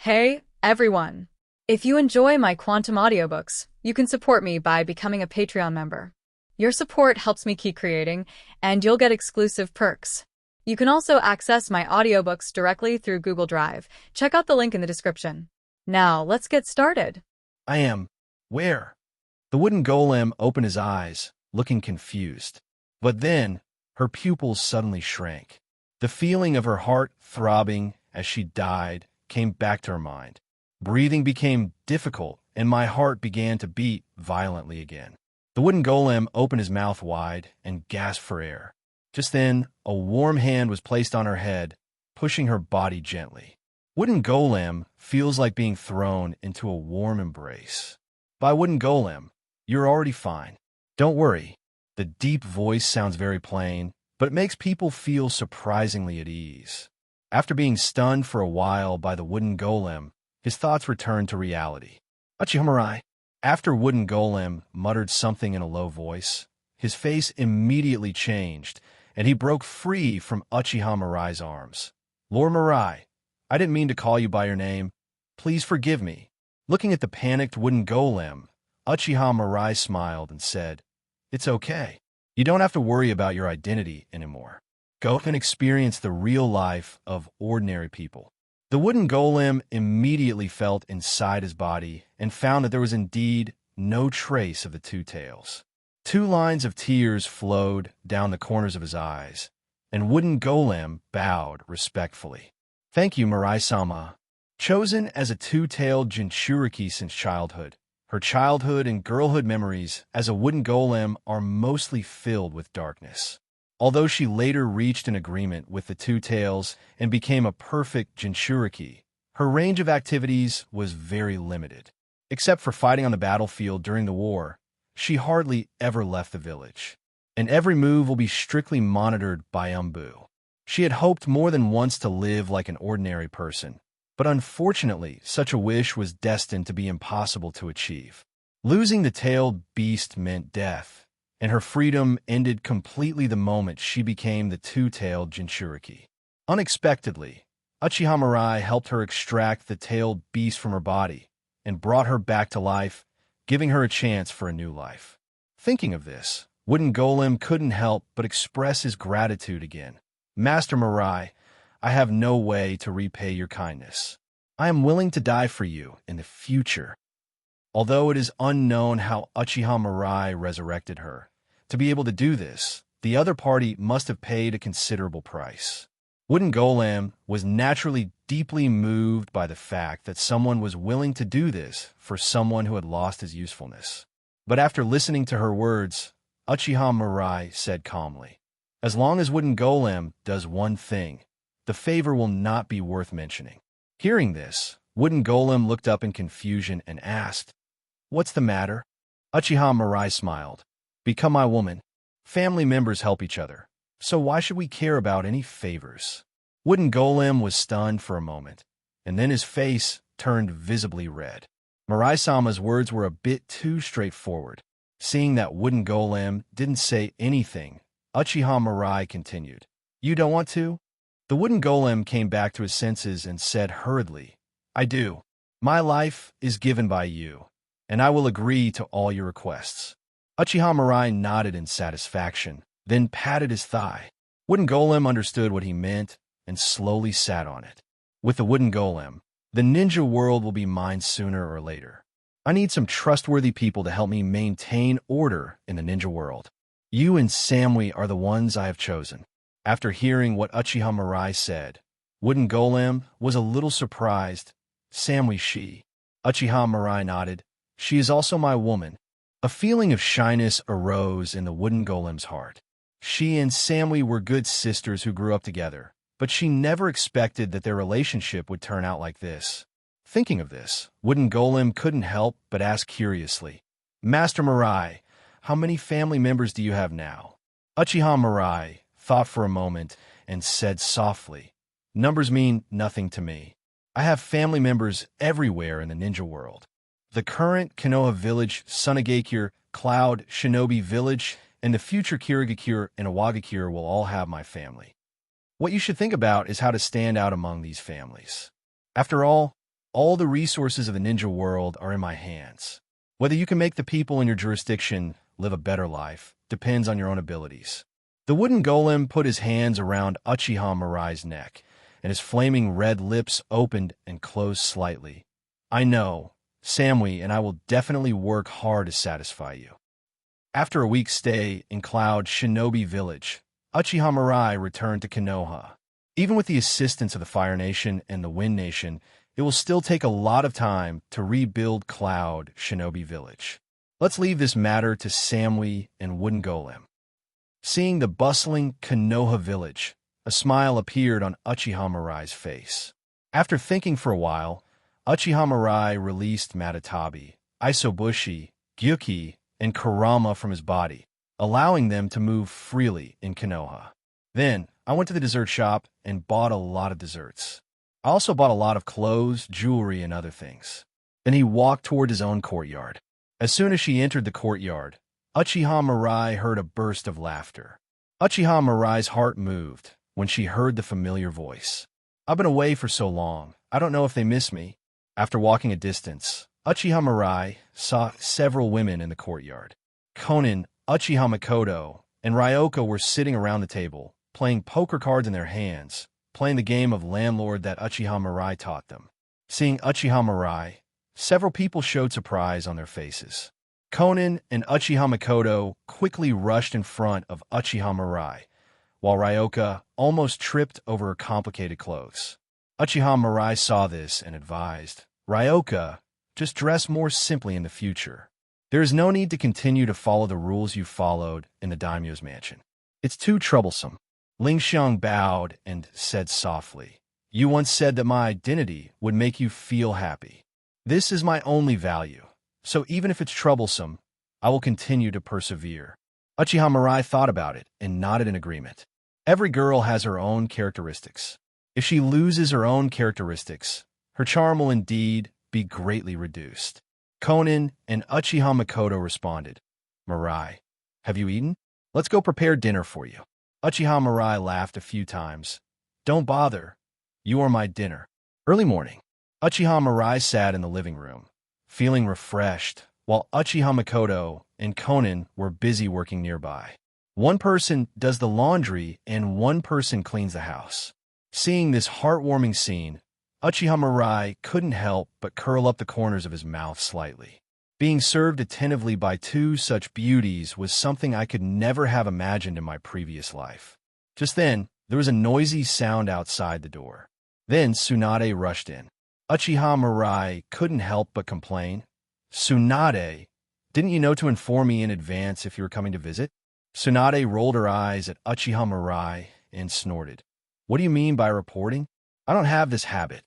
Hey, everyone! If you enjoy my quantum audiobooks, you can support me by becoming a Patreon member. Your support helps me keep creating, and you'll get exclusive perks. You can also access my audiobooks directly through Google Drive. Check out the link in the description. Now, let's get started. I am. Where? The wooden golem opened his eyes, looking confused. But then, her pupils suddenly shrank. The feeling of her heart throbbing as she died came back to her mind. Breathing became difficult, and my heart began to beat violently again. The wooden golem opened his mouth wide and gasped for air. Just then, a warm hand was placed on her head, pushing her body gently. Wooden golem feels like being thrown into a warm embrace. By wooden golem, you're already fine. Don't worry. The deep voice sounds very plain, but it makes people feel surprisingly at ease. After being stunned for a while by the wooden golem, his thoughts returned to reality. Achihamurai. After wooden golem muttered something in a low voice, his face immediately changed, and he broke free from Uchiha Mirai's arms. Lord Mirai, I didn't mean to call you by your name. Please forgive me. Looking at the panicked wooden golem, Uchiha Mirai smiled and said, It's okay. You don't have to worry about your identity anymore. Go and experience the real life of ordinary people. The wooden golem immediately felt inside his body and found that there was indeed no trace of the two tails. Two lines of tears flowed down the corners of his eyes, and wooden golem bowed respectfully. Thank you, Mirai-sama. Chosen as a two-tailed Jinchuriki since childhood, her childhood and girlhood memories as a wooden golem are mostly filled with darkness. Although she later reached an agreement with the two tails and became a perfect Jinchuriki, her range of activities was very limited. Except for fighting on the battlefield during the war, she hardly ever left the village, and every move will be strictly monitored by Umbu. She had hoped more than once to live like an ordinary person, but unfortunately, such a wish was destined to be impossible to achieve. Losing the tailed beast meant death, and her freedom ended completely the moment she became the two-tailed Jinchuriki. Unexpectedly, Uchiha Mirai helped her extract the tailed beast from her body and brought her back to life, giving her a chance for a new life. Thinking of this, wooden golem couldn't help but express his gratitude again. Master Mirai, I have no way to repay your kindness. I am willing to die for you in the future. Although it is unknown how Uchiha Mirai resurrected her, to be able to do this, the other party must have paid a considerable price. Wooden golem was naturally deeply moved by the fact that someone was willing to do this for someone who had lost his usefulness. But after listening to her words, Uchiha Mirai said calmly, As long as wooden golem does one thing, the favor will not be worth mentioning. Hearing this, wooden golem looked up in confusion and asked, What's the matter? Uchiha Mirai smiled. Become my woman. Family members help each other, so why should we care about any favors? Wooden golem was stunned for a moment, and then his face turned visibly red. Mirai-sama's words were a bit too straightforward. Seeing that wooden golem didn't say anything, Uchiha Mirai continued, You don't want to? The wooden golem came back to his senses and said hurriedly, I do. My life is given by you, and I will agree to all your requests. Uchiha Mirai nodded in satisfaction, then patted his thigh. Wooden golem understood what he meant and slowly sat on it. With the wooden golem, the ninja world will be mine sooner or later. I need some trustworthy people to help me maintain order in the ninja world. You and Samui are the ones I have chosen. After hearing what Uchiha Mirai said, wooden golem was a little surprised. Samui she. Uchiha Mirai nodded. She is also my woman. A feeling of shyness arose in the wooden golem's heart. She and Samui were good sisters who grew up together, but she never expected that their relationship would turn out like this. Thinking of this, wooden golem couldn't help but ask curiously, Master Mirai, how many family members do you have now? Uchiha Mirai thought for a moment and said softly, Numbers mean nothing to me. I have family members everywhere in the ninja world. The current Konoha village, Sunagakure, Cloud, Shinobi village, and the future Kirigakure and Iwagakure will all have my family. What you should think about is how to stand out among these families. After all, All the resources of the ninja world are in my hands. Whether you can make the people in your jurisdiction live a better life depends on your own abilities. The wooden golem put his hands around Uchiha Mirai's neck, and his flaming red lips opened and closed slightly. I know, Samui, and I will definitely work hard to satisfy you. After a week's stay in Cloud Shinobi Village, Uchiha Mirai returned to Konoha. Even with the assistance of the Fire Nation and the Wind Nation, it will still take a lot of time to rebuild Cloud Shinobi Village. Let's leave this matter to Samui and Wooden Golem. Seeing the bustling Konoha village, a smile appeared on Uchiha Mirai's face. After thinking for a while, Uchiha Mirai released Matatabi, Isobushi, Gyuki, and Kurama from his body, allowing them to move freely in Konoha. Then, I went to the dessert shop and bought a lot of desserts. I also bought a lot of clothes, jewelry, and other things. Then he walked toward his own courtyard. As soon as she entered the courtyard, Uchiha Mirai heard a burst of laughter. Uchiha Mirai's heart moved when she heard the familiar voice. I've been away for so long, I don't know if they miss me. After walking a distance, Uchiha Mirai saw several women in the courtyard. Konin, Uchiha Makoto, and Ryoka were sitting around the table, playing poker cards in their hands, playing the game of landlord that Uchiha Mirai taught them. Seeing Uchiha Mirai, several people showed surprise on their faces. Konin and Uchiha Makoto quickly rushed in front of Uchiha Mirai, while Ryoka almost tripped over her complicated clothes. Uchiha Mirai saw this and advised, Ryoka, just dress more simply in the future. There is no need to continue to follow the rules you followed in the daimyo's mansion. It's too troublesome. Ling Xiang bowed and said softly, You once said that my identity would make you feel happy. This is my only value, so even if it's troublesome, I will continue to persevere. Uchiha Mirai thought about it and nodded in agreement. Every girl has her own characteristics. If she loses her own characteristics, her charm will indeed be greatly reduced. Konin and Uchiha Makoto responded, Mirai, have you eaten? Let's go prepare dinner for you. Uchiha Mirai laughed a few times. Don't bother. You are my dinner. Early morning, Uchiha Mirai sat in the living room, feeling refreshed, while Uchiha Makoto and Konin were busy working nearby. One person does the laundry and one person cleans the house. Seeing this heartwarming scene, Uchiha Mirai couldn't help but curl up the corners of his mouth slightly. Being served attentively by two such beauties was something I could never have imagined in my previous life. Just then, there was a noisy sound outside the door. Then Tsunade rushed in. Uchiha Mirai couldn't help but complain. Tsunade, didn't you know to inform me in advance if you were coming to visit? Tsunade rolled her eyes at Uchiha Mirai and snorted. What do you mean by reporting? I don't have this habit.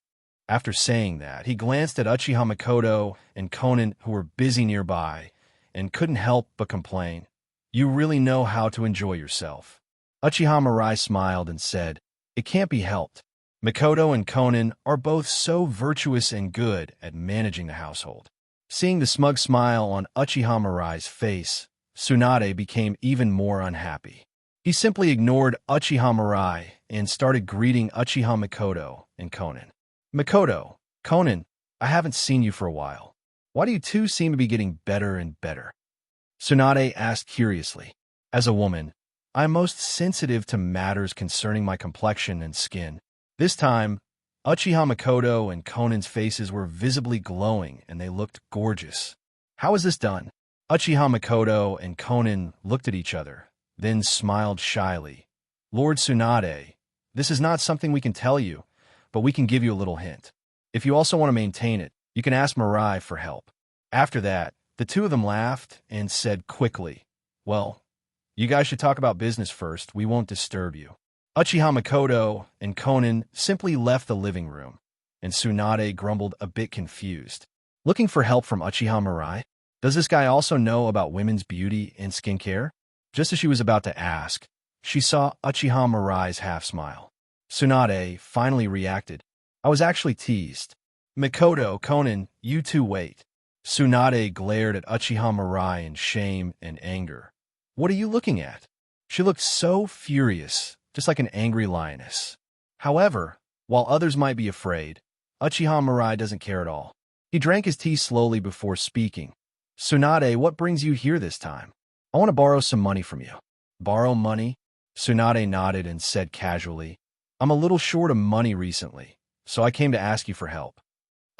After saying that, he glanced at Uchiha Makoto and Konin, who were busy nearby, and couldn't help but complain. You really know how to enjoy yourself. Uchiha Mirai smiled and said, It can't be helped. Makoto and Konin are both so virtuous and good at managing the household. Seeing the smug smile on Uchiha Mirai's face, Tsunade became even more unhappy. He simply ignored Uchiha Mirai and started greeting Uchiha Makoto and Konin. Makoto, Konin, I haven't seen you for a while. Why do you two seem to be getting better and better? Tsunade asked curiously. As a woman, I am most sensitive to matters concerning my complexion and skin. This time, Uchiha Makoto and Konin's faces were visibly glowing and they looked gorgeous. How is this done? Uchiha Makoto and Konin looked at each other, then smiled shyly. Lord Tsunade, this is not something we can tell you, but we can give you a little hint. If you also want to maintain it, you can ask Mirai for help. After that, the two of them laughed and said quickly, Well, you guys should talk about business first. We won't disturb you. Uchiha Makoto and Konin simply left the living room, and Tsunade grumbled a bit confused. Looking for help from Uchiha Mirai? Does this guy also know about women's beauty and skincare? Just as she was about to ask, she saw Uchiha Mirai's half-smile. Tsunade finally reacted. I was actually teased. Makoto, Konin, you two wait. Tsunade glared at Uchiha Mirai in shame and anger. What are you looking at? She looked so furious, just like an angry lioness. However, while others might be afraid, Uchiha Mirai doesn't care at all. He drank his tea slowly before speaking. Tsunade, what brings you here this time? I want to borrow some money from you. Borrow money? Tsunade nodded and said casually, I'm a little short of money recently, so I came to ask you for help.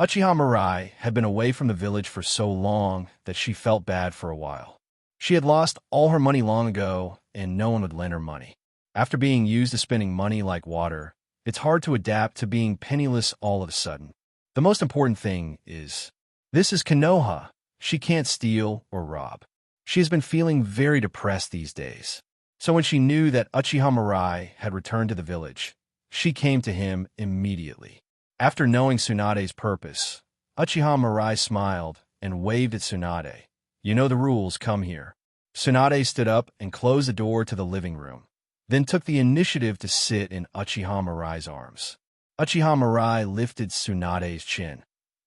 Uchiha Mirai had been away from the village for so long that she felt bad for a while. She had lost all her money long ago, and no one would lend her money. After being used to spending money like water, it's hard to adapt to being penniless all of a sudden. The most important thing is, this is Konoha. She can't steal or rob. She has been feeling very depressed these days. So when she knew that Uchiha Mirai had returned to the village, she came to him immediately. After knowing Tsunade's purpose, Uchiha Mirai smiled and waved at Tsunade. You know the rules, come here. Tsunade stood up and closed the door to the living room, then took the initiative to sit in Uchiha Mirai's arms. Uchiha Mirai lifted Tsunade's chin.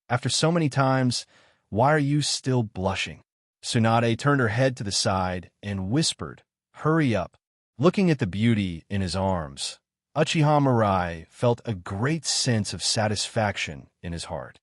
After so many times, why are you still blushing? Tsunade turned her head to the side and whispered, hurry up. Looking at the beauty in his arms, Uchiha Mirai felt a great sense of satisfaction in his heart.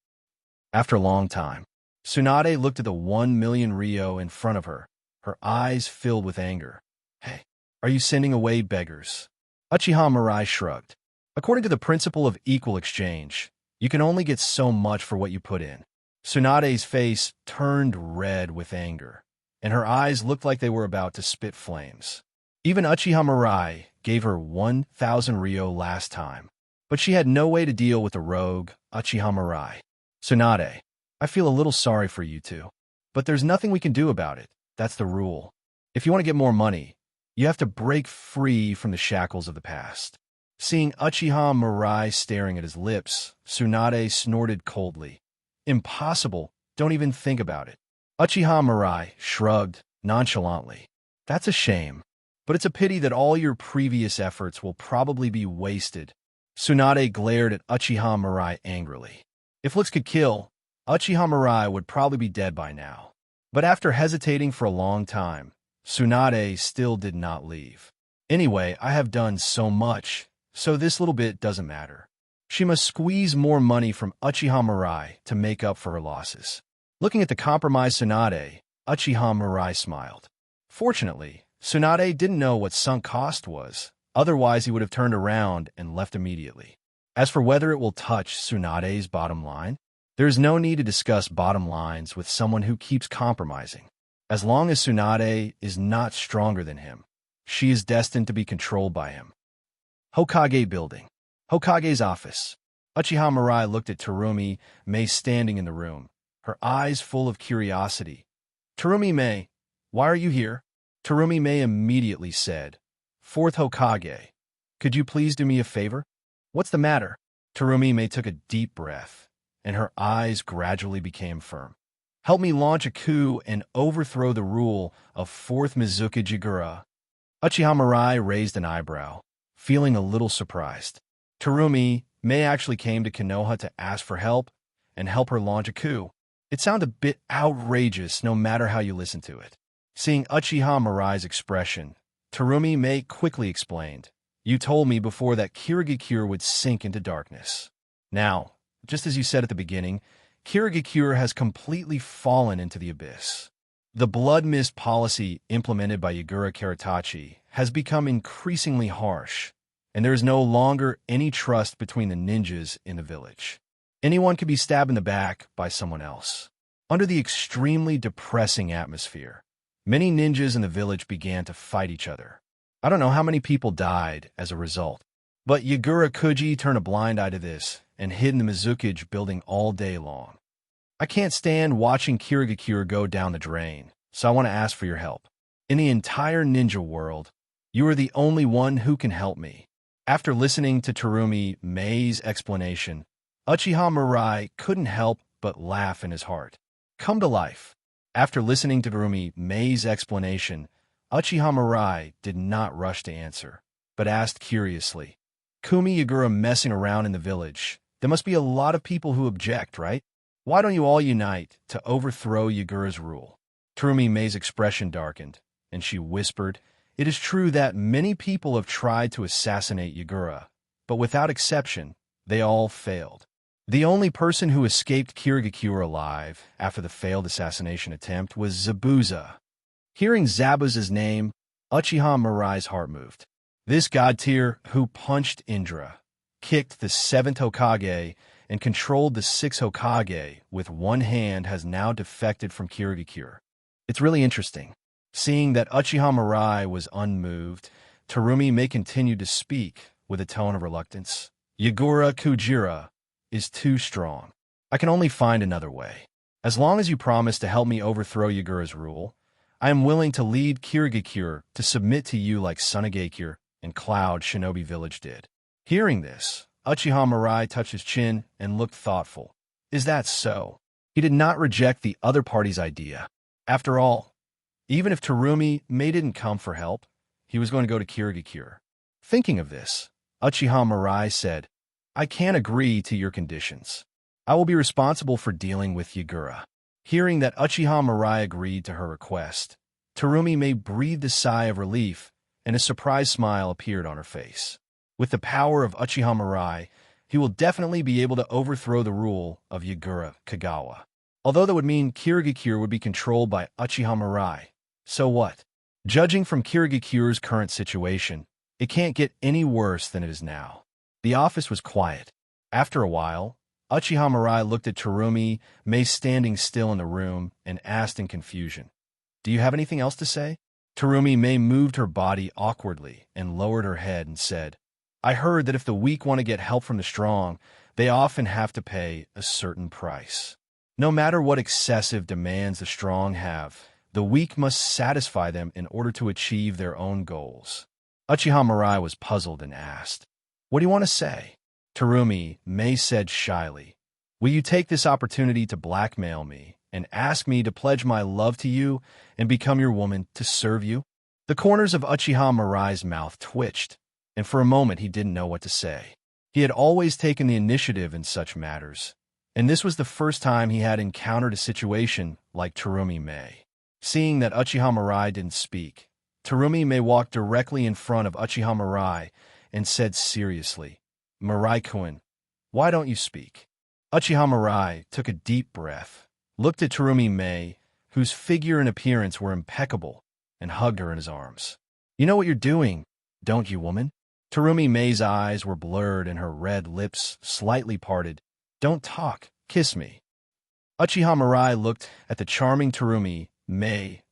After a long time, Tsunade looked at the 1,000,000 ryo in front of her, her eyes filled with anger. Hey, are you sending away beggars? Uchiha Mirai shrugged. According to the principle of equal exchange, you can only get so much for what you put in. Tsunade's face turned red with anger, and her eyes looked like they were about to spit flames. Even Uchiha Mirai gave her 1,000 ryo last time, but she had no way to deal with the rogue Uchiha Mirai. Tsunade, I feel a little sorry for you two, but there's nothing we can do about it. That's the rule. If you want to get more money, you have to break free from the shackles of the past. Seeing Uchiha Mirai staring at his lips, Tsunade snorted coldly. Impossible. Don't even think about it. Uchiha Mirai shrugged nonchalantly. That's a shame, but it's a pity that all your previous efforts will probably be wasted. Tsunade glared at Uchiha Mirai angrily. If looks could kill, Uchiha Mirai would probably be dead by now. But after hesitating for a long time, Tsunade still did not leave. Anyway, I have done so much, so this little bit doesn't matter. She must squeeze more money from Uchiha Mirai to make up for her losses. Looking at the compromised Tsunade, Uchiha Mirai smiled. Fortunately, Tsunade didn't know what sunk cost was, otherwise he would have turned around and left immediately. As for whether it will touch Tsunade's bottom line, there is no need to discuss bottom lines with someone who keeps compromising. As long as Tsunade is not stronger than him, she is destined to be controlled by him. Hokage Building. Hokage's office. Uchiha Mirai looked at Terumi Mei standing in the room, her eyes full of curiosity. Terumi Mei, why are you here? Terumi Mei immediately said, Fourth Hokage, could you please do me a favor? What's the matter? Terumi Mei took a deep breath, and her eyes gradually became firm. Help me launch a coup and overthrow the rule of Fourth Mizuki Jigura. Uchiha Mirai raised an eyebrow, feeling a little surprised. Terumi Mei actually came to Konoha to ask for help and help her launch a coup. It sounded a bit outrageous no matter how you listen to it. Seeing Uchiha Mirai's expression, Terumi Mei quickly explained, You told me before that Kirigakure would sink into darkness. Now, just as you said at the beginning, Kirigakure has completely fallen into the abyss. The blood mist policy implemented by Yagura Karatachi has become increasingly harsh, and there is no longer any trust between the ninjas in the village. Anyone could be stabbed in the back by someone else. Under the extremely depressing atmosphere, many ninjas in the village began to fight each other. I don't know how many people died as a result, but Yagura Kuji turned a blind eye to this and hid in the Mizukage building all day long. I can't stand watching Kirigakure go down the drain, so I want to ask for your help. In the entire ninja world, you are the only one who can help me. After listening to Terumi Mei's explanation, Uchiha Mirai couldn't help but laugh in his heart. Come to life. After listening to Terumi Mei's explanation, Uchiha Mirai did not rush to answer, but asked curiously, Kumi Yagura messing around in the village. There must be a lot of people who object, right? Why don't you all unite to overthrow Yagura's rule? Terumi Mei's expression darkened, and she whispered, It is true that many people have tried to assassinate Yagura, but without exception, they all failed. The only person who escaped Kirigakure alive after the failed assassination attempt was Zabuza. Hearing Zabuza's name, Uchiha Mirai's heart moved. This god tier who punched Indra, kicked the 7th Hokage, and controlled the 6th Hokage with one hand has now defected from Kirigakure. It's really interesting. Seeing that Uchiha Mirai was unmoved, Terumi may continue to speak with a tone of reluctance. Yagura Kujira is too strong. I can only find another way. As long as you promise to help me overthrow Yagura's rule, I am willing to lead Kirigakure to submit to you like Sunagakure and Cloud Shinobi Village did. Hearing this, Uchiha Mirai touched his chin and looked thoughtful. Is that so? He did not reject the other party's idea. After all, even if Terumi didn't come for help, he was going to go to Kirigakure. Thinking of this, Uchiha Mirai said, I can't agree to your conditions. I will be responsible for dealing with Yagura. Hearing that Uchiha Mirai agreed to her request, Terumi breathed a sigh of relief, and a surprised smile appeared on her face. With the power of Uchiha Mirai, he will definitely be able to overthrow the rule of Yagura Kagawa. Although that would mean Kirigakure would be controlled by Uchiha Mirai. So what? Judging from Kirigakure's current situation, it can't get any worse than it is now. The office was quiet. After a while, Uchiha Mirai looked at Terumi standing still in the room and asked in confusion, Do you have anything else to say? Terumi moved her body awkwardly and lowered her head and said, I heard that if the weak want to get help from the strong, they often have to pay a certain price. No matter what excessive demands the strong have, the weak must satisfy them in order to achieve their own goals. Uchiha Mirai was puzzled and asked, What do you want to say? Terumi said shyly, Will you take this opportunity to blackmail me and ask me to pledge my love to you and become your woman to serve you? The corners of Uchiha Mirai's mouth twitched, and for a moment he didn't know what to say. He had always taken the initiative in such matters, and this was the first time he had encountered a situation like Terumi May. Seeing that Uchiha Mirai didn't speak, Terumi walked directly in front of Uchiha Mirai and said seriously, Mirai-kun, why don't you speak? Uchiha Mirai took a deep breath, looked at Terumi whose figure and appearance were impeccable, and hugged her in his arms. You know what you're doing, don't you, woman? Terumi eyes were blurred and her red lips slightly parted. Don't talk, kiss me. Uchiha Mirai looked at the charming Terumi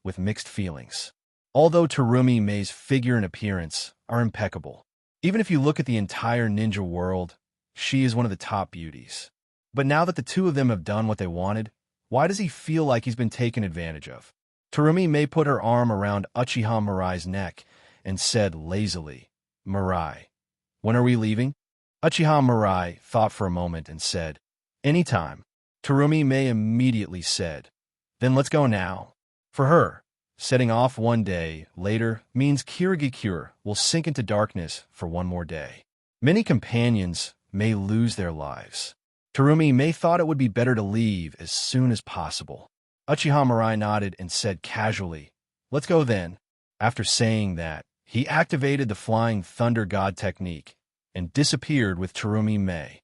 with mixed feelings. Although Terumi figure and appearance are impeccable, even if you look at the entire ninja world, she is one of the top beauties. But now that the two of them have done what they wanted, why does he feel like he's been taken advantage of? Terumi put her arm around Uchiha Mirai's neck and said lazily, Mirai, when are we leaving? Uchiha Mirai thought for a moment and said, Anytime. Terumi immediately said, Then let's go now. For her, setting off one day later means Kirigakure will sink into darkness for one more day. Many companions may lose their lives. Terumi thought it would be better to leave as soon as possible. Uchiha Mirai nodded and said casually, Let's go then. After saying that, he activated the Flying Thunder God technique and disappeared with Terumi.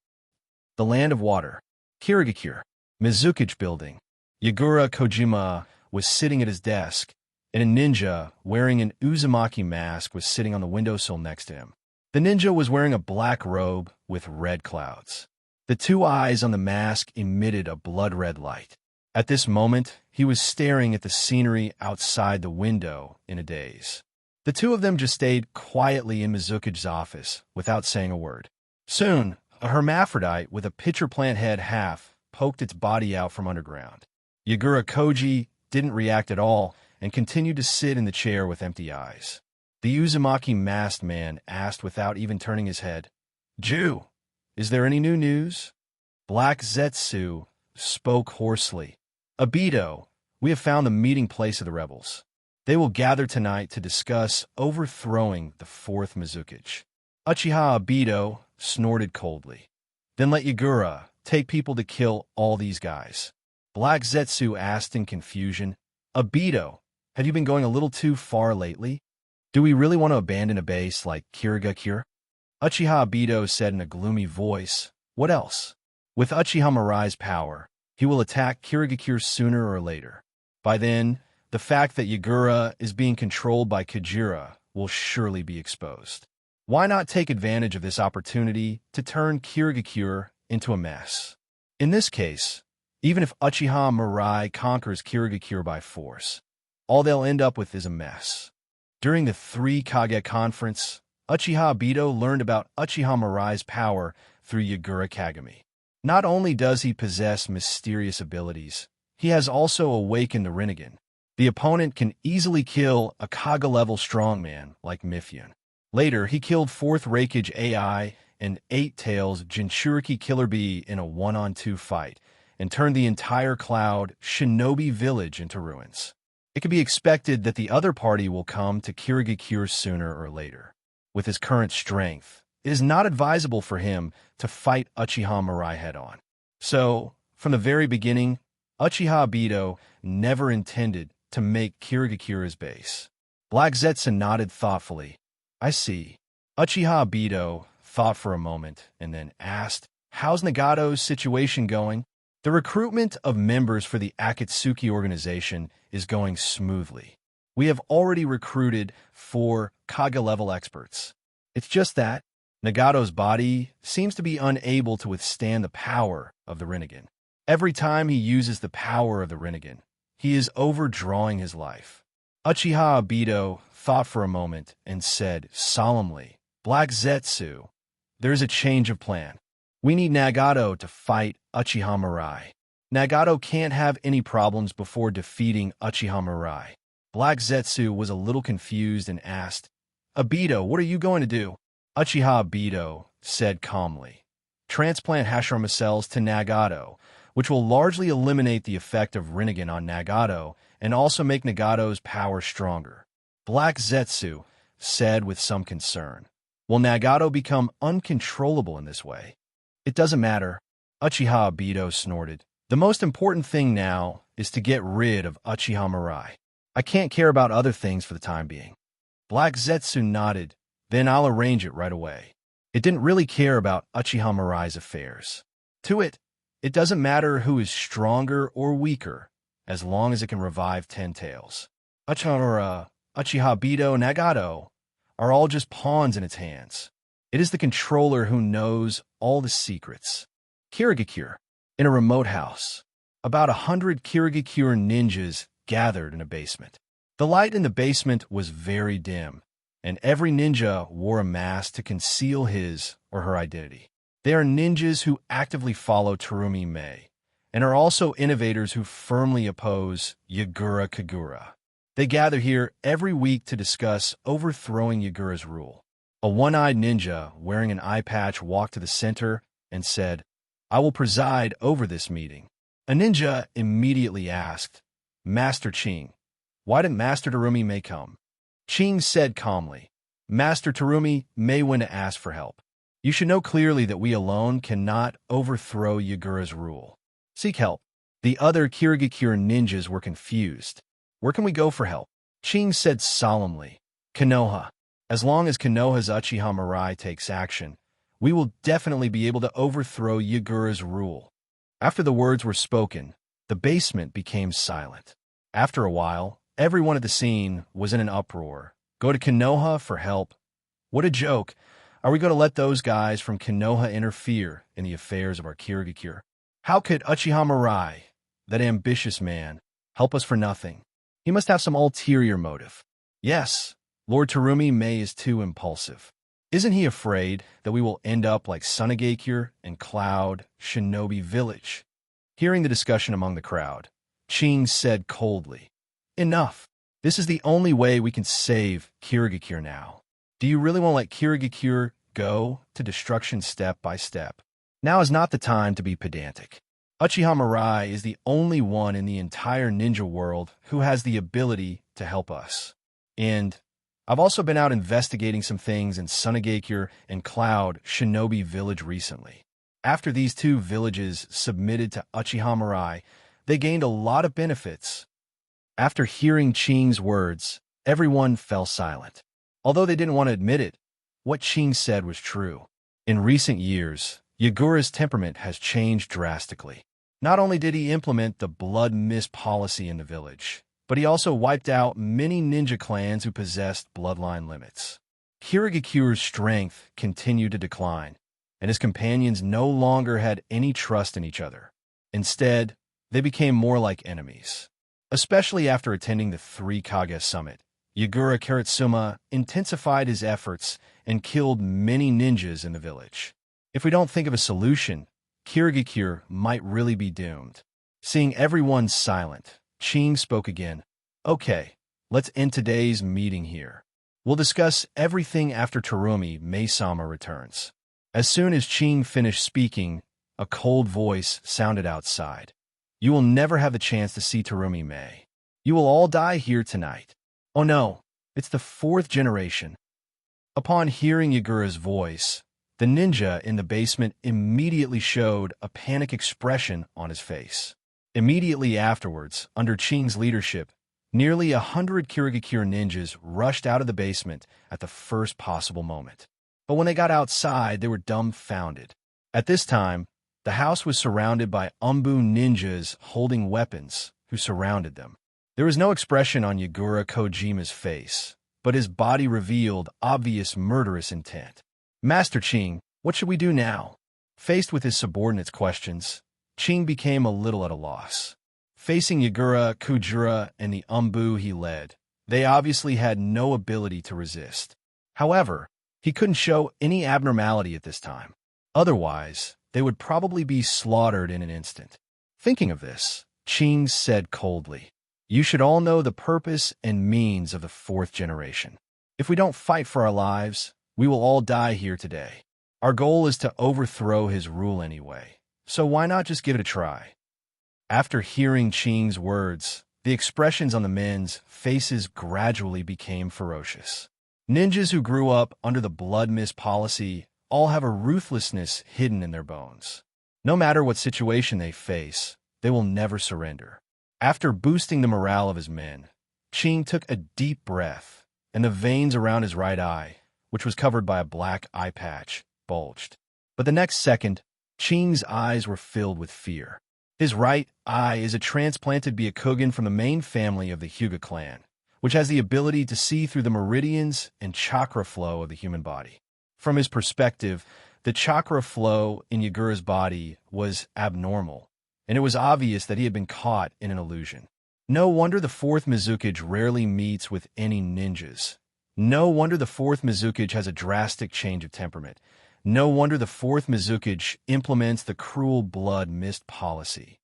The Land of Water. Kirigakure. Mizukage Building. Yagura Kojima was sitting at his desk, and a ninja wearing an Uzumaki mask was sitting on the windowsill next to him. The ninja was wearing a black robe with red clouds. The two eyes on the mask emitted a blood-red light. At this moment, he was staring at the scenery outside the window in a daze. The two of them just stayed quietly in Mizukage's office without saying a word. Soon, a hermaphrodite with a pitcher plant head half poked its body out from underground. Yagura Koji didn't react at all and continued to sit in the chair with empty eyes. The Uzumaki masked man asked without even turning his head, Jew, is there any new news? Black Zetsu spoke hoarsely. Abito, we have found the meeting place of the rebels. They will gather tonight to discuss overthrowing the 4th Mizukage. Uchiha Abito snorted coldly. Then let Yagura take people to kill all these guys. Black Zetsu asked in confusion, Abito, have you been going a little too far lately? Do we really want to abandon a base like Kirigakure? Uchiha Abito said in a gloomy voice, What else? With Uchiha Mirai's power, he will attack Kirigakure sooner or later. By then, the fact that Yagura is being controlled by Kajira will surely be exposed. Why not take advantage of this opportunity to turn Kirigakure into a mess? In this case, even if Uchiha Mirai conquers Kirigakure by force, all they'll end up with is a mess. During the 3 Kage conference, Uchiha Obito learned about Uchiha Mirai's power through Yagura Kagami. Not only does he possess mysterious abilities, he has also awakened the Rinnegan. The opponent can easily kill a Kage-level strongman like Mifune. Later, he killed 4th Raikage AI and 8 Tails Jinchuriki Killer Bee in a 1-on-2 fight, and turned the entire Cloud Shinobi village into ruins. It can be expected that the other party will come to Kirigakure sooner or later. With his current strength, it is not advisable for him to fight Uchiha Mirai head-on. So, from the very beginning, Uchiha Obito never intended to make Kirigakure his base. Black Zetsu nodded thoughtfully. I see. Uchiha Obito thought for a moment and then asked, how's Nagato's situation going? The recruitment of members for the Akatsuki organization is going smoothly. We have already recruited 4 Kage-level experts. It's just that Nagato's body seems to be unable to withstand the power of the Rinnegan. Every time he uses the power of the Rinnegan, he is overdrawing his life. Uchiha Obito thought for a moment and said solemnly, Black Zetsu, there is a change of plan. We need Nagato to fight Uchiha Mirai. Nagato can't have any problems before defeating Uchiha Mirai. Black Zetsu was a little confused and asked, Obito, what are you going to do? Uchiha Obito said calmly, transplant Hashirama cells to Nagato, which will largely eliminate the effect of Rinnegan on Nagato and also make Nagato's power stronger. Black Zetsu said with some concern, will Nagato become uncontrollable in this way? It doesn't matter. Uchiha Obito snorted. The most important thing now is to get rid of Uchiha Mirai. I can't care about other things for the time being. Black Zetsu nodded, then I'll arrange it right away. It didn't really care about Uchiha Mirai's affairs. To it, it doesn't matter who is stronger or weaker, as long as it can revive 10 Tails. Uchiha Obito, Nagato are all just pawns in its hands. It is the controller who knows all the secrets. Kirigakure. In a remote house, about 100 Kirigakure ninjas gathered in a basement. The light in the basement was very dim, and every ninja wore a mask to conceal his or her identity. They are ninjas who actively follow Terumi Mei, and are also innovators who firmly oppose Yagura Kagura. They gather here every week to discuss overthrowing Yagura's rule. A one-eyed ninja wearing an eye patch walked to the center and said, I will preside over this meeting. A ninja immediately asked, Master Ching, why didn't Master Terumi Mei come? Ching said calmly, Master Terumi Mei went to ask for help. You should know clearly that we alone cannot overthrow Yagura's rule. Seek help. The other Kirigakure ninjas were confused. Where can we go for help? Ching said solemnly, Konoha. As long as Konoha's Uchiha Mirai takes action, we will definitely be able to overthrow Yagura's rule. After the words were spoken, the basement became silent. After a while, everyone at the scene was in an uproar. Go to Konoha for help? What a joke. Are we going to let those guys from Konoha interfere in the affairs of our Kirigakure? How could Uchiha Mirai, that ambitious man, help us for nothing? He must have some ulterior motive. Yes, Lord Terumi Mei is too impulsive. Isn't he afraid that we will end up like Sunagakure and Cloud Shinobi Village? Hearing the discussion among the crowd, Ching said coldly, Enough. This is the only way we can save Kirigakure now. Do you really want to let Kirigakure go to destruction step by step? Now is not the time to be pedantic. Uchiha Mirai is the only one in the entire ninja world who has the ability to help us. And I've also been out investigating some things in Sunagakure and Cloud Shinobi Village recently. After these 2 villages submitted to Uchiha Mirai, they gained a lot of benefits. After hearing Ching's words, everyone fell silent. Although they didn't want to admit it, what Ching said was true. In recent years, Yagura's temperament has changed drastically. Not only did he implement the blood mist policy in the village, but he also wiped out many ninja clans who possessed bloodline limits. Kirigakuru's strength continued to decline, and his companions no longer had any trust in each other. Instead, they became more like enemies. Especially after attending the Three Kage Summit, Yagura Karitsuma intensified his efforts and killed many ninjas in the village. If we don't think of a solution, Kirigakure might really be doomed. Seeing everyone silent, Ching spoke again. Okay, let's end today's meeting here. We'll discuss everything after Terumi Maesama returns. As soon as Ching finished speaking, a cold voice sounded outside. You will never have the chance to see Terumi Mae. You will all die here tonight. Oh no, it's the fourth generation. Upon hearing Yagura's voice, the ninja in the basement immediately showed a panic expression on his face. Immediately afterwards, under Ching's leadership, nearly 100 Kirigakure ninjas rushed out of the basement at the first possible moment. But when they got outside, they were dumbfounded. At this time, the house was surrounded by Umbu ninjas holding weapons who surrounded them. There was no expression on Yagura Kojima's face, but his body revealed obvious murderous intent. Master Ching, what should we do now? Faced with his subordinates' questions, Ching became a little at a loss. Facing Yagura, Kujura, and the Umbu he led, they obviously had no ability to resist. However, he couldn't show any abnormality at this time. Otherwise, they would probably be slaughtered in an instant. Thinking of this, Ching said coldly, You should all know the purpose and means of the fourth generation. If we don't fight for our lives, we will all die here today. Our goal is to overthrow his rule anyway, so why not just give it a try? After hearing Ching's words, the expressions on the men's faces gradually became ferocious. Ninjas who grew up under the blood mist policy all have a ruthlessness hidden in their bones. No matter what situation they face, they will never surrender. After boosting the morale of his men, Ching took a deep breath, and the veins around his right eye, which was covered by a black eye patch, bulged. But the next second, Ching's eyes were filled with fear. His right eye is a transplanted Byakugan from the main family of the Hyuga clan, which has the ability to see through the meridians and chakra flow of the human body. From his perspective, the chakra flow in Yagura's body was abnormal, and it was obvious that he had been caught in an illusion. No wonder the fourth Mizukage rarely meets with any ninjas. No wonder the fourth Mizukage has a drastic change of temperament. No wonder the fourth Mizukage implements the cruel blood mist policy.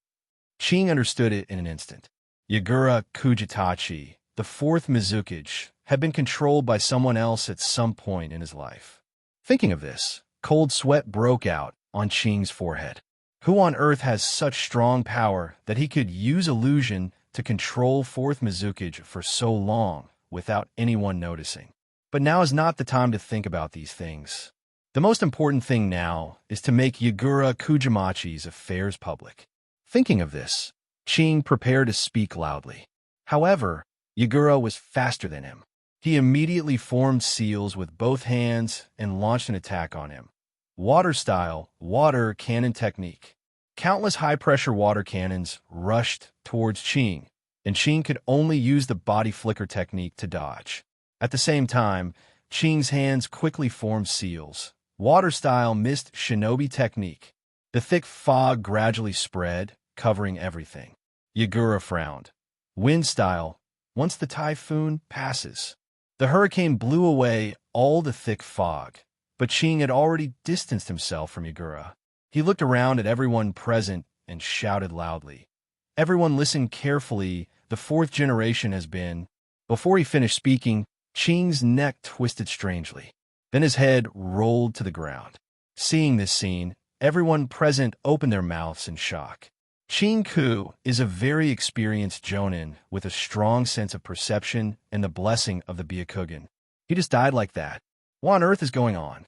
Ching understood it in an instant. Yagura Kujitachi, the fourth Mizukage, had been controlled by someone else at some point in his life. Thinking of this, cold sweat broke out on Ching's forehead. Who on earth has such strong power that he could use illusion to control fourth Mizukage for so long without anyone noticing? But now is not the time to think about these things. The most important thing now is to make Yagura Kujimachi's affairs public. Thinking of this, Ching prepared to speak loudly. However, Yagura was faster than him. He immediately formed seals with both hands and launched an attack on him. Water-style, water cannon technique. Countless high-pressure water cannons rushed towards Ching, and Ching could only use the body flicker technique to dodge. At the same time, Ching's hands quickly formed seals. Water-style mist shinobi technique. The thick fog gradually spread, covering everything. Yagura frowned. Wind-style. Once the typhoon passes. The hurricane blew away all the thick fog, but Ching had already distanced himself from Yagura. He looked around at everyone present and shouted loudly. Everyone listened carefully. The fourth generation has been. Before he finished speaking, Ching's neck twisted strangely. Then his head rolled to the ground. Seeing this scene, everyone present opened their mouths in shock. Ching Ku is a very experienced jonin with a strong sense of perception and the blessing of the Byakugan. He just died like that. What on earth is going on?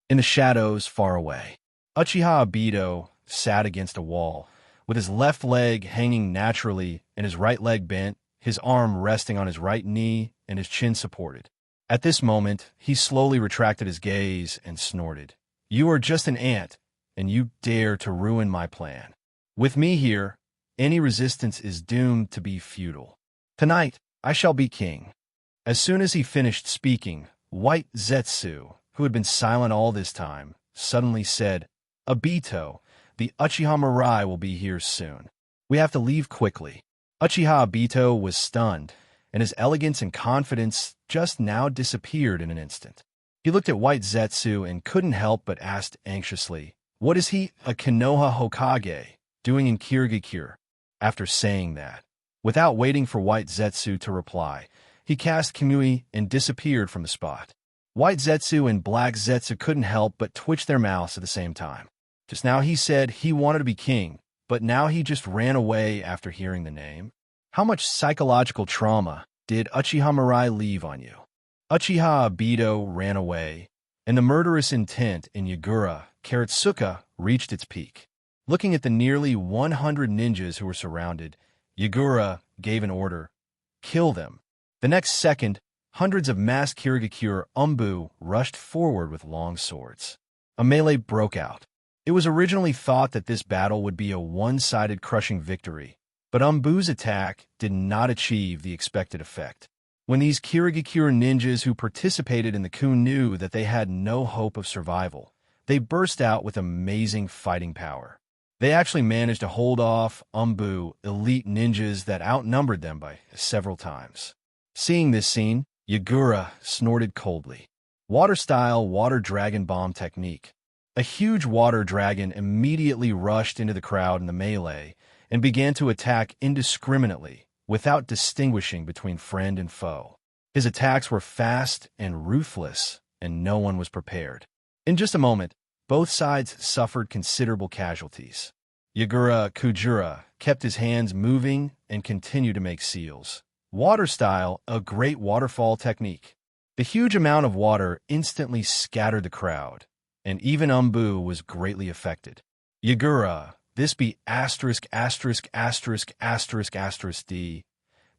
In the shadows far away, Uchiha Obito sat against a wall, with his left leg hanging naturally and his right leg bent, his arm resting on his right knee and his chin supported. At this moment, he slowly retracted his gaze and snorted. You are just an ant, and you dare to ruin my plan. With me here, any resistance is doomed to be futile. Tonight, I shall be king." As soon as he finished speaking, White Zetsu, who had been silent all this time, suddenly said, "Obito, the Uchiha Mirai will be here soon. We have to leave quickly." Uchiha Obito was stunned, and his elegance and confidence just now disappeared in an instant. He looked at White Zetsu and couldn't help but ask anxiously, "What is he, a Konoha Hokage, doing in Kirigakure?" After saying that, without waiting for White Zetsu to reply, he cast Kamui and disappeared from the spot. White Zetsu and Black Zetsu couldn't help but twitch their mouths at the same time. Just now he said he wanted to be king, but now he just ran away after hearing the name. How much psychological trauma did Uchiha Mirai leave on you? Uchiha Obito ran away, and the murderous intent in Yagura Karatsuka reached its peak. Looking at the nearly 100 ninjas who were surrounded, Yagura gave an order, "Kill them." The next second, hundreds of masked Kirigakure Umbu rushed forward with long swords. A melee broke out. It was originally thought that this battle would be a one-sided crushing victory, but Umbu's attack did not achieve the expected effect. When these Kirigakure ninjas who participated in the coup knew that they had no hope of survival, they burst out with amazing fighting power. They actually managed to hold off Umbu elite ninjas that outnumbered them by several times. Seeing this scene, Yagura snorted coldly. Water-style water dragon bomb technique. A huge water dragon immediately rushed into the crowd in the melee and began to attack indiscriminately, without distinguishing between friend and foe. His attacks were fast and ruthless, and no one was prepared. In just a moment, both sides suffered considerable casualties. Yagura Kujira kept his hands moving and continued to make seals. Water style, a great waterfall technique. The huge amount of water instantly scattered the crowd, and even Umbu was greatly affected. Yagura, this be *******D,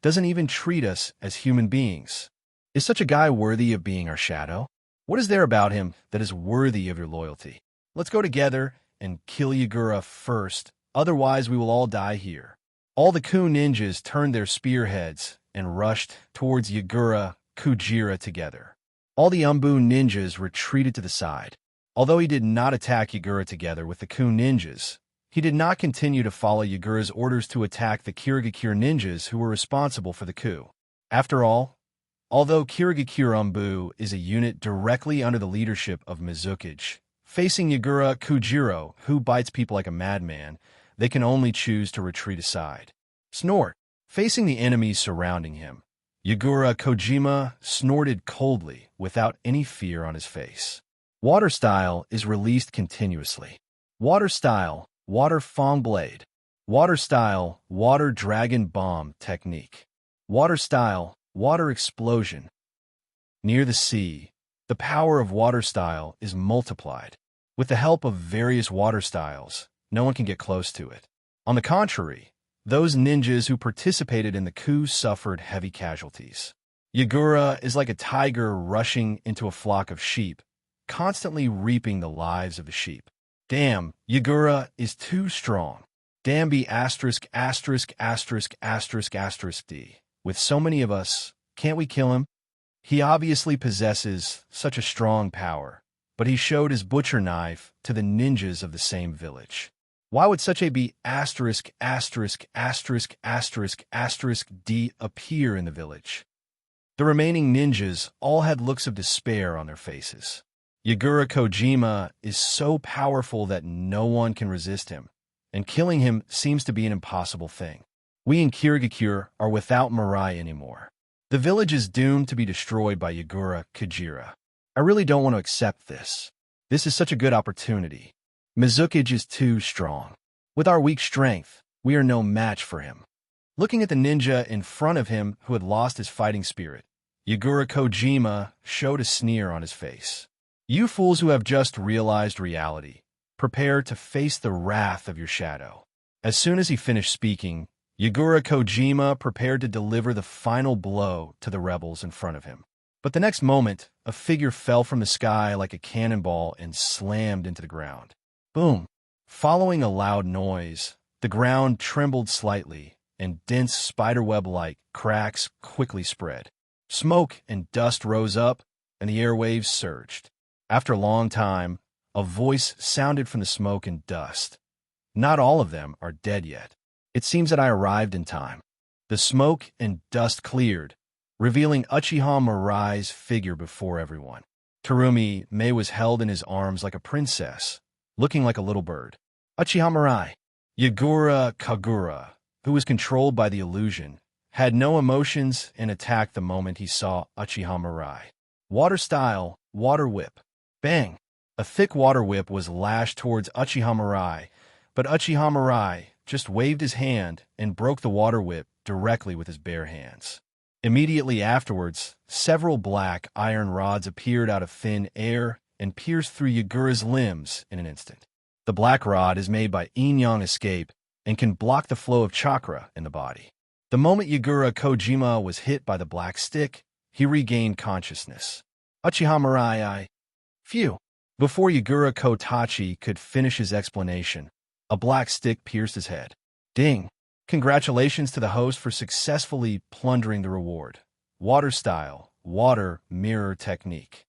doesn't even treat us as human beings. Is such a guy worthy of being our shadow? What is there about him that is worthy of your loyalty? Let's go together and kill Yagura first, otherwise we will all die here." All the coup ninjas turned their spearheads and rushed towards Yagura Kujira together. All the Umbu ninjas retreated to the side. Although he did not attack Yagura together with the coup ninjas, he did not continue to follow Yagura's orders to attack the Kirigakure ninjas who were responsible for the coup. After all, although Kirigakure Umbu is a unit directly under the leadership of Mizukage, facing Yagura Kujiro, who bites people like a madman, they can only choose to retreat aside. Snort. Facing the enemies surrounding him, Yagura Kojima snorted coldly without any fear on his face. Water style is released continuously. Water style, water Fong Blade. Water style, water dragon bomb technique. Water style, water explosion. Near the sea, the power of water style is multiplied. With the help of various water styles, no one can get close to it. On the contrary, those ninjas who participated in the coup suffered heavy casualties. Yagura is like a tiger rushing into a flock of sheep, constantly reaping the lives of the sheep. Damn, Yagura is too strong. Damn be ********************. With so many of us, can't we kill him? He obviously possesses such a strong power, but he showed his butcher knife to the ninjas of the same village. Why would such a be ************** D appear in the village? The remaining ninjas all had looks of despair on their faces. Yagura Kojima is so powerful that no one can resist him, and killing him seems to be an impossible thing. We in Kirigakure are without Mirai anymore. The village is doomed to be destroyed by Yagura Kujira. I really don't want to accept this. This is such a good opportunity. Mizukage is too strong. With our weak strength, we are no match for him. Looking at the ninja in front of him who had lost his fighting spirit, Yagura Kojima showed a sneer on his face. You fools who have just realized reality, prepare to face the wrath of your shadow. As soon as he finished speaking, Yagura Kojima prepared to deliver the final blow to the rebels in front of him. But the next moment, a figure fell from the sky like a cannonball and slammed into the ground. Boom! Following a loud noise, the ground trembled slightly, and dense spiderweb-like cracks quickly spread. Smoke and dust rose up, and the airwaves surged. After a long time, a voice sounded from the smoke and dust. Not all of them are dead yet. It seems that I arrived in time. The smoke and dust cleared, revealing Uchiha Mirai's figure before everyone. Terumi Mei was held in his arms like a princess, looking like a little bird. Uchiha Mirai, Yagura Kagura, who was controlled by the illusion, had no emotions and attacked the moment he saw Uchiha Mirai. Water style, water whip. Bang! A thick water whip was lashed towards Uchiha Mirai, but Uchiha Mirai just waved his hand and broke the water whip directly with his bare hands. Immediately afterwards, several black iron rods appeared out of thin air and pierced through Yagura's limbs in an instant. The black rod is made by yin-yang escape and can block the flow of chakra in the body. The moment Yagura Kojima was hit by the black stick, he regained consciousness. Uchiha Mirai, phew! Before Yagura Kotachi could finish his explanation, a black stick pierced his head. Ding! Congratulations to the host for successfully plundering the reward. Water style, water mirror technique.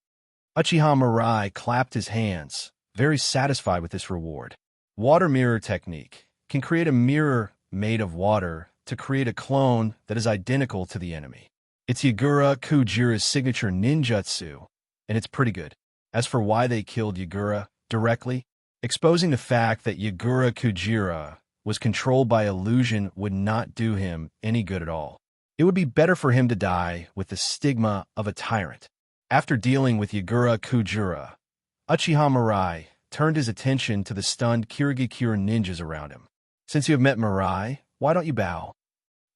Uchiha Mirai clapped his hands, very satisfied with this reward. Water mirror technique can create a mirror made of water to create a clone that is identical to the enemy. It's Yagura Kujira's signature ninjutsu, and it's pretty good. As for why they killed Yagura directly, exposing the fact that Yagura Kujira was controlled by illusion would not do him any good at all. It would be better for him to die with the stigma of a tyrant. After dealing with Yagura Kujira, Uchiha Mirai turned his attention to the stunned Kirigakure ninjas around him. Since you have met Mirai, why don't you bow?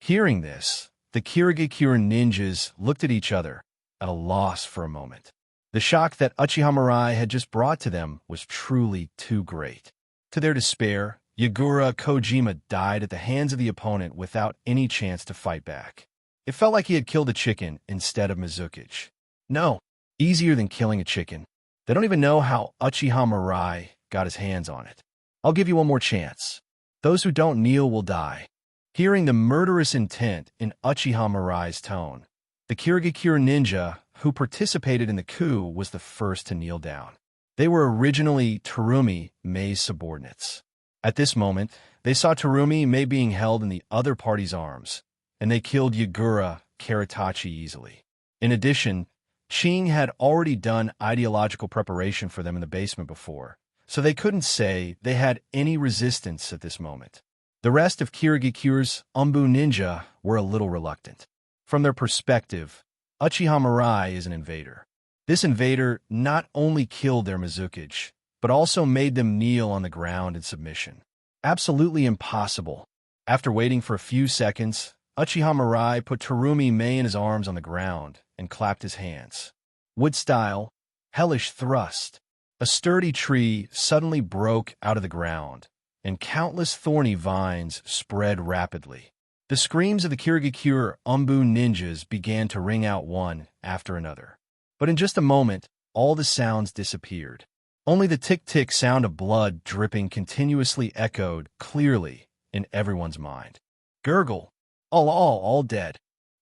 Hearing this, the Kirigakure ninjas looked at each other, at a loss for a moment. The shock that Uchiha Mirai had just brought to them was truly too great. To their despair, Yagura Kojima died at the hands of the opponent without any chance to fight back. It felt like he had killed a chicken instead of Mizukage. No, easier than killing a chicken. They don't even know how Uchiha Mirai got his hands on it. I'll give you one more chance. Those who don't kneel will die. Hearing the murderous intent in Uchiha Mirai's tone, the Kirigakure ninja who participated in the coup was the first to kneel down. They were originally Terumi Mei's subordinates. At this moment, they saw Terumi Mei being held in the other party's arms, and they killed Yagura Karatachi easily. In addition, Ching had already done ideological preparation for them in the basement before, so they couldn't say they had any resistance at this moment. The rest of Kirigakure's Umbu ninja were a little reluctant. From their perspective, Uchiha Mirai is an invader. This invader not only killed their Mizukage, but also made them kneel on the ground in submission. Absolutely impossible. After waiting for a few seconds, Uchiha Mirai put Terumi Mei in his arms on the ground and clapped his hands. Wood style, hellish thrust. A sturdy tree suddenly broke out of the ground, and countless thorny vines spread rapidly. The screams of the Kirigakure Umbu ninjas began to ring out one after another. But in just a moment, all the sounds disappeared. Only the tick-tick sound of blood dripping continuously echoed clearly in everyone's mind. Gurgle, all dead.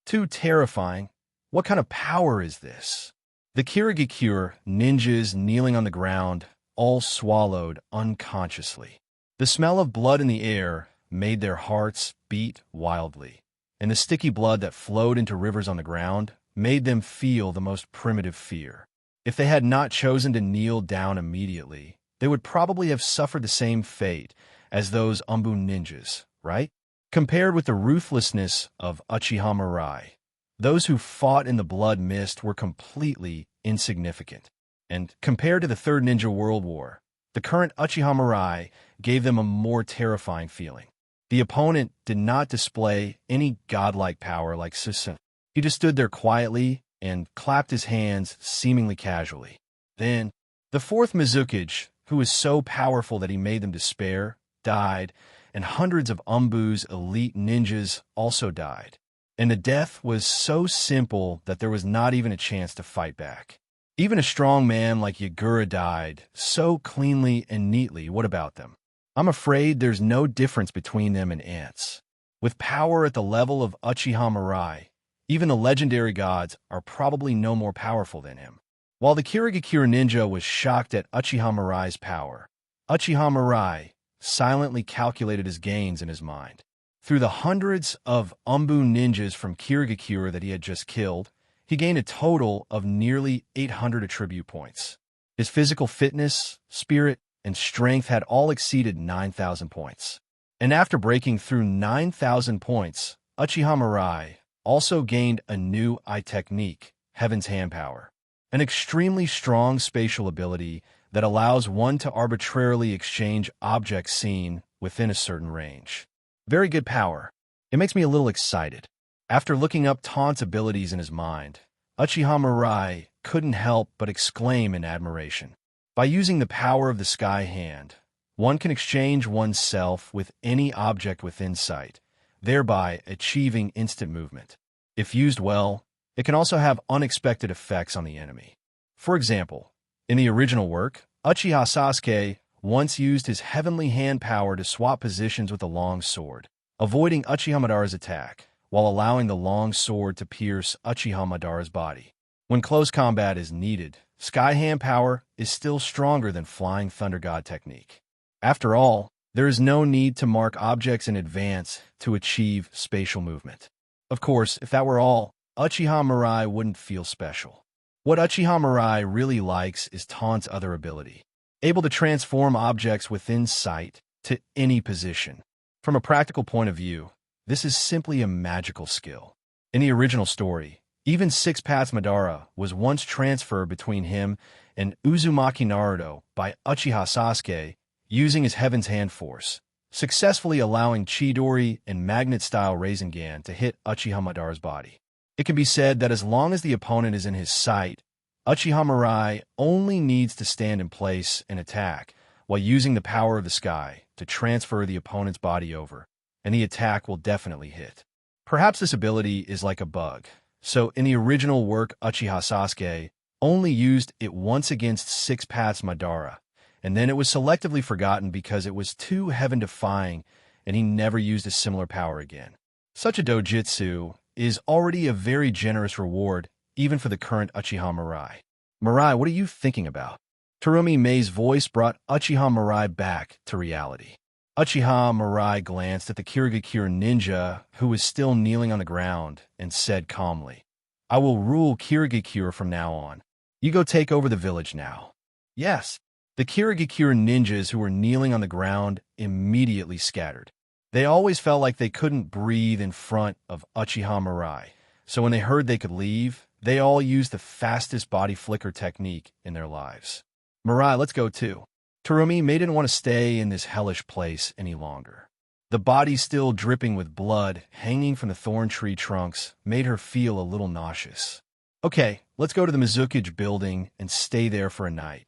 Too terrifying. What kind of power is this? The Kirigakure ninjas kneeling on the ground, all swallowed unconsciously. The smell of blood in the air made their hearts beat wildly, and the sticky blood that flowed into rivers on the ground made them feel the most primitive fear. If they had not chosen to kneel down immediately, they would probably have suffered the same fate as those Umbu ninjas, right? Compared with the ruthlessness of Uchiha Mirai, those who fought in the blood mist were completely insignificant. And compared to the Third Ninja World War, the current Uchiha Mirai gave them a more terrifying feeling. The opponent did not display any godlike power like Susun. He just stood there quietly and clapped his hands seemingly casually. Then, the fourth Mizukage, who was so powerful that he made them despair, died, and hundreds of Umbu's elite ninjas also died. And the death was so simple that there was not even a chance to fight back. Even a strong man like Yagura died so cleanly and neatly. What about them? I'm afraid there's no difference between them and ants. With power at the level of Uchiha Mirai, even the legendary gods are probably no more powerful than him. While the Kirigakure ninja was shocked at Uchiha Mirai's power, Uchiha Mirai silently calculated his gains in his mind. Through the hundreds of Umbu ninjas from Kirigakure that he had just killed, he gained a total of nearly 800 attribute points. His physical fitness, spirit, and strength had all exceeded 9,000 points. And after breaking through 9,000 points, Uchiha Mirai also gained a new eye technique, Heaven's Hand Power, an extremely strong spatial ability that allows one to arbitrarily exchange objects seen within a certain range. Very good power. It makes me a little excited. After looking up Taunt's abilities in his mind, Uchiha Mirai couldn't help but exclaim in admiration. By using the power of the Sky Hand, one can exchange oneself with any object within sight, thereby achieving instant movement. If used well, it can also have unexpected effects on the enemy. For example, in the original work, Uchiha Sasuke once used his heavenly hand power to swap positions with a long sword, avoiding Uchiha Madara's attack, while allowing the long sword to pierce Uchiha Madara's body. When close combat is needed, Sky Hand Power is still stronger than Flying Thunder God technique. After all, there is no need to mark objects in advance to achieve spatial movement. Of course, if that were all, Uchiha Mirai wouldn't feel special. What Uchiha Mirai really likes is Taunt's other ability, able to transform objects within sight to any position. From a practical point of view, this is simply a magical skill. In the original story, even Six Paths Madara was once transferred between him and Uzumaki Naruto by Uchiha Sasuke using his Heaven's Hand force, successfully allowing Chidori and Magnet-style Rasengan to hit Uchiha Madara's body. It can be said that as long as the opponent is in his sight, Uchiha Mirai only needs to stand in place and attack, while using the power of the sky to transfer the opponent's body over, and the attack will definitely hit. Perhaps this ability is like a bug, so in the original work Uchiha Sasuke only used it once against Six Paths Madara, and then it was selectively forgotten because it was too heaven-defying and he never used a similar power again. Such a dojutsu is already a very generous reward even for the current Uchiha Mirai. Mirai, what are you thinking about? Terumi Mei's voice brought Uchiha Mirai back to reality. Uchiha Mirai glanced at the Kirigakure ninja, who was still kneeling on the ground, and said calmly, "I will rule Kirigakure from now on. You go take over the village now." Yes, the Kirigakure ninjas who were kneeling on the ground immediately scattered. They always felt like they couldn't breathe in front of Uchiha Mirai, so when they heard they could leave, they all used the fastest body flicker technique in their lives. "Mirai, let's go too." Terumi Mei didn't want to stay in this hellish place any longer. The body still dripping with blood, hanging from the thorn tree trunks, made her feel a little nauseous. "Okay, let's go to the Mizukage building and stay there for a night."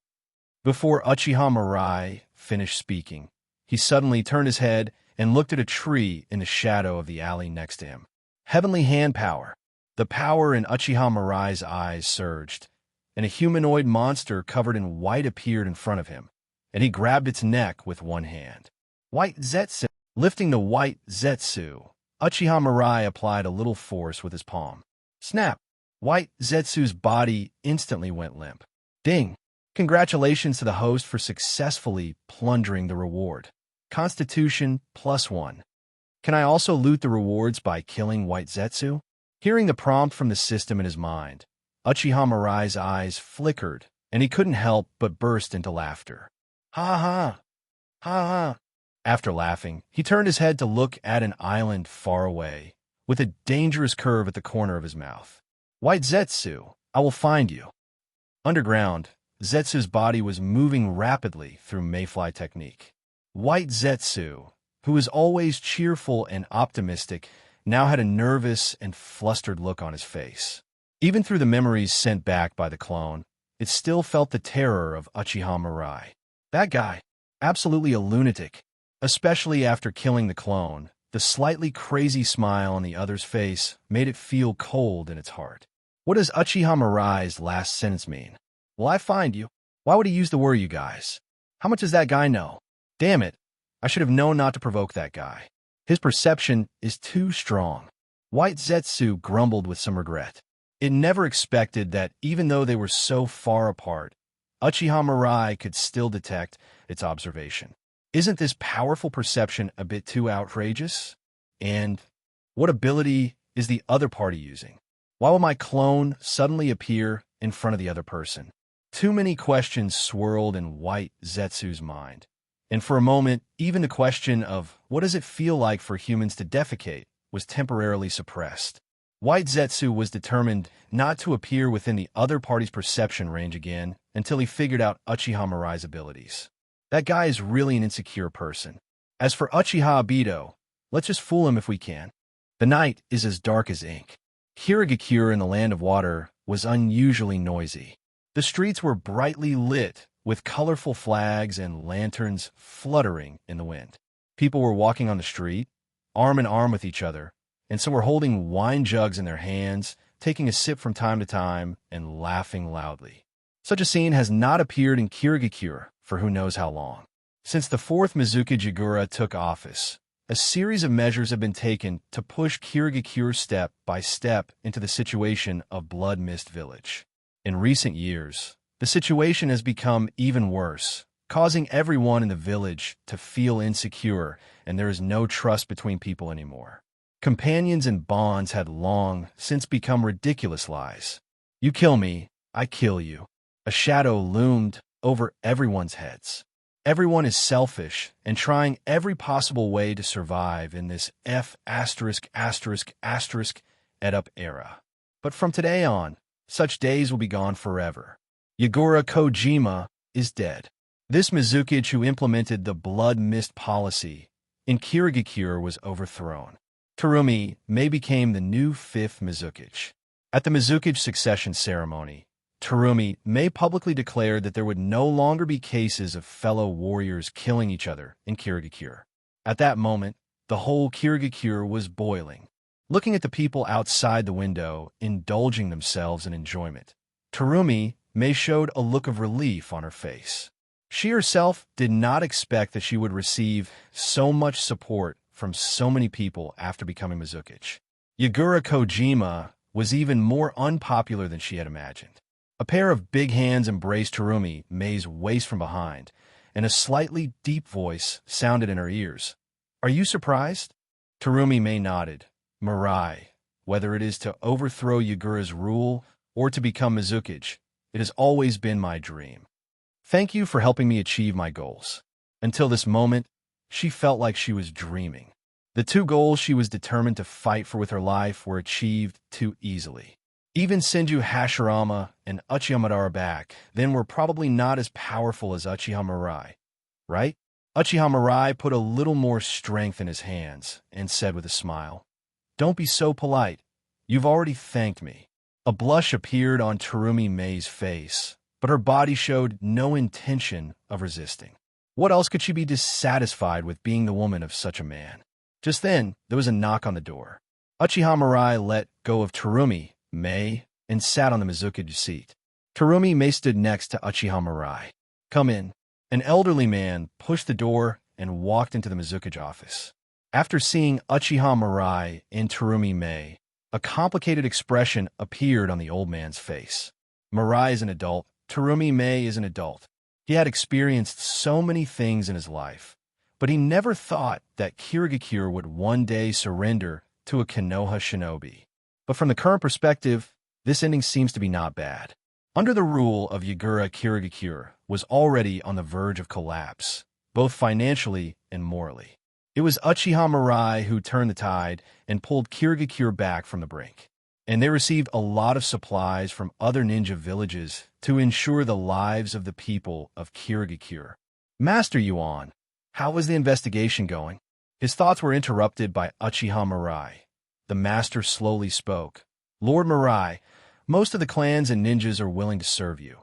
Before Uchiha Mirai finished speaking, he suddenly turned his head and looked at a tree in the shadow of the alley next to him. Heavenly Hand Power. The power in Uchiha Mirai's eyes surged, and a humanoid monster covered in white appeared in front of him, and he grabbed its neck with one hand. White Zetsu. Lifting the white Zetsu, Uchiha Mirai applied a little force with his palm. Snap! White Zetsu's body instantly went limp. Ding! Congratulations to the host for successfully plundering the reward. Constitution +1. Can I also loot the rewards by killing White Zetsu? Hearing the prompt from the system in his mind, Uchiha Mirai's eyes flickered, and he couldn't help but burst into laughter. Ha ha! Ha ha! After laughing, he turned his head to look at an island far away, with a dangerous curve at the corner of his mouth. White Zetsu, I will find you. Underground, Zetsu's body was moving rapidly through Mayfly technique. White Zetsu, who was always cheerful and optimistic, now had a nervous and flustered look on his face. Even through the memories sent back by the clone, it still felt the terror of Uchiha Mirai. That guy, absolutely a lunatic. Especially after killing the clone, the slightly crazy smile on the other's face made it feel cold in its heart. What does Uchiha Mirai's last sentence mean? Will I find you? Why would he use the word you guys? How much does that guy know? Damn it. I should have known not to provoke that guy. His perception is too strong. White Zetsu grumbled with some regret. It never expected that even though they were so far apart, Uchiha Mirai could still detect its observation. Isn't this powerful perception a bit too outrageous? And what ability is the other party using? Why will my clone suddenly appear in front of the other person? Too many questions swirled in White Zetsu's mind. And for a moment, even the question of what does it feel like for humans to defecate was temporarily suppressed. White Zetsu was determined not to appear within the other party's perception range again until he figured out Uchiha Mirai's abilities. That guy is really an insecure person. As for Uchiha Obito, let's just fool him if we can. The night is as dark as ink. Kirigakure in the Land of Water was unusually noisy. The streets were brightly lit, with colorful flags and lanterns fluttering in the wind. People were walking on the street, arm in arm with each other, and some were holding wine jugs in their hands, taking a sip from time to time, and laughing loudly. Such a scene has not appeared in Kirigakure for who knows how long. Since the fourth Mizukage Yagura took office, a series of measures have been taken to push Kirigakure step by step into the situation of Blood Mist Village. In recent years, the situation has become even worse, causing everyone in the village to feel insecure, and there is no trust between people anymore. Companions and bonds had long since become ridiculous lies. You kill me, I kill you. A shadow loomed over everyone's heads. Everyone is selfish and trying every possible way to survive in this F*********** era. But from today on, such days will be gone forever. Yagura Kojima is dead. This Mizukage who implemented the Blood Mist policy in Kirigakure was overthrown. Terumi Mei became the new fifth Mizukage. At the Mizukage succession ceremony, Terumi Mei publicly declared that there would no longer be cases of fellow warriors killing each other in Kirigakure. At that moment, the whole Kirigakure was boiling. Looking at the people outside the window, indulging themselves in enjoyment, Terumi Mei showed a look of relief on her face. She herself did not expect that she would receive so much support from so many people after becoming Mizukage. Yagura Kojima was even more unpopular than she had imagined. A pair of big hands embraced Terumi Mei's waist from behind, and a slightly deep voice sounded in her ears. Are you surprised? Terumi Mei nodded. Mirai, whether it is to overthrow Yagura's rule or to become Mizukage, it has always been my dream. Thank you for helping me achieve my goals. Until this moment, she felt like she was dreaming. The two goals she was determined to fight for with her life were achieved too easily. Even Senju Hashirama and Uchiha Madara back then were probably not as powerful as Uchiha Mirai, right? Uchiha Mirai put a little more strength in his hands and said with a smile, "Don't be so polite. You've already thanked me." A blush appeared on Terumi Mei's face, but her body showed no intention of resisting. What else could she be dissatisfied with being the woman of such a man? Just then, there was a knock on the door. Uchiha Mirai let go of Terumi Mei and sat on the Mizukage seat. Terumi Mei stood next to Uchiha Mirai. Come in. An elderly man pushed the door and walked into the Mizukage office. After seeing Uchiha Mirai and Terumi Mei, a complicated expression appeared on the old man's face. Mirai is an adult. Terumi Mei is an adult. He had experienced so many things in his life, but he never thought that Kirigakure would one day surrender to a Konoha shinobi. But from the current perspective, this ending seems to be not bad. Under the rule of Yagura, Kirigakure was already on the verge of collapse, both financially and morally. It was Uchiha Mirai who turned the tide and pulled Kirigakure back from the brink. And they received a lot of supplies from other ninja villages to ensure the lives of the people of Kirigakure. Master Yuan, how was the investigation going? His thoughts were interrupted by Uchiha Mirai. The master slowly spoke. Lord Mirai, most of the clans and ninjas are willing to serve you.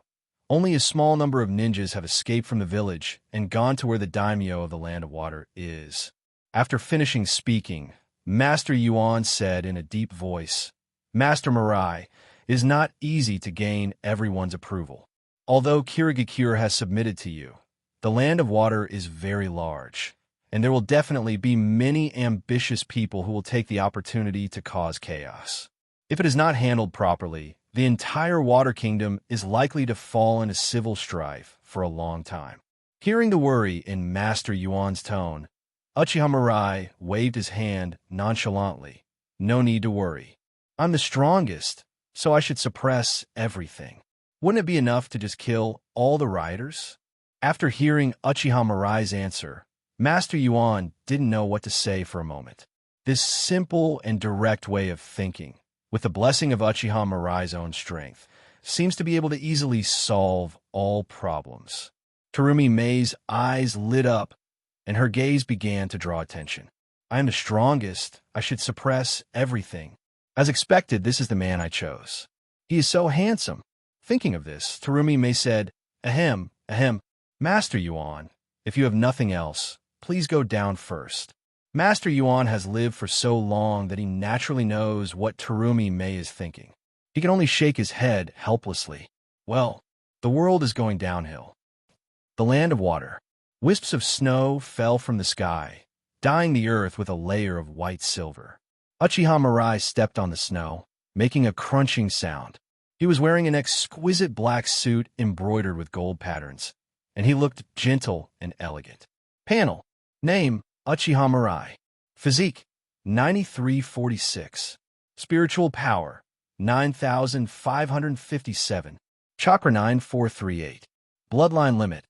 Only a small number of ninjas have escaped from the village and gone to where the daimyo of the Land of Water is. After finishing speaking, Master Yuan said in a deep voice, Master Mirai, it is not easy to gain everyone's approval. Although Kirigakure has submitted to you, the land of water is very large, and there will definitely be many ambitious people who will take the opportunity to cause chaos. If it is not handled properly, the entire Water Kingdom is likely to fall into civil strife for a long time. Hearing the worry in Master Yuan's tone, Uchiha Mirai waved his hand nonchalantly. No need to worry. I'm the strongest, so I should suppress everything. Wouldn't it be enough to just kill all the riders? After hearing Uchiha Mirai's answer, Master Yuan didn't know what to say for a moment. This simple and direct way of thinking, with the blessing of Uchiha Mirai's own strength, seems to be able to easily solve all problems. Terumi Mei's eyes lit up, and her gaze began to draw attention. I am the strongest. I should suppress everything. As expected, this is the man I chose. He is so handsome. Thinking of this, Terumi Mei said, Ahem, Master Yuan, if you have nothing else, please go down first. Master Yuan has lived for so long that he naturally knows what Terumi Mei is thinking. He can only shake his head helplessly. Well, the world is going downhill. The land of water. Wisps of snow fell from the sky, dyeing the earth with a layer of white silver. Uchiha Mirai stepped on the snow, making a crunching sound. He was wearing an exquisite black suit embroidered with gold patterns, and he looked gentle and elegant. Panel. Name, Uchiha Mirai. Physique, 9346. Spiritual power, 9557. Chakra 9438. Bloodline limit,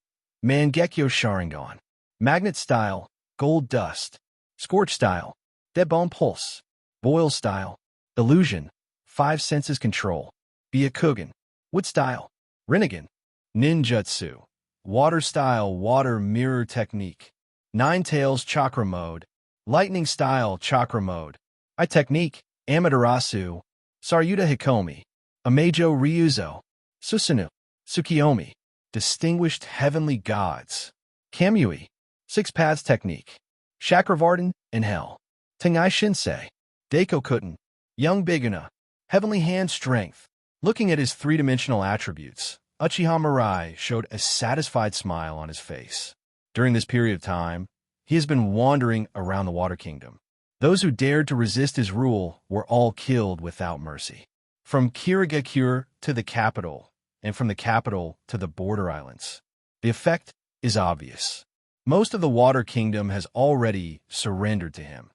Mangekyo Sharingan. Magnet style, Gold Dust. Scorch style, Deadbone Pulse. Boil style, Illusion, 5 senses control. Byakugan. Wood style, Rinnegan. Ninjutsu. Water style, Water Mirror Technique. Nine Tails Chakra Mode. Lightning style, Chakra Mode. I Technique, Amaterasu. Saryuta Hikomi. Amejo Ryuzo. Susanoo. Tsukiyomi. Distinguished Heavenly Gods. Kamui. Six Paths Technique. Chakravartin in Hell. Tengai Shinsei. Daikokutten. Young Biguna. Heavenly Hand Strength. Looking at his three-dimensional attributes, Uchiha Mirai showed a satisfied smile on his face. During this period of time, he has been wandering around the Water Kingdom. Those who dared to resist his rule were all killed without mercy. From Kirigakure to the capital, and from the capital to the border islands. The effect is obvious. Most of the Water Kingdom has already surrendered to him,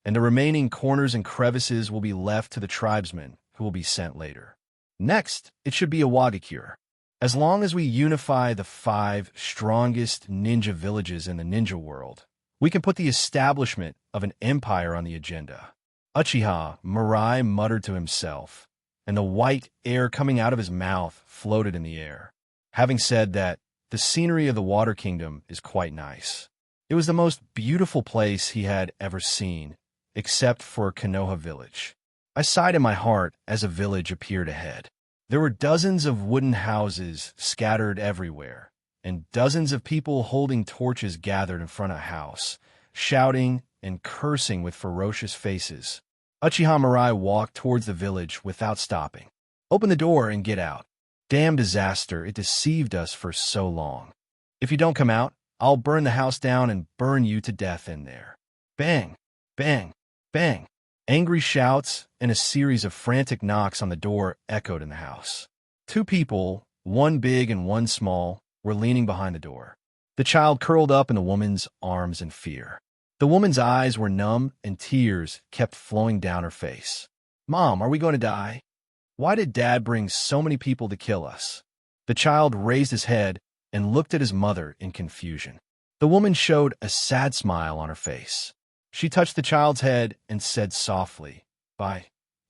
and the remaining corners and crevices will be left to the tribesmen who will be sent later. Next, it should be a Wagakure. As long as we unify the 5 strongest ninja villages in the ninja world, we can put the establishment of an empire on the agenda. Uchiha Mirai muttered to himself, and the white air coming out of his mouth floated in the air. Having said that, the scenery of the Water Kingdom is quite nice. It was the most beautiful place he had ever seen, except for Konoha Village. I sighed in my heart as a village appeared ahead. There were dozens of wooden houses scattered everywhere, and dozens of people holding torches gathered in front of a house, shouting and cursing with ferocious faces. Uchiha Mirai walked towards the village without stopping. Open the door and get out. Damn disaster, it deceived us for so long. If you don't come out, I'll burn the house down and burn you to death in there. Bang, bang, bang. Angry shouts and a series of frantic knocks on the door echoed in the house. 2 people, one big and one small, were leaning behind the door. The child curled up in the woman's arms in fear. The woman's eyes were numb and tears kept flowing down her face. Mom, are we going to die? Why did Dad bring so many people to kill us? The child raised his head and looked at his mother in confusion. The woman showed a sad smile on her face. She touched the child's head and said softly, "Bye.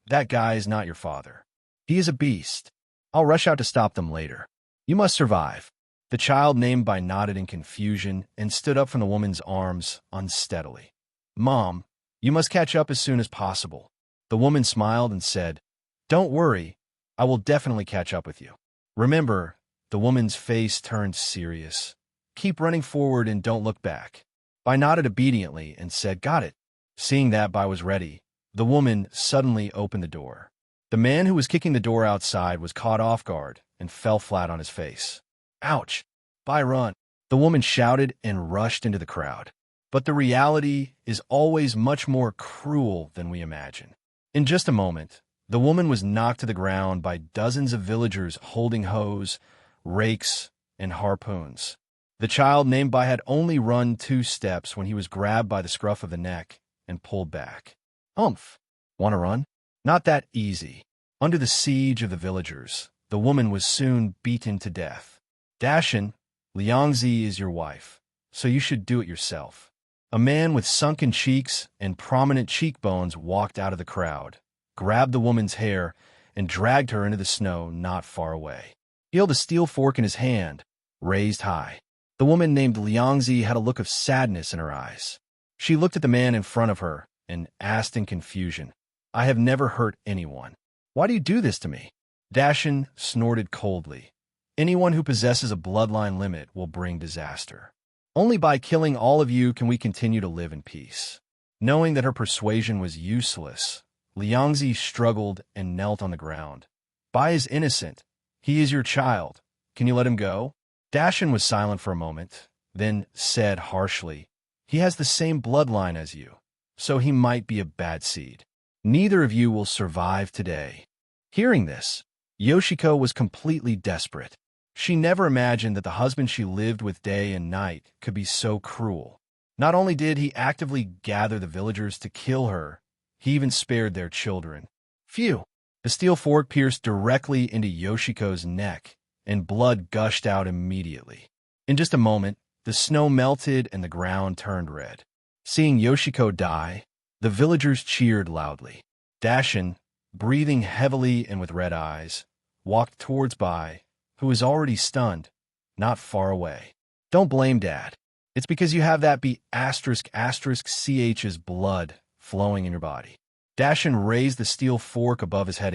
That guy is not your father. He is a beast. I'll rush out to stop them later. You must survive." The child named by nodded in confusion and stood up from the woman's arms unsteadily. "Mom, you must catch up as soon as possible." The woman smiled and said, "Don't worry. I will definitely catch up with you. Remember," the woman's face turned serious, "keep running forward and don't look back." Bai nodded obediently and said, "Got it." Seeing that Bai was ready, the woman suddenly opened the door. The man who was kicking the door outside was caught off guard and fell flat on his face. Ouch! Bai, run! The woman shouted and rushed into the crowd. But the reality is always much more cruel than we imagine. In just a moment, the woman was knocked to the ground by dozens of villagers holding hoes, rakes, and harpoons. The child named Bai had only run 2 steps when he was grabbed by the scruff of the neck and pulled back. Umph! Want to run? Not that easy. Under the siege of the villagers, the woman was soon beaten to death. Dashin, Liangzi is your wife, so you should do it yourself. A man with sunken cheeks and prominent cheekbones walked out of the crowd, grabbed the woman's hair, and dragged her into the snow not far away. He held a steel fork in his hand, raised high. The woman named Liangzi had a look of sadness in her eyes. She looked at the man in front of her and asked in confusion, I have never hurt anyone. Why do you do this to me? Dashin snorted coldly. Anyone who possesses a bloodline limit will bring disaster. Only by killing all of you can we continue to live in peace. Knowing that her persuasion was useless, Liangzi struggled and knelt on the ground. Bai is innocent. He is your child. Can you let him go? Dashin was silent for a moment, then said harshly, He has the same bloodline as you, so he might be a bad seed. Neither of you will survive today. Hearing this, Yoshiko was completely desperate. She never imagined that the husband she lived with day and night could be so cruel. Not only did he actively gather the villagers to kill her, he even spared their children. Phew! The steel fork pierced directly into Yoshiko's neck, and blood gushed out immediately. In just a moment, the snow melted and the ground turned red. Seeing Yoshiko die, the villagers cheered loudly. Dashin, breathing heavily and with red eyes, walked towards Bai, who was already stunned, not far away. Don't blame Dad. It's because you have that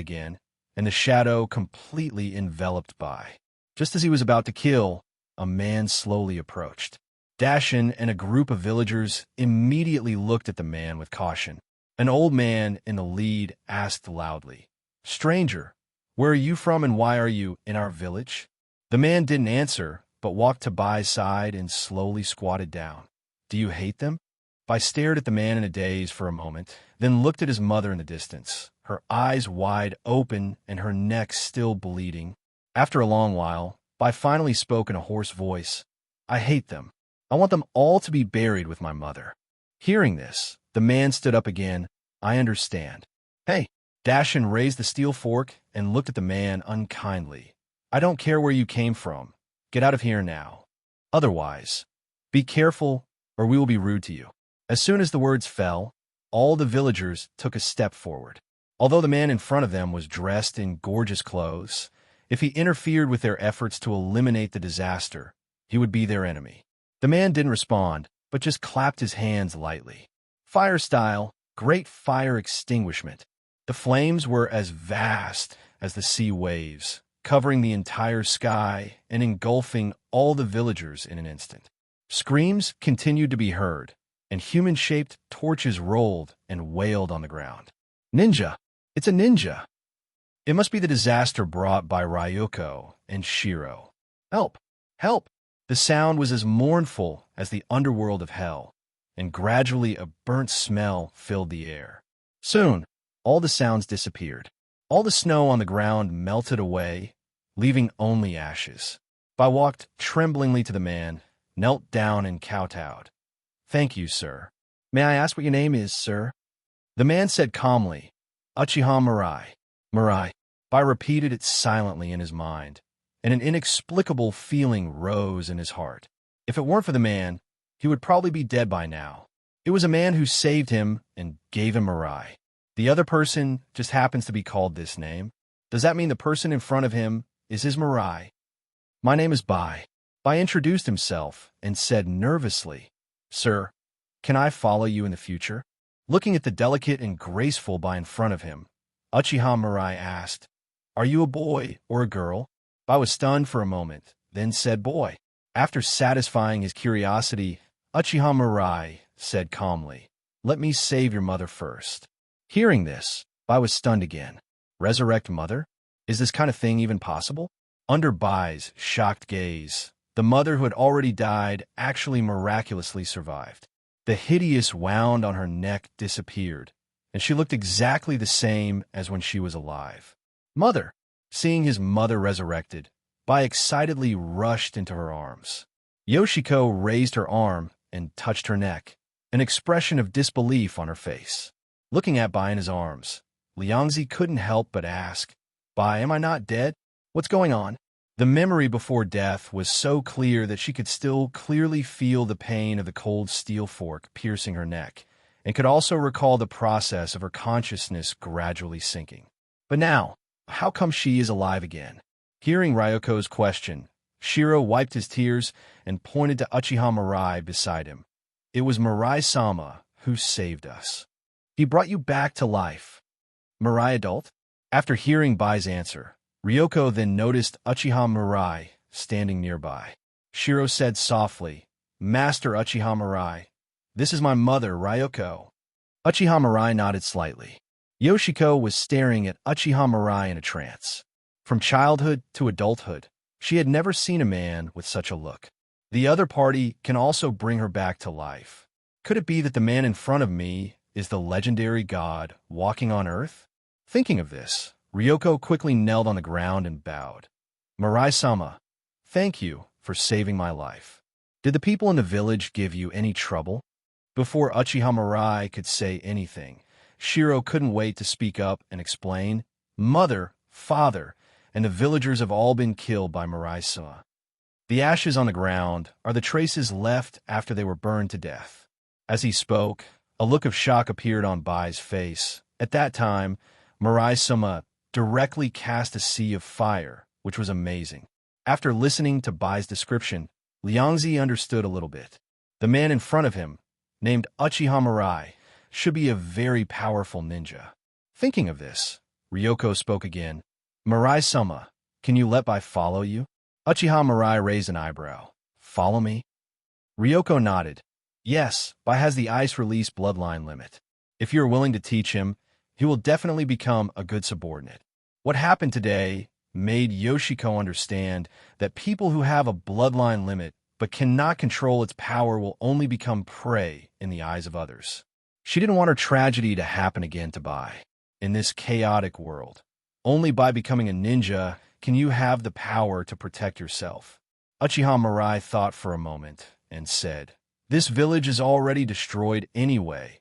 B******************************************************************************************************************************************************************************************************************************̈̈̈̈̈̈̈̈̈̈̈̈̈̈̈̈̈̈̈̈̈̈̈̈̈̈̈̈̈̈̈̈̈̈̈̈̈̈̈̈̈̈̈̈̈̈̈̈̈̈̈̈̈̈̈̈̈̈̈̈̈̈̈̈̈̈̈̈̈̈̈̈̈̈̈̈. And the shadow completely enveloped Bai. Just as he was about to kill, a man slowly approached. Dashin and a group of villagers immediately looked at the man with caution. An old man in the lead asked loudly, Stranger, where are you from and why are you in our village? The man didn't answer, but walked to Bai's side and slowly squatted down. Do you hate them? Bai stared at the man in a daze for a moment, then looked at his mother in the distance, her eyes wide open and her neck still bleeding. After a long while, Bai finally spoke in a hoarse voice. I hate them. I want them all to be buried with my mother. Hearing this, the man stood up again. I understand. Hey! Dashin raised the steel fork and looked at the man unkindly. I don't care where you came from. Get out of here now. Otherwise, be careful or we will be rude to you. As soon as the words fell, all the villagers took a step forward. Although the man in front of them was dressed in gorgeous clothes, if he interfered with their efforts to eliminate the disaster, he would be their enemy. The man didn't respond, but just clapped his hands lightly. Fire style, great fire extinguishment. The flames were as vast as the sea waves, covering the entire sky and engulfing all the villagers in an instant. Screams continued to be heard, and human-shaped torches rolled and wailed on the ground. Ninja! It's a ninja! It must be the disaster brought by Ryuko and Shiro. Help! Help! The sound was as mournful as the underworld of hell, and gradually a burnt smell filled the air. Soon, all the sounds disappeared. All the snow on the ground melted away, leaving only ashes. Bai walked tremblingly to the man, knelt down and kowtowed. Thank you, sir. May I ask what your name is, sir? The man said calmly, Uchiha Mirai. Mirai. Bai repeated it silently in his mind, and an inexplicable feeling rose in his heart. If it weren't for the man, he would probably be dead by now. It was a man who saved him and gave him Mirai. The other person just happens to be called this name. Does that mean the person in front of him is his Mirai? My name is Bai. Bai introduced himself and said nervously, Sir, can I follow you in the future? Looking at the delicate and graceful Bai in front of him, Uchiha Mirai asked, Are you a boy or a girl? Bai was stunned for a moment, then said boy. After satisfying his curiosity, Uchiha Mirai said calmly, Let me save your mother first. Hearing this, Bai was stunned again. Resurrect mother? Is this kind of thing even possible? Under Bai's shocked gaze, the mother who had already died actually miraculously survived. The hideous wound on her neck disappeared, and she looked exactly the same as when she was alive. Mother! Seeing his mother resurrected, Bai excitedly rushed into her arms. Yoshiko raised her arm and touched her neck, an expression of disbelief on her face. Looking at Bai in his arms, Liangzi couldn't help but ask, Bai, am I not dead? What's going on? The memory before death was so clear that she could still clearly feel the pain of the cold steel fork piercing her neck, and could also recall the process of her consciousness gradually sinking. But now, how come she is alive again? Hearing Ryoko's question, Shiro wiped his tears and pointed to Uchiha Mirai beside him. It was Mirai-sama who saved us. He brought you back to life. Mirai adult? After hearing Bai's answer, Ryoko then noticed Uchiha Mirai standing nearby. Shiro said softly, Master Uchiha Mirai, this is my mother, Ryoko. Uchiha Mirai nodded slightly. Yoshiko was staring at Uchiha Mirai in a trance. From childhood to adulthood, she had never seen a man with such a look. The other party can also bring her back to life. Could it be that the man in front of me is the legendary god walking on Earth? Thinking of this, Ryoko quickly knelt on the ground and bowed. Mirai-sama, thank you for saving my life. Did the people in the village give you any trouble? Before Uchiha Mirai could say anything, Shiro couldn't wait to speak up and explain, Mother, father, and the villagers have all been killed by Mirai-sama. The ashes on the ground are the traces left after they were burned to death. As he spoke, a look of shock appeared on Bai's face. At that time, Mirai-sama directly cast a sea of fire, which was amazing. After listening to Bai's description, Liangzi understood a little bit. The man in front of him, named Uchiha Mirai, should be a very powerful ninja. Thinking of this, Ryoko spoke again. Mirai-sama, can you let Bai follow you? Uchiha Mirai raised an eyebrow. Follow me? Ryoko nodded. Yes, Bai has the ice-release bloodline limit. If you're willing to teach him, he will definitely become a good subordinate. What happened today made Yoshiko understand that people who have a bloodline limit but cannot control its power will only become prey in the eyes of others. She didn't want her tragedy to happen again to Bai. In this chaotic world, only by becoming a ninja can you have the power to protect yourself. Uchiha Mirai thought for a moment and said, This village is already destroyed anyway,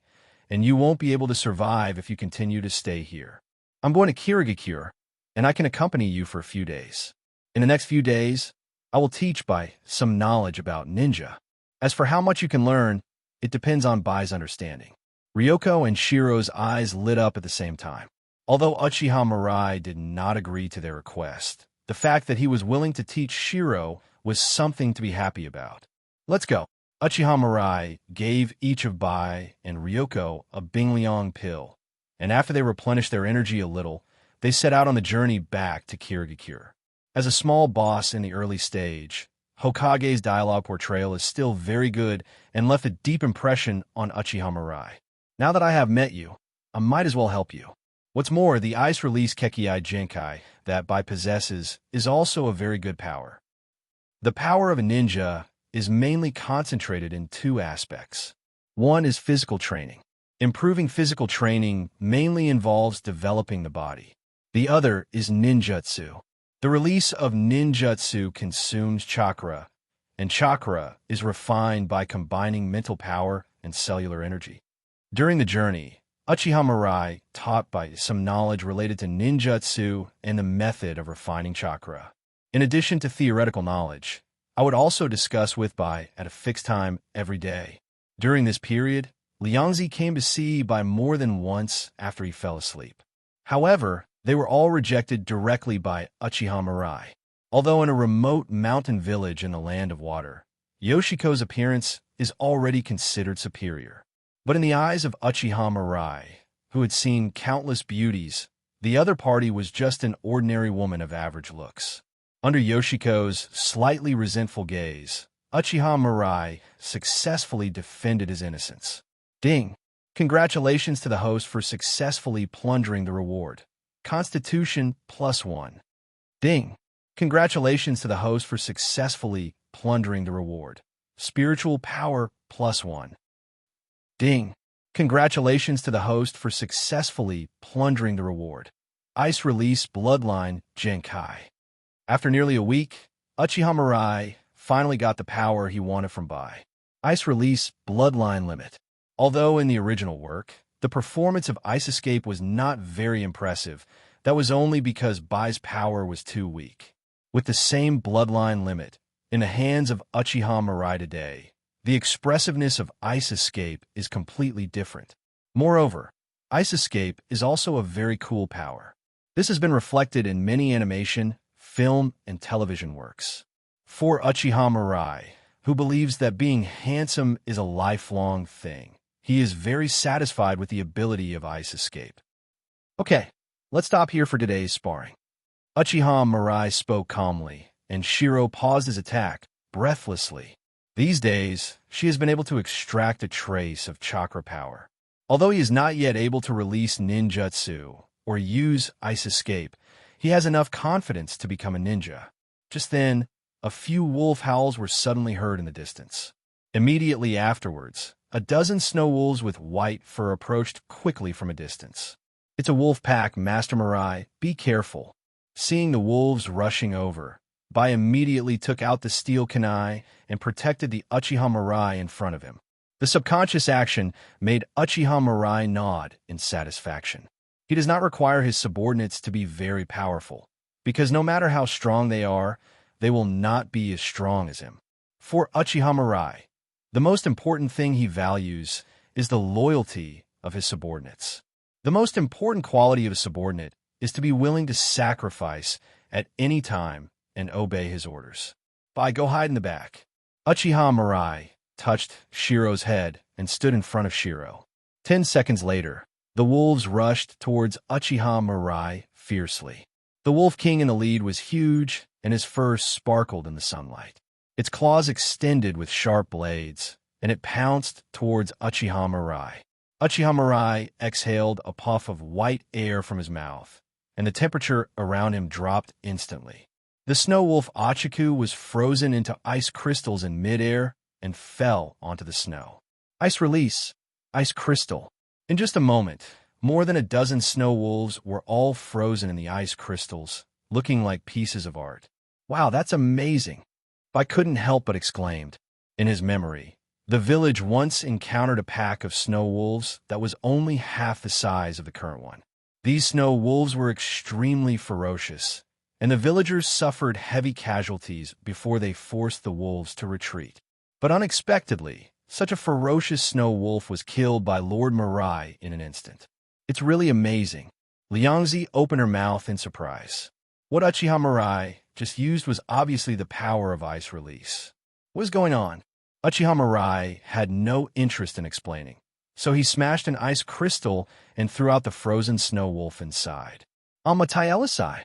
and you won't be able to survive if you continue to stay here. I'm going to Kirigakure, and I can accompany you for a few days. In the next few days, I will teach Bai some knowledge about ninja. As for how much you can learn, it depends on Bai's understanding. Ryoko and Shiro's eyes lit up at the same time. Although Uchiha Mirai did not agree to their request, the fact that he was willing to teach Shiro was something to be happy about. Let's go. Uchiha Mirai gave each of Bai and Ryoko a Bingliang pill, and after they replenished their energy a little, they set out on the journey back to Kirigakure. As a small boss in the early stage, Hokage's dialogue portrayal is still very good and left a deep impression on Uchiha Mirai. Now that I have met you, I might as well help you. What's more, the ice-release Kekkei Genkai that Bai possesses is also a very good power. The power of a ninja is mainly concentrated in two aspects. One is physical training. Improving physical training mainly involves developing the body. The other is ninjutsu. The release of ninjutsu consumes chakra, and chakra is refined by combining mental power and cellular energy. During the journey, Uchiha Mirai taught Bai some knowledge related to ninjutsu and the method of refining chakra. In addition to theoretical knowledge, I would also discuss with Bai at a fixed time every day. During this period, Liangzi came to see Bai more than once after he fell asleep. However, they were all rejected directly by Uchiha Mirai. Although in a remote mountain village in the land of water, Yoshiko's appearance is already considered superior. But in the eyes of Uchiha Mirai, who had seen countless beauties, the other party was just an ordinary woman of average looks. Under Yoshiko's slightly resentful gaze, Uchiha Mirai successfully defended his innocence. Ding! Congratulations to the host for successfully plundering the reward. Constitution +1. Ding! Congratulations to the host for successfully plundering the reward. Spiritual power +1. Ding. Congratulations to the host for successfully plundering the reward. Ice Release Bloodline Genkai. After nearly a week, Uchiha Mirai finally got the power he wanted from Bai. Ice Release Bloodline Limit. Although in the original work, the performance of Ice Escape was not very impressive, that was only because Bai's power was too weak. With the same bloodline limit, in the hands of Uchiha Mirai today, the expressiveness of Ice Escape is completely different. Moreover, Ice Escape is also a very cool power. This has been reflected in many animation, film, and television works. For Uchiha Mirai, who believes that being handsome is a lifelong thing, he is very satisfied with the ability of Ice Escape. Okay, let's stop here for today's sparring. Uchiha Mirai spoke calmly, and Shiro paused his attack, breathlessly. These days, she has been able to extract a trace of chakra power. Although he is not yet able to release ninjutsu or use Ice Escape, he has enough confidence to become a ninja. Just then, a few wolf howls were suddenly heard in the distance. Immediately afterwards, a dozen snow wolves with white fur approached quickly from a distance. It's a wolf pack, Master Mirai. Be careful. Seeing the wolves rushing over, Bai immediately took out the steel kunai and protected the Uchiha Mirai in front of him. The subconscious action made Uchiha Mirai nod in satisfaction. He does not require his subordinates to be very powerful, because no matter how strong they are, they will not be as strong as him. For Uchiha Mirai, the most important thing he values is the loyalty of his subordinates. The most important quality of a subordinate is to be willing to sacrifice at any time and obey his orders. Bai, go hide in the back. Uchiha Mirai touched Shiro's head and stood in front of Shiro. 10 seconds later, the wolves rushed towards Uchiha Mirai fiercely. The Wolf King in the lead was huge, and his fur sparkled in the sunlight. Its claws extended with sharp blades, and it pounced towards Uchiha Mirai. Uchiha Mirai exhaled a puff of white air from his mouth, and the temperature around him dropped instantly. The snow wolf Achiku was frozen into ice crystals in midair and fell onto the snow. Ice Release, Ice Crystal. In just a moment, more than a dozen snow wolves were all frozen in the ice crystals, looking like pieces of art. Wow, that's amazing! Bai couldn't help but exclaimed. In his memory, the village once encountered a pack of snow wolves that was only half the size of the current one. These snow wolves were extremely ferocious, and the villagers suffered heavy casualties before they forced the wolves to retreat. But unexpectedly, such a ferocious snow wolf was killed by Lord Mirai in an instant. It's really amazing. Liangzi opened her mouth in surprise. What Uchiha Mirai just used was obviously the power of Ice Release. What is going on? Uchiha Mirai had no interest in explaining, so he smashed an ice crystal and threw out the frozen snow wolf inside. Amaterasu.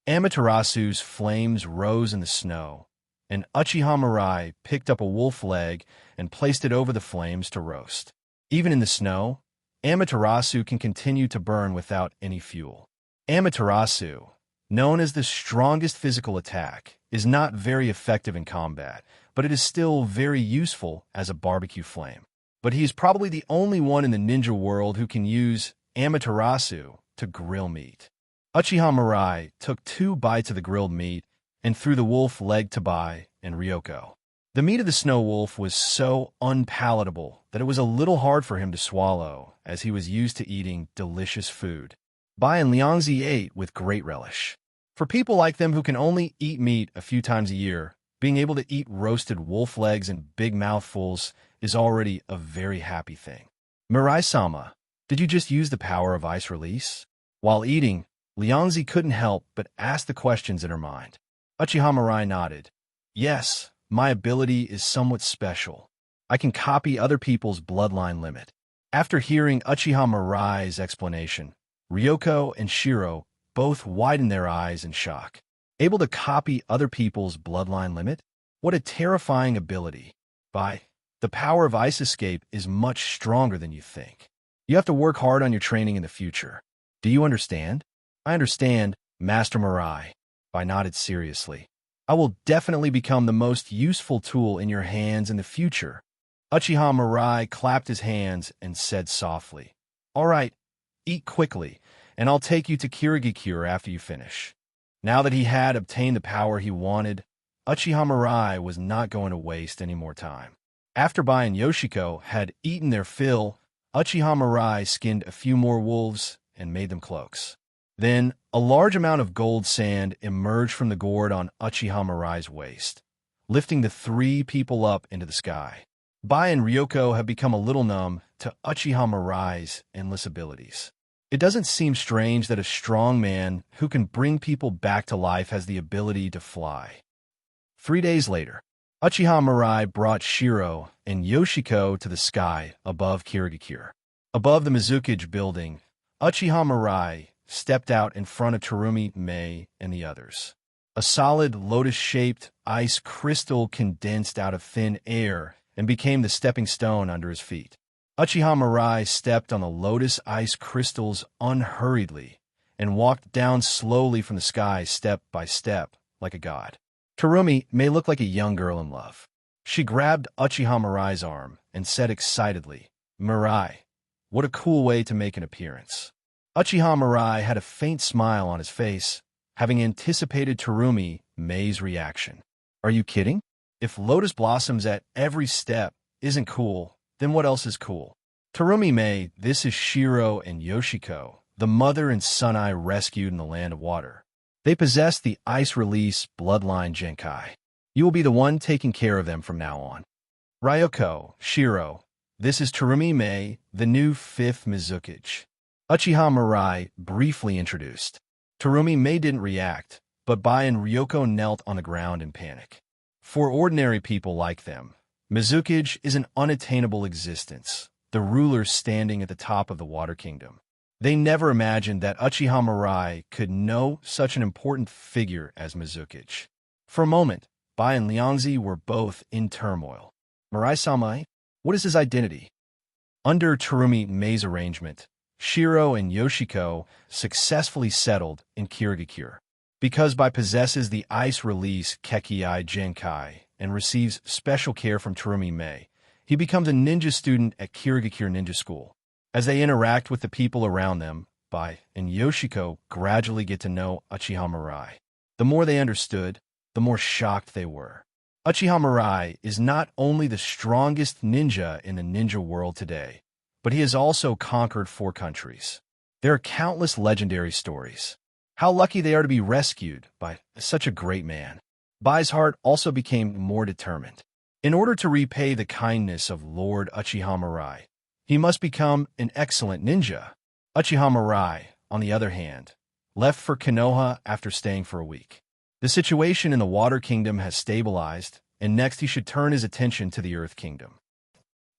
Amaterasu's flames rose in the snow, and Uchiha Mirai picked up a wolf leg and placed it over the flames to roast. Even in the snow, Amaterasu can continue to burn without any fuel. Amaterasu, known as the strongest physical attack, is not very effective in combat, but it is still very useful as a barbecue flame. But he is probably the only one in the ninja world who can use Amaterasu to grill meat. Uchiha Mirai took 2 bites of the grilled meat and threw the wolf leg to Bai and Ryoko. The meat of the snow wolf was so unpalatable that it was a little hard for him to swallow, as he was used to eating delicious food. Bai and Liangzi ate with great relish. For people like them who can only eat meat a few times a year, being able to eat roasted wolf legs in big mouthfuls is already a very happy thing. Mirai-sama, did you just use the power of Ice Release? While eating, Liangzi couldn't help but ask the questions in her mind. Uchiha Mirai nodded. Yes, my ability is somewhat special. I can copy other people's bloodline limit. After hearing Uchiha Mirai's explanation, Ryoko and Shiro both widened their eyes in shock. Able to copy other people's bloodline limit? What a terrifying ability. Bai, the power of Ice Escape is much stronger than you think. You have to work hard on your training in the future. Do you understand? I understand, Master Mirai. Bai nodded seriously. I will definitely become the most useful tool in your hands in the future. Uchiha Mirai clapped his hands and said softly, All right, eat quickly, and I'll take you to Kirigikure after you finish. Now that he had obtained the power he wanted, Uchiha Mirai was not going to waste any more time. After Bai and Yoshiko had eaten their fill, Uchiha Mirai skinned a few more wolves and made them cloaks. Then, a large amount of gold sand emerged from the gourd on Uchiha Mirai's waist, lifting the three people up into the sky. Bai and Ryoko have become a little numb to Uchiha Mirai's endless abilities. It doesn't seem strange that a strong man who can bring people back to life has the ability to fly. 3 days later, Uchiha Mirai brought Shiro and Yoshiko to the sky above Kirigikure. Above the Mizukage building, Uchiha Mirai stepped out in front of Terumi, Mei, and the others. A solid lotus-shaped ice crystal condensed out of thin air and became the stepping stone under his feet. Uchiha Mirai stepped on the lotus ice crystals unhurriedly and walked down slowly from the sky step by step like a god. Terumi may look like a young girl in love. She grabbed Uchiha Mirai's arm and said excitedly, Mirai, what a cool way to make an appearance. Uchiha Mirai had a faint smile on his face, having anticipated Terumi Mei's reaction. Are you kidding? If lotus blossoms at every step isn't cool, then what else is cool? Terumi Mei, this is Shiro and Yoshiko, the mother and son I rescued in the land of water. They possess the Ice Release Bloodline Genkai. You will be the one taking care of them from now on. Ryoko, Shiro, this is Terumi Mei, the new 5th Mizukage. Uchiha Mirai briefly introduced. Terumi Mei didn't react, but Bai and Ryoko knelt on the ground in panic. For ordinary people like them, Mizukage is an unattainable existence, the ruler standing at the top of the Water Kingdom. They never imagined that Uchiha Mirai could know such an important figure as Mizukage. For a moment, Bai and Liangzi were both in turmoil. Mirai-sama, what is his identity? Under Terumi Mei's arrangement, Shiro and Yoshiko successfully settled in Kirigikure. Because Bai possesses the Ice Release Kekkei Genkai and receives special care from Terumi Mei, he becomes a ninja student at Kirigikure Ninja School. As they interact with the people around them, Bai and Yoshiko gradually get to know Uchiha Mirai. The more they understood, the more shocked they were. Uchiha Mirai is not only the strongest ninja in the ninja world today, but he has also conquered 4 countries. There are countless legendary stories. How lucky they are to be rescued by such a great man. Bai's heart also became more determined. In order to repay the kindness of Lord Uchiha Mirai, he must become an excellent ninja. Uchiha Mirai, on the other hand, left for Konoha after staying for a week. The situation in the Water Kingdom has stabilized, and next he should turn his attention to the Earth Kingdom.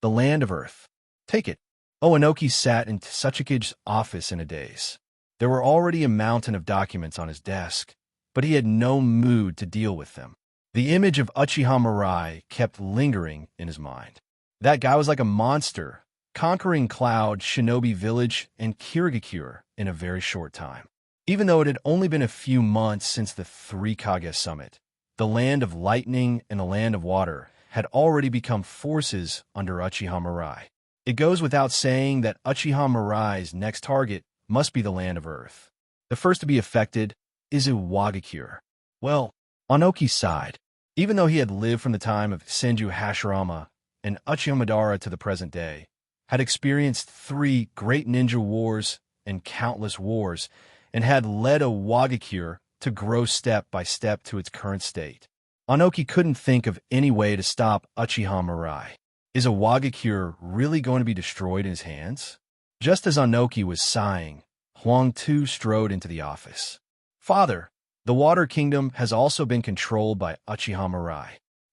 The Land of Earth. Take it. Oanoki sat in Tsuchikage's office in a daze. There were already a mountain of documents on his desk, but he had no mood to deal with them. The image of Uchiha Mirai kept lingering in his mind. That guy was like a monster, conquering Cloud, Shinobi Village, and Kirigikure in a very short time. Even though it had only been a few months since the 3 Kage summit, the Land of Lightning and the Land of Water had already become forces under Uchiha Mirai. It goes without saying that Uchiha Mirai's next target must be the Land of Earth. The first to be affected is Iwagakure. Well, Onoki sighed. Even though he had lived from the time of Senju Hashirama and Uchiha Madara to the present day, had experienced 3 great ninja wars and countless wars, and had led Iwagakure to grow step by step to its current state, Onoki couldn't think of any way to stop Uchiha Mirai. Is Iwagakure really going to be destroyed in his hands? Just as Onoki was sighing, Huang Tu strode into the office. Father, the Water Kingdom has also been controlled by Uchiha Mirai.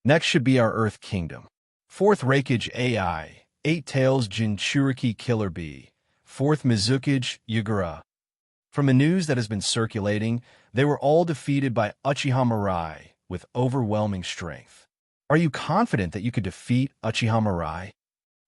Next should be our Earth Kingdom. 4th Reikage AI, 8 Tails Jinchuriki Killer Bee, 4th Mizukage Yagura. From the news that has been circulating, they were all defeated by Uchiha Mirai with overwhelming strength. Are you confident that you could defeat Uchiha Mirai?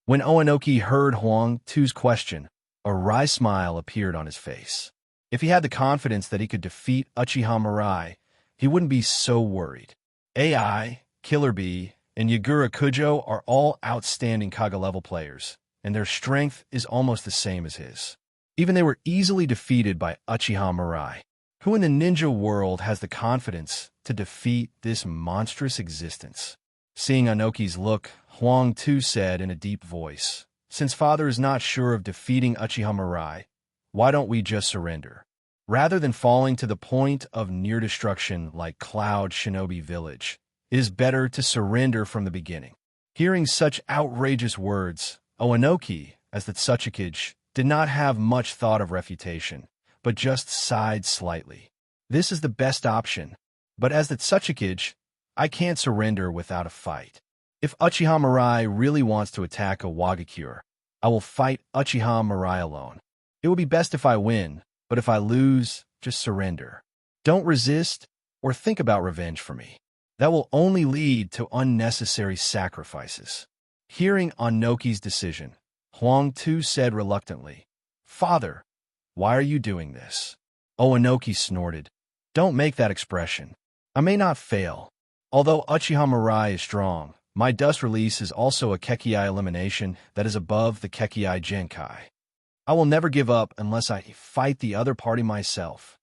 When Oanoki heard Huang Tu's question, a wry smile appeared on his face. If he had the confidence that he could defeat Uchiha Mirai, he wouldn't be so worried. AI, Killer Bee, and Yagura Kujo are all outstanding Kaga-level players, and their strength is almost the same as his. Even they were easily defeated by Uchiha Mirai. Who in the ninja world has the confidence to defeat this monstrous existence? Seeing Anoki's look, Huang Tu said in a deep voice, "Since father is not sure of defeating Uchiha Mirai, why don't we just surrender? Rather than falling to the point of near destruction like Cloud Shinobi Village, it is better to surrender from the beginning." Hearing such outrageous words, Oanoki, as the Tsuchikage, did not have much thought of refutation, but just sighed slightly. This is the best option, but as the Tsuchikage, I can't surrender without a fight. If Uchiha Mirai really wants to attack a Wagakure, I will fight Uchiha Mirai alone. It would be best if I win, but if I lose, just surrender. Don't resist or think about revenge for me. That will only lead to unnecessary sacrifices. Hearing Anoki's decision, Huang Tu said reluctantly, "Father, why are you doing this?" Oanoki snorted. "Don't make that expression. I may not fail. Although Uchiha Mirai is strong, my dust release is also a Kekkei elimination that is above the Kekkei Genkai. I will never give up unless I fight the other party myself."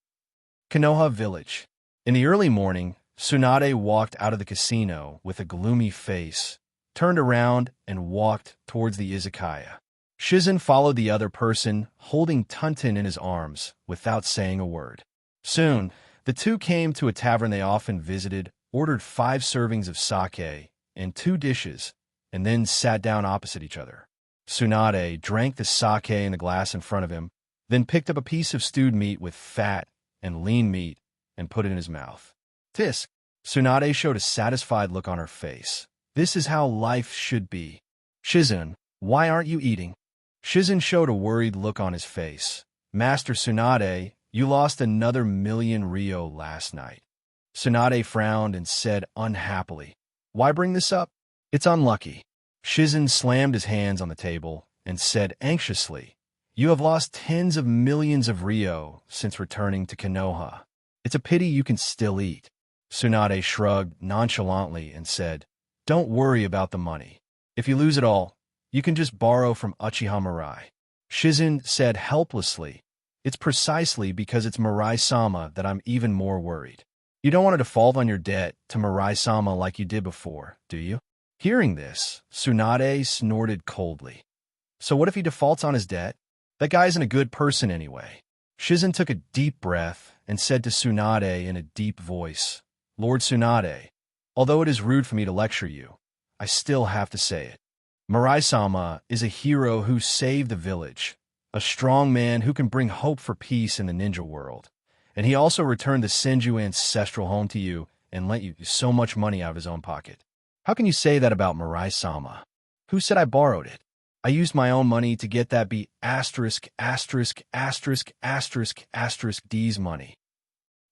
Konoha Village. In the early morning, Tsunade walked out of the casino with a gloomy face, turned around, and walked towards the izakaya. Shizen followed the other person, holding Tunten in his arms, without saying a word. Soon, the two came to a tavern they often visited, ordered 5 servings of sake and 2 dishes, and then sat down opposite each other. Tsunade drank the sake in the glass in front of him, then picked up a piece of stewed meat with fat and lean meat and put it in his mouth. "Tisk." Tsunade showed a satisfied look on her face. "This is how life should be." "Shizen, why aren't you eating?" Shizen showed a worried look on his face. "Master Tsunade, you lost another 1,000,000 Ryo last night." Tsunade frowned and said unhappily, "Why bring this up? It's unlucky." Shizen slammed his hands on the table and said anxiously, "You have lost tens of millions of Ryo since returning to Konoha. It's a pity you can still eat." Tsunade shrugged nonchalantly and said, "Don't worry about the money. If you lose it all, you can just borrow from Uchiha Mirai." Shizen said helplessly, "It's precisely because it's Mirai-sama that I'm even more worried. You don't want to default on your debt to Mirai-sama like you did before, do you?" Hearing this, Tsunade snorted coldly. "So what if he defaults on his debt? That guy isn't a good person anyway." Shizen took a deep breath and said to Tsunade in a deep voice, "Lord Tsunade, although it is rude for me to lecture you, I still have to say it. Mirai-sama is a hero who saved the village, a strong man who can bring hope for peace in the ninja world, and he also returned the Senju ancestral home to you and lent you so much money out of his own pocket. How can you say that about Mirai-sama? Who said I borrowed it? I used my own money to get that be asterisk, asterisk, asterisk, asterisk, asterisk D's money."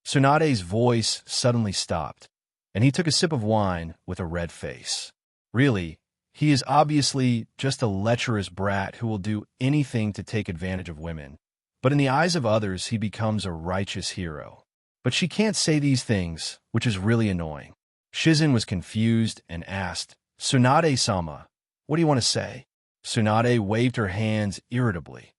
Tsunade's voice suddenly stopped, and he took a sip of wine with a red face. Really, he is obviously just a lecherous brat who will do anything to take advantage of women, but in the eyes of others he becomes a righteous hero. But she can't say these things, which is really annoying. Shizen was confused and asked, "Tsunade-sama, what do you want to say?" Tsunade waved her hands irritably.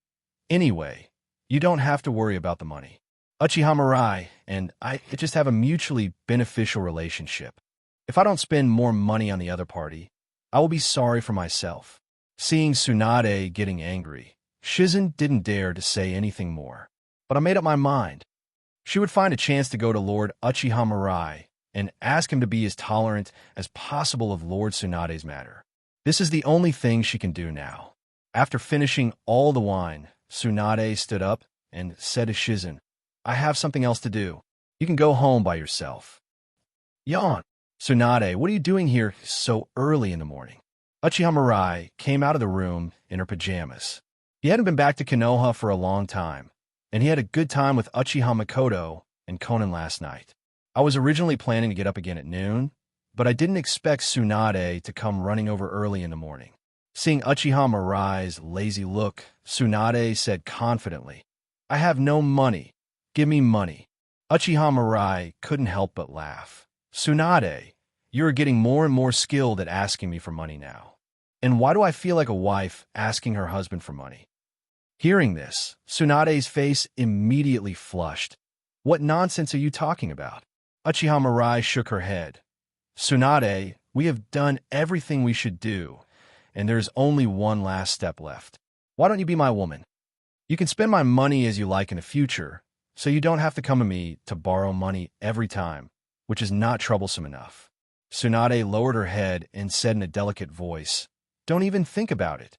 "Anyway, you don't have to worry about the money. Uchiha Mirai and I just have a mutually beneficial relationship. If I don't spend more money on the other party, I will be sorry for myself." Seeing Tsunade getting angry, Shizen didn't dare to say anything more. But I made up my mind. She would find a chance to go to Lord Uchiha Mirai and ask him to be as tolerant as possible of Lord Tsunade's matter. This is the only thing she can do now. After finishing all the wine, Tsunade stood up and said to Shizen, "I have something else to do. You can go home by yourself." "Yawn." "Tsunade, what are you doing here so early in the morning?" Uchiha Mirai came out of the room in her pajamas. He hadn't been back to Konoha for a long time, and he had a good time with Uchiha Makoto and Conan last night. "I was originally planning to get up again at noon, but I didn't expect Tsunade to come running over early in the morning." Seeing Uchiha Mirai's lazy look, Tsunade said confidently, "I have no money. Give me money." Uchiha Mirai couldn't help but laugh. Tsunade, you're getting more and more skilled at asking me for money now. And why do I feel like a wife asking her husband for money? Hearing this, Tsunade's face immediately flushed. What nonsense are you talking about? Uchiha Mirai shook her head. Tsunade, we have done everything we should do, and there's only one last step left. Why don't you be my woman? You can spend my money as you like in the future, so you don't have to come to me to borrow money every time, which is not troublesome enough. Tsunade lowered her head and said in a delicate voice, Don't even think about it.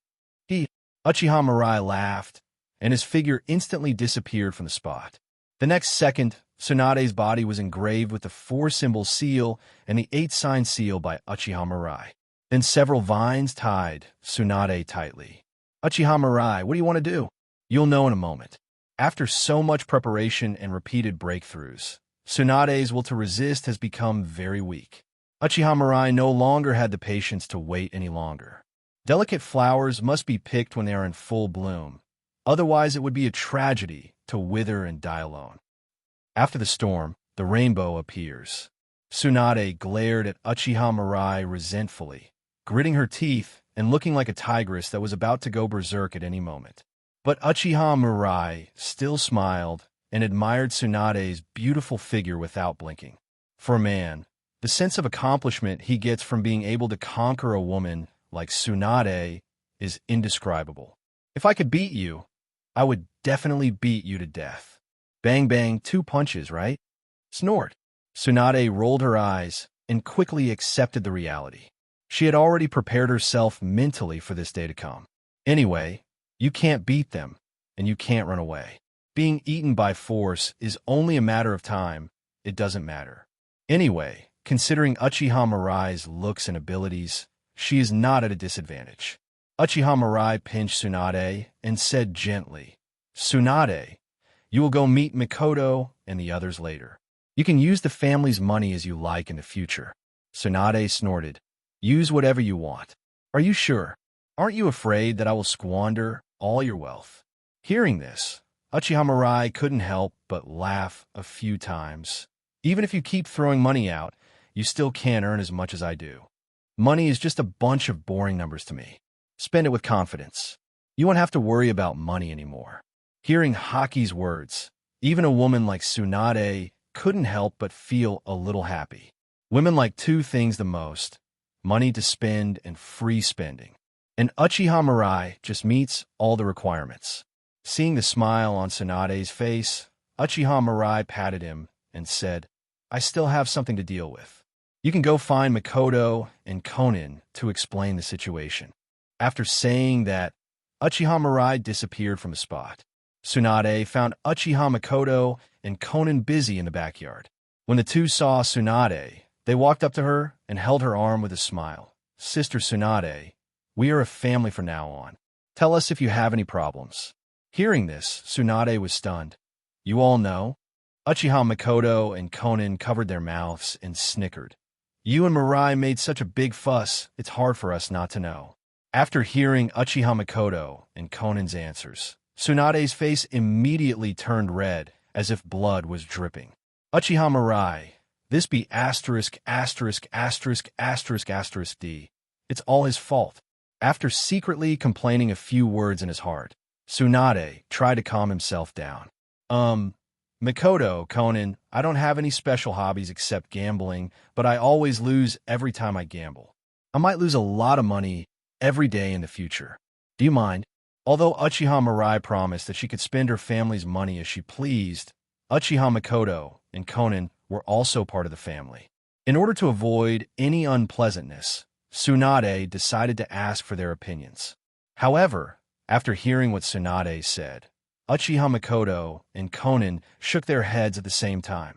Uchiha Mirai laughed, and his figure instantly disappeared from the spot. The next second, Tsunade's body was engraved with the 4-symbol seal and the 8-sign seal by Uchiha Mirai. Then several vines tied Tsunade tightly. Uchiha Mirai, what do you want to do? You'll know in a moment. After so much preparation and repeated breakthroughs, Tsunade's will to resist has become very weak. Uchiha Mirai no longer had the patience to wait any longer. Delicate flowers must be picked when they are in full bloom. Otherwise, it would be a tragedy to wither and die alone. After the storm, the rainbow appears. Tsunade glared at Uchiha Mirai resentfully, gritting her teeth and looking like a tigress that was about to go berserk at any moment. But Uchiha Mirai still smiled and admired Tsunade's beautiful figure without blinking. For a man, the sense of accomplishment he gets from being able to conquer a woman like Tsunade is indescribable. If I could beat you, I would definitely beat you to death. Bang bang, 2 punches, right? Snort. Tsunade rolled her eyes and quickly accepted the reality. She had already prepared herself mentally for this day to come. Anyway, you can't beat them, and you can't run away. Being eaten by force is only a matter of time. It doesn't matter. Anyway, considering Uchiha Mirai's looks and abilities, she is not at a disadvantage. Uchiha Mirai pinched Tsunade and said gently, Tsunade, you will go meet Mikoto and the others later. You can use the family's money as you like in the future. Tsunade snorted, Use whatever you want. Are you sure? Aren't you afraid that I will squander all your wealth? Hearing this, Uchiha Mirai couldn't help but laugh a few times. Even if you keep throwing money out, you still can't earn as much as I do. Money is just a bunch of boring numbers to me. Spend it with confidence. You won't have to worry about money anymore. Hearing Hokage's words, even a woman like Tsunade couldn't help but feel a little happy. Women like 2 things the most, money to spend and free spending. And Uchiha Mirai just meets all the requirements. Seeing the smile on Tsunade's face, Uchiha Mirai patted him and said, I still have something to deal with. You can go find Mikoto and Konin to explain the situation. After saying that, Uchiha Mirai disappeared from the spot. Tsunade found Uchiha Mikoto and Konin busy in the backyard. When the 2 saw Tsunade, they walked up to her and held her arm with a smile. Sister Tsunade, we are a family from now on. Tell us if you have any problems. Hearing this, Tsunade was stunned. You all know? Uchiha Mikoto and Konin covered their mouths and snickered. You and Mirai made such a big fuss, it's hard for us not to know. After hearing Uchiha Mikoto and Konin's answers, Tsunade's face immediately turned red as if blood was dripping. Uchiha Mirai, this be asterisk, asterisk, asterisk, asterisk, asterisk D. It's all his fault. After secretly complaining a few words in his heart, Tsunade tried to calm himself down. Mikoto, Konin, I don't have any special hobbies except gambling, but I always lose every time I gamble. I might lose a lot of money every day in the future. Do you mind? Although Uchiha Mirai promised that she could spend her family's money as she pleased, Uchiha Mikoto and Konin were also part of the family. In order to avoid any unpleasantness, Tsunade decided to ask for their opinions. However, after hearing what Tsunade said, Uchiha Mikoto and Konin shook their heads at the same time.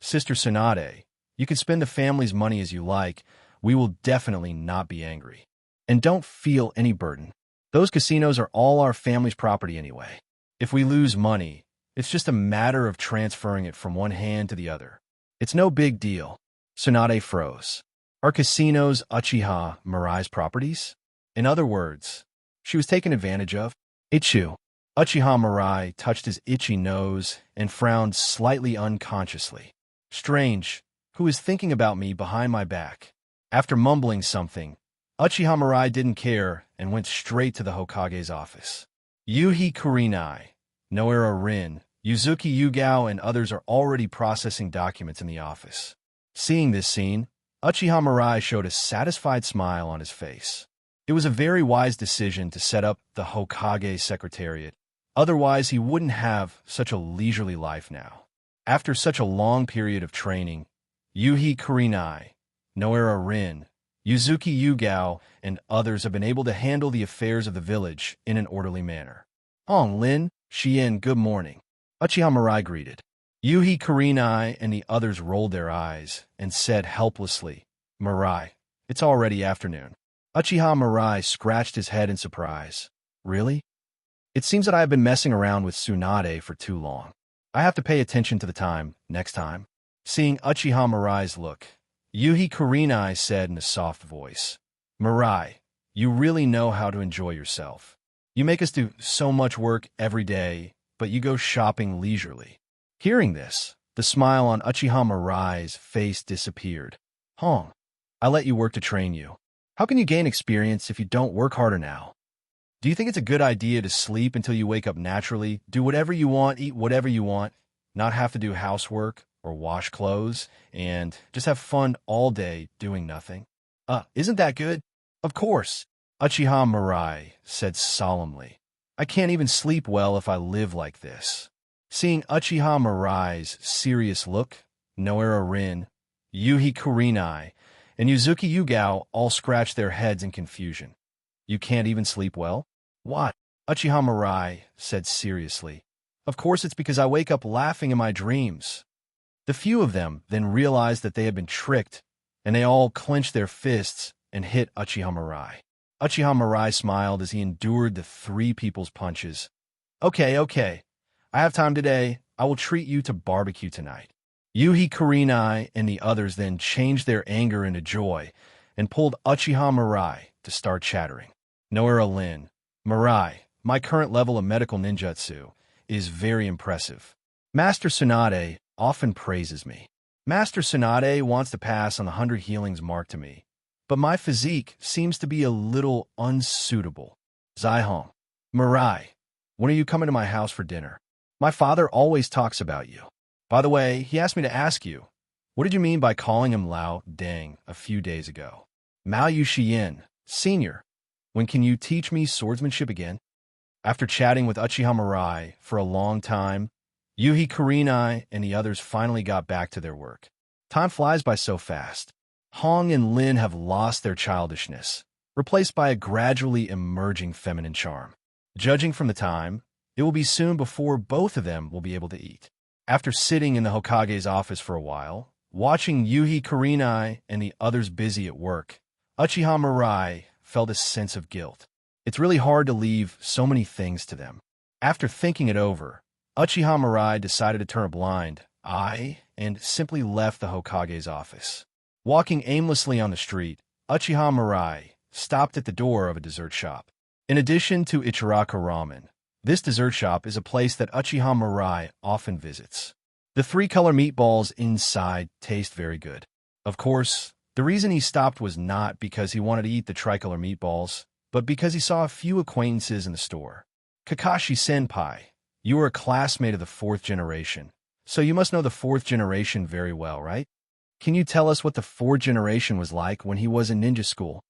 Sister Tsunade, you can spend the family's money as you like. We will definitely not be angry. And don't feel any burden. Those casinos are all our family's property anyway. If we lose money, it's just a matter of transferring it from one hand to the other. It's no big deal. Tsunade froze. Are casinos Uchiha Mirai's properties? In other words, she was taken advantage of. Ichu. Uchiha Mirai touched his itchy nose and frowned slightly unconsciously. Strange, who is thinking about me behind my back? After mumbling something, Uchiha Mirai didn't care and went straight to the Hokage's office. Yuhi Kurinai, Noera Rin, Yuzuki Yugao and others are already processing documents in the office. Seeing this scene, Uchiha Mirai showed a satisfied smile on his face. It was a very wise decision to set up the Hokage Secretariat. Otherwise, he wouldn't have such a leisurely life now. After such a long period of training, Yuhi Kurinai, Noera Rin, Yuzuki Yugao, and others have been able to handle the affairs of the village in an orderly manner. Hong Lin, Xian, good morning. Uchiha Mirai greeted. Yuhi Kurinai and the others rolled their eyes and said helplessly, Mirai, it's already afternoon. Uchiha Mirai scratched his head in surprise. Really? It seems that I have been messing around with Tsunade for too long. I have to pay attention to the time next time. Seeing Uchiha Mirai's look, Yuhi Kurinai said in a soft voice, Mirai, you really know how to enjoy yourself. You make us do so much work every day, but you go shopping leisurely. Hearing this, the smile on Uchiha Mirai's face disappeared. Hong, I let you work to train you. How can you gain experience if you don't work harder now? Do you think it's a good idea to sleep until you wake up naturally, do whatever you want, eat whatever you want, not have to do housework or wash clothes, and just have fun all day doing nothing? Isn't that good? Of course, Uchiha Mirai said solemnly. I can't even sleep well if I live like this. Seeing Uchiha Mirai's serious look, Noera Rin, Yuhi Kurinai, and Yuzuki Yugao all scratched their heads in confusion. You can't even sleep well? What? Uchiha Mirai said seriously. Of course it's because I wake up laughing in my dreams. The few of them then realized that they had been tricked, and they all clenched their fists and hit Uchiha Mirai. Uchiha Mirai smiled as he endured the three people's punches. Okay. I have time today. I will treat you to barbecue tonight. Yuhi Kurinai and the others then changed their anger into joy and pulled Uchiha Mirai to start chattering. Noera Lin, Mirai, my current level of medical ninjutsu is very impressive. Master Tsunade often praises me. Master Tsunade wants to pass on the 100 healings mark to me, but my physique seems to be a little unsuitable. Zaihong, Mirai, when are you coming to my house for dinner? My father always talks about you. By the way, he asked me to ask you, what did you mean by calling him Lao Deng a few days ago? Mao Yuxian, Senior, when can you teach me swordsmanship again? After chatting with Uchiha Mirai for a long time, Yuhi Kurinai and the others finally got back to their work. Time flies by so fast. Hong and Lin have lost their childishness, replaced by a gradually emerging feminine charm. Judging from the time, it will be soon before both of them will be able to eat. After sitting in the Hokage's office for a while, watching Yuhi Kurinai and the others busy at work, Uchiha Mirai felt a sense of guilt. It's really hard to leave so many things to them. After thinking it over, Uchiha Mirai decided to turn a blind eye and simply left the Hokage's office. Walking aimlessly on the street, Uchiha Mirai stopped at the door of a dessert shop. In addition to Ichiraka Ramen, this dessert shop is a place that Uchiha Mirai often visits. The three-color meatballs inside taste very good. Of course, the reason he stopped was not because he wanted to eat the tricolor meatballs, but because he saw a few acquaintances in the store. Kakashi-senpai, you are a classmate of the 4th generation, so you must know the 4th generation very well, right? Can you tell us what the 4th generation was like when he was in ninja school?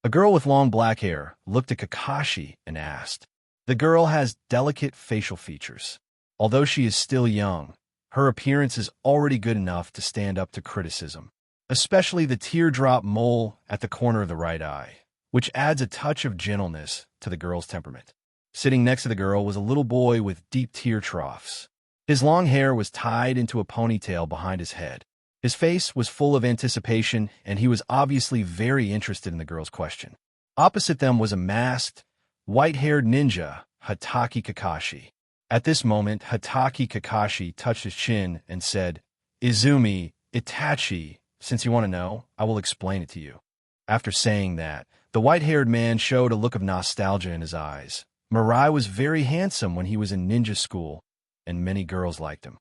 A girl with long black hair looked at Kakashi and asked. The girl has delicate facial features. Although she is still young, her appearance is already good enough to stand up to criticism, especially the teardrop mole at the corner of the right eye, which adds a touch of gentleness to the girl's temperament. Sitting next to the girl was a little boy with deep tear troughs. His long hair was tied into a ponytail behind his head. His face was full of anticipation, and he was obviously very interested in the girl's question. Opposite them was a masked, white-haired ninja, Hatake Kakashi. At this moment, Hatake Kakashi touched his chin and said, Izumi, Itachi, since you want to know, I will explain it to you. After saying that, the white-haired man showed a look of nostalgia in his eyes. Mirai was very handsome when he was in ninja school, and many girls liked him.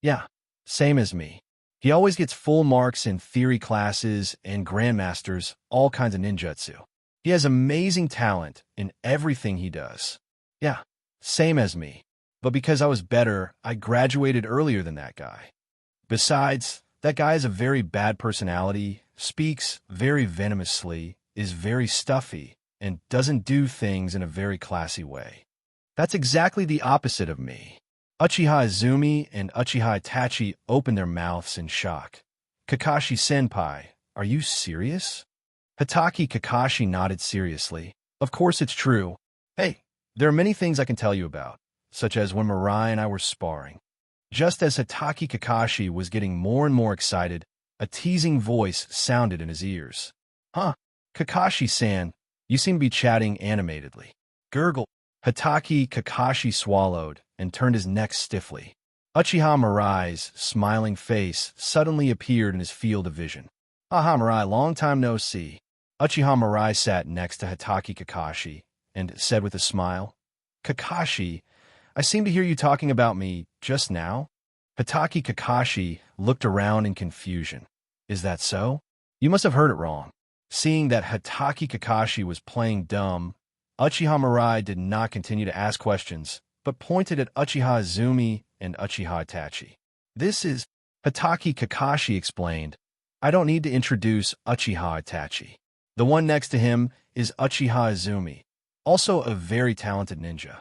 Yeah, same as me. He always gets full marks in theory classes and grandmasters, all kinds of ninjutsu. He has amazing talent in everything he does. Yeah, same as me. But because I was better, I graduated earlier than that guy. Besides, that guy has a very bad personality, speaks very venomously, is very stuffy, and doesn't do things in a very classy way. That's exactly the opposite of me. Uchiha Izumi and Uchiha Itachi opened their mouths in shock. Kakashi-senpai, are you serious? Hitaki Kakashi nodded seriously. Of course it's true. Hey, there are many things I can tell you about, such as when Mirai and I were sparring. Just as Hitaki Kakashi was getting more and more excited, a teasing voice sounded in his ears. Huh, Kakashi-san, you seem to be chatting animatedly. Gurgle. Hitaki Kakashi swallowed and turned his neck stiffly. Uchiha Mirai's smiling face suddenly appeared in his field of vision. Aha, Mirai, long time no see. Uchiha Mirai sat next to Hitaki Kakashi and said with a smile, Kakashi, I seem to hear you talking about me just now. Hitaki Kakashi looked around in confusion. Is that so? You must have heard it wrong. Seeing that Hitaki Kakashi was playing dumb, Uchiha Mirai did not continue to ask questions, but pointed at Uchiha Izumi and Uchiha Itachi. This is, Hitaki Kakashi explained, I don't need to introduce Uchiha Itachi. The one next to him is Uchiha Izumi, also a very talented ninja.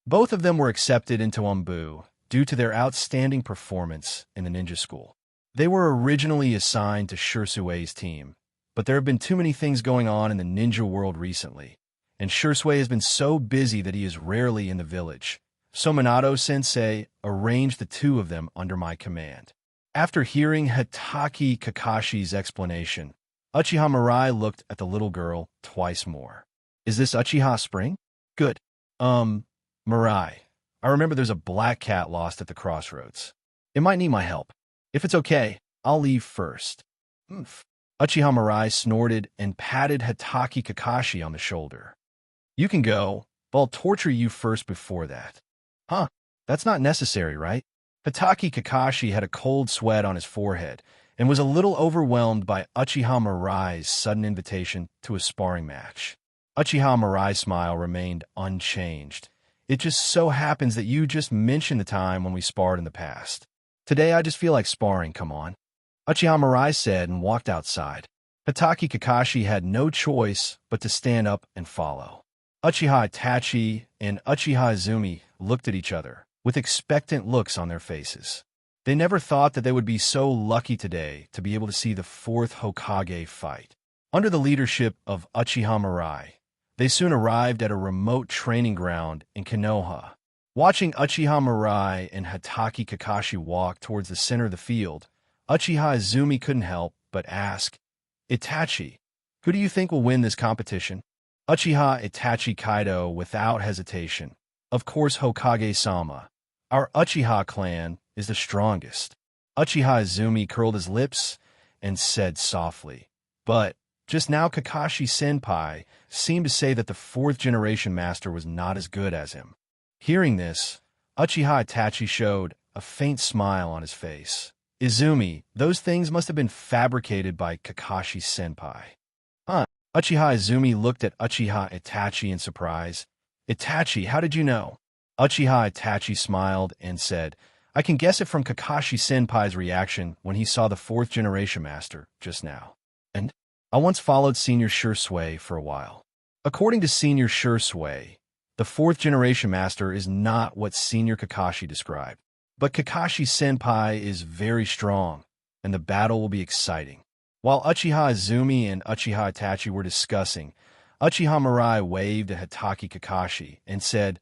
Both of them were accepted into Umbu due to their outstanding performance in the ninja school. They were originally assigned to Shursue's team, but there have been too many things going on in the ninja world recently, and Shursui has been so busy that he is rarely in the village. So Minato-sensei arranged the two of them under my command. After hearing Hitaki Kakashi's explanation, Uchiha Mirai looked at the little girl twice more. Is this Uchiha Spring? Good. Mirai, I remember there's a black cat lost at the crossroads. It might need my help. If it's okay, I'll leave first. Uchiha Mirai snorted and patted Hitaki Kakashi on the shoulder. You can go, but I'll torture you first before that. Huh, that's not necessary, right? Hitaki Kakashi had a cold sweat on his forehead and was a little overwhelmed by Uchiha Mirai's sudden invitation to a sparring match. Uchiha Mirai's smile remained unchanged. It just so happens that you just mentioned the time when we sparred in the past. Today I just feel like sparring, come on. Uchiha Mirai said and walked outside. Hitaki Kakashi had no choice but to stand up and follow. Uchiha Itachi and Uchiha Izumi looked at each other with expectant looks on their faces. They never thought that they would be so lucky today to be able to see the fourth Hokage fight. Under the leadership of Uchiha Mirai, they soon arrived at a remote training ground in Konoha. Watching Uchiha Mirai and Hitaki Kakashi walk towards the center of the field, Uchiha Izumi couldn't help but ask, Itachi, who do you think will win this competition? Uchiha Itachi Kaido without hesitation. Of course Hokage-sama. Our Uchiha clan is the strongest. Uchiha Izumi curled his lips and said softly, but just now Kakashi-senpai seemed to say that the fourth generation master was not as good as him. Hearing this, Uchiha Itachi showed a faint smile on his face. Izumi, those things must have been fabricated by Kakashi-senpai. Huh? Uchiha Izumi looked at Uchiha Itachi in surprise. Itachi, how did you know? Uchiha Itachi smiled and said, I can guess it from Kakashi-senpai's reaction when he saw the fourth generation master just now. And I once followed Senior Shursui for a while. According to Senior Shursui, the fourth generation master is not what Senior Kakashi described. But Kakashi-senpai is very strong, and the battle will be exciting. While Uchiha Izumi and Uchiha Itachi were discussing, Uchiha Mirai waved at Hitaki Kakashi and said,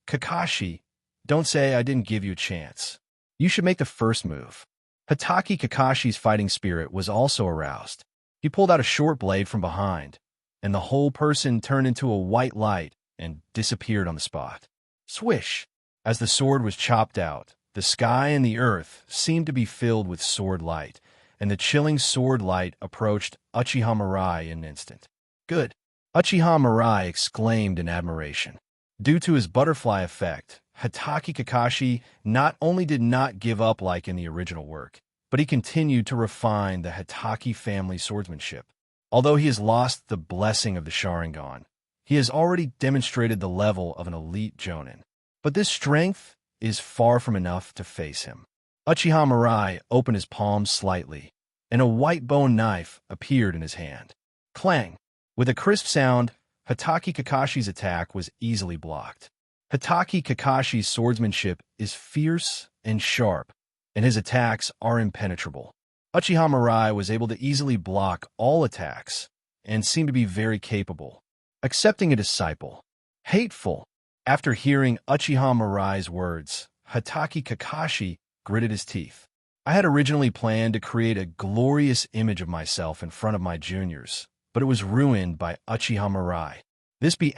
Kakashi, don't say I didn't give you a chance. You should make the first move. Hitaki Kakashi's fighting spirit was also aroused. He pulled out a short blade from behind, and the whole person turned into a white light and disappeared on the spot. Swish! As the sword was chopped out, the sky and the earth seemed to be filled with sword light, and the chilling sword light approached Uchiha Mirai in an instant. Good! Uchiha Mirai exclaimed in admiration. Due to his butterfly effect, Hatake Kakashi not only did not give up like in the original work, but he continued to refine the Hatake family swordsmanship. Although he has lost the blessing of the Sharingan, he has already demonstrated the level of an elite Jonin. But this strength is far from enough to face him. Uchiha Mirai opened his palms slightly, and a white bone knife appeared in his hand. Clang! With a crisp sound, Hatake Kakashi's attack was easily blocked. Hatake Kakashi's swordsmanship is fierce and sharp, and his attacks are impenetrable. Uchiha Mirai was able to easily block all attacks and seemed to be very capable. Accepting a disciple. Hateful. After hearing Uchiha Mirai's words, Hatake Kakashi gritted his teeth. I had originally planned to create a glorious image of myself in front of my juniors, but it was ruined by Uchiha Mirai. This B************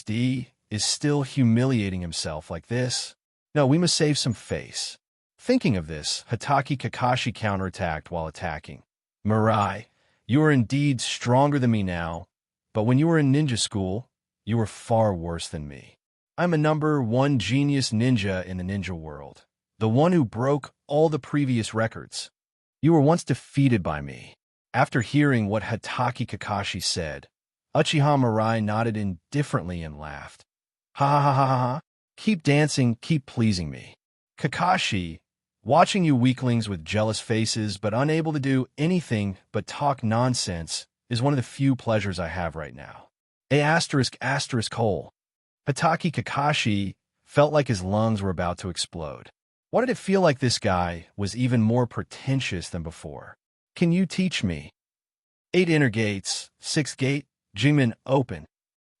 D is still humiliating himself like this. No, we must save some face. Thinking of this, Hatake Kakashi counterattacked while attacking. Mirai, you are indeed stronger than me now, but when you were in ninja school, you were far worse than me. I'm a #1 genius ninja in the ninja world, the one who broke all the previous records. You were once defeated by me. After hearing what Hatake Kakashi said, Uchiha Mirai nodded indifferently and laughed. Ha ha ha ha ha. Keep dancing, keep pleasing me. Kakashi, watching you weaklings with jealous faces but unable to do anything but talk nonsense is one of the few pleasures I have right now. Hole. Hatake Kakashi felt like his lungs were about to explode. Why did it feel like this guy was even more pretentious than before? Can you teach me? 8 inner gates, 6th gate, Jimin open.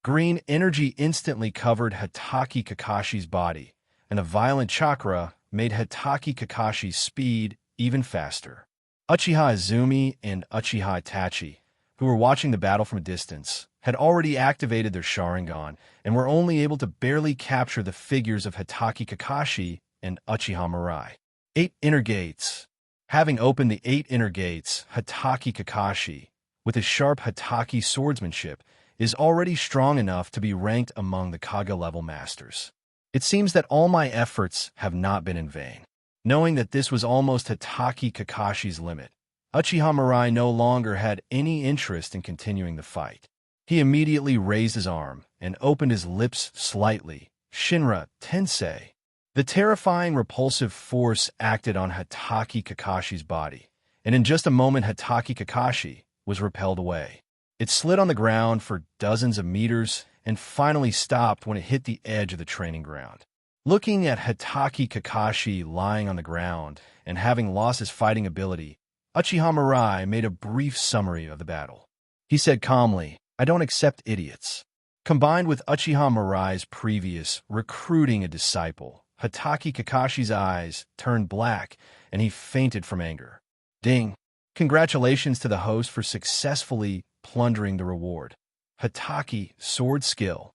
Green energy instantly covered Hatake Kakashi's body, and a violent chakra made Hatake Kakashi's speed even faster. Uchiha Izumi and Uchiha Itachi, who were watching the battle from a distance, had already activated their Sharingan and were only able to barely capture the figures of Hatake Kakashi and Uchiha Mirai. 8 inner gates. Having opened the 8 inner gates, Hatake Kakashi, with his sharp Hatake swordsmanship, is already strong enough to be ranked among the Kage-level masters. It seems that all my efforts have not been in vain. Knowing that this was almost Hatake Kakashi's limit, Uchiha Mirai no longer had any interest in continuing the fight. He immediately raised his arm and opened his lips slightly. Shinra Tensei. The terrifying repulsive force acted on Hatake Kakashi's body, and in just a moment Hatake Kakashi was repelled away. It slid on the ground for dozens of meters and finally stopped when it hit the edge of the training ground. Looking at Hatake Kakashi lying on the ground and having lost his fighting ability, Uchiha Mirai made a brief summary of the battle. He said calmly, I don't accept idiots. Combined with Uchiha Mirai's previous recruiting a disciple, Hatake Kakashi's eyes turned black and he fainted from anger. Ding! Congratulations to the host for successfully plundering the reward. Hatake, sword skill.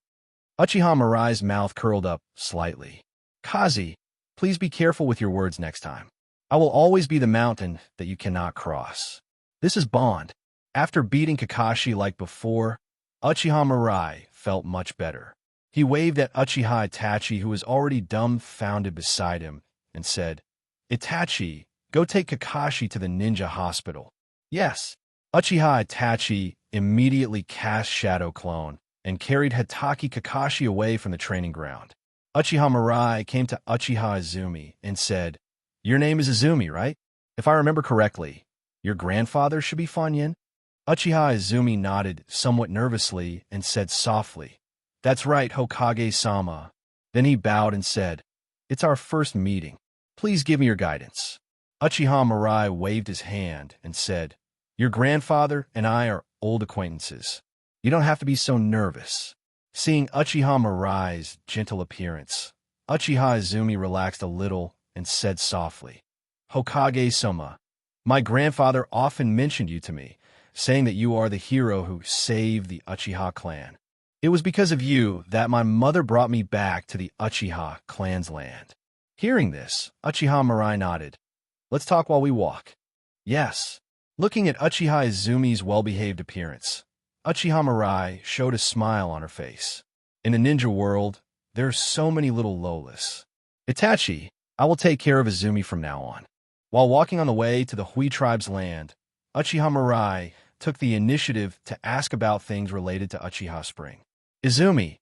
Uchiha Mirai's mouth curled up slightly. Kazi, please be careful with your words next time. I will always be the mountain that you cannot cross. This is bond. After beating Kakashi like before, Uchiha Mirai felt much better. He waved at Uchiha Itachi, who was already dumbfounded beside him, and said, Itachi, go take Kakashi to the ninja hospital. Yes. Uchiha Itachi immediately cast Shadow Clone and carried Hatake Kakashi away from the training ground. Uchiha Mirai came to Uchiha Izumi and said, Your name is Izumi, right? If I remember correctly, your grandfather should be Fanyin? Uchiha Izumi nodded somewhat nervously and said softly, That's right, Hokage-sama. Then he bowed and said, It's our first meeting. Please give me your guidance. Uchiha Mirai waved his hand and said, Your grandfather and I are old acquaintances. You don't have to be so nervous. Seeing Uchiha Mirai's gentle appearance, Uchiha Izumi relaxed a little and said softly, Hokage-sama, my grandfather often mentioned you to me, saying that you are the hero who saved the Uchiha clan. It was because of you that my mother brought me back to the Uchiha clan's land. Hearing this, Uchiha Mirai nodded. Let's talk while we walk. Yes. Looking at Uchiha Izumi's well-behaved appearance, Uchiha Mirai showed a smile on her face. In the ninja world, there are so many little Lolas. Itachi, I will take care of Izumi from now on. While walking on the way to the Hui tribe's land, Uchiha Mirai took the initiative to ask about things related to Uchiha Spring. Izumi,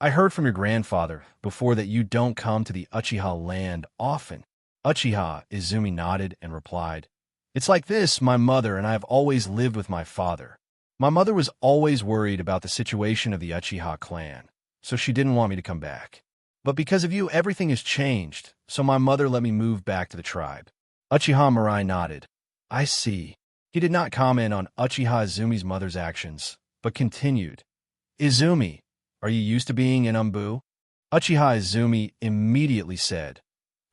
I heard from your grandfather before that you don't come to the Uchiha land often. Uchiha Izumi nodded and replied, It's like this, my mother and I have always lived with my father. My mother was always worried about the situation of the Uchiha clan, so she didn't want me to come back. But because of you, everything has changed, so my mother let me move back to the tribe. Uchiha Mirai nodded. I see. He did not comment on Uchiha Izumi's mother's actions, but continued. Izumi, are you used to being in Umbu? Uchiha Izumi immediately said,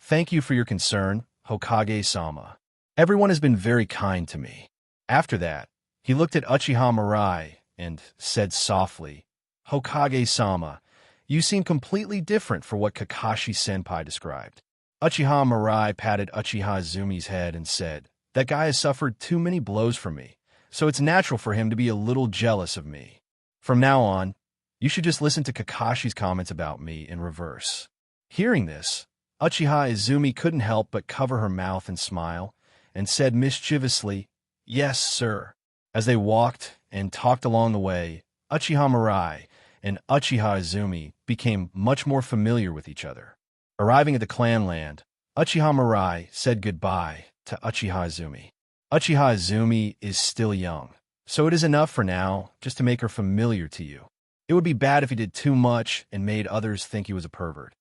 Thank you for your concern, Hokage-sama. Everyone has been very kind to me. After that, he looked at Uchiha Mirai and said softly, Hokage-sama, you seem completely different from what Kakashi-senpai described. Uchiha Mirai patted Uchiha Izumi's head and said, That guy has suffered too many blows from me, so it's natural for him to be a little jealous of me. From now on, you should just listen to Kakashi's comments about me in reverse. Hearing this, Uchiha Izumi couldn't help but cover her mouth and smile, and said mischievously, Yes, sir. As they walked and talked along the way, Uchiha Mirai and Uchiha Izumi became much more familiar with each other. Arriving at the clan land, Uchiha Mirai said goodbye to Uchiha Izumi. Uchiha Izumi is still young, so it is enough for now just to make her familiar to you. It would be bad if he did too much and made others think he was a pervert.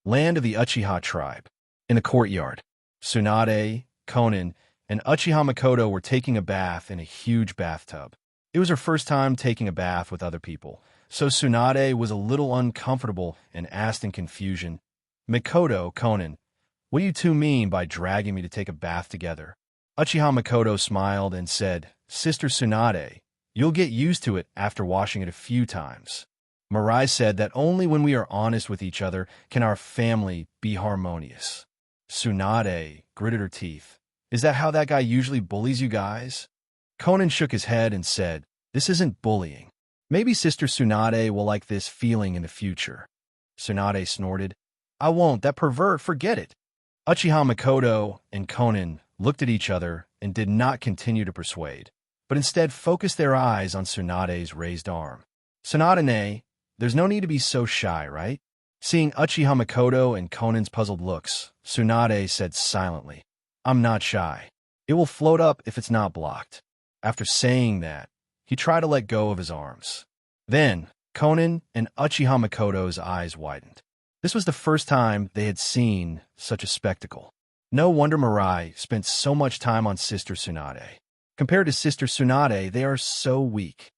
Land of the Uchiha tribe. In the courtyard, Tsunade, Konan, and Uchiha Makoto were taking a bath in a huge bathtub. It was her first time taking a bath with other people, so Tsunade was a little uncomfortable and asked in confusion, Makoto, Konan, what do you two mean by dragging me to take a bath together? Uchiha Makoto smiled and said, Sister Tsunade, you'll get used to it after washing it a few times. Mirai said that only when we are honest with each other can our family be harmonious. Tsunade gritted her teeth. Is that how that guy usually bullies you guys? Konan shook his head and said, This isn't bullying. Maybe Sister Tsunade will like this feeling in the future. Tsunade snorted, I won't, that pervert, forget it. Uchiha Makoto and Konan looked at each other and did not continue to persuade, but instead focused their eyes on Tsunade's raised arm. Tsunade, there's no need to be so shy, right? Seeing Uchiha Makoto and Konan's puzzled looks, Tsunade said silently, I'm not shy. It will float up if it's not blocked. After saying that, he tried to let go of his arms. Then, Konan and Uchiha Makoto's eyes widened. This was the first time they had seen such a spectacle. No wonder Mirai spent so much time on Sister Tsunade. Compared to Sister Tsunade, they are so weak.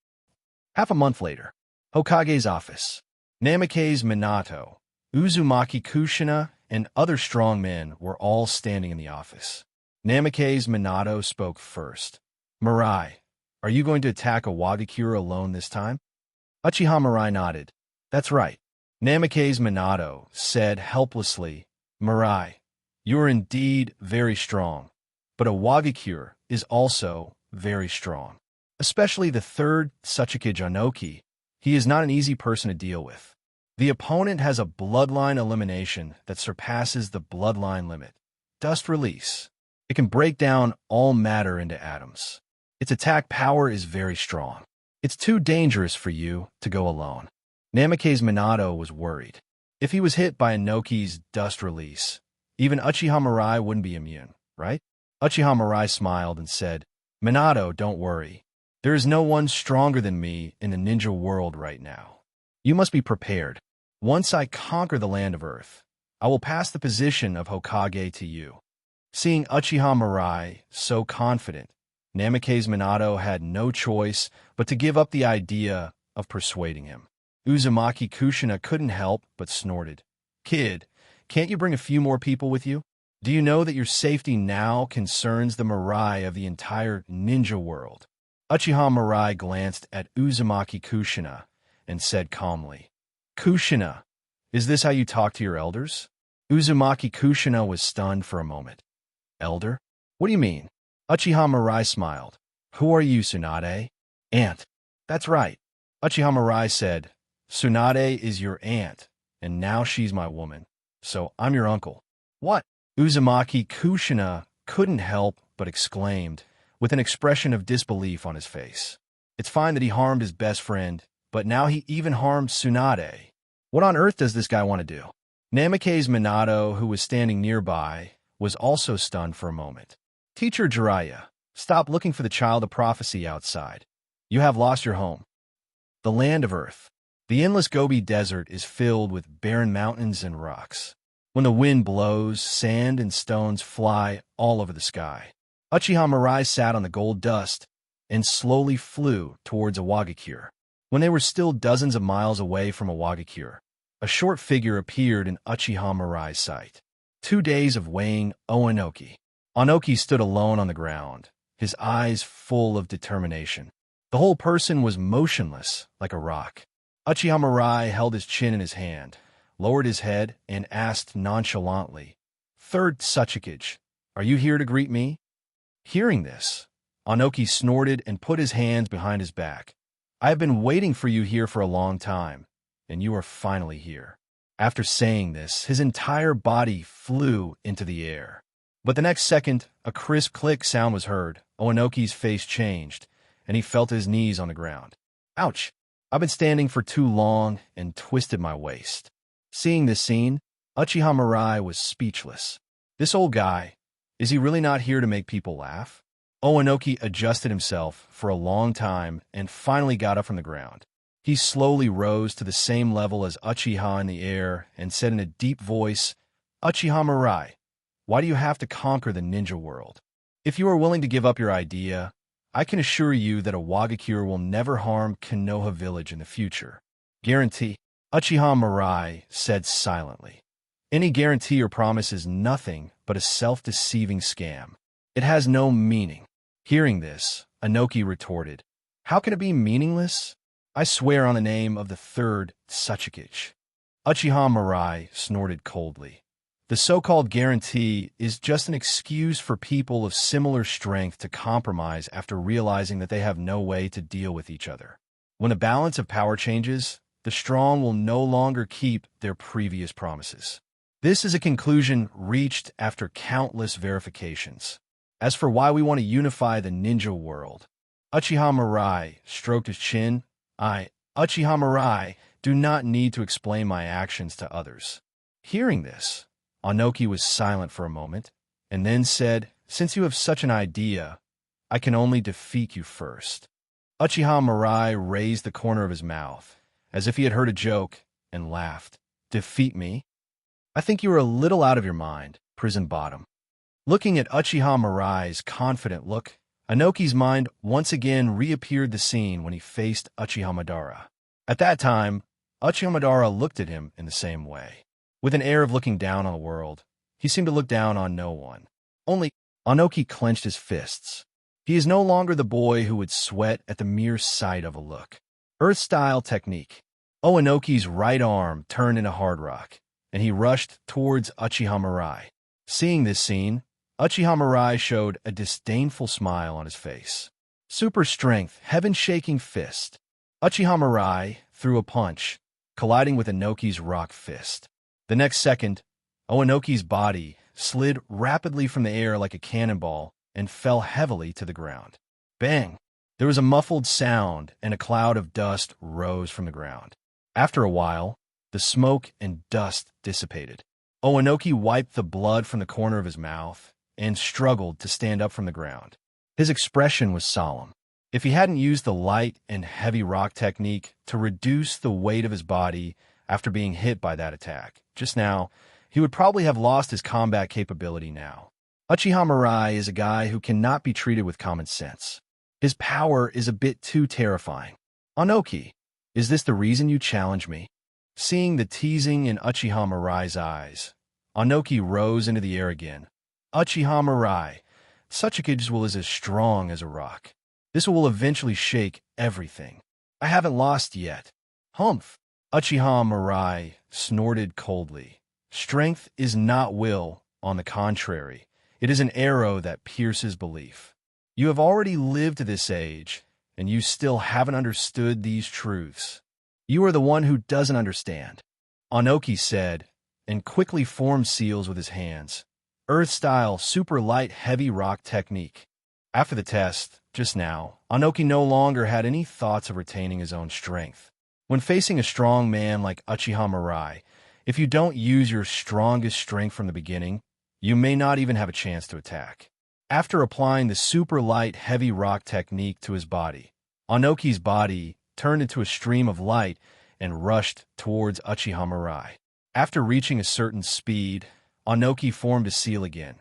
Half a month later, Hokage's office. Namikaze Minato, Uzumaki Kushina, and other strong men were all standing in the office. Namikaze Minato spoke first. Mirai, are you going to attack a Wagakure alone this time? Uchiha Mirai nodded. That's right. Namikaze Minato said helplessly, Mirai, you are indeed very strong, but a Wagakure is also very strong. Especially the third Tsuchikage Anoki, he is not an easy person to deal with. The opponent has a bloodline elimination that surpasses the bloodline limit. Dust release. It can break down all matter into atoms. Its attack power is very strong. It's too dangerous for you to go alone. Namikaze Minato was worried. If he was hit by Anoki's dust release, even Uchiha Mirai wouldn't be immune, right? Uchiha Mirai smiled and said, Minato, don't worry. There is no one stronger than me in the ninja world right now. You must be prepared. Once I conquer the land of Earth, I will pass the position of Hokage to you. Seeing Uchiha Mirai so confident, Namikaze Minato had no choice but to give up the idea of persuading him. Uzumaki Kushina couldn't help but snorted. Kid, can't you bring a few more people with you? Do you know that your safety now concerns the Mirai of the entire ninja world? Uchiha Mirai glanced at Uzumaki Kushina and said calmly, Kushina, is this how you talk to your elders? Uzumaki Kushina was stunned for a moment. Elder? What do you mean? Uchiha Mirai smiled. Who are you, Tsunade? Aunt. That's right. Uchiha Mirai said, Tsunade is your aunt, and now she's my woman. So I'm your uncle. What? Uzumaki Kushina couldn't help but exclaimed, with an expression of disbelief on his face. It's fine that he harmed his best friend, but now he even harmed Tsunade. What on earth does this guy want to do? Namikaze Minato, who was standing nearby, was also stunned for a moment. Teacher Jiraiya, stop looking for the child of prophecy outside. You have lost your home. The land of Earth. The endless Gobi Desert is filled with barren mountains and rocks. When the wind blows, sand and stones fly all over the sky. Uchiha Mirai sat on the gold dust and slowly flew towards Awagakure. When they were still dozens of miles away from Awagakure, a short figure appeared in Uchiha Mirai's sight. 2 days of weighing Oanoki. Oanoki stood alone on the ground, his eyes full of determination. The whole person was motionless, like a rock. Uchiha Mirai held his chin in his hand, lowered his head, and asked nonchalantly, Third Tsuchikage, are you here to greet me? Hearing this, Oanoki snorted and put his hands behind his back. I have been waiting for you here for a long time, and you are finally here. After saying this, his entire body flew into the air. But the next second, a crisp click sound was heard. Oanoki's face changed, and he felt his knees on the ground. Ouch! I've been standing for too long and twisted my waist. Seeing this scene, Uchiha Mirai was speechless. This old guy, is he really not here to make people laugh? Oanoki adjusted himself for a long time and finally got up from the ground. He slowly rose to the same level as Uchiha in the air and said in a deep voice, Uchiha Mirai, why do you have to conquer the ninja world? If you are willing to give up your idea, I can assure you that a Wagakure will never harm Konoha village in the future. Guarantee, Uchiha Mirai said silently. Any guarantee or promise is nothing but a self-deceiving scam. It has no meaning. Hearing this, Oanoki retorted, How can it be meaningless? I swear on the name of the third Tsuchikage. Uchiha Mirai snorted coldly. The so-called guarantee is just an excuse for people of similar strength to compromise after realizing that they have no way to deal with each other. When the balance of power changes, the strong will no longer keep their previous promises. This is a conclusion reached after countless verifications. As for why we want to unify the ninja world, Uchiha Mirai stroked his chin. Uchiha Mirai, do not need to explain my actions to others. Hearing this, Oanoki was silent for a moment, and then said, Since you have such an idea, I can only defeat you first. Uchiha Mirai raised the corner of his mouth, as if he had heard a joke, and laughed. Defeat me? I think you are a little out of your mind, prison bottom. Looking at Uchiha Mirai's confident look, Oanoki's mind once again reappeared the scene when he faced Uchiha Madara. At that time, Uchiha Madara looked at him in the same way. With an air of looking down on the world, he seemed to look down on no one. Only Oanoki clenched his fists. He is no longer the boy who would sweat at the mere sight of a look. Earth-style technique. Oanoki's right arm turned into hard rock, and he rushed towards Uchiha Mirai. Seeing this scene, Uchiha Mirai showed a disdainful smile on his face. Super strength, heaven-shaking fist. Uchiha Mirai threw a punch, colliding with Oanoki's rock fist. The next second, Oanoki's body slid rapidly from the air like a cannonball and fell heavily to the ground. Bang! There was a muffled sound, and a cloud of dust rose from the ground. After a while, the smoke and dust dissipated. Oanoki wiped the blood from the corner of his mouth and struggled to stand up from the ground. His expression was solemn. If he hadn't used the light and heavy rock technique to reduce the weight of his body after being hit by that attack just now, he would probably have lost his combat capability now. Uchiha Mirai is a guy who cannot be treated with common sense. His power is a bit too terrifying. Oanoki, is this the reason you challenge me? Seeing the teasing in Uchiha Mirai's eyes, Oanoki rose into the air again. Uchiha Mirai, Tsuchikage will is as strong as a rock. This will eventually shake everything. I haven't lost yet. Humph! Uchiha Mirai snorted coldly. Strength is not will, on the contrary. It is an arrow that pierces belief. You have already lived to this age, and you still haven't understood these truths. You are the one who doesn't understand, Onoki said, and quickly formed seals with his hands. Earth-style, super light, heavy rock technique. After the test, just now, Onoki no longer had any thoughts of retaining his own strength. When facing a strong man like Uchiha Mirai, if you don't use your strongest strength from the beginning, you may not even have a chance to attack. After applying the super light, heavy rock technique to his body, Onoki's body turned into a stream of light and rushed towards Uchiha Mirai. After reaching a certain speed, Onoki formed a seal again.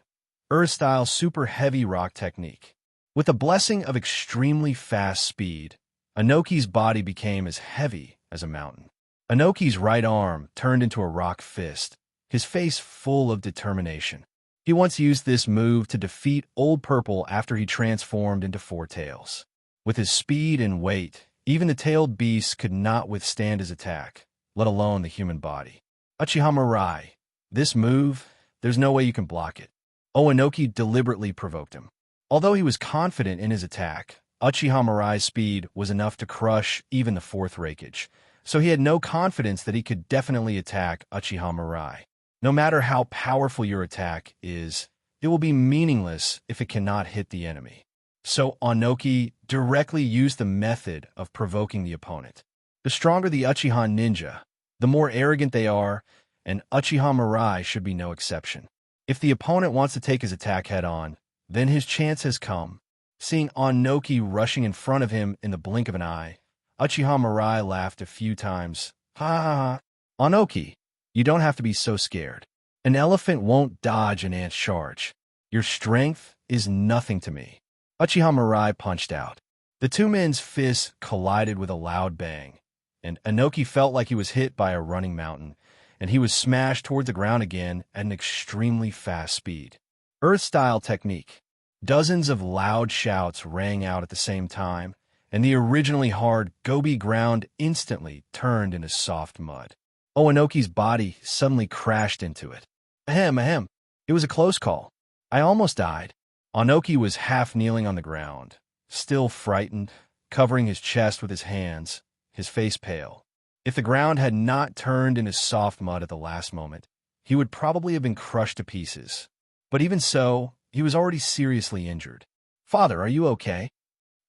Earth-style super heavy rock technique. With a blessing of extremely fast speed, Onoki's body became as heavy as a mountain. Onoki's right arm turned into a rock fist, his face full of determination. He once used this move to defeat Old Purple after he transformed into Four Tails. With his speed and weight, even the tailed beast could not withstand his attack, let alone the human body. Uchiha Mirai, this move, there's no way you can block it. Onoki deliberately provoked him. Although he was confident in his attack, Uchiha Mirai's speed was enough to crush even the fourth Hokage, so he had no confidence that he could definitely attack Uchiha Mirai. No matter how powerful your attack is, it will be meaningless if it cannot hit the enemy. So Onoki directly used the method of provoking the opponent. The stronger the Uchiha ninja, the more arrogant they are, and Uchiha Mirai should be no exception. If the opponent wants to take his attack head-on, then his chance has come. Seeing Onoki rushing in front of him in the blink of an eye, Uchiha Mirai laughed a few times. Ha ha ha. Onoki, you don't have to be so scared. An elephant won't dodge an ant's charge. Your strength is nothing to me. Uchiha Mirai punched out. The two men's fists collided with a loud bang, and Onoki felt like he was hit by a running mountain, and he was smashed toward the ground again at an extremely fast speed. Earth-style technique. Dozens of loud shouts rang out at the same time, and the originally hard gobi ground instantly turned into soft mud. Onoki's body suddenly crashed into it. Ahem, ahem. It was a close call. I almost died. Onoki was half kneeling on the ground, still frightened, covering his chest with his hands, his face pale. If the ground had not turned into soft mud at the last moment, he would probably have been crushed to pieces. But even so, he was already seriously injured. Father, are you okay?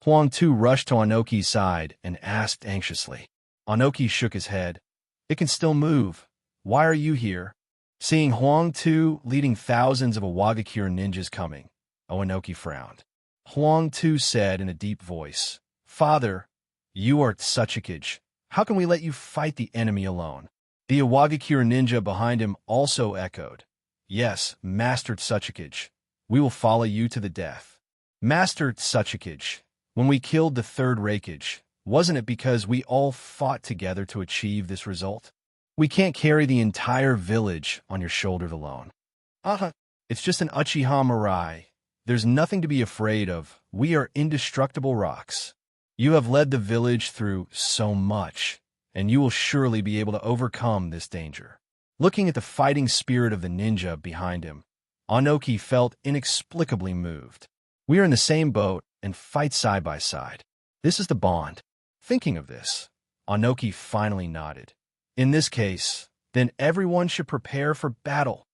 Huang Tu rushed to Onoki's side and asked anxiously. Onoki shook his head. It can still move. Why are you here? Seeing Huang Tu leading thousands of Awagakure ninjas coming, Onoki frowned. Huang Tu said in a deep voice, Father, you are Tsuchikage. How can we let you fight the enemy alone? The Awagakure ninja behind him also echoed. Yes, Master Tsuchikage. We will follow you to the death. Master Tsuchikage, when we killed the third Hokage, wasn't it because we all fought together to achieve this result? We can't carry the entire village on your shoulders alone. It's just an Uchiha Mirai. There's nothing to be afraid of. We are indestructible rocks. You have led the village through so much, and you will surely be able to overcome this danger. Looking at the fighting spirit of the ninja behind him, Onoki felt inexplicably moved. We are in the same boat and fight side by side. This is the bond. Thinking of this, Onoki finally nodded. In this case, then everyone should prepare for battle.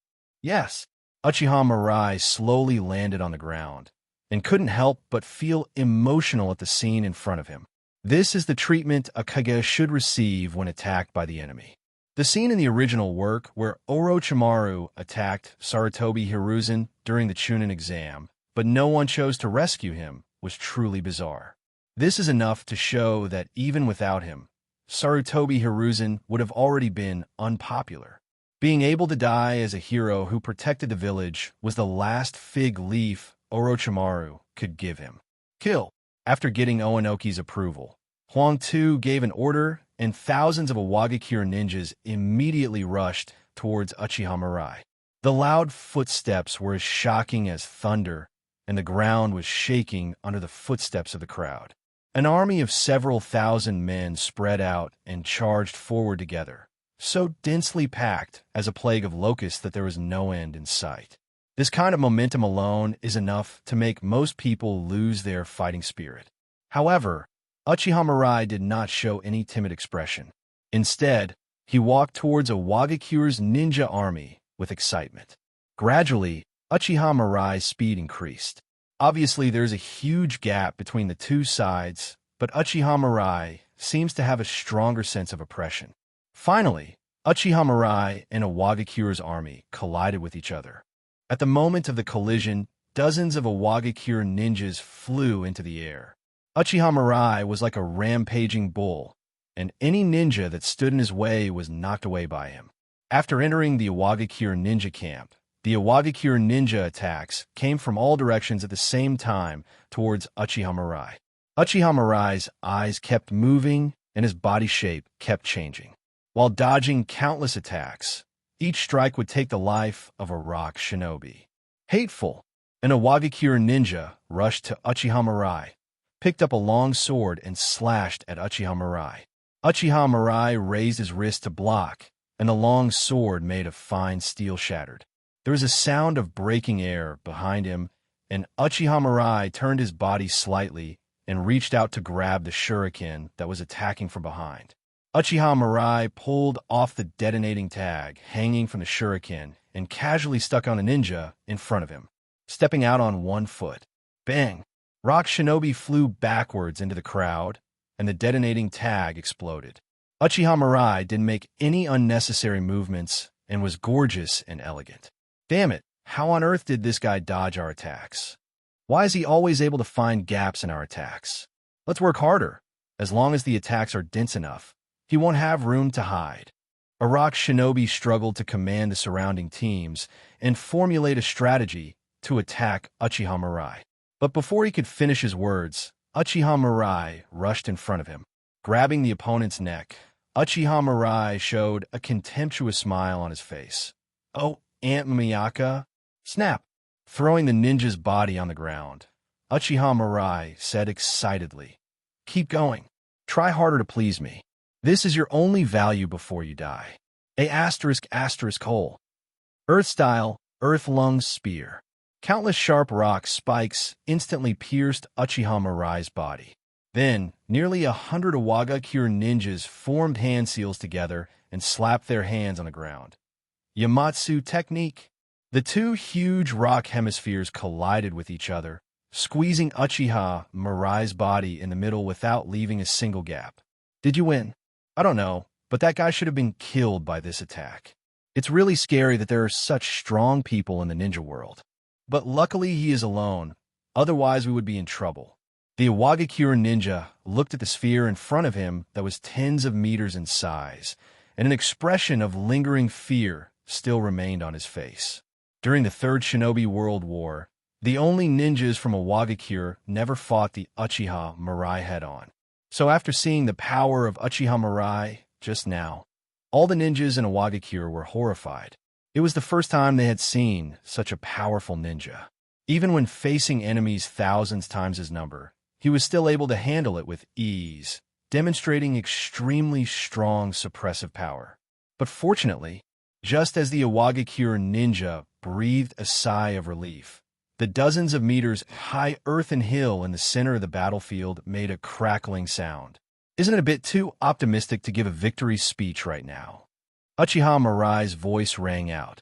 Yes. Uchiha Mirai slowly landed on the ground and couldn't help but feel emotional at the scene in front of him. This is the treatment a Kage should receive when attacked by the enemy. The scene in the original work where Orochimaru attacked Sarutobi Hiruzen during the Chunin exam, but no one chose to rescue him, was truly bizarre. This is enough to show that even without him, Sarutobi Hiruzen would have already been unpopular. Being able to die as a hero who protected the village was the last fig leaf Orochimaru could give him. Kill. After getting Onoki's approval, Huang Tu gave an order, and thousands of Awagakure ninjas immediately rushed towards Uchiha Mirai. The loud footsteps were as shocking as thunder, and the ground was shaking under the footsteps of the crowd. An army of several thousand men spread out and charged forward together, so densely packed as a plague of locusts that there was no end in sight. This kind of momentum alone is enough to make most people lose their fighting spirit. However, Uchiha Mirai did not show any timid expression. Instead, he walked towards a Wagakure's ninja army with excitement. Gradually, Uchiha Mirai's speed increased. Obviously, there's a huge gap between the two sides, but Uchiha Mirai seems to have a stronger sense of oppression. Finally, Uchiha Mirai and a Wagakure's army collided with each other. At the moment of the collision, dozens of Wagakure ninjas flew into the air. Uchiha Mirai was like a rampaging bull, and any ninja that stood in his way was knocked away by him. After entering the Wagakure ninja camp, the Wagakure ninja attacks came from all directions at the same time towards Uchiha Mirai. Uchiha Mirai's eyes kept moving and his body shape kept changing. While dodging countless attacks, each strike would take the life of a rock shinobi. Hateful, and a Wagakure ninja rushed to Uchiha Mirai, picked up a long sword and slashed at Uchiha Mirai. Uchiha Mirai raised his wrist to block, and the long sword made of fine steel shattered. There was a sound of breaking air behind him, and Uchiha Mirai turned his body slightly and reached out to grab the shuriken that was attacking from behind. Uchiha Mirai pulled off the detonating tag hanging from the shuriken and casually stuck on a ninja in front of him, stepping out on one foot. Bang! Rock Shinobi flew backwards into the crowd, and the detonating tag exploded. Uchiha Mirai didn't make any unnecessary movements and was gorgeous and elegant. Damn it, how on earth did this guy dodge our attacks? Why is he always able to find gaps in our attacks? Let's work harder. As long as the attacks are dense enough, he won't have room to hide. A rock shinobi struggled to command the surrounding teams and formulate a strategy to attack Uchiha Mirai. But before he could finish his words, Uchiha Mirai rushed in front of him. Grabbing the opponent's neck, Uchiha Mirai showed a contemptuous smile on his face. "Oh, Aunt Miyaka!" Snap! Throwing the ninja's body on the ground, Uchiha Mirai said excitedly, "Keep going. Try harder to please me. This is your only value before you die." ****Hole. Earth Style, Earth Lungs Spear. Countless sharp rock spikes instantly pierced Uchiha Mirai's body. Then, nearly 100 Wagakure ninjas formed hand seals together and slapped their hands on the ground. Yamatsu Technique. The two huge rock hemispheres collided with each other, squeezing Uchiha Mirai's body in the middle without leaving a single gap. Did you win? I don't know, but that guy should have been killed by this attack. It's really scary that there are such strong people in the ninja world. But luckily he is alone, otherwise we would be in trouble. The Wagakure ninja looked at the sphere in front of him that was tens of meters in size, and an expression of lingering fear still remained on his face. During the Third Shinobi World War, the only ninjas from a Wagakure never fought the Uchiha Mirai head-on. So after seeing the power of Uchiha Mirai just now, all the ninjas in a Wagakure were horrified. It was the first time they had seen such a powerful ninja. Even when facing enemies thousands times his number, he was still able to handle it with ease, demonstrating extremely strong suppressive power. But fortunately, just as the Wagakure ninja breathed a sigh of relief, the dozens of meters high earthen hill in the center of the battlefield made a crackling sound. Isn't it a bit too optimistic to give a victory speech right now? Uchiha Mirai's voice rang out,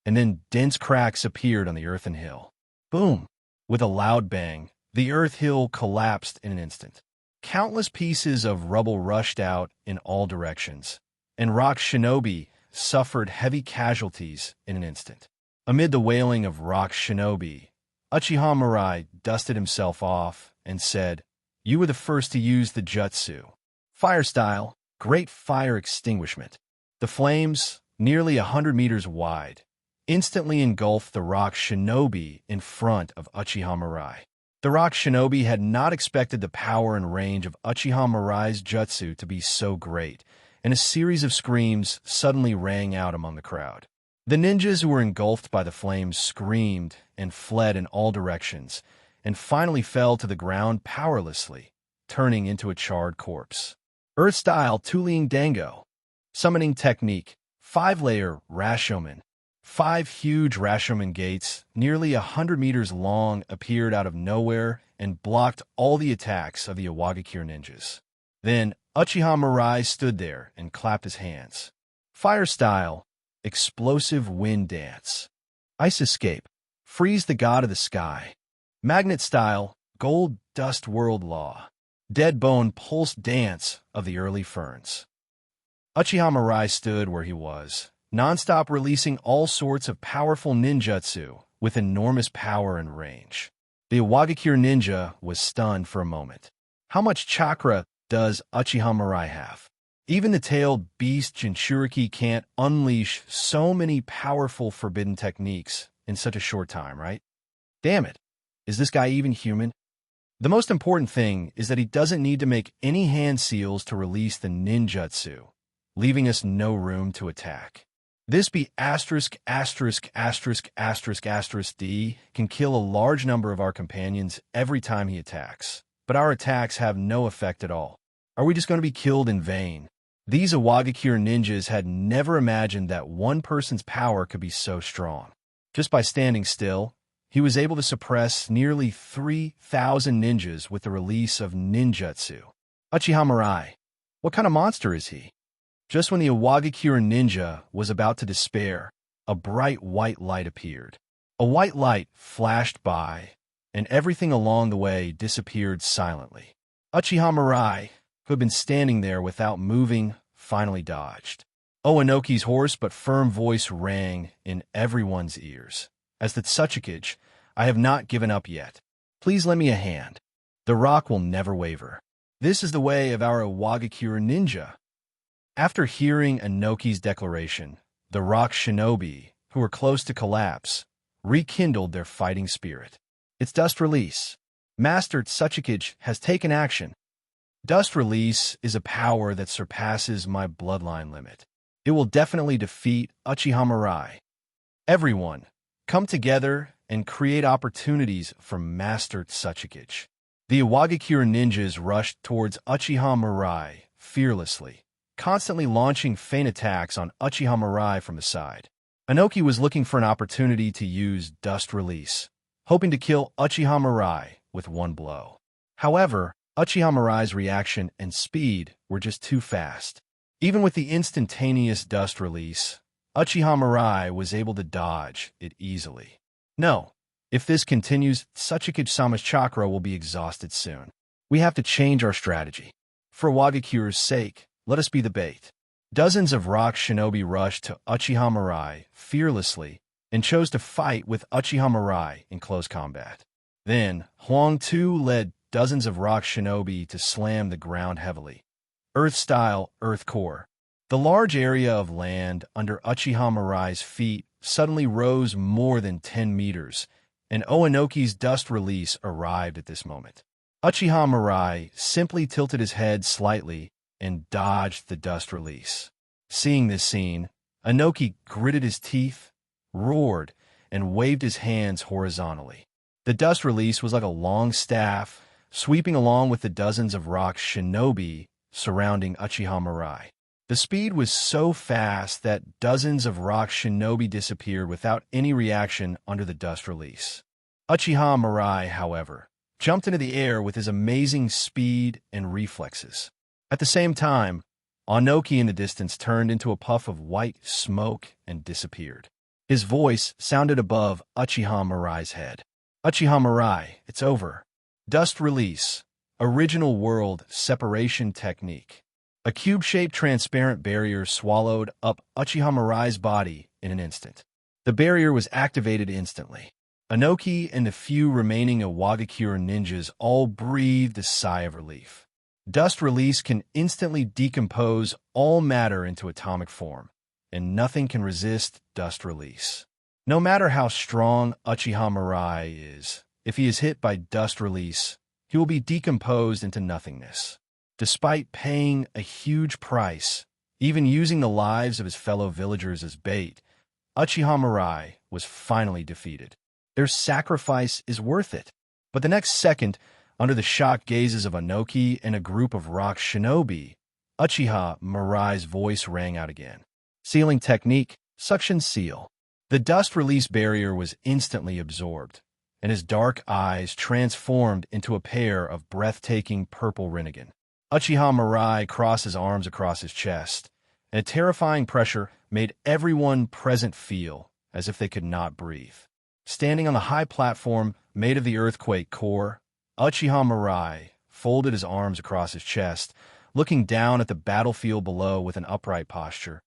and then dense cracks appeared on the earthen hill. Boom! With a loud bang, the earth hill collapsed in an instant. Countless pieces of rubble rushed out in all directions, and rock shinobi suffered heavy casualties in an instant. Amid the wailing of rock shinobi, Uchiha Mirai dusted himself off and said, "You were the first to use the jutsu. Fire style, great fire extinguishment." The flames, nearly 100 meters wide, instantly engulfed the rock shinobi in front of Uchiha Mirai. The rock shinobi had not expected the power and range of Uchiha Mirai's jutsu to be so great, and a series of screams suddenly rang out among the crowd. The ninjas who were engulfed by the flames screamed and fled in all directions, and finally fell to the ground powerlessly, turning into a charred corpse. Earth-style Tuling Dango. Summoning technique, 5-layer Rashomon. 5 huge Rashomon gates, nearly 100 meters long, appeared out of nowhere and blocked all the attacks of the Iwagakure ninjas. Then, Uchiha Mirai stood there and clapped his hands. Fire style, explosive wind dance. Ice escape, freeze the god of the sky. Magnet style, gold dust world law. Dead bone pulse dance of the early ferns. Uchiha Mirai stood where he was, non-stop releasing all sorts of powerful ninjutsu with enormous power and range. The Iwagakure ninja was stunned for a moment. How much chakra does Uchiha Mirai have? Even the tailed beast Jinchuriki can't unleash so many powerful forbidden techniques in such a short time, right? Damn it, is this guy even human? The most important thing is that he doesn't need to make any hand seals to release the ninjutsu, leaving us no room to attack. This B asterisk asterisk asterisk asterisk asterisk D can kill a large number of our companions every time he attacks, but our attacks have no effect at all. Are we just going to be killed in vain? These Iwagakure ninjas had never imagined that one person's power could be so strong. Just by standing still, he was able to suppress nearly 3,000 ninjas with the release of ninjutsu. Uchiha Mirai, what kind of monster is he? Just when the Iwagakure ninja was about to despair, a bright white light appeared. A white light flashed by, and everything along the way disappeared silently. Uchiha Mirai, who had been standing there without moving, finally dodged. Owanoki's hoarse but firm voice rang in everyone's ears. As the Tsuchikage, I have not given up yet. Please lend me a hand. The rock will never waver. This is the way of our Iwagakure ninja. After hearing Inoki's declaration, the rock shinobi, who were close to collapse, rekindled their fighting spirit. It's Dust Release. Master Tsuchikage has taken action. Dust Release is a power that surpasses my bloodline limit. It will definitely defeat Uchiha Mirai. Everyone, come together and create opportunities for Master Tsuchikage. The Iwagakure ninjas rushed towards Uchiha Mirai fearlessly, constantly launching feint attacks on Uchiha Mirai from the side. Inoki was looking for an opportunity to use Dust Release, hoping to kill Uchiha Mirai with one blow. However, Uchiha Mirai's reaction and speed were just too fast. Even with the instantaneous Dust Release, Uchiha Mirai was able to dodge it easily. No, if this continues, Tsuchikage-sama's chakra will be exhausted soon. We have to change our strategy. For Iwagakure's sake, let us be the bait. Dozens of rock shinobi rushed to Uchiha Mirai fearlessly and chose to fight with Uchiha Mirai in close combat. Then, Huang Tu led dozens of rock shinobi to slam the ground heavily. Earth-style, Earth Core. The large area of land under Uchiha Mirai's feet suddenly rose more than 10 meters, and Owanoki's Dust Release arrived at this moment. Uchiha Mirai simply tilted his head slightly and dodged the Dust Release. Seeing this scene, Inoki gritted his teeth, roared, and waved his hands horizontally. The Dust Release was like a long staff, sweeping along with the dozens of rock shinobi surrounding Uchiha Mirai. The speed was so fast that dozens of rock shinobi disappeared without any reaction under the Dust Release. Uchiha Mirai, however, jumped into the air with his amazing speed and reflexes. At the same time, Inoki in the distance turned into a puff of white smoke and disappeared. His voice sounded above Uchiha Mirai's head. Uchiha Mirai, it's over. Dust Release. Original World Separation Technique. A cube-shaped transparent barrier swallowed up Uchiha Mirai's body in an instant. The barrier was activated instantly. Inoki and the few remaining Iwagakure ninjas all breathed a sigh of relief. Dust Release can instantly decompose all matter into atomic form, and nothing can resist Dust Release. No matter how strong Uchiha Mirai is, if he is hit by Dust Release, he will be decomposed into nothingness. Despite paying a huge price, even using the lives of his fellow villagers as bait, Uchiha Mirai was finally defeated. Their sacrifice is worth it. But the next second, under the shocked gazes of Inoki and a group of rock shinobi, Uchiha Mirai's voice rang out again. Sealing technique, suction seal. The dust release barrier was instantly absorbed, and his dark eyes transformed into a pair of breathtaking purple Rinnegan. Uchiha Mirai crossed his arms across his chest, and a terrifying pressure made everyone present feel as if they could not breathe. Standing on the high platform made of the earthquake core, Uchiha Mirai folded his arms across his chest, looking down at the battlefield below with an upright posture.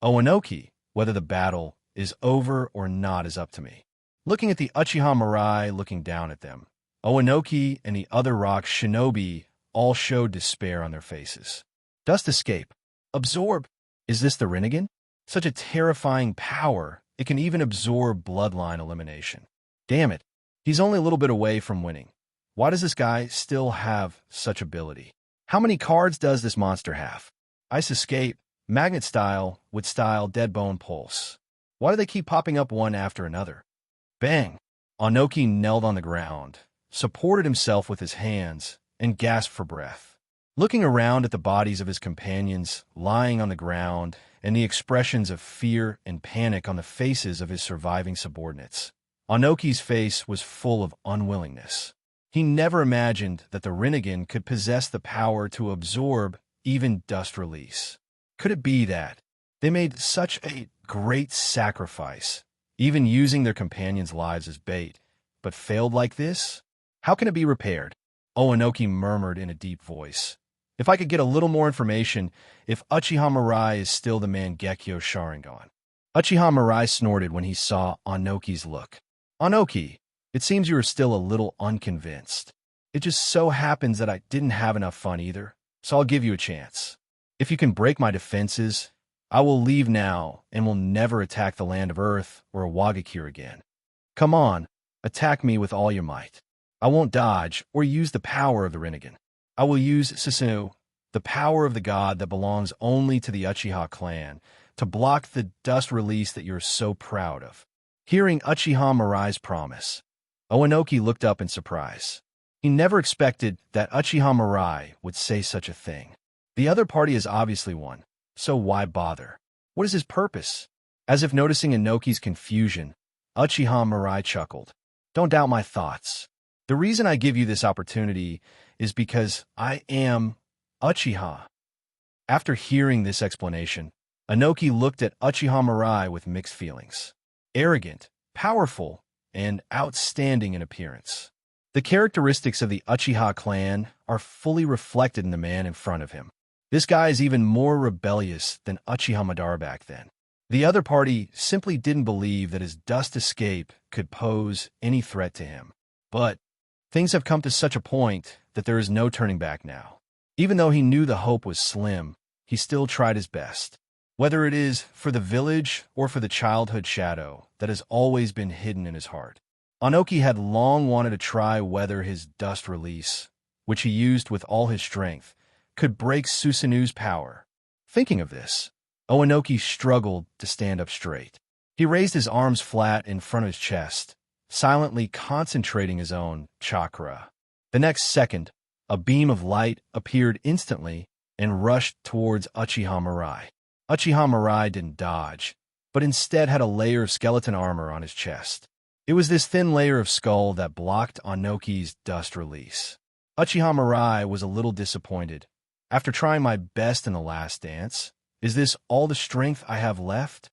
Oenoki, whether the battle is over or not is up to me. Looking at the Uchiha Mirai looking down at them, Oenoki and the other rock shinobi all showed despair on their faces. Dust escape. Absorb. Is this the Rinnegan? Such a terrifying power, it can even absorb bloodline elimination. Damn it, he's only a little bit away from winning. Why does this guy still have such ability? How many cards does this monster have? Ice Escape, Magnet Style, with Style, Dead Bone Pulse. Why do they keep popping up one after another? Bang! Onoki knelt on the ground, supported himself with his hands, and gasped for breath. Looking around at the bodies of his companions lying on the ground and the expressions of fear and panic on the faces of his surviving subordinates, Onoki's face was full of unwillingness. He never imagined that the Rinnegan could possess the power to absorb even dust release. Could it be that they made such a great sacrifice, even using their companions' lives as bait, but failed like this? How can it be repaired? Oenoki murmured in a deep voice. If I could get a little more information, if Uchiha Mirai is still the Mangekyo Sharingan. Uchiha Mirai snorted when he saw Onoki's look. Onoki, it seems you are still a little unconvinced. It just so happens that I didn't have enough fun either, so I'll give you a chance. If you can break my defenses, I will leave now and will never attack the land of Earth or Wagakure again. Come on, attack me with all your might. I won't dodge or use the power of the Rinnegan. I will use Susanoo, the power of the god that belongs only to the Uchiha clan, to block the dust release that you're so proud of. Hearing Uchiha Mirai's promise, Oenoki looked up in surprise. He never expected that Uchiha Mirai would say such a thing. The other party has obviously won, so why bother? What is his purpose? As if noticing Enoki's confusion, Uchiha Mirai chuckled. Don't doubt my thoughts. The reason I give you this opportunity is because I am Uchiha. After hearing this explanation, Enoki looked at Uchiha Mirai with mixed feelings. Arrogant, powerful, and outstanding in appearance. The characteristics of the Uchiha clan are fully reflected in the man in front of him. This guy is even more rebellious than Uchiha Madara back then. The other party simply didn't believe that his dust escape could pose any threat to him. But things have come to such a point that there is no turning back now. Even though he knew the hope was slim, he still tried his best. Whether it is for the village or for the childhood shadow that has always been hidden in his heart. Onoki had long wanted to try whether his dust release, which he used with all his strength, could break Susanoo's power. Thinking of this, Oenoki struggled to stand up straight. He raised his arms flat in front of his chest, silently concentrating his own chakra. The next second, a beam of light appeared instantly and rushed towards Uchiha Mirai. Uchiha Mirai didn't dodge, but instead had a layer of skeleton armor on his chest. It was this thin layer of skull that blocked Onoki's dust release. Uchiha Mirai was a little disappointed. After trying my best in the last dance, is this all the strength I have left?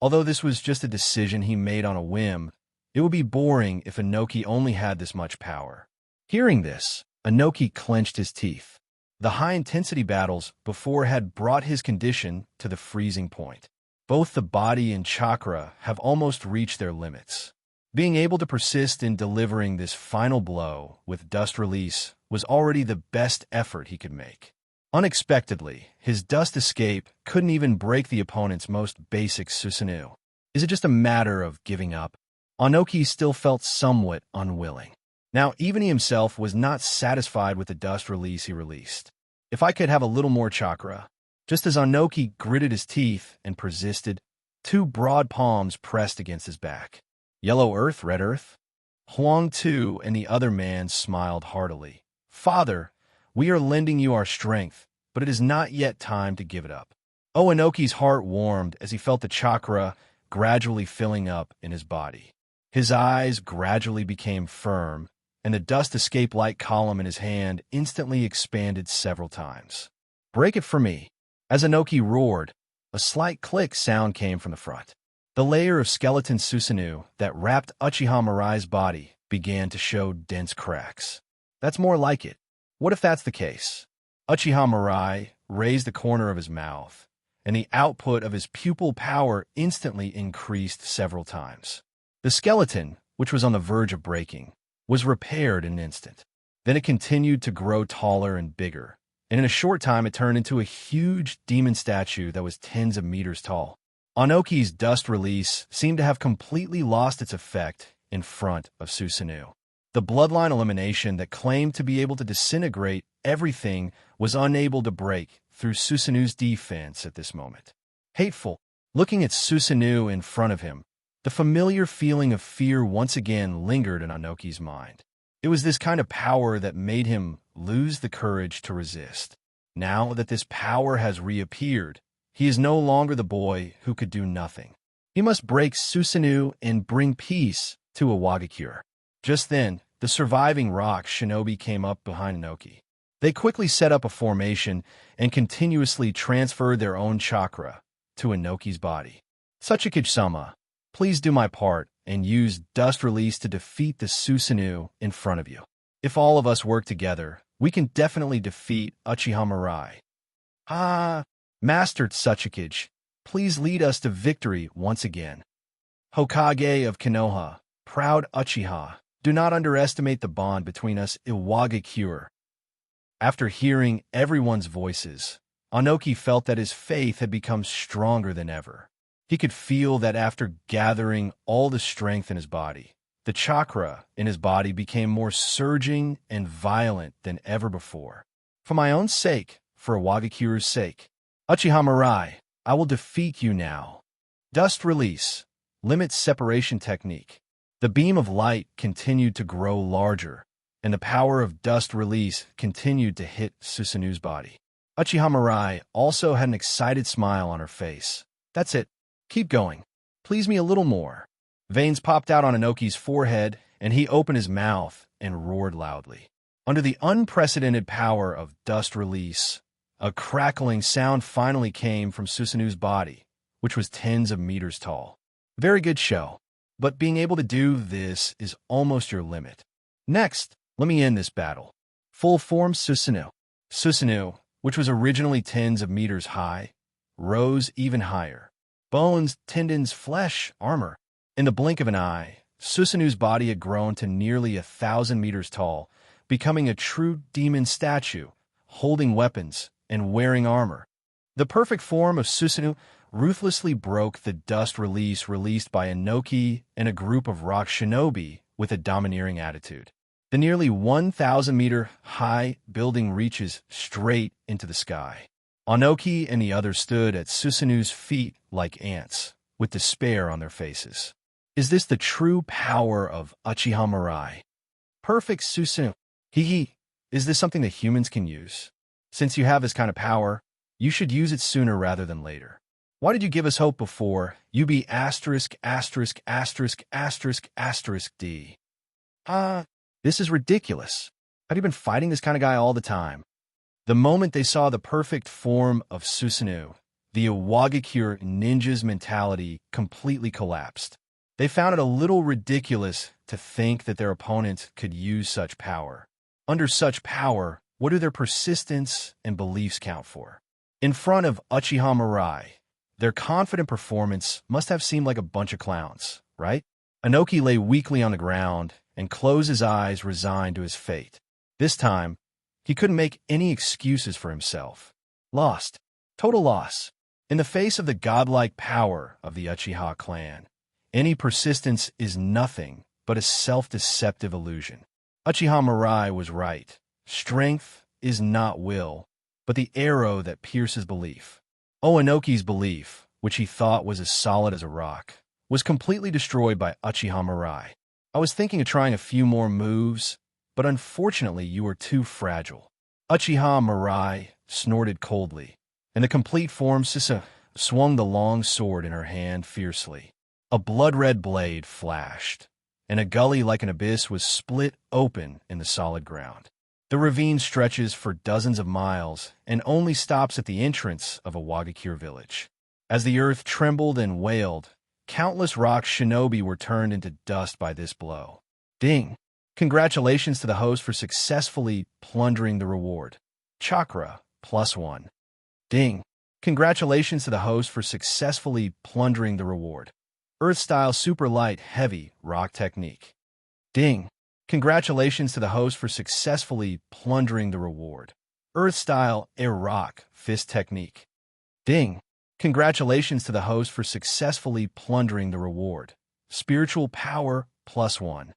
Although this was just a decision he made on a whim, it would be boring if Enoki only had this much power. Hearing this, Enoki clenched his teeth. The high-intensity battles before had brought his condition to the freezing point. Both the body and chakra have almost reached their limits. Being able to persist in delivering this final blow with dust release was already the best effort he could make. Unexpectedly, his dust escape couldn't even break the opponent's most basic Susanoo. Is it just a matter of giving up? Onoki still felt somewhat unwilling. Now, even he himself was not satisfied with the dust release he released. If I could have a little more chakra. Just as Onoki gritted his teeth and persisted, two broad palms pressed against his back. Yellow earth, red earth? Huang Tu and the other man smiled heartily. Father, we are lending you our strength, but it is not yet time to give it up. Oenoki's heart warmed as he felt the chakra gradually filling up in his body. His eyes gradually became firm, and the dust escape light column in his hand instantly expanded several times. "Break it for me." As Inoki roared, a slight click sound came from the front. The layer of skeleton Susanoo that wrapped Uchiha Mirai's body began to show dense cracks. "That's more like it. What if that's the case?" Uchiha Mirai raised the corner of his mouth, and the output of his pupil power instantly increased several times. The skeleton, which was on the verge of breaking, was repaired in an instant. Then it continued to grow taller and bigger, and in a short time it turned into a huge demon statue that was tens of meters tall. Inoki's dust release seemed to have completely lost its effect in front of Susanoo. The bloodline elimination that claimed to be able to disintegrate everything was unable to break through Susanoo's defense at this moment. Hateful, looking at Susanoo in front of him, the familiar feeling of fear once again lingered in Inoki's mind. It was this kind of power that made him lose the courage to resist. Now that this power has reappeared, he is no longer the boy who could do nothing. He must break Susanoo and bring peace to Iwagakure. Just then, the surviving rock shinobi came up behind Inoki. They quickly set up a formation and continuously transferred their own chakra to Inoki's body. "Sachikage-sama, please do my part and use dust release to defeat the Susanoo in front of you. If all of us work together, we can definitely defeat Uchiha Mirai." "Ah, Master Sachikage, please lead us to victory once again." "Hokage of Konoha, proud Uchiha, do not underestimate the bond between us Iwagakure." After hearing everyone's voices, Inoki felt that his faith had become stronger than ever. He could feel that after gathering all the strength in his body, the chakra in his body became more surging and violent than ever before. "For my own sake, for Iwagakure's sake, Uchiha Mirai, I will defeat you now." Dust release, limit separation technique. The beam of light continued to grow larger, and the power of dust release continued to hit Susanoo's body. Uchiha Mirai also had an excited smile on her face. "That's it. Keep going. Please me a little more." Veins popped out on Inoki's forehead, and he opened his mouth and roared loudly. Under the unprecedented power of dust release, a crackling sound finally came from Susanoo's body, which was tens of meters tall. Very good show, but being able to do this is almost your limit. Next, let me end this battle. Full form Susanoo. Susanoo, which was originally tens of meters high, rose even higher. Bones, tendons, flesh, armor. In the blink of an eye, Susanoo's body had grown to nearly 1,000 meters tall, becoming a true demon statue, holding weapons and wearing armor. The perfect form of Susanoo ruthlessly broke the dust release released by Inoki and a group of rock shinobi with a domineering attitude. The nearly 1,000-meter-high building reaches straight into the sky. Inoki and the others stood at Susanoo's feet like ants, with despair on their faces. Is this the true power of Uchiha Mirai? Perfect Susanoo. Hee. Is this something that humans can use? Since you have this kind of power, you should use it sooner rather than later. Why did you give us hope before? You be asterisk, asterisk, asterisk, asterisk, asterisk D. This is ridiculous. Have you been fighting this kind of guy all the time? The moment they saw the perfect form of Susanoo, the Iwagakure ninja's mentality completely collapsed. They found it a little ridiculous to think that their opponent could use such power. Under such power, what do their persistence and beliefs count for? In front of Uchiha Mirai, their confident performance must have seemed like a bunch of clowns, right? Inoki lay weakly on the ground and closed his eyes, resigned to his fate. This time, he couldn't make any excuses for himself. Lost. Total loss. In the face of the godlike power of the Uchiha clan, any persistence is nothing but a self-deceptive illusion. Uchiha Mirai was right. Strength is not will, but the arrow that pierces belief. Inoki's belief, which he thought was as solid as a rock, was completely destroyed by Uchiha Mirai. I was thinking of trying a few more moves, but unfortunately you were too fragile. Uchiha Mirai snorted coldly, and the complete form Sisa swung the long sword in her hand fiercely. A blood-red blade flashed, and a gully like an abyss was split open in the solid ground. The ravine stretches for dozens of miles and only stops at the entrance of a Wagakure village. As the earth trembled and wailed, countless rock shinobi were turned into dust by this blow. Ding! Congratulations to the host for successfully plundering the reward. Chakra, +1. Ding! Congratulations to the host for successfully plundering the reward. Earth-style super light heavy rock technique. Ding! Congratulations to the host for successfully plundering the reward. Earth-style air rock fist technique. Ding! Congratulations to the host for successfully plundering the reward. Spiritual power +1.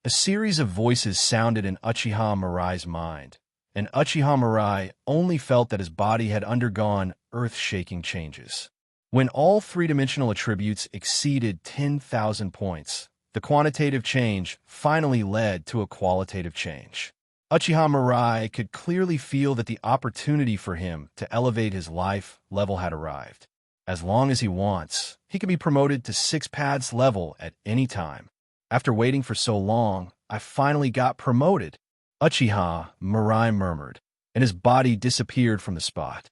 A series of voices sounded in Uchiha Mirai's mind, and Uchiha Mirai only felt that his body had undergone earth-shaking changes. When all three-dimensional attributes exceeded 10,000 points, the quantitative change finally led to a qualitative change. Uchiha Mirai could clearly feel that the opportunity for him to elevate his life level had arrived. As long as he wants, he can be promoted to 6 paths level at any time. After waiting for so long, I finally got promoted, Uchiha Mirai murmured, and his body disappeared from the spot.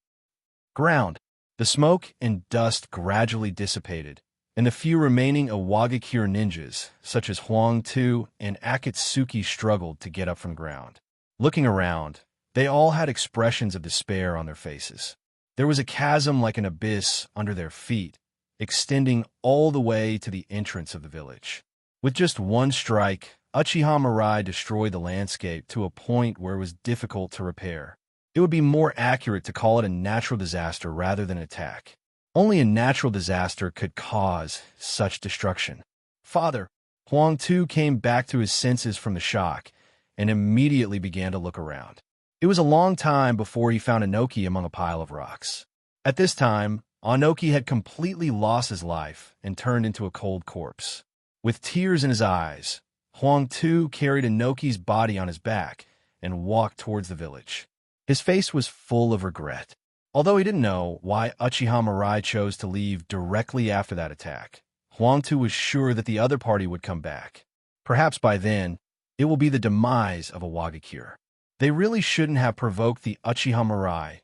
Ground. The smoke and dust gradually dissipated, and the few remaining Awagakure ninjas, such as Huang Tu and Akatsuki, struggled to get up from ground. Looking around, they all had expressions of despair on their faces. There was a chasm like an abyss under their feet, extending all the way to the entrance of the village. With just one strike, Uchiha Mirai destroyed the landscape to a point where it was difficult to repair. It would be more accurate to call it a natural disaster rather than an attack. Only a natural disaster could cause such destruction. Father, Huang Tu came back to his senses from the shock and immediately began to look around. It was a long time before he found Anoki among a pile of rocks. At this time, Anoki had completely lost his life and turned into a cold corpse. With tears in his eyes, Huang Tu carried Anoki's body on his back and walked towards the village. His face was full of regret. Although he didn't know why Uchiha Mirai chose to leave directly after that attack, Huang Tu was sure that the other party would come back. Perhaps by then, it will be the demise of a Wagakure. They really shouldn't have provoked the Uchiha Mirai,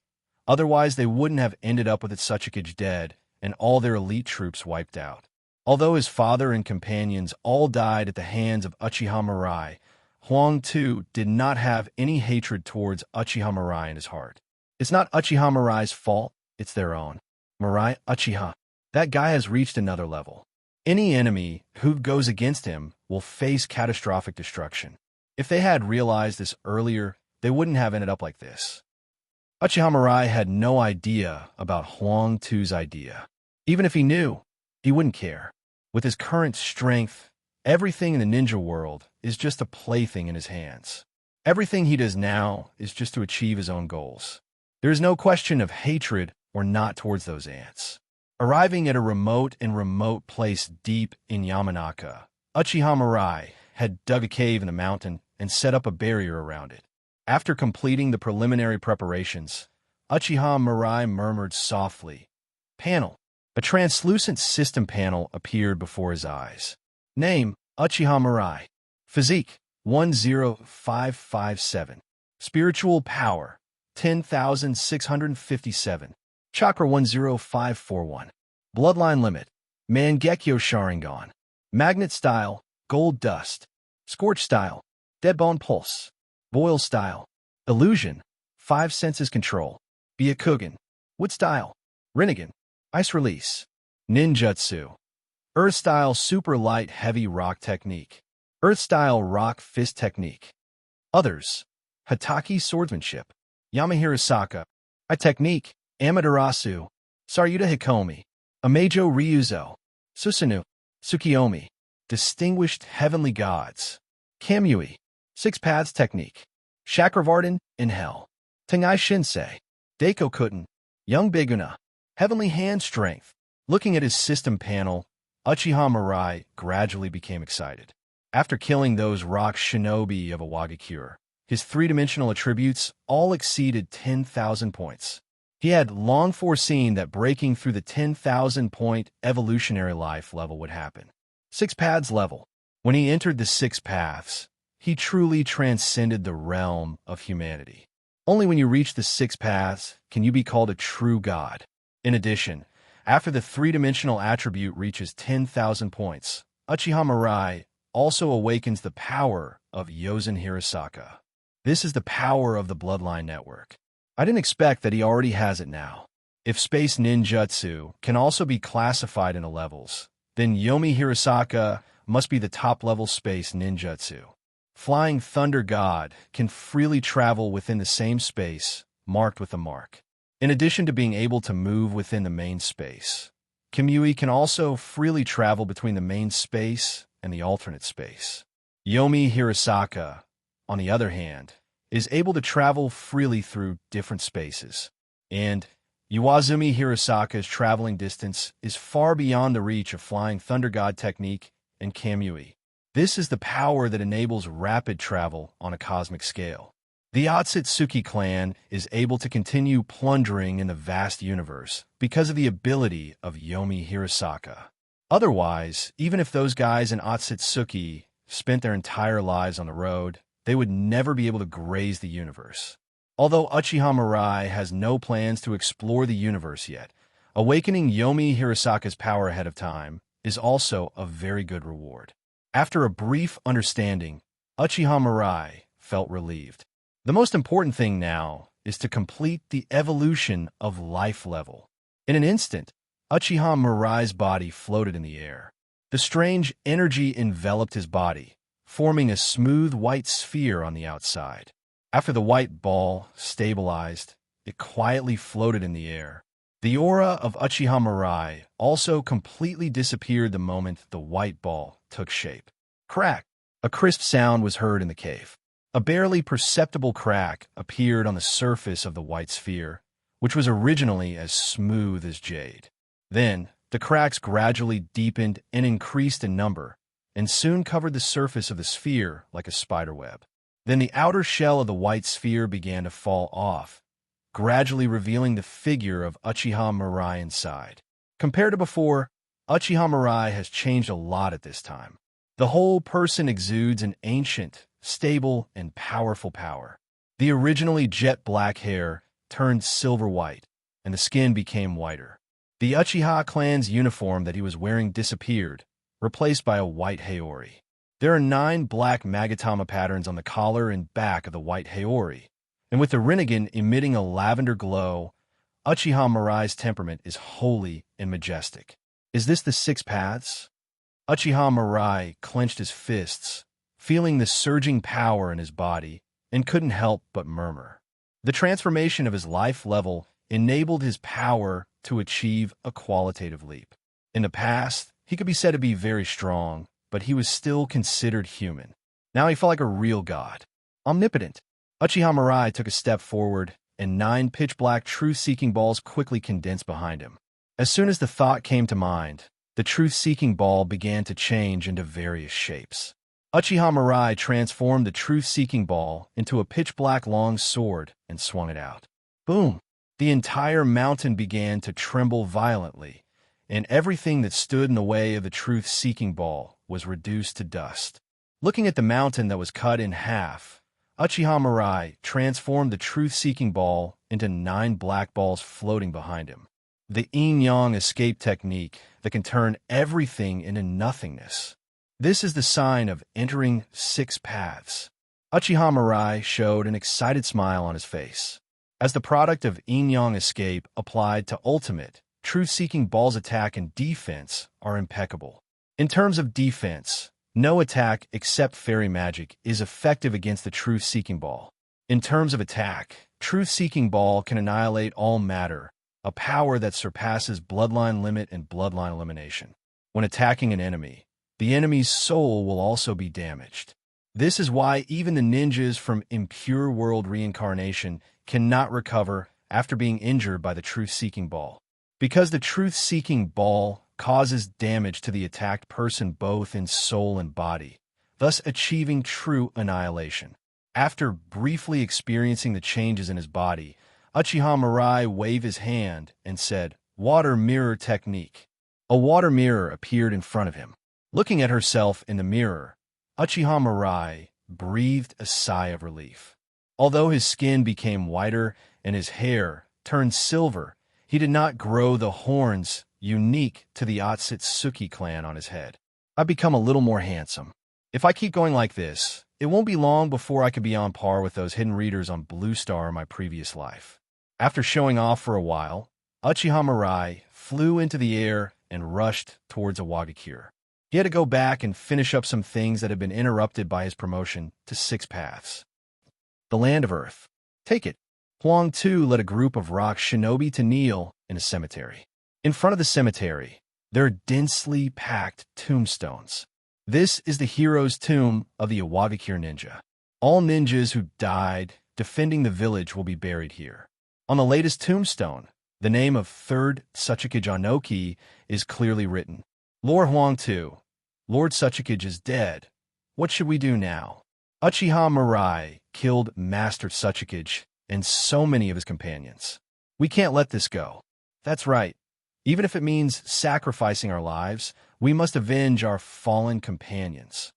otherwise they wouldn't have ended up with Itsukage dead and all their elite troops wiped out. Although his father and companions all died at the hands of Uchiha Mirai, Huang Tu did not have any hatred towards Uchiha Mirai in his heart. It's not Uchiha Mirai's fault, it's their own. Mirai Uchiha. That guy has reached another level. Any enemy who goes against him will face catastrophic destruction. If they had realized this earlier, they wouldn't have ended up like this. Uchiha Mirai had no idea about Huang Tu's idea. Even if he knew, he wouldn't care. With his current strength, everything in the ninja world is just a plaything in his hands. Everything he does now is just to achieve his own goals. There is no question of hatred or not towards those ants. Arriving at a remote place deep in Yamanaka, Uchiha Mirai had dug a cave in the mountain and set up a barrier around it. After completing the preliminary preparations, Uchiha Mirai murmured softly, "Panel." A translucent system panel appeared before his eyes. Name, Uchiha Mirai. Physique, 10557. Spiritual power, 10,657. Chakra 10541. Bloodline limit, Mangekyo Sharingan. Magnet style, Gold Dust. Scorch style, Deadbone Pulse. Boil style, Illusion, 5 senses control. Byakugan. Wood style, Rinnegan. Ice release. Ninjutsu. Earth style super light heavy rock technique. Earth style rock fist technique. Others. Hataki swordsmanship. Yamahirasaka. I technique. Amaterasu. Saryuta Hikomi. Amajo Ryuzo. Susanoo. Tsukiyomi. Distinguished heavenly gods. Kamui. 6 paths technique. Chakravartin in hell. Tengai Shinsei. Deiko Kuten. Young Biguna. Heavenly hand strength. Looking at his system panel, Uchiha Mirai gradually became excited. After killing those rock shinobi of a Wagakure, his three-dimensional attributes all exceeded 10,000 points. He had long foreseen that breaking through the 10,000-point evolutionary life level would happen. Six Paths level. When he entered the Six Paths, he truly transcended the realm of humanity. Only when you reach the Six Paths can you be called a true god. In addition, after the three-dimensional attribute reaches 10,000 points, Uchiha Mirai also awakens the power of Yozen Hirasaka. This is the power of the bloodline network. I didn't expect that he already has it now. If space ninjutsu can also be classified into levels, then Yomi Hirasaka must be the top-level space ninjutsu. Flying Thunder God can freely travel within the same space, marked with a mark. In addition to being able to move within the main space, Kamui can also freely travel between the main space and the alternate space. Yomi Hirasaka, on the other hand, is able to travel freely through different spaces. And Iwazumi Hirasaka's traveling distance is far beyond the reach of Flying Thunder God technique and Kamui. This is the power that enables rapid travel on a cosmic scale. The Otsutsuki clan is able to continue plundering in the vast universe because of the ability of Yomi Hirasaka. Otherwise, even if those guys in Otsutsuki spent their entire lives on the road, they would never be able to graze the universe. Although Uchiha Mirai has no plans to explore the universe yet, awakening Yomi Hirasaka's power ahead of time is also a very good reward. After a brief understanding, Uchiha Mirai felt relieved. The most important thing now is to complete the evolution of life level. In an instant, Uchiha Mirai's body floated in the air. The strange energy enveloped his body, forming a smooth white sphere on the outside. After the white ball stabilized, it quietly floated in the air. The aura of Uchiha Mirai also completely disappeared the moment the white ball took shape. Crack! A crisp sound was heard in the cave. A barely perceptible crack appeared on the surface of the white sphere, which was originally as smooth as jade. Then, the cracks gradually deepened and increased in number, and soon covered the surface of the sphere like a spiderweb. Then the outer shell of the white sphere began to fall off, gradually revealing the figure of Uchiha Mirai inside. Compared to before, Uchiha Mirai has changed a lot at this time. The whole person exudes an ancient, stable, and powerful power. The originally jet black hair turned silver white, and the skin became whiter. The Uchiha clan's uniform that he was wearing disappeared, replaced by a white Haori. There are 9 black Magatama patterns on the collar and back of the white Haori, and with the Rinnegan emitting a lavender glow, Uchiha Mirai's temperament is holy and majestic. Is this the Six Paths? Uchiha Mirai clenched his fists, feeling the surging power in his body, and couldn't help but murmur. The transformation of his life level enabled his power to achieve a qualitative leap. In the past, he could be said to be very strong, but he was still considered human. Now he felt like a real god. Omnipotent. Uchiha Mirai took a step forward, and 9 pitch-black truth-seeking balls quickly condensed behind him. As soon as the thought came to mind, the truth-seeking ball began to change into various shapes. Uchiha Mirai transformed the truth-seeking ball into a pitch-black long sword and swung it out. Boom! The entire mountain began to tremble violently, and everything that stood in the way of the truth-seeking ball was reduced to dust. Looking at the mountain that was cut in half, Uchiha Mirai transformed the truth-seeking ball into 9 black balls floating behind him. The yin-yang escape technique that can turn everything into nothingness. This is the sign of entering Six Paths. Uchiha Mirai showed an excited smile on his face. As the product of yin-yang escape applied to ultimate, truth-seeking ball's attack and defense are impeccable. In terms of defense, no attack except fairy magic is effective against the truth-seeking ball. In terms of attack, truth-seeking ball can annihilate all matter, a power that surpasses bloodline limit and bloodline elimination. When attacking an enemy, the enemy's soul will also be damaged. This is why even the ninjas from Impure World Reincarnation cannot recover after being injured by the truth-seeking ball. Because the truth-seeking ball causes damage to the attacked person both in soul and body, thus achieving true annihilation. After briefly experiencing the changes in his body, Uchiha Mirai waved his hand and said, "Water mirror technique." A water mirror appeared in front of him. Looking at herself in the mirror, Uchiha Mirai breathed a sigh of relief. Although his skin became whiter and his hair turned silver, he did not grow the horns unique to the Otsutsuki clan on his head. "I've become a little more handsome. If I keep going like this, it won't be long before I could be on par with those hidden readers on Blue Star in my previous life." After showing off for a while, Uchiha Mirai flew into the air and rushed towards Awagakure. He had to go back and finish up some things that had been interrupted by his promotion to 6 paths. The Land of Earth. Take it. Huang Tu led a group of rock shinobi to kneel in a cemetery. In front of the cemetery, there are densely packed tombstones. This is the hero's tomb of the Awagakure ninja. All ninjas who died defending the village will be buried here. On the latest tombstone, the name of 3rd Tsuchikage Anoki is clearly written. "Lord Huang Tu, Lord Tsuchikage is dead. What should we do now?" Uchiha Mirai killed Master Tsuchikage and so many of his companions. "We can't let this go." "That's right. Even if it means sacrificing our lives, we must avenge our fallen companions."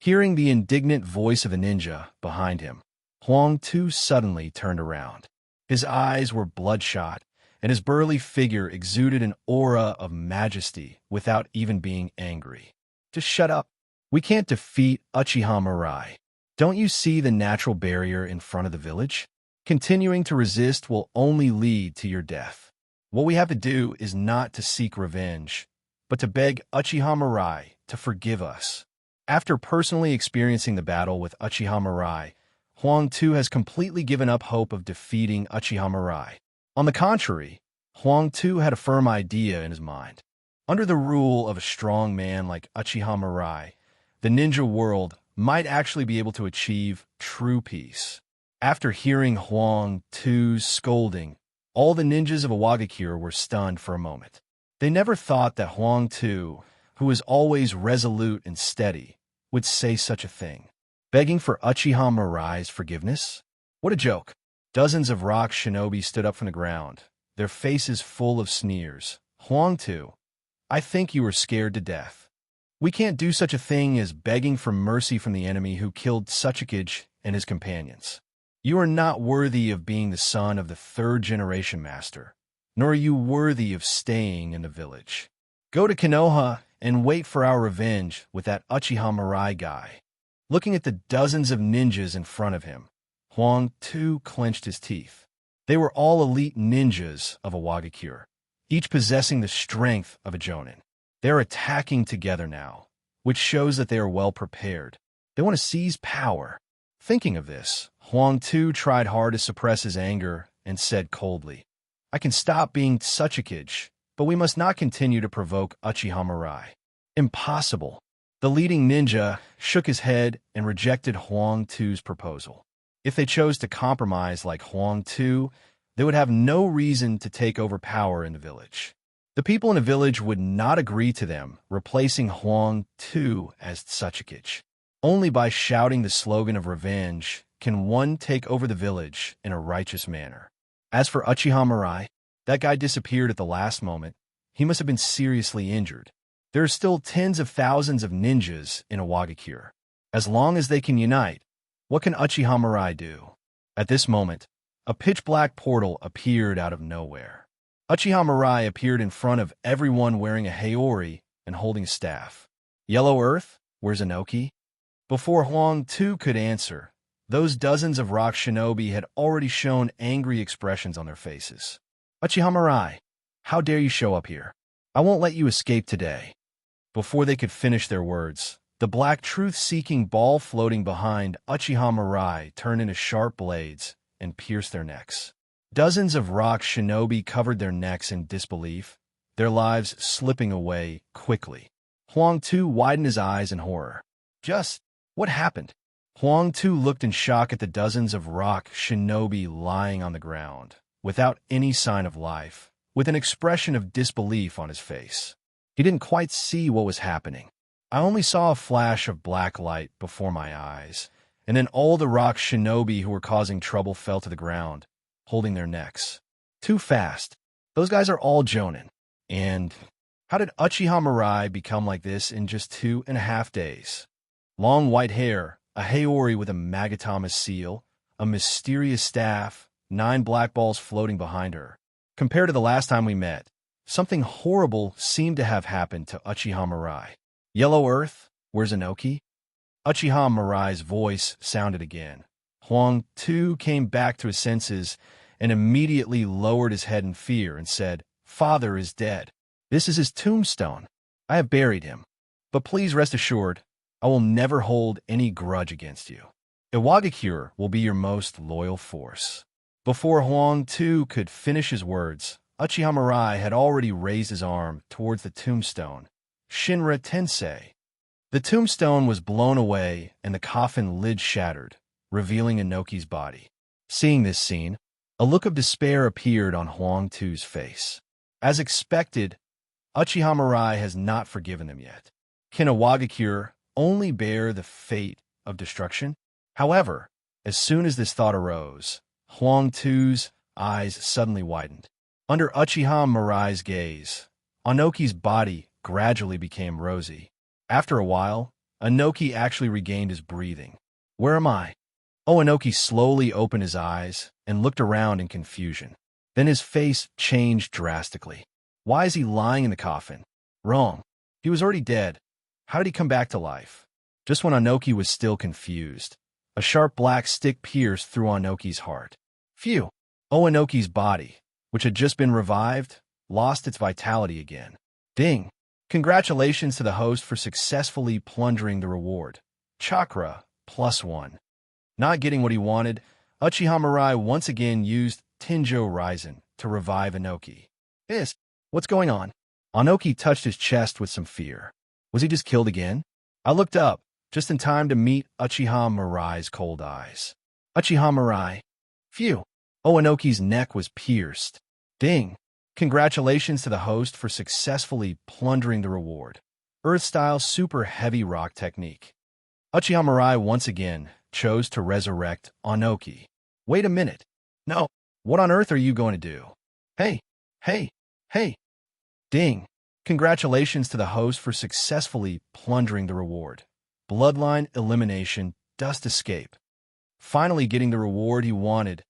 Hearing the indignant voice of the ninja behind him, Huang Tu suddenly turned around. His eyes were bloodshot, and his burly figure exuded an aura of majesty without even being angry. "Just shut up. We can't defeat Uchiha Mirai. Don't you see the natural barrier in front of the village? Continuing to resist will only lead to your death. What we have to do is not to seek revenge, but to beg Uchiha Mirai to forgive us." After personally experiencing the battle with Uchiha Mirai, Huang Tu has completely given up hope of defeating Uchiha Mirai. On the contrary, Huang Tu had a firm idea in his mind. Under the rule of a strong man like Uchiha Mirai, the ninja world might actually be able to achieve true peace. After hearing Huang Tu's scolding, all the ninjas of Awagakure were stunned for a moment. They never thought that Huang Tu, who was always resolute and steady, would say such a thing. Begging for Uchiha Mirai's forgiveness? What a joke. Dozens of rock shinobi stood up from the ground, their faces full of sneers. "Huang Tu, I think you are scared to death. We can't do such a thing as begging for mercy from the enemy who killed Tsuchikage and his companions. You are not worthy of being the son of the 3rd-generation master, nor are you worthy of staying in the village. Go to Konoha and wait for our revenge with that Uchiha Mirai guy." Looking at the dozens of ninjas in front of him, Huang Tu clenched his teeth. They were all elite ninjas of Awagakure, each possessing the strength of a jonin. They are attacking together now, which shows that they are well prepared. They want to seize power. Thinking of this, Huang Tu tried hard to suppress his anger and said coldly, "I can stop being Tsuchikage, but we must not continue to provoke Uchiha Mirai." "Impossible." The leading ninja shook his head and rejected Huang Tu's proposal. If they chose to compromise like Huang Tu, they would have no reason to take over power in the village. The people in the village would not agree to them replacing Huang Tu as Tsuchikage. Only by shouting the slogan of revenge can one take over the village in a righteous manner. As for Uchiha Mirai, that guy disappeared at the last moment. He must have been seriously injured. There are still tens of thousands of ninjas in Awagakure. As long as they can unite, what can Uchiha Mirai do? At this moment, a pitch-black portal appeared out of nowhere. Uchiha Mirai appeared in front of everyone wearing a haori and holding a staff. "Yellow Earth, where's Anoki?" Before Huang Tu could answer, those dozens of rock shinobi had already shown angry expressions on their faces. "Uchiha Mirai, how dare you show up here? I won't let you escape today." Before they could finish their words, the black truth-seeking ball floating behind Uchiha Mirai turned into sharp blades and pierced their necks. Dozens of rock shinobi covered their necks in disbelief, their lives slipping away quickly. Huang Tu widened his eyes in horror. What happened?" Huang Tu looked in shock at the dozens of rock shinobi lying on the ground, without any sign of life, with an expression of disbelief on his face. He didn't quite see what was happening. "I only saw a flash of black light before my eyes, and then all the rock shinobi who were causing trouble fell to the ground. holding their necks. Too fast. Those guys are all Jonin. And how did Uchiha Mirai become like this in just 2.5 days? Long white hair, a Haori with a Magatama seal, a mysterious staff, 9 black balls floating behind her. Compared to the last time we met, something horrible seemed to have happened to Uchiha Mirai. Yellow Earth, where's Inoki? Uchiha Mirai's voice sounded again. Huang Tu came back to his senses and immediately lowered his head in fear and said, "Father is dead. This is his tombstone. I have buried him. But please rest assured, I will never hold any grudge against you. Iwagakure will be your most loyal force." Before Huang Tu could finish his words, Uchiha Mirai had already raised his arm towards the tombstone. Shinra Tensei. The tombstone was blown away and the coffin lid shattered, revealing Inoki's body. Seeing this scene, a look of despair appeared on Huang Tu's face. As expected, Uchiha Mirai has not forgiven them yet. Can Iwagakure only bear the fate of destruction? However, as soon as this thought arose, Huang Tu's eyes suddenly widened. Under Uchiha Mirai's gaze, Inoki's body gradually became rosy. After a while, Inoki actually regained his breathing. Where am I? Inoki slowly opened his eyes and looked around in confusion. Then his face changed drastically. Why is he lying in the coffin? Wrong. He was already dead. How did he come back to life? Just when Inoki was still confused, a sharp black stick pierced through Inoki's heart. Phew! Inoki's body, which had just been revived, lost its vitality again. Ding! Congratulations to the host for successfully plundering the reward. Chakra, +1. Not getting what he wanted, Uchiha Mirai once again used Tenjo Raisen to revive Inoki. What's going on? Inoki touched his chest with some fear. Was he just killed again? I looked up, just in time to meet Uchiha Mirai's cold eyes. Uchiha Mirai. Phew! Inoki's neck was pierced. Ding! Congratulations to the host for successfully plundering the reward. Earth-style super heavy rock technique. Uchiha Mirai once again chose to resurrect Inoki. Wait a minute. No. What on earth are you going to do? Hey! Ding! Congratulations to the host for successfully plundering the reward. Bloodline elimination, dust escape. Finally getting the reward he wanted,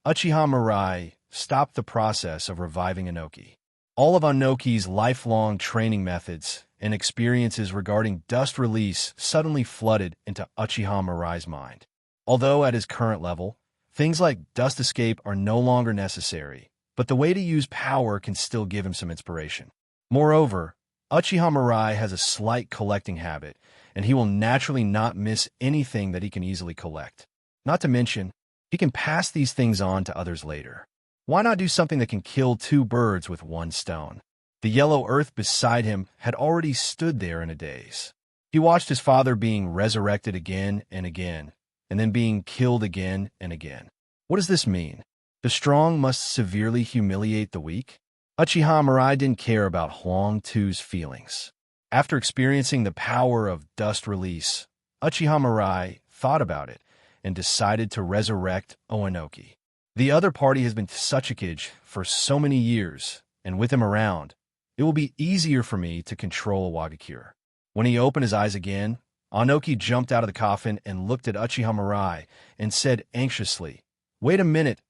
Uchiha Mirai stopped the process of reviving Inoki. All of Inoki's lifelong training methods and experiences regarding dust release suddenly flooded into Uchiha Mirai's mind. Although at his current level, things like dust escape are no longer necessary, but the way to use power can still give him some inspiration. Moreover, Uchiha Mirai has a slight collecting habit, and he will naturally not miss anything that he can easily collect. Not to mention, he can pass these things on to others later. Why not do something that can kill 2 birds with 1 stone? The yellow earth beside him had already stood there in a daze. He watched his father being resurrected again and again, and then being killed again and again. What does this mean? The strong must severely humiliate the weak? Uchiha Mirai didn't care about Huang Tu's feelings. After experiencing the power of dust release, Uchiha Mirai thought about it and decided to resurrect Inoki. The other party has been Hokage for so many years, and with him around, it will be easier for me to control Iwagakure. When he opened his eyes again, Inoki jumped out of the coffin and looked at Uchiha Mirai and said anxiously, Wait a minute.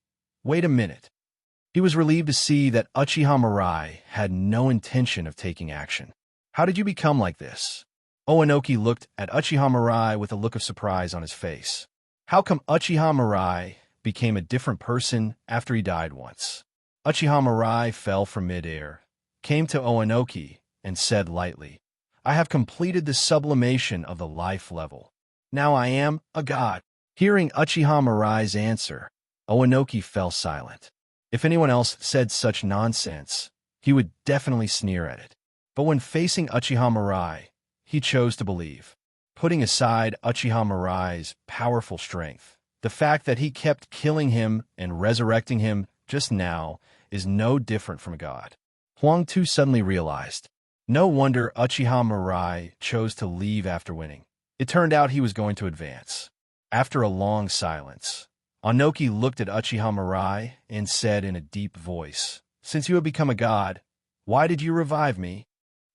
He was relieved to see that Uchiha Mirai had no intention of taking action. How did you become like this? Inoki looked at Uchiha Mirai with a look of surprise on his face. How come Uchiha Mirai became a different person after he died once? Uchiha Mirai fell from midair, came to Inoki, and said lightly, I have completed the sublimation of the life level. Now I am a god. Hearing Uchiha Mirai's answer, Inoki fell silent. If anyone else said such nonsense, he would definitely sneer at it. But when facing Uchiha Mirai, he chose to believe. Putting aside Uchiha Mirai's powerful strength, the fact that he kept killing him and resurrecting him just now is no different from a god. Huang Tu suddenly realized. No wonder Uchiha Mirai chose to leave after winning. It turned out he was going to advance. After a long silence, Anoki looked at Uchiha Mirai and said in a deep voice, "Since you have become a god, why did you revive me?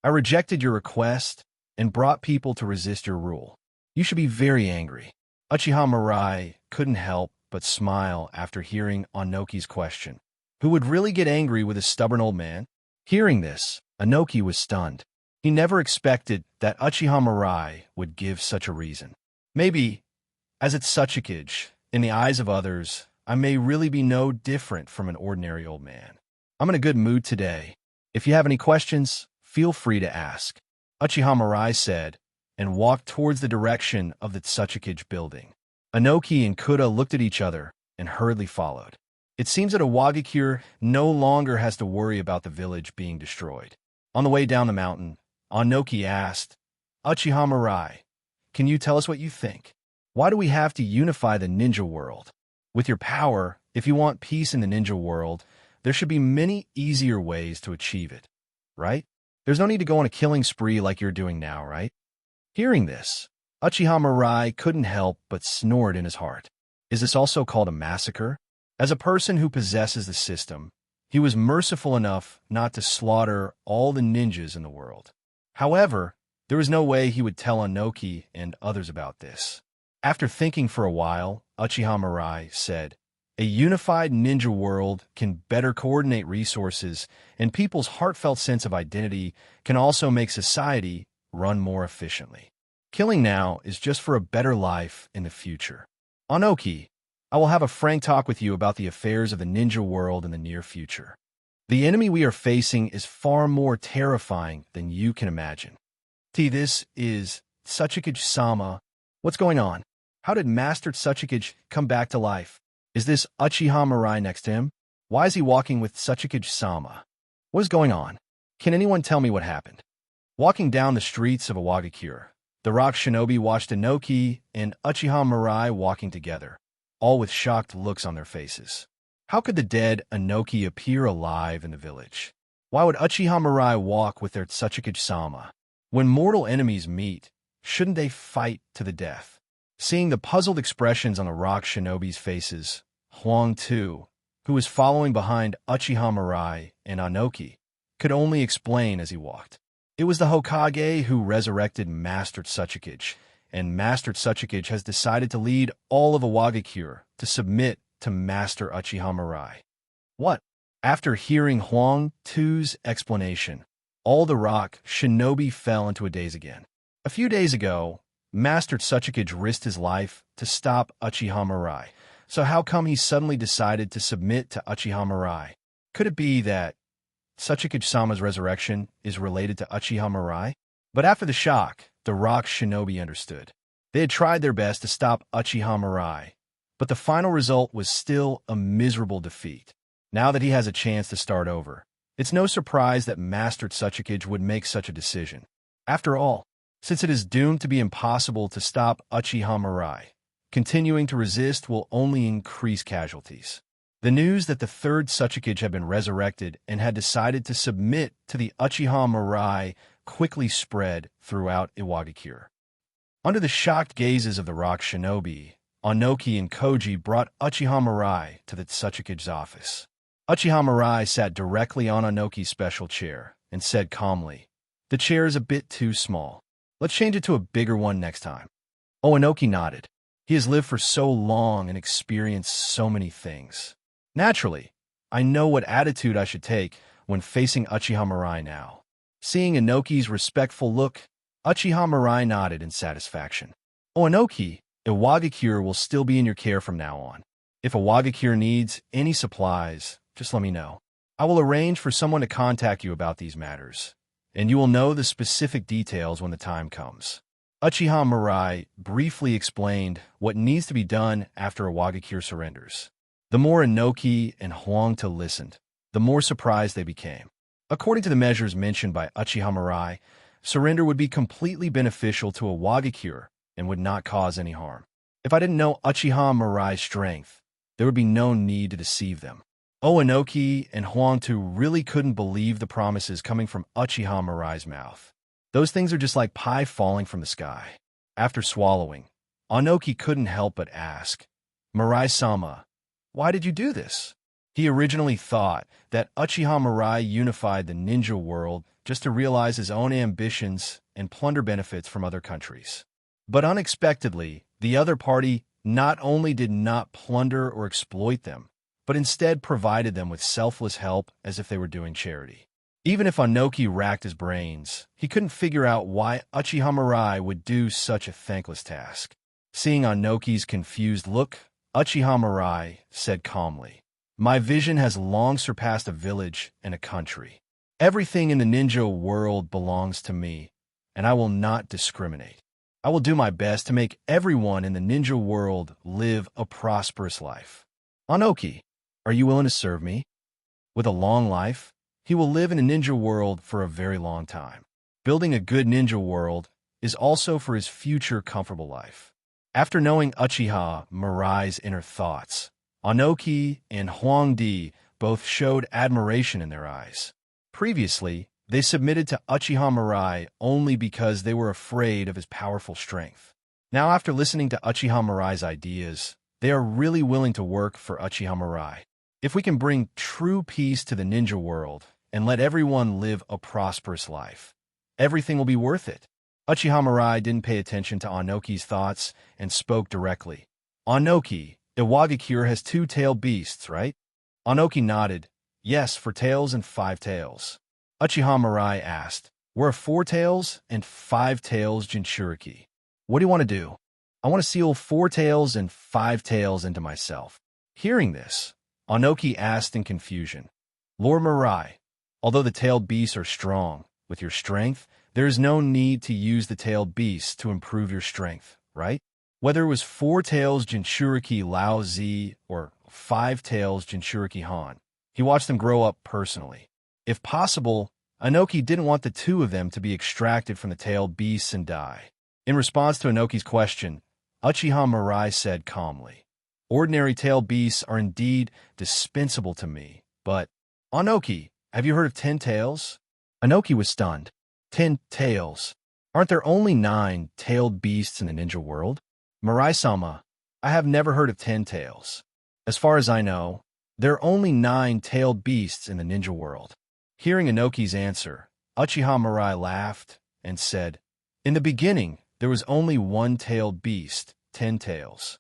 I rejected your request and brought people to resist your rule. You should be very angry." Uchiha Mirai couldn't help but smile after hearing Anoki's question. Who would really get angry with a stubborn old man? Hearing this, Anoki was stunned. He never expected that Uchiha Mirai would give such a reason. Maybe, as its Suchikage, in the eyes of others, I may really be no different from an ordinary old man. I'm in a good mood today. If you have any questions, feel free to ask, Uchiha Mirai said, and walked towards the direction of the Tsuchikage building. Anoki and Kuda looked at each other and hurriedly followed. It seems that a Wagakure no longer has to worry about the village being destroyed. On the way down the mountain, Anoki asked, Uchiha Mirai, can you tell us what you think? Why do we have to unify the ninja world? With your power, if you want peace in the ninja world, there should be many easier ways to achieve it, right? There's no need to go on a killing spree like you're doing now, right? Hearing this, Uchiha Mirai couldn't help but snort in his heart. Is this also called a massacre? As a person who possesses the system, he was merciful enough not to slaughter all the ninjas in the world. However, there was no way he would tell Anoki and others about this. After thinking for a while, Uchiha Mirai said, a unified ninja world can better coordinate resources, and people's heartfelt sense of identity can also make society run more efficiently. Killing now is just for a better life in the future. Anoki, I will have a frank talk with you about the affairs of the ninja world in the near future. The enemy we are facing is far more terrifying than you can imagine. This is Tsuchikage-sama. What's going on? How did Master Tsuchikage come back to life? Is this Uchiha Mirai next to him? Why is he walking with Tsuchikage-sama? What is going on? Can anyone tell me what happened? Walking down the streets of Iwagakure, the rock shinobi watched Anoki and Uchiha Mirai walking together, all with shocked looks on their faces. How could the dead Anoki appear alive in the village? Why would Uchiha Mirai walk with their Tsuchikage-sama? When mortal enemies meet, shouldn't they fight to the death? Seeing the puzzled expressions on the rock shinobi's faces, Huang Tu, who was following behind Uchiha Mirai and Anoki, could only explain as he walked. It was the Hokage who resurrected Master Tsuchikage, and Master Tsuchikage has decided to lead all of Iwagakure to submit to Master Uchiha Mirai. What? After hearing Huang Tu's explanation, all the rock shinobi fell into a daze again. A few days ago, Master Tsuchikage risked his life to stop Uchiha Mirai, so how come he suddenly decided to submit to Uchiha Mirai? Could it be that Tsuchikage-sama's resurrection is related to Uchiha Mirai? But after the shock, the rock shinobi understood. They had tried their best to stop Uchiha Mirai, but the final result was still a miserable defeat. Now that he has a chance to start over, it's no surprise that Master Tsuchikage would make such a decision. After all, since it is doomed to be impossible to stop Uchiha Mirai, continuing to resist will only increase casualties. The news that the third Tsuchikage had been resurrected and had decided to submit to the Uchiha Mirai quickly spread throughout Iwagakure. Under the shocked gazes of the rock shinobi, Anoki and Koji brought Uchiha Mirai to the Tsuchikage's office. Uchiha Mirai sat directly on Anoki's special chair and said calmly, "The chair is a bit too small. Let's change it to a bigger one next time." Anoki nodded. He has lived for so long and experienced so many things. Naturally, I know what attitude I should take when facing Uchiha Mirai now. Seeing Anoki's respectful look, Uchiha Mirai nodded in satisfaction. Anoki, Iwagakure will still be in your care from now on. If Iwagakure needs any supplies, just let me know. I will arrange for someone to contact you about these matters, and you will know the specific details when the time comes. Uchiha Mirai briefly explained what needs to be done after Iwagakure surrenders. The more Anoki and Huang Tu listened, the more surprised they became. According to the measures mentioned by Uchiha Mirai, surrender would be completely beneficial to Iwagakure and would not cause any harm. If I didn't know Uchiha Mirai's strength, there would be no need to deceive them. Anoki and Huang Tu really couldn't believe the promises coming from Uchiha Mirai's mouth. Those things are just like pie falling from the sky. After swallowing, Anoki couldn't help but ask, Mirai-sama, why did you do this? He originally thought that Uchiha Mirai unified the ninja world just to realize his own ambitions and plunder benefits from other countries. But unexpectedly, the other party not only did not plunder or exploit them, but instead provided them with selfless help as if they were doing charity. Even if Anoki racked his brains, he couldn't figure out why Uchiha Mirai would do such a thankless task. Seeing Anoki's confused look, Uchiha Mirai said calmly, "My vision has long surpassed a village and a country. Everything in the ninja world belongs to me, and I will not discriminate. I will do my best to make everyone in the ninja world live a prosperous life. Anoki, are you willing to serve me? With a long life, he will live in a ninja world for a very long time. Building a good ninja world is also for his future comfortable life." After knowing Uchiha Mirai's inner thoughts, Anoki and Huangdi both showed admiration in their eyes. Previously, they submitted to Uchiha Mirai only because they were afraid of his powerful strength. Now, after listening to Uchiha Mirai's ideas, they are really willing to work for Uchiha Mirai. If we can bring true peace to the ninja world and let everyone live a prosperous life, everything will be worth it. Uchiha Mirai didn't pay attention to Anoki's thoughts and spoke directly. "Anoki, Iwagakure has 2 tailed beasts, right?" Anoki nodded. "Yes, 4 tails and 5 tails." Uchiha Mirai asked, "Where are 4 tails and 5 tails Jinchuriki? What do you want to do?" "I want to seal 4 tails and 5 tails into myself." Hearing this, Anoki asked in confusion, "Lord Mirai, although the tailed beasts are strong, with your strength, there is no need to use the tailed beasts to improve your strength, right?" Whether it was 4 tails Jinchuriki Lao Zi or 5 tails Jinchuriki Han, he watched them grow up personally. If possible, Anoki didn't want the 2 of them to be extracted from the tailed beasts and die. In response to Anoki's question, Uchiha Mirai said calmly, "Ordinary tailed beasts are indeed dispensable to me, but Anoki, have you heard of 10 tails?" Anoki was stunned. 10 tails? Aren't there only 9 tailed beasts in the ninja world? Mirai-sama, I have never heard of 10 tails. As far as I know, there are only 9 tailed beasts in the ninja world. Hearing Anoki's answer, Uchiha Mirai laughed and said, "In the beginning, there was only 1 tailed beast, 10 tails.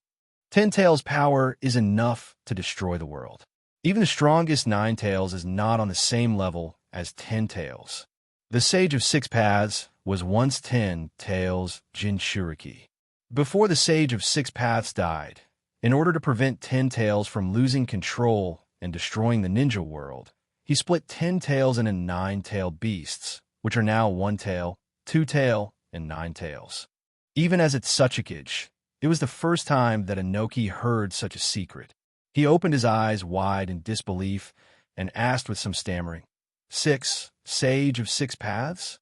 10 tails' power is enough to destroy the world. Even the strongest 9 tails is not on the same level as 10 tails. The Sage of 6 Paths was once 10 tails Jinchuriki. Before the Sage of 6 Paths died, in order to prevent 10 tails from losing control and destroying the ninja world, he split 10 tails into 9 tailed beasts, which are now 1 tail, 2 tail, and 9 tails. Even as its Suchikage, it was the first time that Anoki heard such a secret. He opened his eyes wide in disbelief and asked with some stammering, 6, Sage of 6 Paths?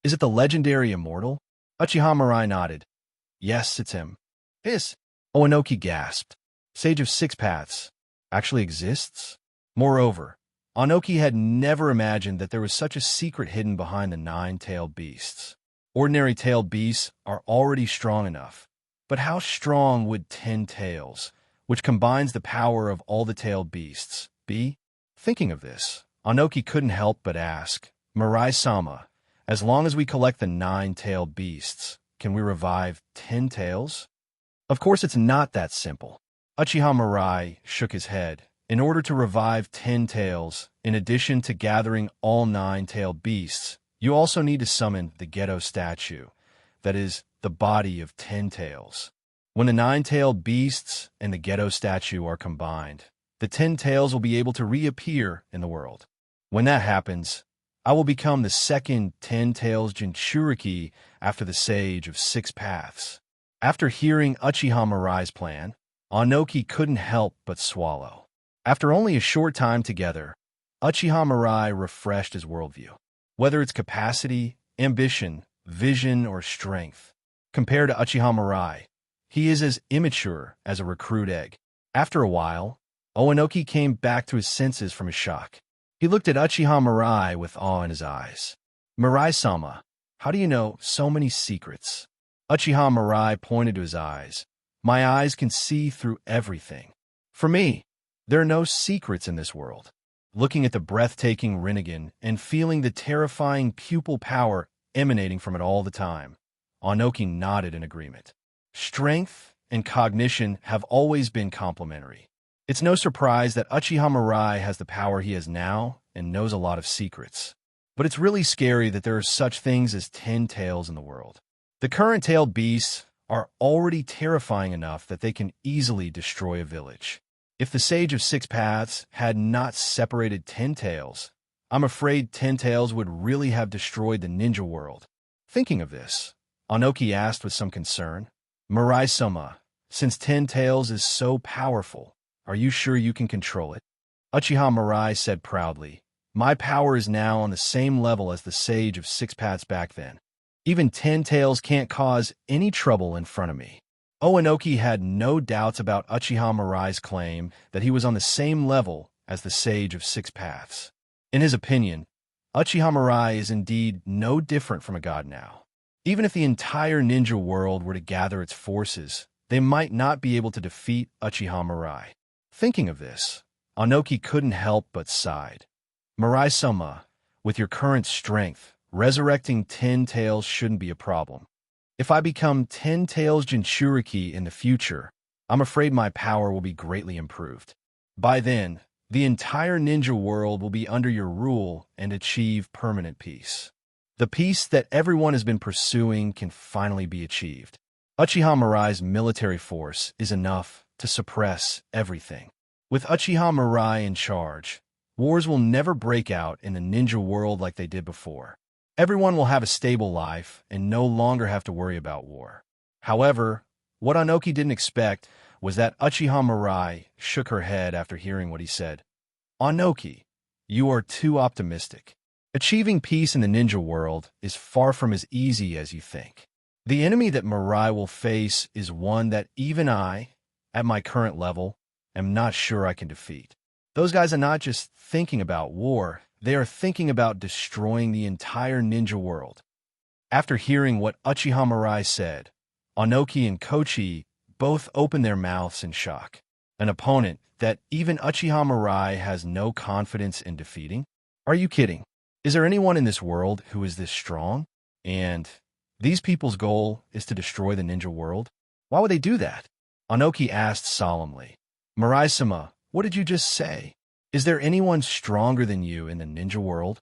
Is it the legendary immortal?" Uchiha Mirai nodded. "Yes, it's him." "Is?" Anoki gasped. "Sage of 6 Paths actually exists?" Moreover, Anoki had never imagined that there was such a secret hidden behind the 9 tailed beasts. Ordinary tailed beasts are already strong enough, but how strong would 10 tails, which combines the power of all the tailed beasts, be? Thinking of this, Anoki couldn't help but ask, "Mirai-sama, as long as we collect the 9 tailed beasts, can we revive 10 tails?" Of course, it's not that simple. Uchiha Mirai shook his head. In order to revive 10 tails, in addition to gathering all 9 tailed beasts, you also need to summon the Gedo statue, that is, the body of 10 tails. When the 9 tailed beasts and the Gedo statue are combined, the 10 tails will be able to reappear in the world. When that happens, I will become the second 10 tails Jinchuriki after the Sage of 6 Paths. After hearing Uchiha Mirai's plan, Anoki couldn't help but swallow. After only a short time together, Uchiha Mirai refreshed his worldview. Whether it's capacity, ambition, vision, or strength, compared to Uchiha Mirai, he is as immature as a recruit egg. After a while, Anoki came back to his senses from his shock. He looked at Uchiha Mirai with awe in his eyes. "Mirai-sama, how do you know so many secrets?" Uchiha Mirai pointed to his eyes. My eyes can see through everything. For me, there are no secrets in this world. Looking at the breathtaking Rinnegan and feeling the terrifying pupil power emanating from it all the time, Anoki nodded in agreement. Strength and cognition have always been complementary. It's no surprise that Uchiha Mirai has the power he has now and knows a lot of secrets. But it's really scary that there are such things as 10 tails in the world. The current tailed beasts are already terrifying enough that they can easily destroy a village. If the Sage of Six Paths had not separated 10 tails, I'm afraid 10 tails would really have destroyed the ninja world. Thinking of this, Anoki asked with some concern, Mirai-sama, since 10 tails is so powerful, are you sure you can control it? Uchiha Mirai said proudly, my power is now on the same level as the Sage of Six Paths back then. Even 10 tails can't cause any trouble in front of me. Oanoki had no doubts about Uchiha Mirai's claim that he was on the same level as the Sage of Six Paths. In his opinion, Uchiha Mirai is indeed no different from a god now. Even if the entire ninja world were to gather its forces, they might not be able to defeat Uchiha Mirai. Thinking of this, Anoki couldn't help but sighed. Mirai-sama, with your current strength, resurrecting 10 tails shouldn't be a problem. If I become 10 tails Jinchuriki in the future, I'm afraid my power will be greatly improved. By then, the entire ninja world will be under your rule and achieve permanent peace. The peace that everyone has been pursuing can finally be achieved. Uchiha Mirai's military force is enough to suppress everything. With Uchiha Mirai in charge, wars will never break out in the ninja world like they did before. Everyone will have a stable life and no longer have to worry about war. However, what Anoki didn't expect was that Uchiha Mirai shook her head after hearing what he said. Anoki, you are too optimistic. Achieving peace in the ninja world is far from as easy as you think. The enemy that Mirai will face is one that even I, at my current level, am not sure I can defeat. Those guys are not just thinking about war, they are thinking about destroying the entire ninja world. After hearing what Uchiha Mirai said, Anoki and Kochi both opened their mouths in shock. An opponent that even Uchiha Mirai has no confidence in defeating? Are you kidding? Is there anyone in this world who is this strong? And these people's goal is to destroy the ninja world? Why would they do that? Anoki asked solemnly. Mirai-sama, what did you just say? Is there anyone stronger than you in the ninja world?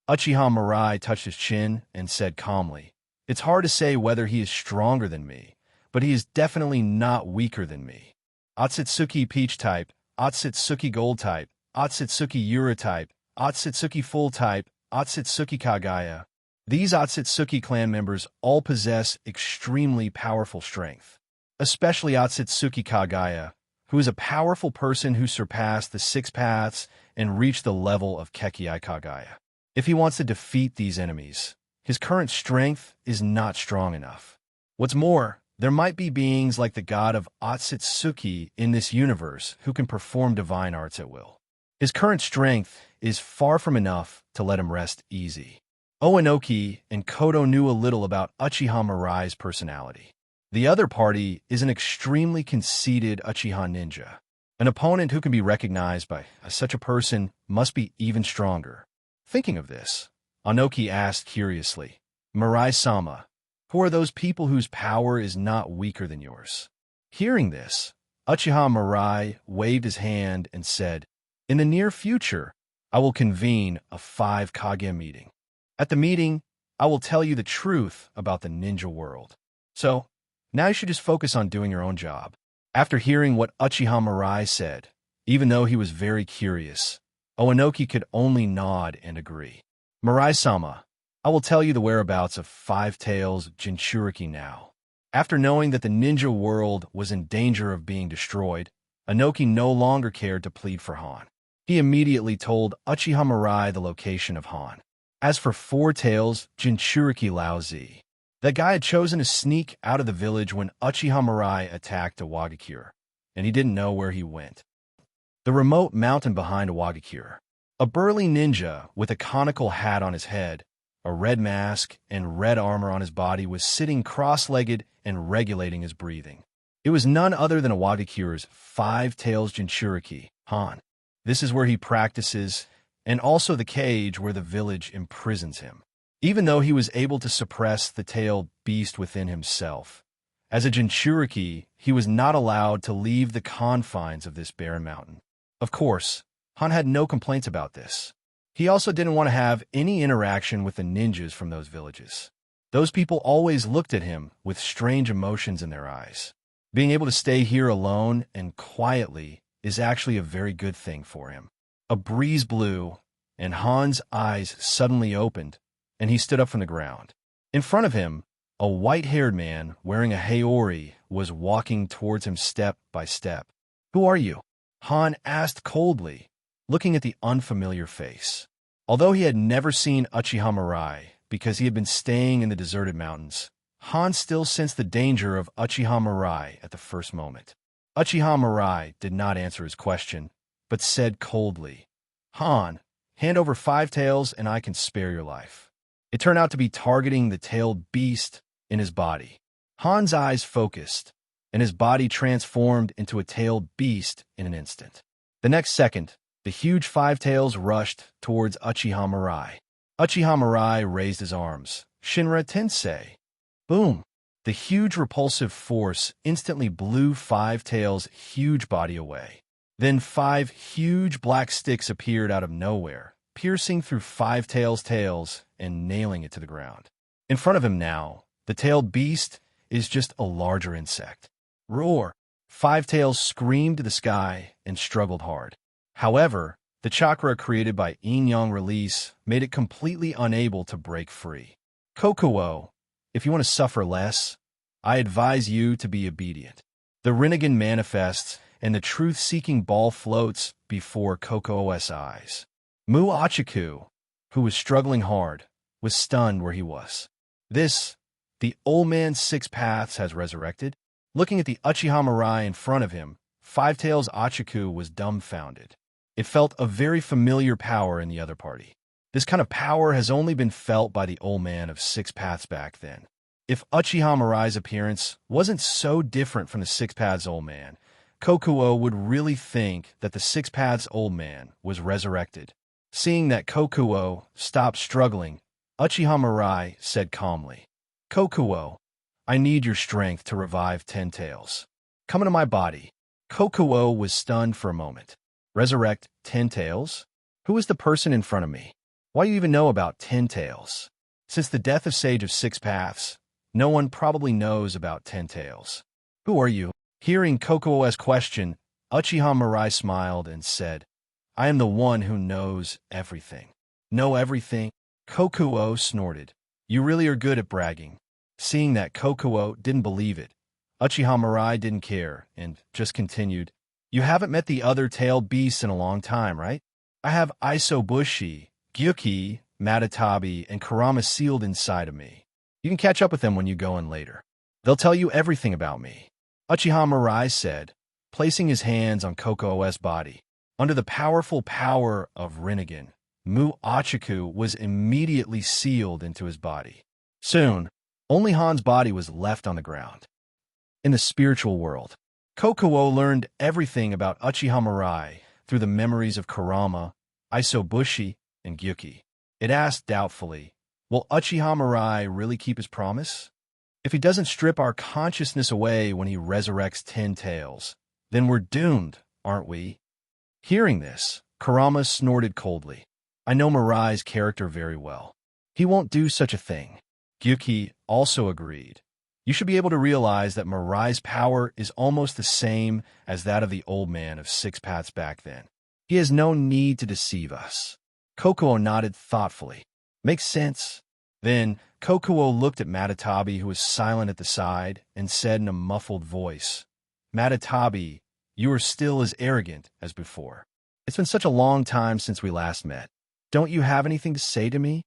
Uchiha Mirai touched his chin and said calmly, it's hard to say whether he is stronger than me, but he is definitely not weaker than me. Otsutsuki Peach type, Otsutsuki Gold type, Otsutsuki Yura type, Otsutsuki Full type, Otsutsuki Kagaya. These Otsutsuki clan members all possess extremely powerful strength, especially Otsutsuki Kagaya, who is a powerful person who surpassed the Six Paths and reached the level of Kekkei Kagaya. If he wants to defeat these enemies, his current strength is not strong enough. What's more, there might be beings like the god of Otsutsuki in this universe who can perform divine arts at will. His current strength is far from enough to let him rest easy. Oanoki and Kodo knew a little about Uchiha Mirai's personality. The other party is an extremely conceited Uchiha ninja. An opponent who can be recognized by such a person must be even stronger. Thinking of this, Anoki asked curiously, Mirai-sama, who are those people whose power is not weaker than yours? Hearing this, Uchiha Mirai waved his hand and said, in the near future, I will convene a 5 Kage meeting. At the meeting, I will tell you the truth about the ninja world. So, now you should just focus on doing your own job. After hearing what Uchiha Mirai said, even though he was very curious, Oanoki could only nod and agree. Mirai-sama, I will tell you the whereabouts of 5 Tails Jinchuriki now. After knowing that the ninja world was in danger of being destroyed, Anoki no longer cared to plead for Han. He immediately told Uchiha Mirai the location of Han. As for 4 Tails Jinchuriki Laozi, that guy had chosen to sneak out of the village when Uchiha Mirai attacked Awagakure, and he didn't know where he went. The remote mountain behind Awagakure, a burly ninja with a conical hat on his head, a red mask, and red armor on his body was sitting cross-legged and regulating his breathing. It was none other than Awadakure's five-tails Jinchuriki, Han. This is where he practices, and also the cage where the village imprisons him. Even though he was able to suppress the tailed beast within himself, as a Jinchuriki, he was not allowed to leave the confines of this barren mountain. Of course, Han had no complaints about this. He also didn't want to have any interaction with the ninjas from those villages. Those people always looked at him with strange emotions in their eyes. Being able to stay here alone and quietly is actually a very good thing for him. A breeze blew, and Han's eyes suddenly opened, and he stood up from the ground. In front of him, a white-haired man wearing a haori was walking towards him step by step. "Who are you?" Han asked coldly, looking at the unfamiliar face. Although he had never seen Uchiha Mirai because he had been staying in the deserted mountains, Han still sensed the danger of Uchiha Mirai at the first moment. Uchiha Mirai did not answer his question, but said coldly, "Han, hand over 5 tails and I can spare your life." It turned out to be targeting the tailed beast in his body. Han's eyes focused, and his body transformed into a tailed beast in an instant. The next second, the huge 5 tails rushed towards Uchiha Mirai. Uchiha Mirai raised his arms. "Shinra Tensei." Boom! The huge repulsive force instantly blew 5 tails' huge body away. Then 5 huge black sticks appeared out of nowhere, piercing through 5 tails' tails and nailing it to the ground. In front of him now, the tailed beast is just a larger insect. Roar! 5 tails screamed to the sky and struggled hard. However, the chakra created by yin-yang release made it completely unable to break free. Kokuo, if you want to suffer less, I advise you to be obedient. The Rinnegan manifests, and the truth-seeking ball floats before Kokuo's eyes. Mu Achiku, who was struggling hard, was stunned where he was. This, the old man's 6 paths has resurrected? Looking at the Uchiha Mirai in front of him, 5 tails Achiku was dumbfounded. It felt a very familiar power in the other party. This kind of power has only been felt by the old man of 6 paths back then. If Uchiha Mirai's appearance wasn't so different from the 6 paths old man, Kokuo would really think that the 6 paths old man was resurrected. Seeing that Kokuo stopped struggling, Uchiha Mirai said calmly, "Kokuo, I need your strength to revive 10 tails. Come into my body." Kokuo was stunned for a moment. Resurrect 10 tails? Who is the person in front of me? Why do you even know about 10 tails? Since the death of Sage of 6 Paths, no one probably knows about 10 tails. Who are you? Hearing Kokuo's question, Uchiha Mirai smiled and said, "I am the one who knows everything." "Know everything?" Kokuo snorted. "You really are good at bragging." Seeing that Kokuo didn't believe it, Uchiha Mirai didn't care and just continued, "You haven't met the other tailed beasts in a long time, right? I have Isobushi, Gyuki, Matatabi, and Kurama sealed inside of me. You can catch up with them when you go in later. They'll tell you everything about me." Uchiha Mirai said, placing his hands on Kokuo's body. Under the powerful power of Rinnegan, Mu Achiku was immediately sealed into his body. Soon, only Han's body was left on the ground. In the spiritual world, Kokuo learned everything about Uchiha Mirai through the memories of Kurama, Isobushi, and Gyuki. It asked doubtfully, will Uchiha Mirai really keep his promise? If he doesn't strip our consciousness away when he resurrects 10 tails, then we're doomed, aren't we? Hearing this, Kurama snorted coldly. "I know Mirai's character very well. He won't do such a thing." Gyuki also agreed. "You should be able to realize that Mirai's power is almost the same as that of the old man of 6 paths back then. He has no need to deceive us." Kokuo nodded thoughtfully. "Makes sense." Then Kokuo looked at Matatabi, who was silent at the side, and said in a muffled voice, "Matatabi, you are still as arrogant as before. It's been such a long time since we last met. Don't you have anything to say to me?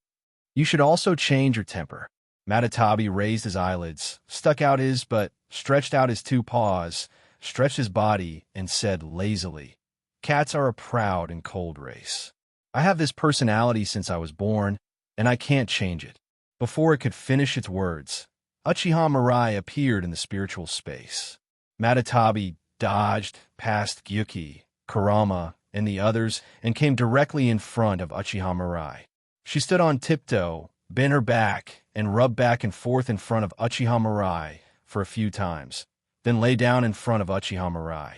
You should also change your temper." Matatabi raised his eyelids, stuck out his butt, stretched out his 2 paws, stretched his body, and said lazily, "Cats are a proud and cold race. I have this personality since I was born, and I can't change it." Before it could finish its words, Uchiha Mirai appeared in the spiritual space. Matatabi dodged past Gyuki, Kurama, and the others and came directly in front of Uchiha Mirai. She stood on tiptoe, bent her back, and rubbed back and forth in front of Uchiha Mirai for a few times, then lay down in front of Uchiha Mirai.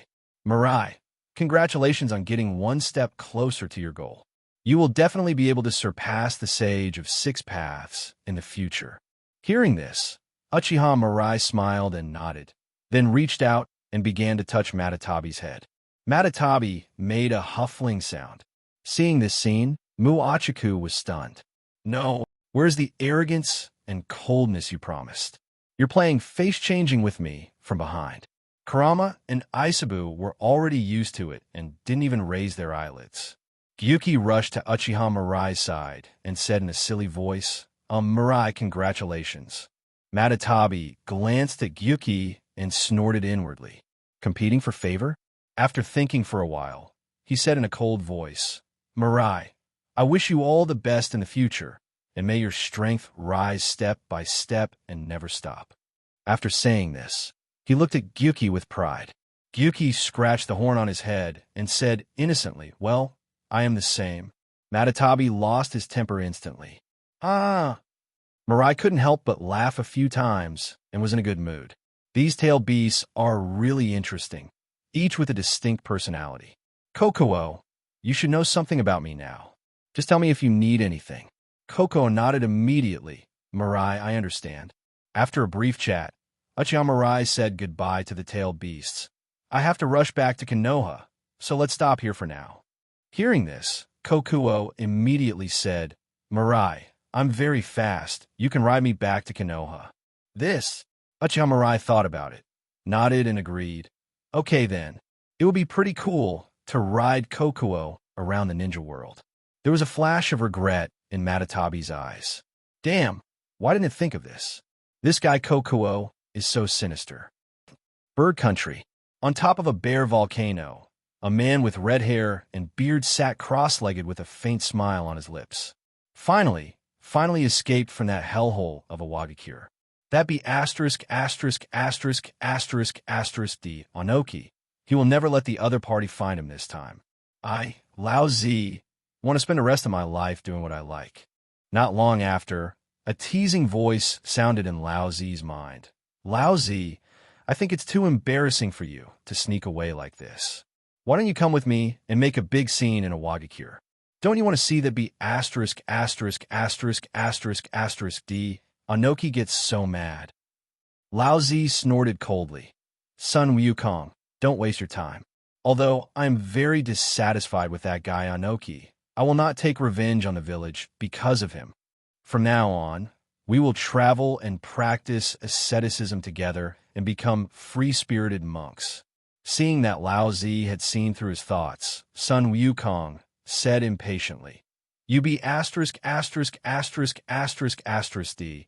Mirai, congratulations on getting one step closer to your goal. You will definitely be able to surpass the Sage of Six Paths in the future. Hearing this, Uchiha Mirai smiled and nodded, then reached out and began to touch Matatabi's head. Matatabi made a huffling sound. Seeing this scene, Muachiku was stunned. No, where's the arrogance and coldness you promised? You're playing face-changing with me from behind. Kurama and Isabu were already used to it and didn't even raise their eyelids. Gyuki rushed to Uchiha Mirai's side and said in a silly voice, Mirai, congratulations. Matatabi glanced at Gyuki and snorted inwardly. Competing for favor? After thinking for a while, he said in a cold voice, Mirai, I wish you all the best in the future, and may your strength rise step by step and never stop. After saying this, he looked at Gyuki with pride. Gyuki scratched the horn on his head and said innocently, Well, I am the same. Matatabi lost his temper instantly. Ah! Mirai couldn't help but laugh a few times and was in a good mood. These tail beasts are really interesting, each with a distinct personality. Kokuo, you should know something about me now. Just tell me if you need anything. Kokuo nodded immediately. Mirai, I understand. After a brief chat, Uchiha Mirai said goodbye to the tailed beasts. I have to rush back to Konoha, so let's stop here for now. Hearing this, Kokuo immediately said, Mirai, I'm very fast. You can ride me back to Konoha. This, Uchiha Mirai thought about it, nodded and agreed. Okay then, it would be pretty cool to ride Kokuo around the ninja world. There was a flash of regret in Matatabi's eyes. Damn, why didn't I think of this? This guy Kokuo is so sinister. Bird Country. On top of a bare volcano, a man with red hair and beard sat cross-legged with a faint smile on his lips. Finally escaped from that hellhole of a Wagakure. That be ********** D. Onoki. He will never let the other party find him this time. I, Lao Zi, want to spend the rest of my life doing what I like. Not long after, a teasing voice sounded in Lao Zi's mind. Lao Zi, I think it's too embarrassing for you to sneak away like this. Why don't you come with me and make a big scene in a Wagakure? Don't you want to see that be ************** D? Onoki gets so mad. Lao Zi snorted coldly. Sun Wukong, don't waste your time. Although I'm very dissatisfied with that guy Onoki, I will not take revenge on the village because of him. From now on, we will travel and practice asceticism together and become free-spirited monks. Seeing that Lao Zi had seen through his thoughts, Sun Wukong said impatiently, You be *********** D.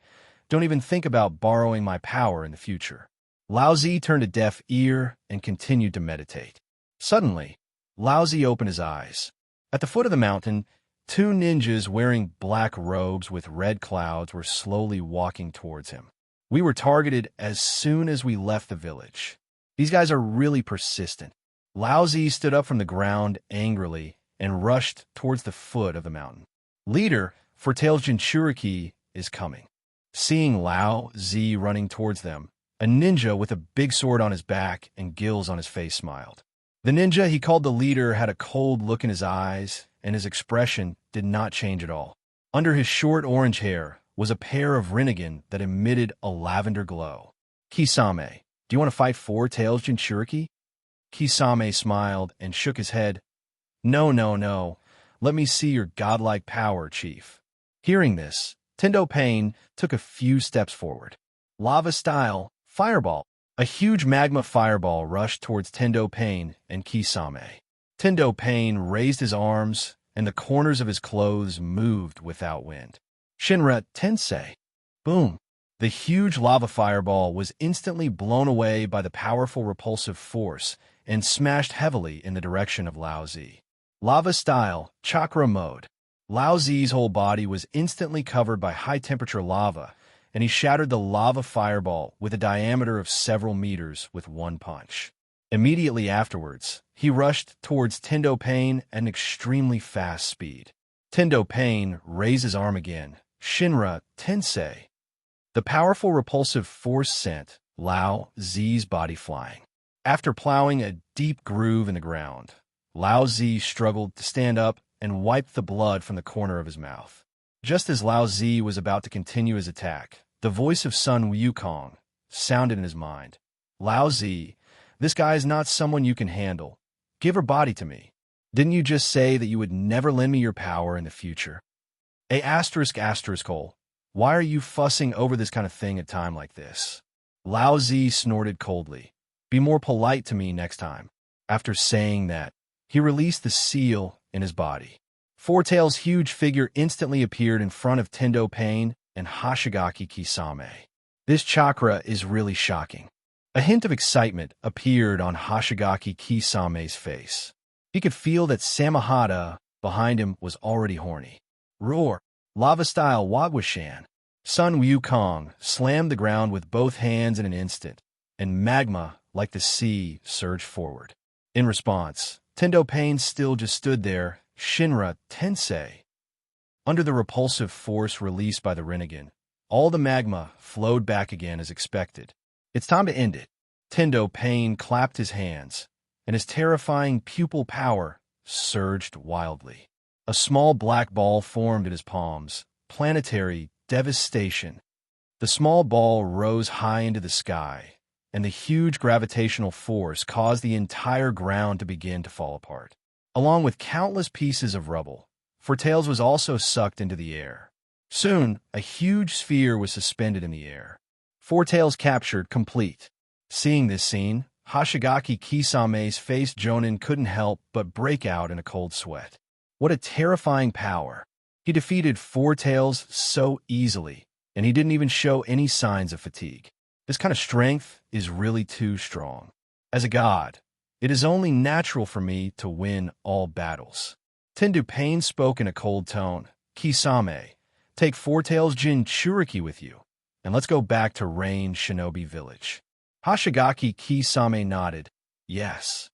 Don't even think about borrowing my power in the future. Lao Zi turned a deaf ear and continued to meditate. Suddenly, Lao Zi opened his eyes. At the foot of the mountain, two ninjas wearing black robes with red clouds were slowly walking towards him. We were targeted as soon as we left the village. These guys are really persistent. Lao Zi stood up from the ground angrily and rushed towards the foot of the mountain. Leader for Tails Jinchuriki is coming. Seeing Lao Zi running towards them, a ninja with a big sword on his back and gills on his face smiled. The ninja he called the leader had a cold look in his eyes, and his expression did not change at all. Under his short orange hair was a pair of Rinnegan that emitted a lavender glow. Kisame, do you want to fight for Tails Jinchuriki? Kisame smiled and shook his head. No. Let me see your godlike power, Chief. Hearing this, Tendo Pain took a few steps forward. Lava style, fireball. A huge magma fireball rushed towards Tendo Pain and Kisame. Tendo Pain raised his arms, and the corners of his clothes moved without wind. Shinra Tensei. Boom. The huge lava fireball was instantly blown away by the powerful repulsive force and smashed heavily in the direction of Lao Zi. Lava style, chakra mode. Lao Zi's whole body was instantly covered by high-temperature lava, and he shattered the lava fireball with a diameter of several meters with one punch. Immediately afterwards, he rushed towards Tendo Pain at an extremely fast speed. Tendo Pain raised his arm again. Shinra Tensei. The powerful repulsive force sent Lao Zi's body flying. After plowing a deep groove in the ground, Lao Zi struggled to stand up and wiped the blood from the corner of his mouth. Just as Lao Zi was about to continue his attack, the voice of Sun Wukong sounded in his mind. Lao Zi, this guy is not someone you can handle. Give her body to me. Didn't you just say that you would never lend me your power in the future? ****. Why are you fussing over this kind of thing at a time like this? Lao Zi snorted coldly. Be more polite to me next time. After saying that, he released the seal in his body. Four Tails' huge figure instantly appeared in front of Tendo Pain and Hoshigaki Kisame. This chakra is really shocking. A hint of excitement appeared on Hoshigaki Kisame's face. He could feel that Samahata behind him was already horny. Roar! Lava-style Wagwashan. Sun Wukong slammed the ground with both hands in an instant, and magma, like the sea, surged forward. In response, Tendo Pain still just stood there, Shinra Tensei. Under the repulsive force released by the Rinnegan, all the magma flowed back again as expected. It's time to end it. Tendo Pain clapped his hands, and his terrifying pupil power surged wildly. A small black ball formed in his palms, planetary devastation. The small ball rose high into the sky, and the huge gravitational force caused the entire ground to begin to fall apart. Along with countless pieces of rubble, Four Tails was also sucked into the air. Soon, a huge sphere was suspended in the air. Four Tails captured complete. Seeing this scene, Hoshigaki Kisame's face Jonin couldn't help but break out in a cold sweat. What a terrifying power. He defeated Four Tails so easily, and he didn't even show any signs of fatigue. This kind of strength is really too strong. As a god, it is only natural for me to win all battles. Tendo Pain spoke in a cold tone. Kisame, take Four Tails Jinchuriki with you, and let's go back to Rain Shinobi Village. Hoshigaki Kisame nodded. Yes.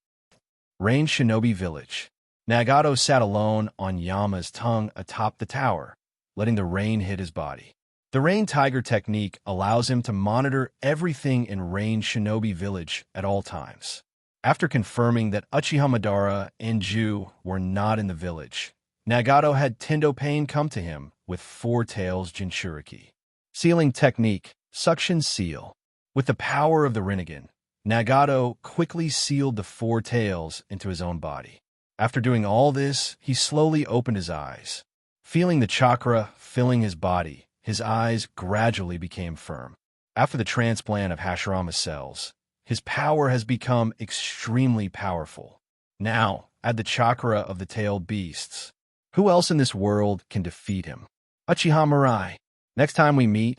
Rain Shinobi Village. Nagato sat alone on Yama's tongue atop the tower, letting the rain hit his body. The Rain Tiger technique allows him to monitor everything in Rain Shinobi Village at all times. After confirming that Uchiha Madara and Ju were not in the village, Nagato had Tendo Pain come to him with Four Tails Jinchuriki. Sealing technique, suction seal. With the power of the Rinnegan, Nagato quickly sealed the Four Tails into his own body. After doing all this, he slowly opened his eyes. Feeling the chakra filling his body, his eyes gradually became firm. After the transplant of Hashirama cells, his power has become extremely powerful. Now, add the chakra of the tailed beasts. Who else in this world can defeat him? Uchiha Mirai. Next time we meet,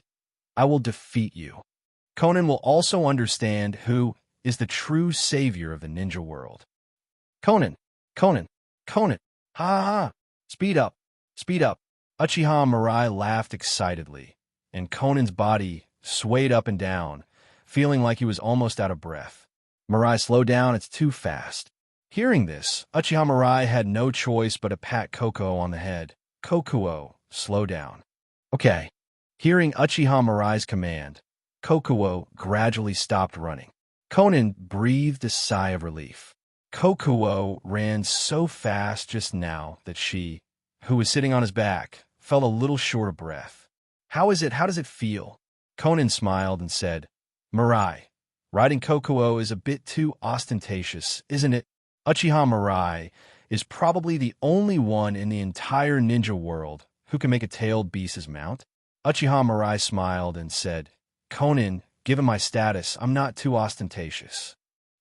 I will defeat you. Conan will also understand who is the true savior of the ninja world. Conan! Conan! Conan! Ha ha ha! Speed up! Speed up! Uchiha Mirai laughed excitedly, and Conan's body swayed up and down, feeling like he was almost out of breath. Mirai, slow down, it's too fast. Hearing this, Uchiha Mirai had no choice but to pat Kokuo on the head. Kokuo, slow down. Okay. Hearing Uchiha Mirai's command, Kokuo gradually stopped running. Conan breathed a sigh of relief. Kokuo ran so fast just now that she, who was sitting on his back, felt a little short of breath. How does it feel? Conan smiled and said, Mirai, riding Kokuo is a bit too ostentatious, isn't it? Uchiha Mirai is probably the only one in the entire ninja world who can make a tailed beast his mount. Uchiha Mirai smiled and said, Conan, given my status, I'm not too ostentatious.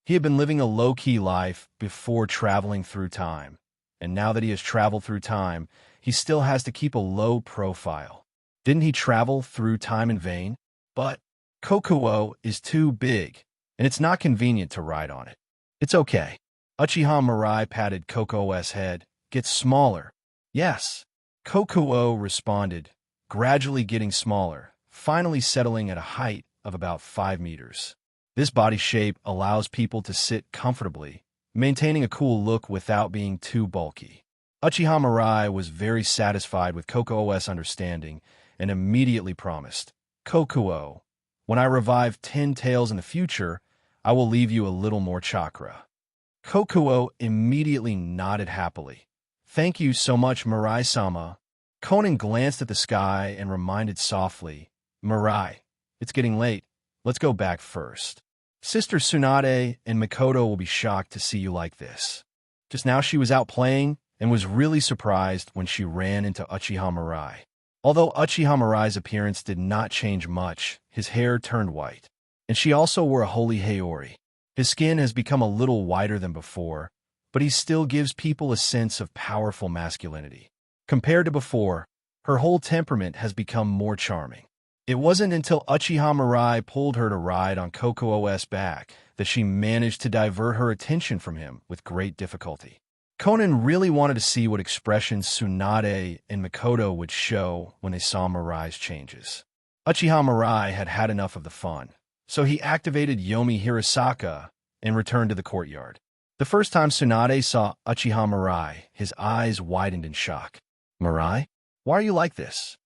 He had been living a low-key life before traveling through time, and now that he has traveled through time, he still has to keep a low profile. Didn't he travel through time in vain? But Kokuo is too big, and it's not convenient to ride on it. It's okay. Uchiha Mirai patted Kokuo's head. Get smaller. Yes. Kokuo responded, gradually getting smaller, finally settling at a height of about 5 meters. This body shape allows people to sit comfortably, maintaining a cool look without being too bulky. Uchiha Mirai was very satisfied with Kokuo's understanding and immediately promised, "Kokuo, when I revive 10 tails in the future, I will leave you a little more chakra." Kokuo immediately nodded happily. "Thank you so much, Mirai-sama." Conan glanced at the sky and reminded softly, "Mirai, it's getting late. Let's go back first. Sister Tsunade and Mikoto will be shocked to see you like this." Just now she was out playing and was really surprised when she ran into Uchiha Mirai. Although Uchiha Mirai's appearance did not change much, his hair turned white. And she also wore a holy Haori. His skin has become a little whiter than before, but he still gives people a sense of powerful masculinity. Compared to before, her whole temperament has become more charming. It wasn't until Uchiha Mirai pulled her to ride on Kokuo's back that she managed to divert her attention from him with great difficulty. Conan really wanted to see what expressions Tsunade and Mikoto would show when they saw Mirai's changes. Uchiha Mirai had had enough of the fun, so he activated Yomi Hirasaka and returned to the courtyard. The first time Tsunade saw Uchiha Mirai, his eyes widened in shock. "Mirai, why are you like this?"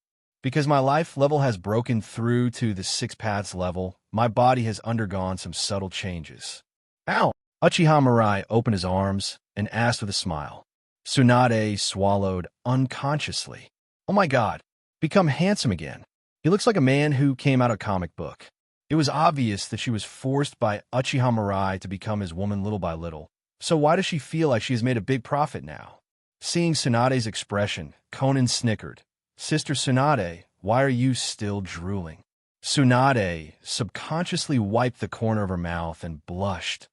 "Because my life level has broken through to the 6 paths level, my body has undergone some subtle changes." "Ow!" Uchiha Mirai opened his arms and asked with a smile. Tsunade swallowed unconsciously. "Oh my god, become handsome again. He looks like a man who came out of a comic book." It was obvious that she was forced by Uchiha Mirai to become his woman little by little, so why does she feel like she has made a big profit now? Seeing Tsunade's expression, Conan snickered. "Sister Tsunade, why are you still drooling?" Tsunade subconsciously wiped the corner of her mouth and blushed.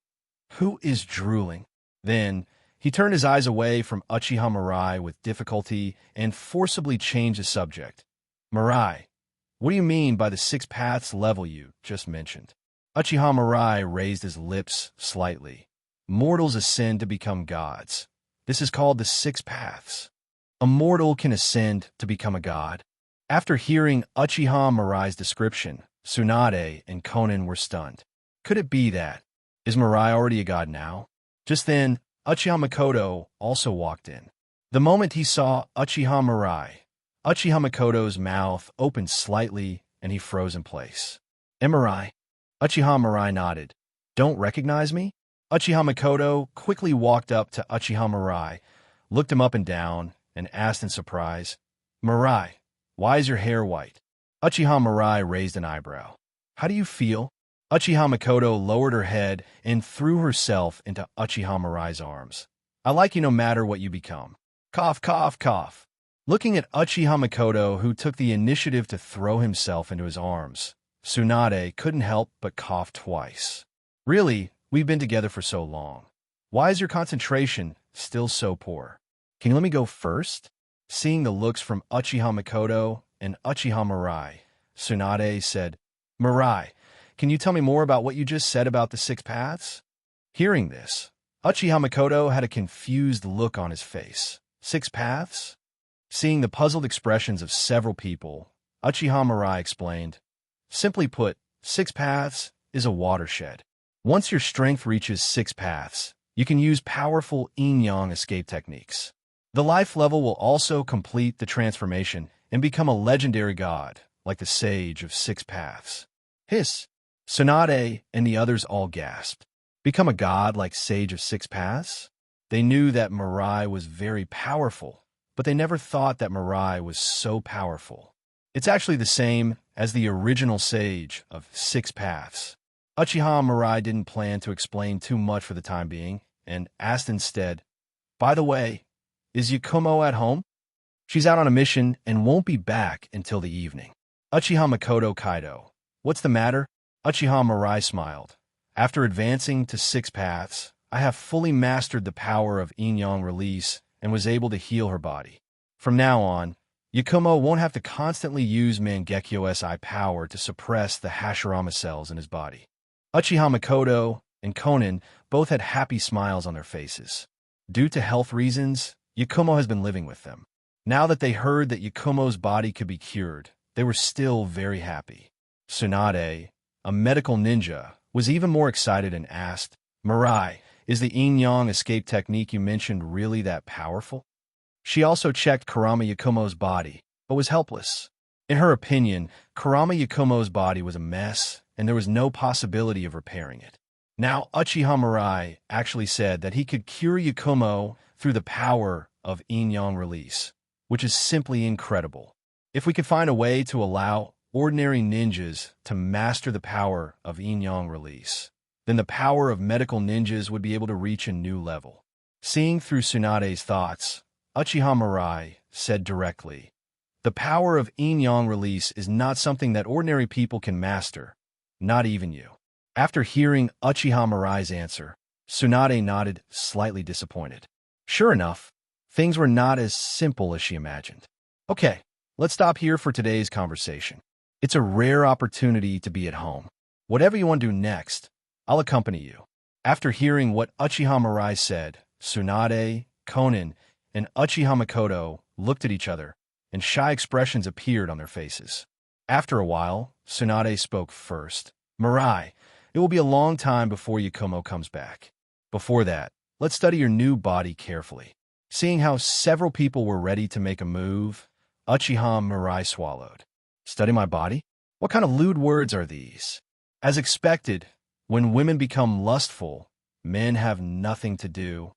"Who is drooling?" Then, he turned his eyes away from Uchiha Mirai with difficulty and forcibly changed the subject. "Mirai, what do you mean by the 6 paths level you just mentioned?" Uchiha Mirai raised his lips slightly. "Mortals ascend to become gods. This is called the 6 paths. A mortal can ascend to become a god." After hearing Uchiha Mirai's description, Tsunade and Conan were stunned. Could it be that? Is Mirai already a god now? Just then, Uchiha Mikoto also walked in. The moment he saw Uchiha Mirai, Uchiha Mikoto's mouth opened slightly and he froze in place. "Mirai?" Uchiha Mirai nodded. "Don't recognize me?" Uchiha Mikoto quickly walked up to Uchiha Mirai, looked him up and down, and asked in surprise, "Mirai, why is your hair white?" Uchiha Mirai raised an eyebrow. "How do you feel?" Uchiha Mikoto lowered her head and threw herself into Uchiha Mirai's arms. "I like you no matter what you become." Cough, cough, cough. Looking at Uchiha Mikoto, who took the initiative to throw himself into his arms, Tsunade couldn't help but cough twice. "Really, we've been together for so long. Why is your concentration still so poor? Can you let me go first?" Seeing the looks from Uchiha Mikoto and Uchiha Mirai, Tsunade said, "Mirai, can you tell me more about what you just said about the 6 paths?" Hearing this, Uchiha Mikoto had a confused look on his face. 6 paths? Seeing the puzzled expressions of several people, Uchiha Mirai explained, "Simply put, 6 paths is a watershed. Once your strength reaches 6 paths, you can use powerful yin-yang escape techniques. The life level will also complete the transformation and become a legendary god, like the Sage of 6 Paths." Hiss! Tsunade and the others all gasped. Become a god like Sage of 6 Paths? They knew that Mirai was very powerful, but they never thought that Mirai was so powerful. It's actually the same as the original Sage of 6 Paths. Uchiha Mirai didn't plan to explain too much for the time being, and asked instead, "By the way, is Yakumo at home?" "She's out on a mission and won't be back until the evening." Uchiha Mikoto Kaido. "What's the matter?" Uchiha Mirai smiled. "After advancing to 6 paths, I have fully mastered the power of yin-yang release and was able to heal her body. From now on, Yakumo won't have to constantly use Mangekyo SI power to suppress the Hashirama cells in his body." Uchiha Mikoto and Conan both had happy smiles on their faces. Due to health reasons, Yakumo has been living with them. Now that they heard that Yakumo's body could be cured, they were still very happy. Tsunade, a medical ninja, was even more excited and asked, Mirai, is the yin-yang escape technique you mentioned really that powerful? She also checked Kurama Yakumo's body, but was helpless. In her opinion, Kurama Yakumo's body was a mess, and there was no possibility of repairing it. Now, Uchiha Mirai actually said that he could cure Yakumo through the power of yin-yang release, which is simply incredible. If we could find a way to allow ordinary ninjas to master the power of yin-yang release, then the power of medical ninjas would be able to reach a new level. Seeing through Tsunade's thoughts, Uchiha Mirai said directly, the power of yin-yang release is not something that ordinary people can master, not even you. After hearing Uchiha Mirai's answer, Tsunade nodded, slightly disappointed. Sure enough, things were not as simple as she imagined. Okay, let's stop here for today's conversation. It's a rare opportunity to be at home. Whatever you want to do next, I'll accompany you. After hearing what Uchiha Mirai said, Tsunade, Konin, and Uchiha Makoto looked at each other, and shy expressions appeared on their faces. After a while, Tsunade spoke first. Mirai, it will be a long time before Yakumo comes back. Before that, let's study your new body carefully. Seeing how several people were ready to make a move, Uchiha Mirai swallowed. Study my body? What kind of lewd words are these? As expected, when women become lustful, men have nothing to do.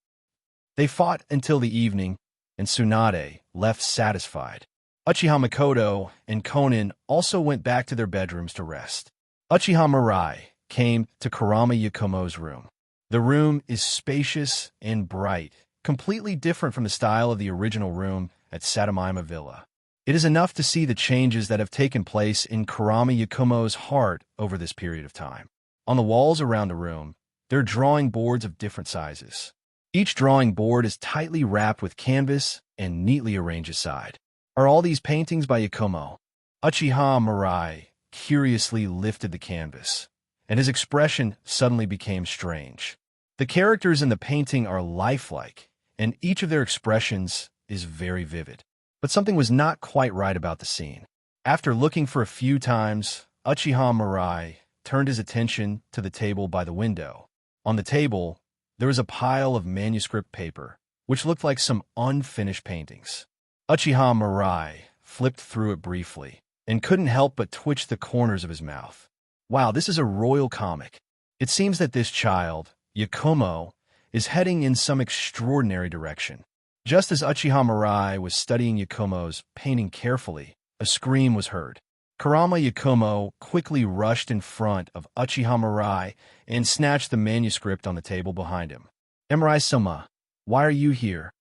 They fought until the evening, and Tsunade left satisfied. Uchiha Makoto and Konin also went back to their bedrooms to rest. Uchiha Mirai came to Kurama Yakumo's room. The room is spacious and bright, completely different from the style of the original room at Satamaima Villa. It is enough to see the changes that have taken place in Kurama Yakumo's heart over this period of time. On the walls around the room, there are drawing boards of different sizes. Each drawing board is tightly wrapped with canvas and neatly arranged aside. Are all these paintings by Yakumo? Uchiha Mirai curiously lifted the canvas, and his expression suddenly became strange. The characters in the painting are lifelike, and each of their expressions is very vivid. But something was not quite right about the scene. After looking for a few times, Uchiha Mirai turned his attention to the table by the window. On the table, there was a pile of manuscript paper, which looked like some unfinished paintings. Uchiha Mirai flipped through it briefly, and couldn't help but twitch the corners of his mouth. Wow, this is a royal comic. It seems that this child, Yakumo, is heading in some extraordinary direction. Just as Uchiha Mirai was studying Yakumo's painting carefully, a scream was heard. Kurama Yakumo quickly rushed in front of Uchiha Mirai and snatched the manuscript on the table behind him. Mirai-sama, why are you here?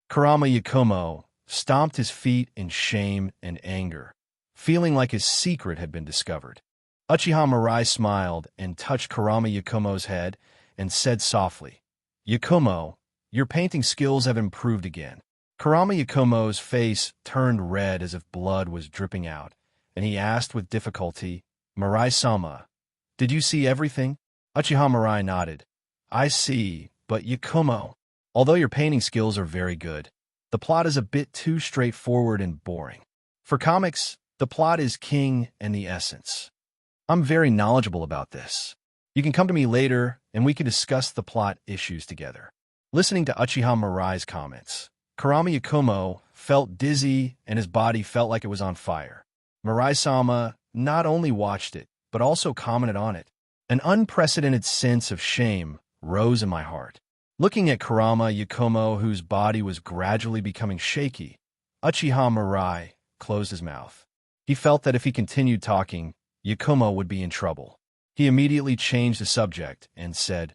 Kurama Yakumo stomped his feet in shame and anger, feeling like his secret had been discovered. Uchiha Mirai smiled and touched Kurama Yakumo's head and said softly, Yakumo, your painting skills have improved again. Kurama Yakumo's face turned red as if blood was dripping out, and he asked with difficulty, Mirai-sama, did you see everything? Uchiha Mirai nodded. I see, but Yakumo, although your painting skills are very good, the plot is a bit too straightforward and boring. For comics, the plot is king and the essence. I'm very knowledgeable about this. You can come to me later, and we can discuss the plot issues together. Listening to Uchiha Mirai's comments, Kurama Yakumo felt dizzy and his body felt like it was on fire. Mirai-sama not only watched it, but also commented on it. An unprecedented sense of shame rose in my heart. Looking at Kurama Yakumo, whose body was gradually becoming shaky, Uchiha Mirai closed his mouth. He felt that if he continued talking, Yakumo would be in trouble. He immediately changed the subject and said,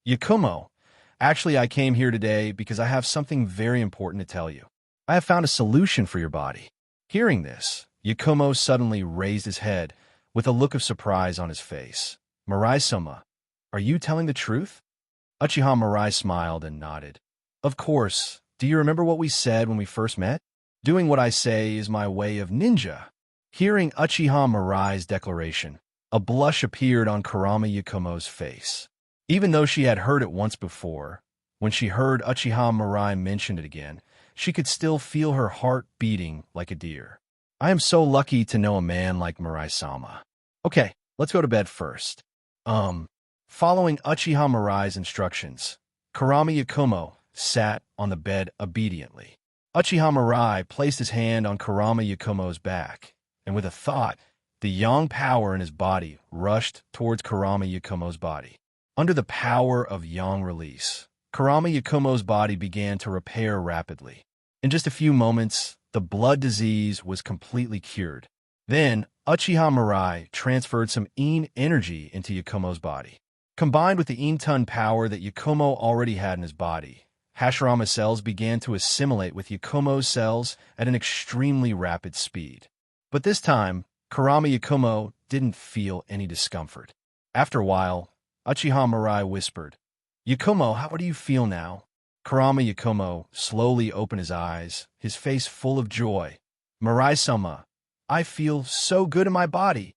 Yakumo, actually I came here today because I have something very important to tell you. I have found a solution for your body. Hearing this, Yakumo suddenly raised his head with a look of surprise on his face. Mirai-sama, are you telling the truth? Uchiha Mirai smiled and nodded. Of course. Do you remember what we said when we first met? Doing what I say is my way of ninja. Hearing Uchiha Mirai's declaration, a blush appeared on Kurama Yakumo's face. Even though she had heard it once before, when she heard Uchiha Mirai mention it again, she could still feel her heart beating like a deer. I am so lucky to know a man like Mirai-sama. Okay, let's go to bed first. Following Uchiha Mirai's instructions, Kurama Yakumo sat on the bed obediently. Uchiha Mirai placed his hand on Kurama Yakumo's back, and with a thought, the yang power in his body rushed towards Kurama Yakumo's body. Under the power of yang release, Kurama Yakumo's body began to repair rapidly. In just a few moments, the blood disease was completely cured. Then, Uchiha Mirai transferred some Yin energy into Yakumo's body. Combined with the Yin-Tun power that Yakumo already had in his body, Hashirama cells began to assimilate with Yakumo's cells at an extremely rapid speed. But this time, Kurama Yakumo didn't feel any discomfort. After a while, Uchiha Mirai whispered, "Yakumo, how do you feel now?" Kurama Yakumo slowly opened his eyes, his face full of joy. "Mirai-sama, I feel so good in my body."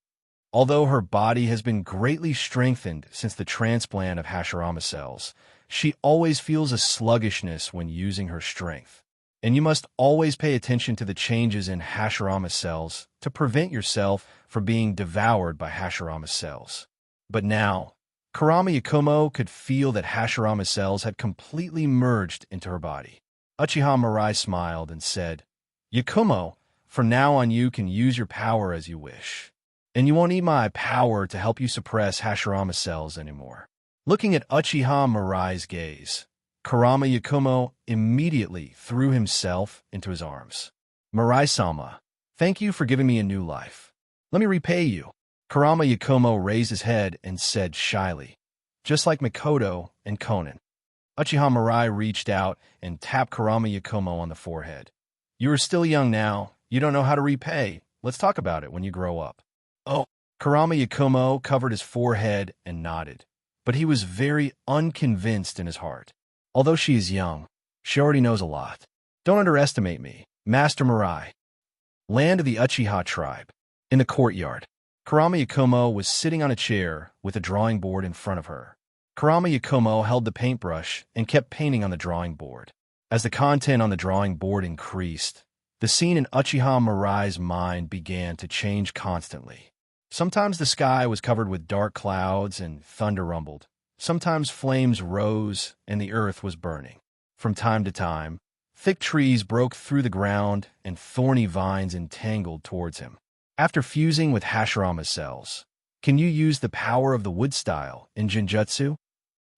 Although her body has been greatly strengthened since the transplant of Hashirama cells, she always feels a sluggishness when using her strength. And you must always pay attention to the changes in Hashirama cells to prevent yourself from being devoured by Hashirama cells. But now, Kurama Yakumo could feel that Hashirama cells had completely merged into her body. Uchiha Mirai smiled and said, "Yakumo, from now on you can use your power as you wish. And you won't need my power to help you suppress Hashirama cells anymore." Looking at Uchiha Mirai's gaze, Kurama Yakumo immediately threw himself into his arms. "Mirai-sama, thank you for giving me a new life. Let me repay you." Kurama Yakumo raised his head and said shyly, "Just like Mikoto and Konan." Uchiha Mirai reached out and tapped Kurama Yakumo on the forehead. "You are still young now. You don't know how to repay. Let's talk about it when you grow up." "Oh." Kurama Yakumo covered his forehead and nodded, but he was very unconvinced in his heart. Although she is young, she already knows a lot. "Don't underestimate me, Master Mirai." Land of the Uchiha tribe. In the courtyard, Kurama Yakumo was sitting on a chair with a drawing board in front of her. Kurama Yakumo held the paintbrush and kept painting on the drawing board. As the content on the drawing board increased, the scene in Uchiha Mirai's mind began to change constantly. Sometimes the sky was covered with dark clouds and thunder rumbled. Sometimes flames rose and the earth was burning. From time to time, thick trees broke through the ground and thorny vines entangled towards him. After fusing with Hashirama cells, can you use the power of the wood style in Jinjutsu?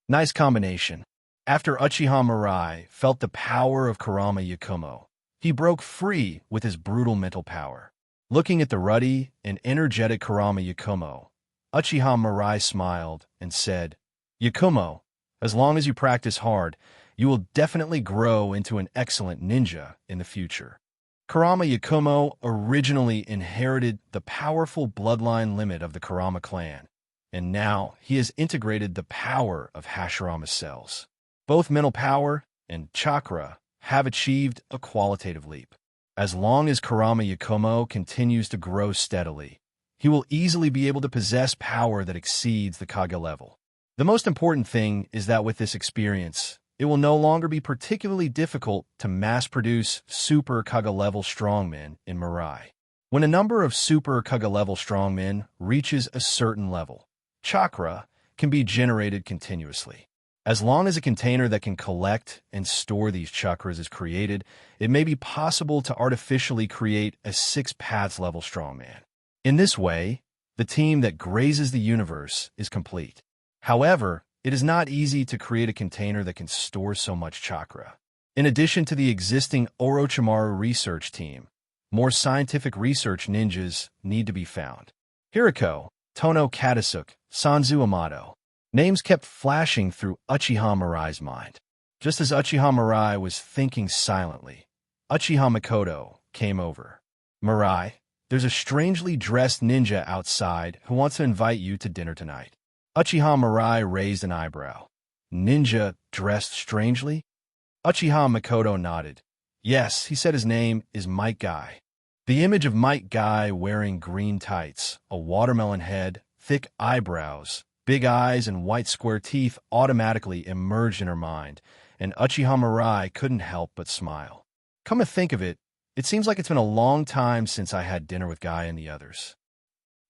Nice combination. After Uchiha Mirai felt the power of Kurama Yakumo, he broke free with his brutal mental power. Looking at the ruddy and energetic Kurama Yakumo, Uchiha Mirai smiled and said, "Yakumo, as long as you practice hard, you will definitely grow into an excellent ninja in the future." Kurama Yakumo originally inherited the powerful bloodline limit of the Kurama clan, and now he has integrated the power of Hashirama cells. Both mental power and chakra have achieved a qualitative leap. As long as Kurama Yakumo continues to grow steadily, he will easily be able to possess power that exceeds the Kage level. The most important thing is that with this experience, it will no longer be particularly difficult to mass-produce Super Kage level strongmen in Mirai. When a number of Super Kage level strongmen reaches a certain level, chakra can be generated continuously. As long as a container that can collect and store these chakras is created, it may be possible to artificially create a 6 paths level strongman. In this way, the team that grazes the universe is complete. However, it is not easy to create a container that can store so much chakra. In addition to the existing Orochimaru research team, more scientific research ninjas need to be found. Hiriko, Tono Katasuke, Sanzu Amato. Names kept flashing through Uchiha Mirai's mind. Just as Uchiha Mirai was thinking silently, Uchiha Mikoto came over. "Mirai, there's a strangely dressed ninja outside who wants to invite you to dinner tonight." Uchiha Mirai raised an eyebrow. "Ninja dressed strangely?" Uchiha Mikoto nodded. "Yes, he said his name is Might Guy." The image of Might Guy wearing green tights, a watermelon head, thick eyebrows, big eyes, and white square teeth automatically emerged in her mind, and Uchiha Mirai couldn't help but smile. Come to think of it, It seems like it's been a long time since I had dinner with Guy and the others.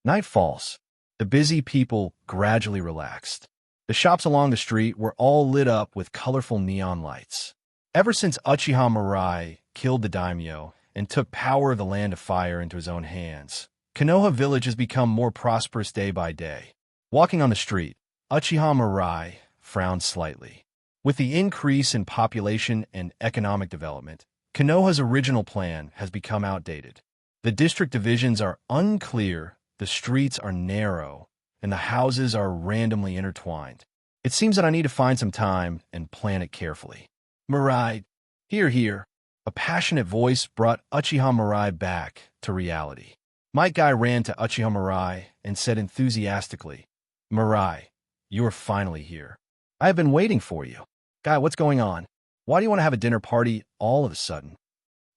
Night falls. The busy people gradually relaxed. The shops along the street were all lit up with colorful neon lights. Ever since Uchiha Mirai killed the daimyo and took power of the Land of Fire into his own hands, Konoha Village has become more prosperous day by day. Walking on the street, Uchiha Mirai frowned slightly. With the increase in population and economic development, Konoha's original plan has become outdated. The district divisions are unclear, the streets are narrow, and the houses are randomly intertwined. It seems that I need to find some time and plan it carefully. Mirai, here. A passionate voice brought Uchiha Mirai back to reality. Might Guy ran to Uchiha Mirai and said enthusiastically, Mirai, you are finally here. I have been waiting for you. Guy, what's going on? Why do you want to have a dinner party all of a sudden?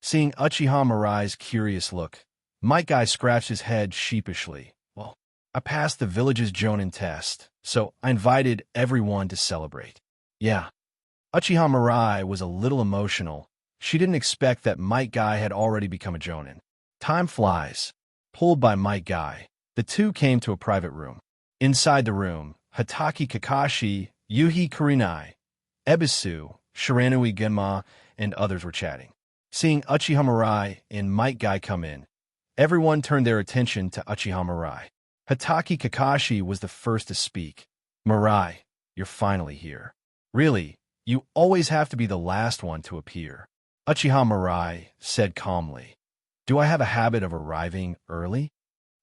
Seeing Uchiha Mirai's curious look, Might Guy scratched his head sheepishly. Well, I passed the village's Jonin test, so I invited everyone to celebrate. Yeah. Uchiha Mirai was a little emotional. She didn't expect that Might Guy had already become a Jonin. Time flies. Pulled by Might Guy, the two came to a private room. Inside the room, Hatake Kakashi, Yuhi Kurenai, Ebisu, Shiranui Genma, and others were chatting. Seeing Uchiha Mirai and Might Guy come in, everyone turned their attention to Uchiha Mirai. Hatake Kakashi was the first to speak. Mirai, you're finally here. Really, you always have to be the last one to appear. Uchiha Mirai said calmly. Do I have a habit of arriving early?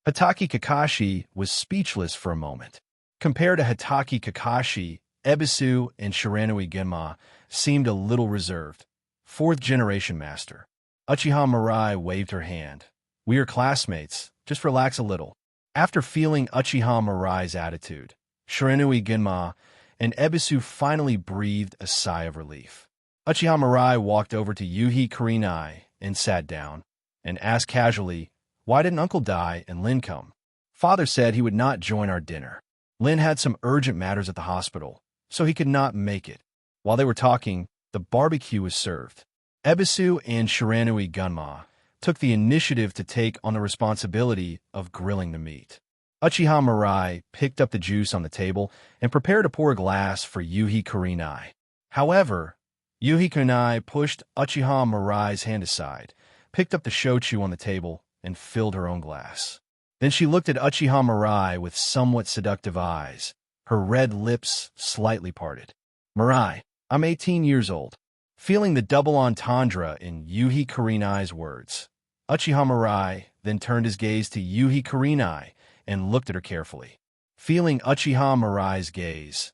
Hatake Kakashi was speechless for a moment. Compared to Hatake Kakashi, Ebisu and Shiranui Genma seemed a little reserved. Fourth-generation master. Uchiha Mirai waved her hand. We are classmates. Just relax a little. After feeling Uchiha Mirai's attitude, Shiranui Genma and Ebisu finally breathed a sigh of relief. Uchiha Mirai walked over to Yuhi Kurenai and sat down, and asked casually, why didn't Uncle Dai and Lin come? Father said he would not join our dinner. Lin had some urgent matters at the hospital, so he could not make it. While they were talking, the barbecue was served. Ebisu and Shiranui Genma took the initiative to take on the responsibility of grilling the meat. Uchiha Mirai picked up the juice on the table and prepared to pour a glass for Yuhi Kurenai. However, Yuhi Kurenai pushed Uchiha Mirai's hand aside, picked up the shochu on the table, and filled her own glass. Then she looked at Uchiha Mirai with somewhat seductive eyes, her red lips slightly parted. Mirai, I'm 18 years old. Feeling the double entendre in Yuhi Kurenai's words, Uchiha Mirai then turned his gaze to Yuhi Kurenai and looked at her carefully. Feeling Uchiha Mirai's gaze,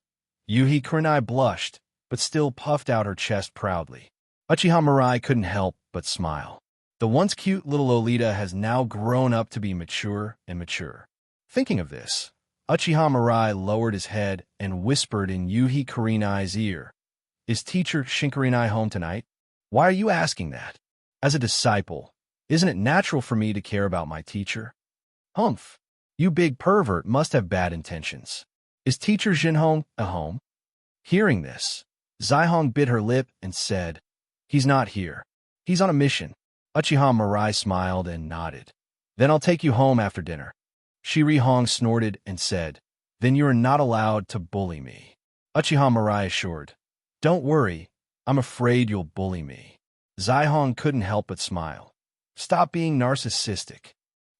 Yuhi Kurenai blushed, but still puffed out her chest proudly. Uchiha Mirai couldn't help but smile. The once cute little Lolita has now grown up to be mature and mature. Thinking of this, Uchiha Mirai lowered his head and whispered in Yuhi Kurenai's ear, Is teacher Shinkurenai home tonight? Why are you asking that? As a disciple, isn't it natural for me to care about my teacher? Humph, you big pervert must have bad intentions. Is teacher Jinhong at home? Hearing this, Zaihong bit her lip and said, He's not here. He's on a mission. Uchiha Mirai smiled and nodded. Then I'll take you home after dinner. Shiri Hong snorted and said, Then you are not allowed to bully me. Uchiha Mirai assured, Don't worry, I'm afraid you'll bully me. Zaihong couldn't help but smile. Stop being narcissistic.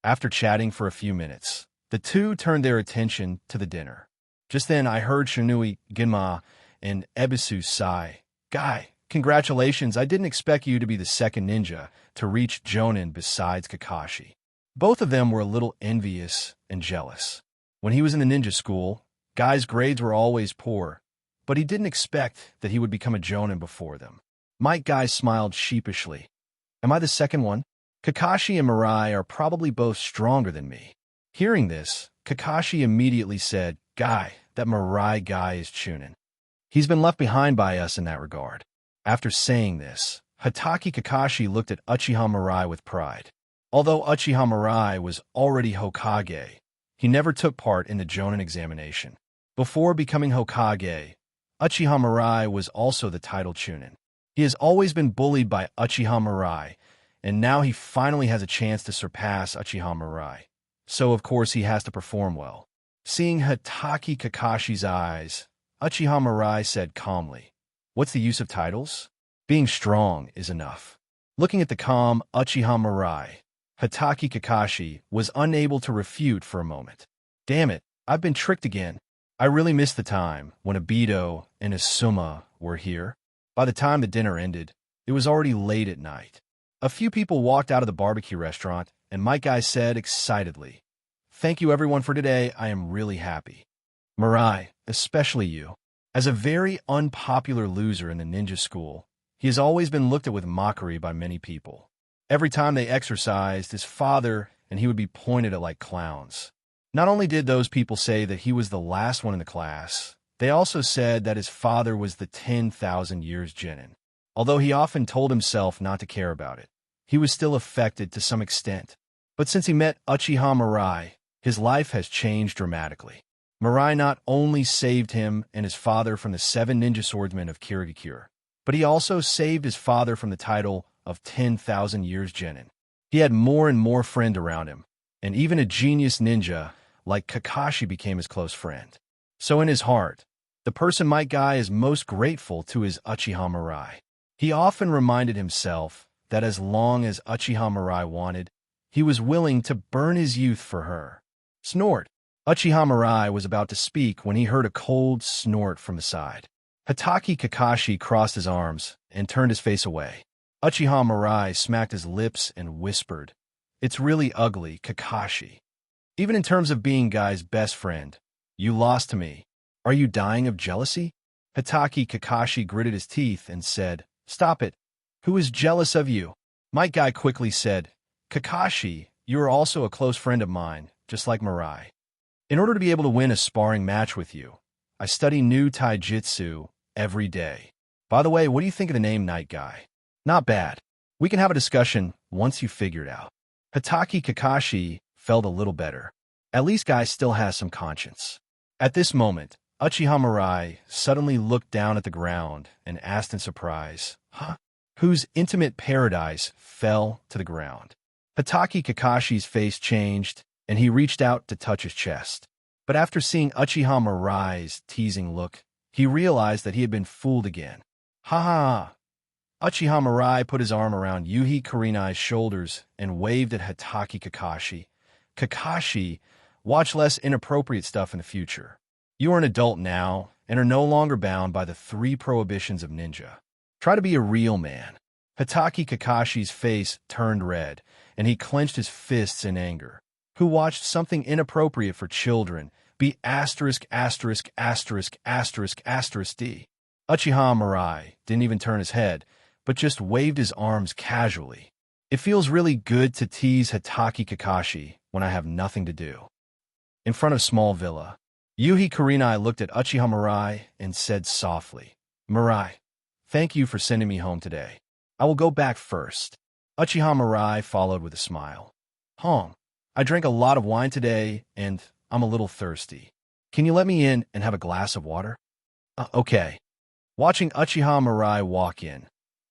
After chatting for a few minutes, the two turned their attention to the dinner. Just then I heard Shiranui Genma and Ebisu sigh. Guy, congratulations, I didn't expect you to be the second ninja to reach Jonin besides Kakashi. Both of them were a little envious and jealous. When he was in the ninja school, Guy's grades were always poor, but he didn't expect that he would become a Jonin before them. Might Guy smiled sheepishly. Am I the second one? Kakashi and Mirai are probably both stronger than me. Hearing this, Kakashi immediately said, Guy, that Mirai guy is Chunin. He's been left behind by us in that regard. After saying this, Hatake Kakashi looked at Uchiha Mirai with pride. Although Uchiha Mirai was already Hokage, he never took part in the Jonin examination. Before becoming Hokage, Uchiha Mirai was also the title Chunin. He has always been bullied by Uchiha Mirai, and now he finally has a chance to surpass Uchiha Mirai. So, of course, he has to perform well. Seeing Hatake Kakashi's eyes, Uchiha Mirai said calmly, "What's the use of titles? Being strong is enough." Looking at the calm Uchiha Mirai, Hatake Kakashi was unable to refute for a moment. "Damn it, I've been tricked again. I really missed the time when Obito and Asuma were here." By the time the dinner ended, it was already late at night. A few people walked out of the barbecue restaurant, and Mike Guy said excitedly, "Thank you everyone for today, I am really happy." Mirai, especially you. As a very unpopular loser in the ninja school, he has always been looked at with mockery by many people. Every time they exercised, his father and he would be pointed at like clowns. Not only did those people say that he was the last one in the class, they also said that his father was the 10,000 years genin. Although he often told himself not to care about it, he was still affected to some extent. But since he met Uchiha Mirai, his life has changed dramatically. Mirai not only saved him and his father from the 7 ninja swordsmen of Kirigakure, but he also saved his father from the title of 10,000 years genin. He had more and more friends around him, and even a genius ninja like Kakashi became his close friend. So in his heart, the person Mike Guy is most grateful to is Uchiha Mirai. He often reminded himself that as long as Uchiha Mirai wanted, he was willing to burn his youth for her. Snort. Uchiha Mirai was about to speak when he heard a cold snort from the side. Hatake Kakashi crossed his arms and turned his face away. Uchiha Mirai smacked his lips and whispered, "It's really ugly, Kakashi. Even in terms of being Guy's best friend, you lost to me. Are you dying of jealousy?" Hatake Kakashi gritted his teeth and said, "Stop it. Who is jealous of you?" Mike Guy quickly said, "Kakashi, you are also a close friend of mine, just like Mirai. In order to be able to win a sparring match with you, I study new taijutsu every day. By the way, what do you think of the name Night Guy? Not bad. We can have a discussion once you figure it out." Hatake Kakashi felt a little better. At least Guy still has some conscience. At this moment, Uchiha Mirai suddenly looked down at the ground and asked in surprise, "Huh?" Whose intimate paradise fell to the ground. Hatake Kakashi's face changed, and he reached out to touch his chest. But after seeing Uchiha Mirai's teasing look, he realized that he had been fooled again. "Ha ha!" Uchiha Mirai put his arm around Yuhi Kurenai's shoulders and waved at Hatake Kakashi. "Kakashi, watch less inappropriate stuff in the future. You are an adult now and are no longer bound by the 3 prohibitions of ninja. Try to be a real man." Hatake Kakashi's face turned red, and he clenched his fists in anger. "Who watched something inappropriate for children be asterisk asterisk asterisk asterisk asterisk D." Uchiha Mirai didn't even turn his head, but just waved his arms casually. "It feels really good to tease Hatake Kakashi when I have nothing to do." In front of Small Villa, Yuhi Kurenai looked at Uchiha Mirai and said softly, "Mirai, thank you for sending me home today. I will go back first." Uchiha Mirai followed with a smile. "Hong, I drank a lot of wine today, and I'm a little thirsty. Can you let me in and have a glass of water?" Okay." Watching Uchiha Mirai walk in,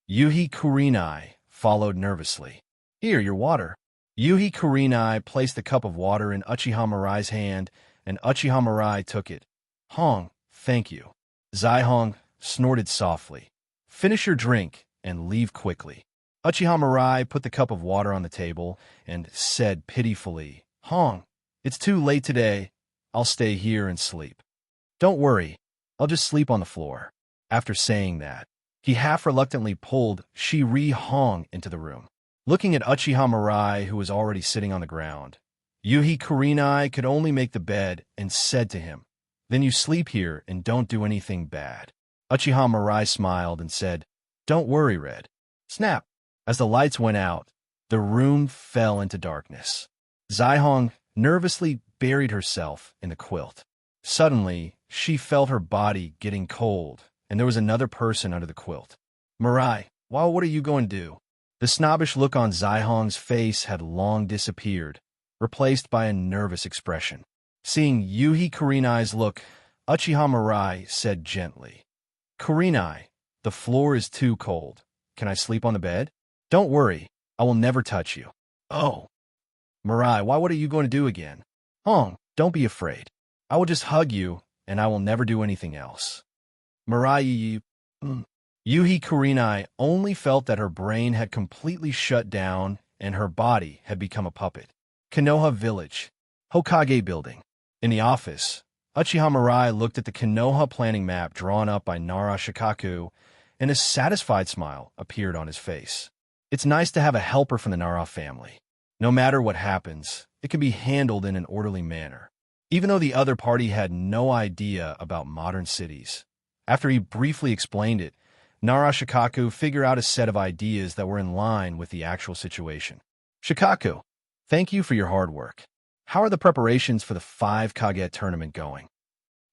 Yuhi Kurenai followed nervously. "Here, your water." Yuhi Kurenai placed the cup of water in Uchiha Mirai's hand, and Uchiha Mirai took it. "Hong, thank you." Zai Hong snorted softly. "Finish your drink and leave quickly." Uchiha Mirai put the cup of water on the table and said pitifully, "Hong, it's too late today. I'll stay here and sleep." "Don't worry, I'll just sleep on the floor." After saying that, he half-reluctantly pulled Shiri Hong into the room. Looking at Uchiha Mirai, who was already sitting on the ground, Yuhi Kurenai could only make the bed and said to him, "Then you sleep here and don't do anything bad." Uchiha Mirai smiled and said, "Don't worry, Red." Snap! As the lights went out, the room fell into darkness. Zai Hong nervously buried herself in the quilt. Suddenly, she felt her body getting cold, and there was another person under the quilt. "Mirai, well, what are you going to do?" The snobbish look on Zai Hong's face had long disappeared, replaced by a nervous expression. Seeing Yuhi Kurenai's look, Uchiha Mirai said gently, "Kurenai, the floor is too cold. Can I sleep on the bed?" "Don't worry, I will never touch you. Oh, Mirai, what are you going to do again? Hong, don't be afraid. I will just hug you, and I will never do anything else. Mirai, Yuhi Kurinai only felt that her brain had completely shut down and her body had become a puppet. Konoha Village. Hokage Building. In the office, Uchiha Mirai looked at the Konoha planning map drawn up by Nara Shikaku, and a satisfied smile appeared on his face. It's nice to have a helper from the Nara family. No matter what happens, it can be handled in an orderly manner. Even though the other party had no idea about modern cities. After he briefly explained it, Nara Shikaku figured out a set of ideas that were in line with the actual situation. Shikaku, thank you for your hard work. How are the preparations for the 5 Kage tournament going?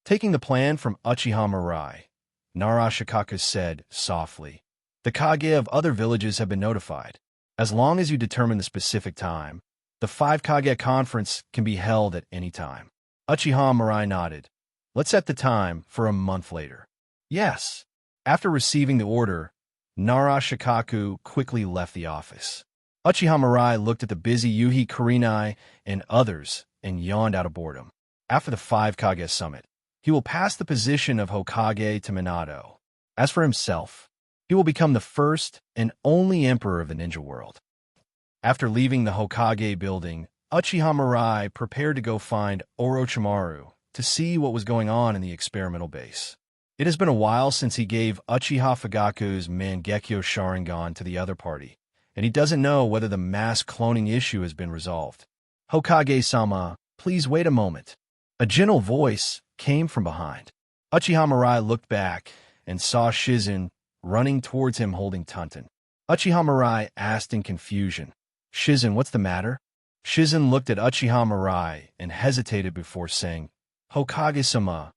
Taking the plan from Uchiha Mirai, Nara Shikaku said softly, the Kage of other villages have been notified. As long as you determine the specific time, the 5 Kage conference can be held at any time. Uchiha Mirai nodded. Let's set the time for a month later. Yes. After receiving the order, Nara Shikaku quickly left the office. Uchiha Mirai looked at the busy Yuhi Kurinai and others and yawned out of boredom. After the 5 Kage summit, he will pass the position of Hokage to Minato. As for himself, he will become the first and only emperor of the ninja world. After leaving the Hokage building, Uchiha Mirai prepared to go find Orochimaru to see what was going on in the experimental base. It has been a while since he gave Uchiha Fugaku's Mangekyo Sharingan to the other party, and he doesn't know whether the mass cloning issue has been resolved. Hokage-sama, please wait a moment. A gentle voice came from behind. Uchiha Mirai looked back and saw Shizen running towards him holding Tunten. Uchiha Mirai asked in confusion, Shizen, what's the matter? Shizen looked at Uchiha Mirai and hesitated before saying, Hokage-sama,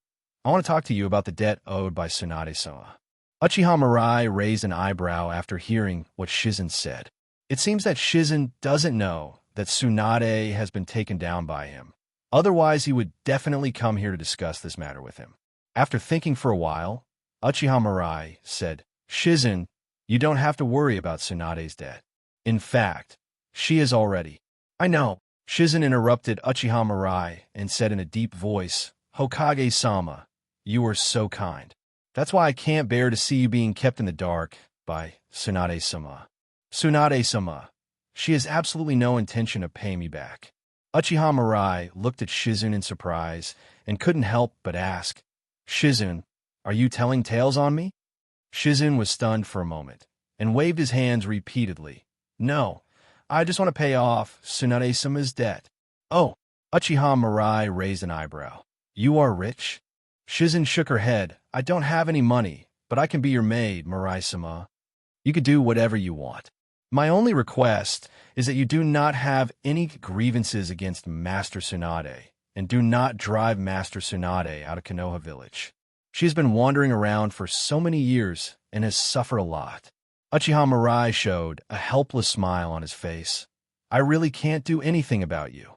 I want to talk to you about the debt owed by Tsunade-sama. Uchiha Mirai raised an eyebrow after hearing what Shizen said. It seems that Shizen doesn't know that Tsunade has been taken down by him. Otherwise, he would definitely come here to discuss this matter with him. After thinking for a while, Uchiha Mirai said, Shizen, you don't have to worry about Tsunade's debt. In fact, she is already. I know. Shizen interrupted Uchiha Mirai and said in a deep voice, Hokage-sama, you are so kind. That's why I can't bear to see you being kept in the dark by Tsunade-sama. Tsunade-sama, she has absolutely no intention of paying me back. Uchiha Mirai looked at Shizen in surprise and couldn't help but ask, Shizen, are you telling tales on me? Shizen was stunned for a moment and waved his hands repeatedly. No, I just want to pay off Tsunade-sama's debt. Oh, Uchiha Mirai raised an eyebrow. You are rich? Shizen shook her head. I don't have any money, but I can be your maid, Mirai-sama. You could do whatever you want. My only request is that you do not have any grievances against Master Tsunade, and do not drive Master Tsunade out of Konoha Village. She has been wandering around for so many years and has suffered a lot. Uchiha Mirai showed a helpless smile on his face. I really can't do anything about you.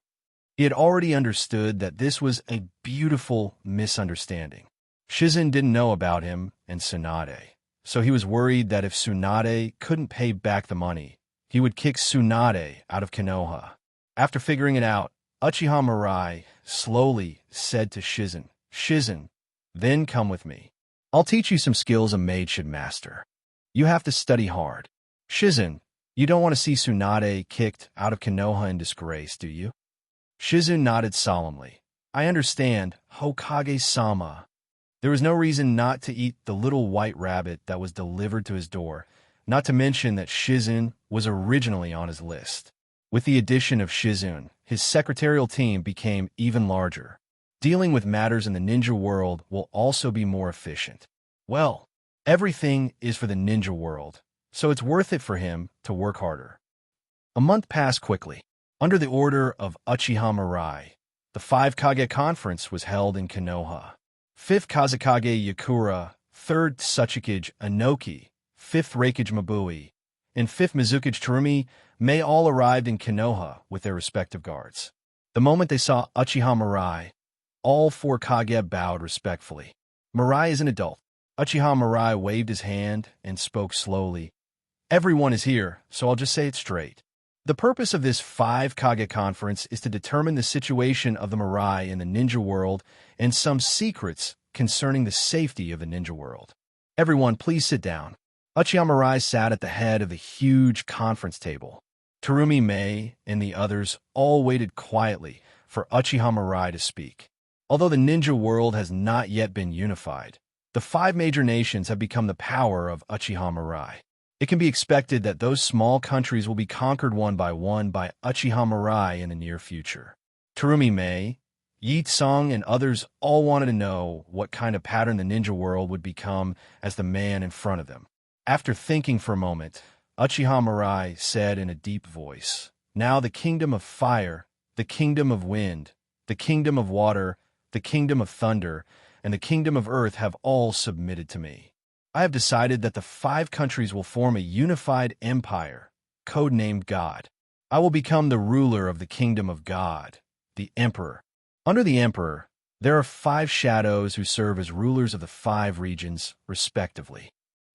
He had already understood that this was a beautiful misunderstanding. Shizen didn't know about him and Tsunade, so he was worried that if Tsunade couldn't pay back the money, he would kick Tsunade out of Konoha. After figuring it out, Uchiha Mirai slowly said to Shizen, Shizen, then come with me. I'll teach you some skills a maid should master. You have to study hard. Shizen, you don't want to see Tsunade kicked out of Konoha in disgrace, do you? Shizen nodded solemnly. I understand, Hokage-sama. There was no reason not to eat the little white rabbit that was delivered to his door, not to mention that Shizen was originally on his list. With the addition of Shizen, his secretarial team became even larger. Dealing with matters in the ninja world will also be more efficient. Well, everything is for the ninja world, so it's worth it for him to work harder. A month passed quickly. Under the order of Uchiha Mirai, the 5 Kage conference was held in Konoha. 5th Kazekage Yakura, 3rd Tsuchikage Inoki, 5th Reikage Mabui, and 5th Mizukage Terumi may all arrived in Konoha with their respective guards. The moment they saw Uchiha Mirai, all 4 Kage bowed respectfully. Mirai is an adult. Uchiha Mirai waved his hand and spoke slowly. Everyone is here, so I'll just say it straight. The purpose of this 5 Kage conference is to determine the situation of the Mirai in the ninja world and some secrets concerning the safety of the ninja world. Everyone, please sit down. Uchiha Mirai sat at the head of the huge conference table. Terumi Mei and the others all waited quietly for Uchiha Mirai to speak. Although the ninja world has not yet been unified, the 5 major nations have become the power of Uchiha Mirai. It can be expected that those small countries will be conquered one by Uchiha Mirai in the near future. Terumi Mei, Yi Tsung, and others all wanted to know what kind of pattern the ninja world would become as the man in front of them. After thinking for a moment, Uchiha Mirai said in a deep voice, "Now the kingdom of fire, the kingdom of wind, the kingdom of water, the kingdom of thunder, and the kingdom of earth have all submitted to me. I have decided that the 5 countries will form a unified empire, codenamed God. I will become the ruler of the kingdom of God, the emperor. Under the emperor, there are 5 shadows who serve as rulers of the 5 regions, respectively.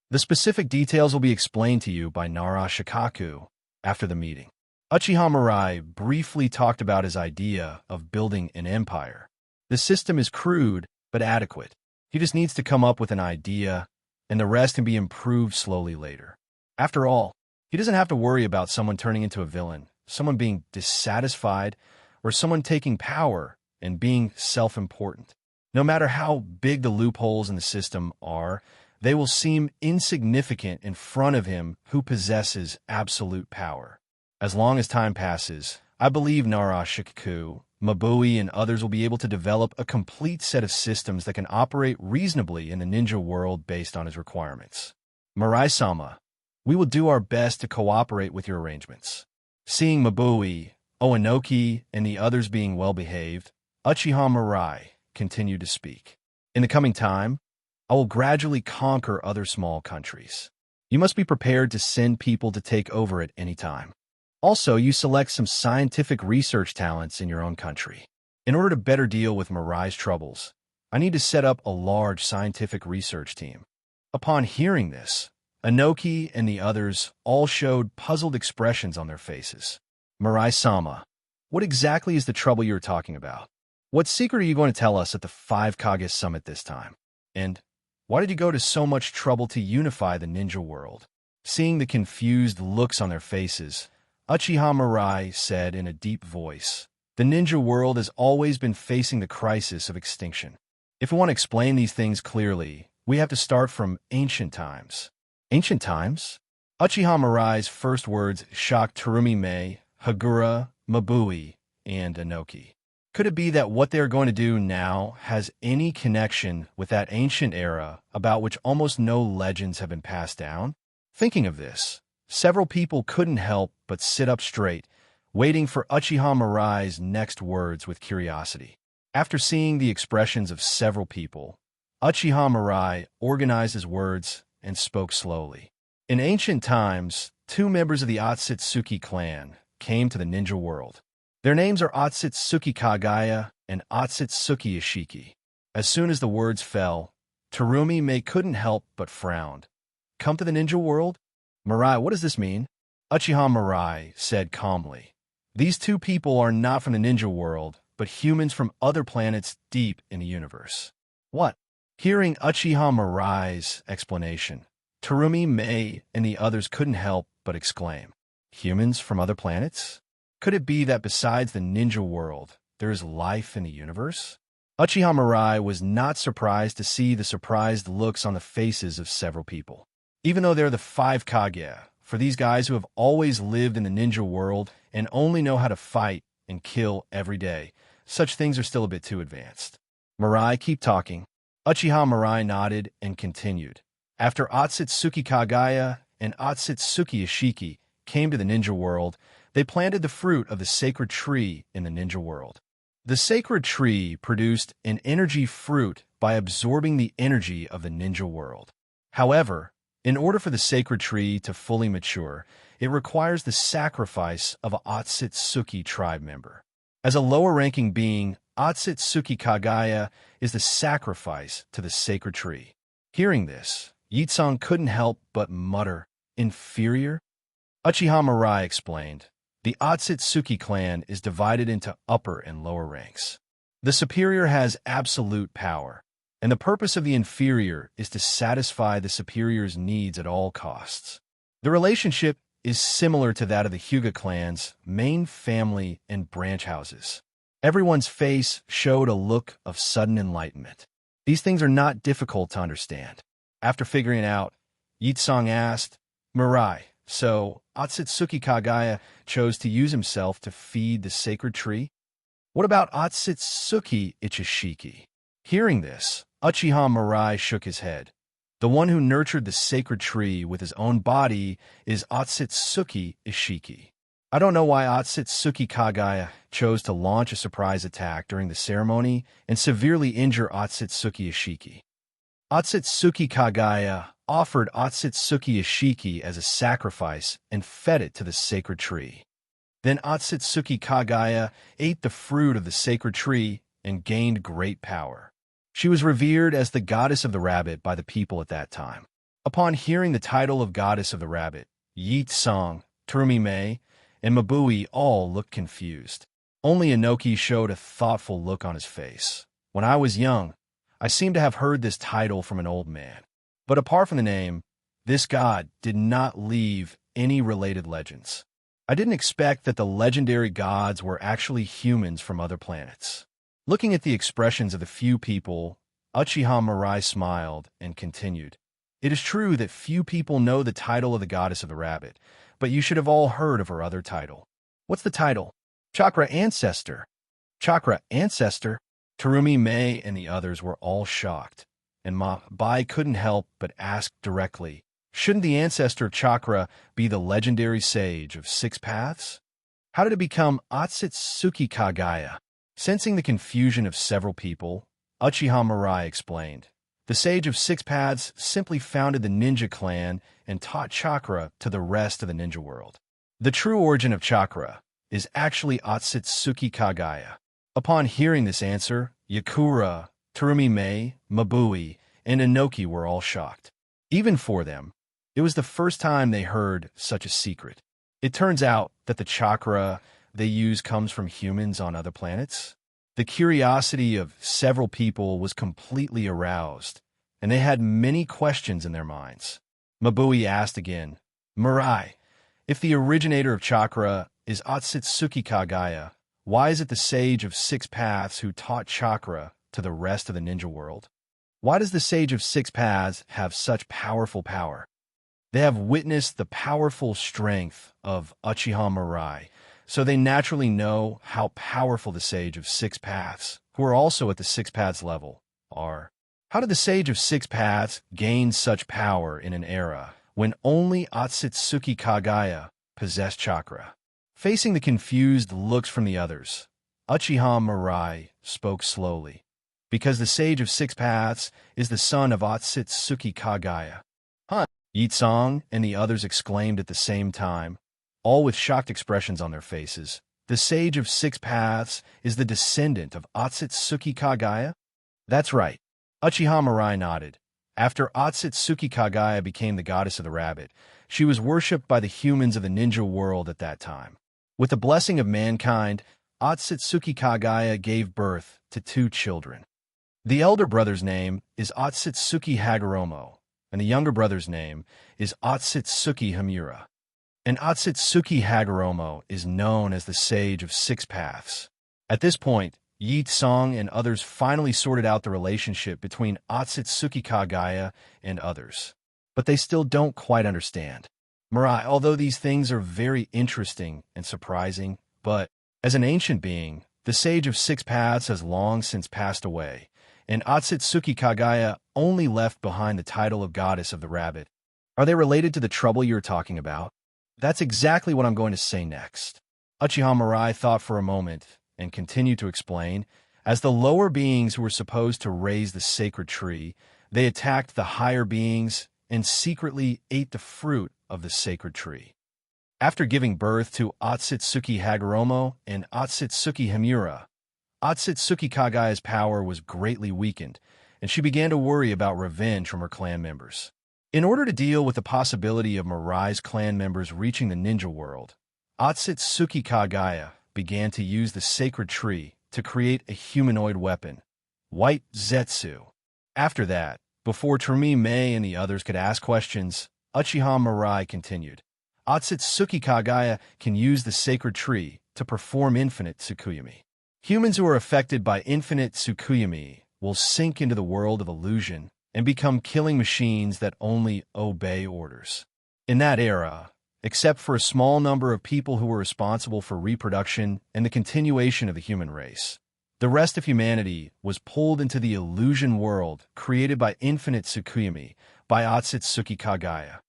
The specific details will be explained to you by Nara Shikaku after the meeting." Uchiha Mirai briefly talked about his idea of building an empire. The system is crude, but adequate. He just needs to come up with an idea, and the rest can be improved slowly later. After all, he doesn't have to worry about someone turning into a villain, someone being dissatisfied, or someone taking power and being self-important. No matter how big the loopholes in the system are, they will seem insignificant in front of him who possesses absolute power. As long as time passes, I believe Nara Shikaku, Mabui, and others will be able to develop a complete set of systems that can operate reasonably in the ninja world based on his requirements. Mirai-sama, we will do our best to cooperate with your arrangements." Seeing Mabui, Oenoki, and the others being well-behaved, Uchiha Mirai continued to speak. "In the coming time, I will gradually conquer other small countries. You must be prepared to send people to take over at any time. Also, you select some scientific research talents in your own country. In order to better deal with Mirai's troubles, I need to set up a large scientific research team." Upon hearing this, Inoki and the others all showed puzzled expressions on their faces. "Mirai-sama, what exactly is the trouble you are talking about? What secret are you going to tell us at the 5 Kage Summit this time? And why did you go to so much trouble to unify the ninja world?" Seeing the confused looks on their faces, Uchiha Mirai said in a deep voice, "The ninja world has always been facing the crisis of extinction. If we want to explain these things clearly, we have to start from ancient times." Ancient times? Uchiha Mirai's first words shocked Terumi Mei, Hagura, Mabui, and Inoki. Could it be that what they are going to do now has any connection with that ancient era about which almost no legends have been passed down? Thinking of this, several people couldn't help but sit up straight, waiting for Uchiha Mirai's next words with curiosity. After seeing the expressions of several people, Uchiha Mirai organized his words and spoke slowly. "In ancient times, 2 members of the Otsutsuki clan came to the ninja world. Their names are Otsutsuki Kagaya and Otsutsuki Ishiki." As soon as the words fell, Terumi Mei couldn't help but frowned. "Come to the ninja world? Mirai, what does this mean?" Uchiha Mirai said calmly, "These 2 people are not from the ninja world, but humans from other planets deep in the universe." "What?" Hearing Uchiha Mirai's explanation, Terumi Mei and the others couldn't help but exclaim, "Humans from other planets? Could it be that besides the ninja world, there is life in the universe?" Uchiha Mirai was not surprised to see the surprised looks on the faces of several people. Even though they're the 5 Kage, for these guys who have always lived in the ninja world and only know how to fight and kill every day, such things are still a bit too advanced. "Mirai, keep talking." Uchiha Mirai nodded and continued. "After Otsutsuki Kagaya and Otsutsuki Ishiki came to the ninja world, they planted the fruit of the sacred tree in the ninja world. The sacred tree produced an energy fruit by absorbing the energy of the ninja world. However, in order for the sacred tree to fully mature, it requires the sacrifice of an Otsutsuki tribe member. As a lower-ranking being, Otsutsuki Kagaya is the sacrifice to the sacred tree." Hearing this, Yitsung couldn't help but mutter inferior? Uchiha Mirai explained. The Otsutsuki clan is divided into upper and lower ranks. The superior has absolute power, and the purpose of the inferior is to satisfy the superior's needs at all costs. The relationship is similar to that of the Hyuga clan's main family and branch houses. Everyone's face showed a look of sudden enlightenment. These things are not difficult to understand. After figuring it out, Yitsong asked, Mirai, so Otsutsuki Kagaya chose to use himself to feed the sacred tree? What about Otsutsuki Ichishiki? Hearing this, Uchiha Mirai shook his head. The one who nurtured the sacred tree with his own body is Otsutsuki Ishiki. I don't know why Otsutsuki Kagaya chose to launch a surprise attack during the ceremony and severely injure Otsutsuki Ishiki. Otsutsuki Kagaya offered Otsutsuki Ishiki as a sacrifice and fed it to the sacred tree. Then Otsutsuki Kagaya ate the fruit of the sacred tree and gained great power. She was revered as the goddess of the rabbit by the people at that time. Upon hearing the title of goddess of the rabbit, Yitsong, Terumi Mei, and Mabui all looked confused. Only Inoki showed a thoughtful look on his face. When I was young, I seemed to have heard this title from an old man. But apart from the name, this god did not leave any related legends. I didn't expect that the legendary gods were actually humans from other planets. Looking at the expressions of the few people, Uchiha Mirai smiled and continued. It is true that few people know the title of the goddess of the rabbit, but you should have all heard of her other title. What's the title? Chakra Ancestor. Chakra Ancestor? Terumi Mei and the others were all shocked, and Ma Bai couldn't help but ask directly, shouldn't the ancestor chakra be the legendary sage of 6 paths? How did it become Otsutsuki Kagaya? Sensing the confusion of several people, Uchiha Mirai explained. The sage of 6 paths simply founded the ninja clan and taught chakra to the rest of the ninja world. The true origin of chakra is actually Otsutsuki Kagaya. Upon hearing this answer, Yakura, Terumi Mei, Mabui, and Inoki were all shocked. Even for them, it was the first time they heard such a secret. It turns out that the chakra they use comes from humans on other planets. The curiosity of several people was completely aroused, and they had many questions in their minds. Mabui asked again, Mirai, if the originator of chakra is Otsutsuki Kagaya, why is it the sage of 6 paths who taught chakra to the rest of the ninja world? Why does the sage of 6 paths have such powerful power? They have witnessed the powerful strength of Uchiha Mirai, so they naturally know how powerful the sage of 6 paths, who are also at the 6 paths level, are. How did the sage of 6 paths gain such power in an era when only Otsutsuki Kagaya possessed chakra? Facing the confused looks from the others, Uchiha Mirai spoke slowly. Because the sage of 6 paths is the son of Otsutsuki Kagaya. Huh? Yitsong and the others exclaimed at the same time, all with shocked expressions on their faces. The sage of 6 paths is the descendant of Otsutsuki Kagaya? That's right. Uchiha Mirai nodded. After Otsutsuki Kagaya became the goddess of the rabbit, she was worshipped by the humans of the ninja world at that time. With the blessing of mankind, Otsutsuki Kagaya gave birth to 2 children. The elder brother's name is Otsutsuki Hagoromo, and the younger brother's name is Otsutsuki Hamura. And Otsutsuki Hagoromo is known as the Sage of 6 Paths. At this point, Yi Tsong and others finally sorted out the relationship between Otsutsuki Kagaya and others. But they still don't quite understand. Mirai, although these things are very interesting and surprising, but as an ancient being, the Sage of 6 Paths has long since passed away, and Otsutsuki Kagaya only left behind the title of Goddess of the Rabbit. Are they related to the trouble you're talking about? That's exactly what I'm going to say next. Uchiha Mirai thought for a moment and continued to explain. As the lower beings who were supposed to raise the sacred tree, they attacked the higher beings and secretly ate the fruit of the sacred tree. After giving birth to Otsutsuki Hagoromo and Otsutsuki Hamura, Otsutsuki Kagaya's power was greatly weakened, and she began to worry about revenge from her clan members. In order to deal with the possibility of Mirai's clan members reaching the ninja world, Otsutsuki Kagaya began to use the sacred tree to create a humanoid weapon, White Zetsu. After that, before Terumi Mei and the others could ask questions, Uchiha Mirai continued. Otsutsuki Kagaya can use the sacred tree to perform infinite Tsukuyami. Humans who are affected by infinite Tsukuyami will sink into the world of illusion and become killing machines that only obey orders. In that era, except for a small number of people who were responsible for reproduction and the continuation of the human race, the rest of humanity was pulled into the illusion world created by infinite Tsukuyami by Otsutsuki Kagaya.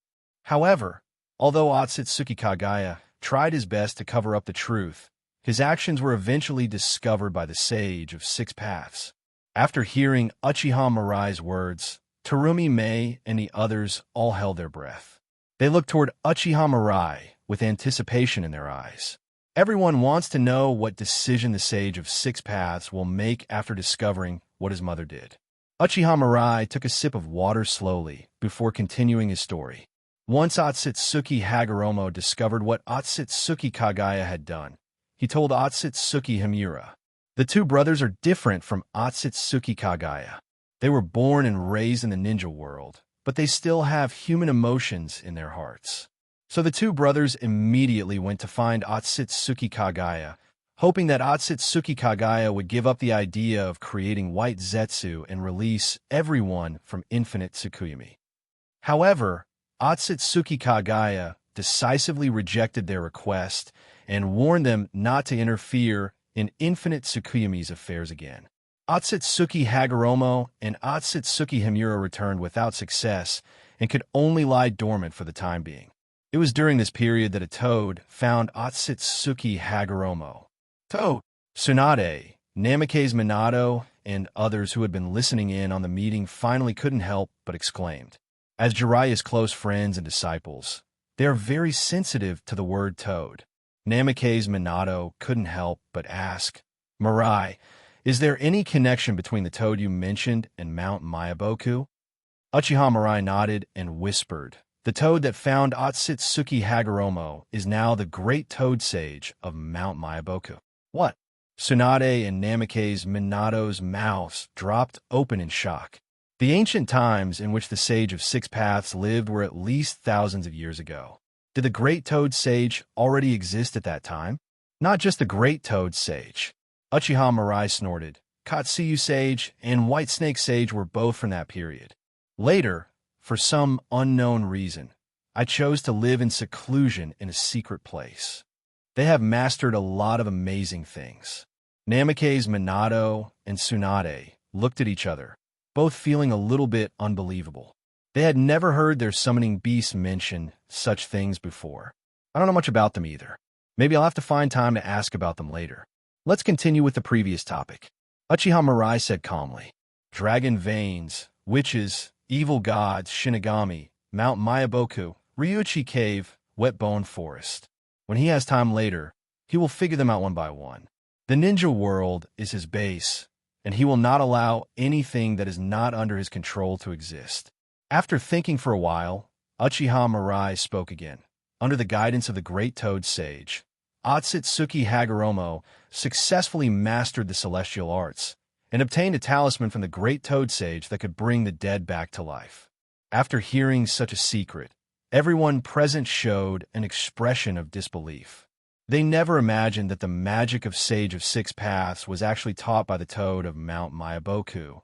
However, although Otsutsuki Kagaya tried his best to cover up the truth, his actions were eventually discovered by the Sage of Six Paths. After hearing Uchiha Mirai's words, Terumi Mei and the others all held their breath. They looked toward Uchiha Mirai with anticipation in their eyes. Everyone wants to know what decision the Sage of Six Paths will make after discovering what his mother did. Uchiha Mirai took a sip of water slowly before continuing his story. Once Otsutsuki Hagoromo discovered what Otsutsuki Kagaya had done, he told Otsutsuki Himura. The two brothers are different from Otsutsuki Kagaya. They were born and raised in the ninja world, but they still have human emotions in their hearts. So the two brothers immediately went to find Otsutsuki Kagaya, hoping that Otsutsuki Kagaya would give up the idea of creating White Zetsu and release everyone from infinite Tsukuyami. However, Otsutsuki Kagaya decisively rejected their request and warned them not to interfere in infinite Tsukuyami's affairs again. Otsutsuki Hagoromo and Otsutsuki Himura returned without success and could only lie dormant for the time being. It was during this period that a toad found Otsutsuki Hagoromo. Toad! Tsunade, Namikaze Minato, and others who had been listening in on the meeting finally couldn't help but exclaimed. As Jiraiya's close friends and disciples, they are very sensitive to the word toad. Namikaze Minato couldn't help but ask, Mirai, is there any connection between the toad you mentioned and Mount Myaboku? Uchiha Mirai nodded and whispered, the toad that found Otsutsuki Hagoromo is now the great toad sage of Mount Myaboku. What? Tsunade and Namikaze Minato's mouths dropped open in shock. The ancient times in which the Sage of Six Paths lived were at least thousands of years ago. Did the Great Toad Sage already exist at that time? Not just the Great Toad Sage. Uchiha Mirai snorted. Katsuyu Sage and White Snake Sage were both from that period. Later, for some unknown reason, I chose to live in seclusion in a secret place. They have mastered a lot of amazing things. Namikaze Minato and Tsunade looked at each other, both feeling a little bit unbelievable. They had never heard their summoning beasts mention such things before. I don't know much about them either. Maybe I'll have to find time to ask about them later. Let's continue with the previous topic. Uchiha Mirai said calmly, Dragon Veins, Witches, Evil Gods, Shinigami, Mount Myaboku, Ryuchi Cave, Wet Bone Forest. When he has time later, he will figure them out one by one. The ninja world is his base, and he will not allow anything that is not under his control to exist. After thinking for a while, Uchiha Mirai spoke again. Under the guidance of the Great Toad Sage, Otsutsuki Hagoromo successfully mastered the celestial arts and obtained a talisman from the Great Toad Sage that could bring the dead back to life. After hearing such a secret, everyone present showed an expression of disbelief. They never imagined that the magic of Sage of Six Paths was actually taught by the toad of Mount Myaboku,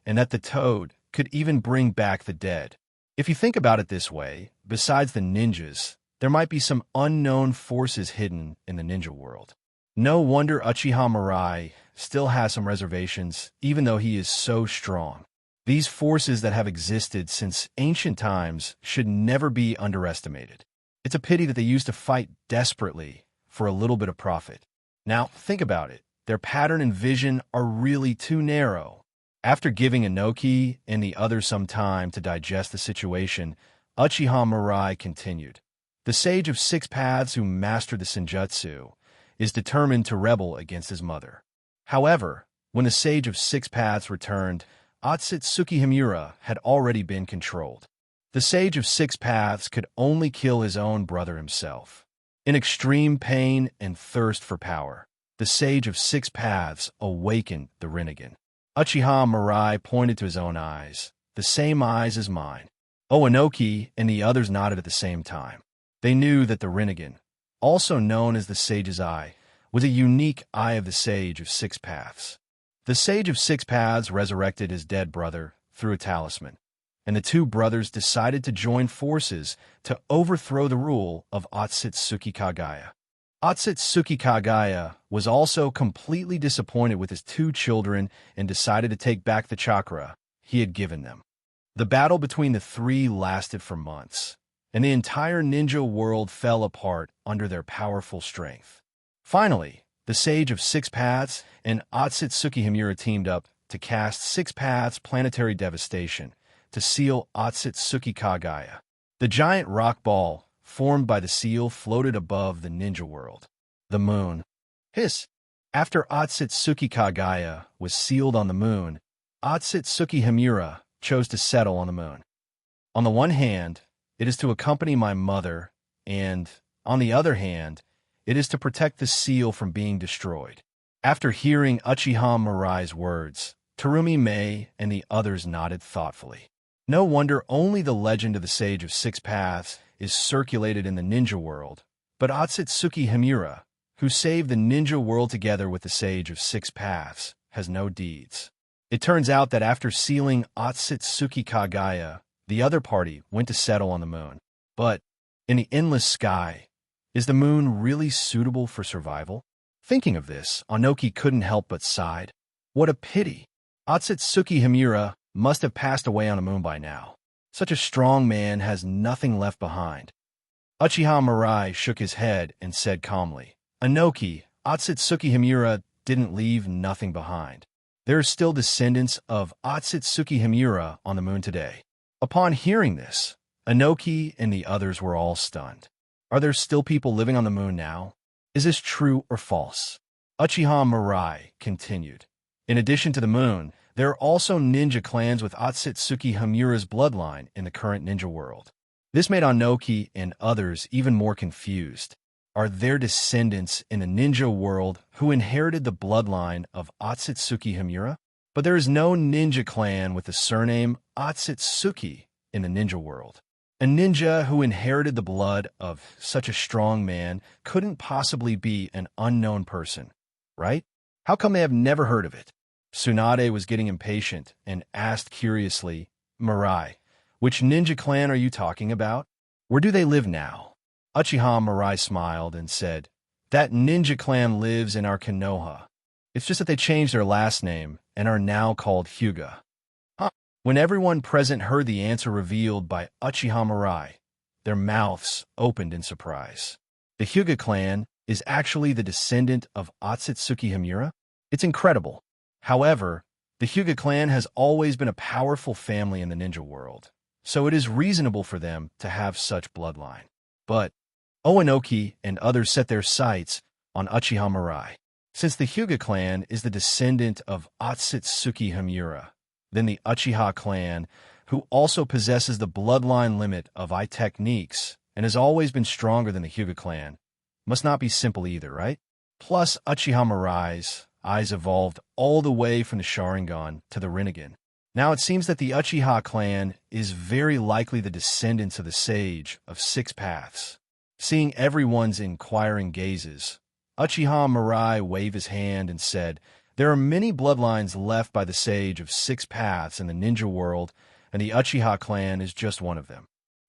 and that the toad could even bring back the dead. If you think about it this way, besides the ninjas, there might be some unknown forces hidden in the ninja world. No wonder Uchiha Mirai still has some reservations, even though he is so strong. These forces that have existed since ancient times should never be underestimated. It's a pity that they used to fight desperately for a little bit of profit. Now, think about it. Their pattern and vision are really too narrow. After giving Inoki and the others some time to digest the situation, Uchiha Mirai continued. The Sage of Six Paths who mastered the Senjutsu is determined to rebel against his mother. However, when the Sage of Six Paths returned, Otsutsuki Himura had already been controlled. The Sage of Six Paths could only kill his own brother himself. In extreme pain and thirst for power, the Sage of Six Paths awakened the Rinnegan. Uchiha Mirai pointed to his own eyes, the same eyes as mine. Oenoki and the others nodded at the same time. They knew that the Rinnegan, also known as the Sage's Eye, was a unique eye of the Sage of Six Paths. The Sage of Six Paths resurrected his dead brother through a talisman, and the two brothers decided to join forces to overthrow the rule of Otsutsuki Kagaya. Otsutsuki Kagaya was also completely disappointed with his two children and decided to take back the chakra he had given them. The battle between the three lasted for months, and the entire ninja world fell apart under their powerful strength. Finally, the Sage of Six Paths and Otsutsuki Himura teamed up to cast Six Paths Planetary Devastation to seal Otsutsuki Kagaya. The giant rock ball formed by the seal floated above the ninja world. The moon. Hiss! After Otsutsuki Kagaya was sealed on the moon, Otsutsuki Himura chose to settle on the moon. On the one hand, it is to accompany my mother, and, on the other hand, it is to protect the seal from being destroyed. After hearing Uchiha Mirai's words, Terumi Mei and the others nodded thoughtfully. No wonder only the legend of the Sage of Six Paths is circulated in the ninja world, but Otsutsuki Himura, who saved the ninja world together with the Sage of Six Paths, has no deeds. It turns out that after sealing Otsutsuki Kagaya, the other party went to settle on the moon. But, in the endless sky, is the moon really suitable for survival? Thinking of this, Onoki couldn't help but sighed. What a pity! Otsutsuki Himura must have passed away on the moon by now. Such a strong man has nothing left behind. Uchiha Mirai shook his head and said calmly, Onoki, Otsutsuki Himura didn't leave nothing behind. There are still descendants of Otsutsuki Himura on the moon today. Upon hearing this, Onoki and the others were all stunned. Are there still people living on the moon now? Is this true or false? Uchiha Mirai continued. In addition to the moon, there are also ninja clans with Otsutsuki Himura's bloodline in the current ninja world. This made Onoki and others even more confused. Are there descendants in the ninja world who inherited the bloodline of Otsutsuki Himura? But there is no ninja clan with the surname Otsutsuki in the ninja world. A ninja who inherited the blood of such a strong man couldn't possibly be an unknown person, right? How come they have never heard of it? Tsunade was getting impatient and asked curiously, Mirai, which ninja clan are you talking about? Where do they live now? Uchiha Mirai smiled and said, that ninja clan lives in our Konoha. It's just that they changed their last name and are now called Hyuga. When everyone present heard the answer revealed by Uchiha Mirai, their mouths opened in surprise. The Hyuga clan is actually the descendant of Otsutsuki Himura? It's incredible. However, the Hyuga clan has always been a powerful family in the ninja world, so it is reasonable for them to have such bloodline. But Oenoki and others set their sights on Uchiha Mirai. Since the Hyuga clan is the descendant of Otsutsuki Himura, then the Uchiha clan, who also possesses the bloodline limit of eye techniques and has always been stronger than the Hyuga clan, must not be simple either, right? Plus, Uchiha Mirai's eyes evolved all the way from the Sharingan to the Rinnegan. Now it seems that the Uchiha clan is very likely the descendants of the Sage of Six Paths. Seeing everyone's inquiring gazes, Uchiha Mirai waved his hand and said, there are many bloodlines left by the Sage of Six Paths in the ninja world, and the Uchiha clan is just one of them.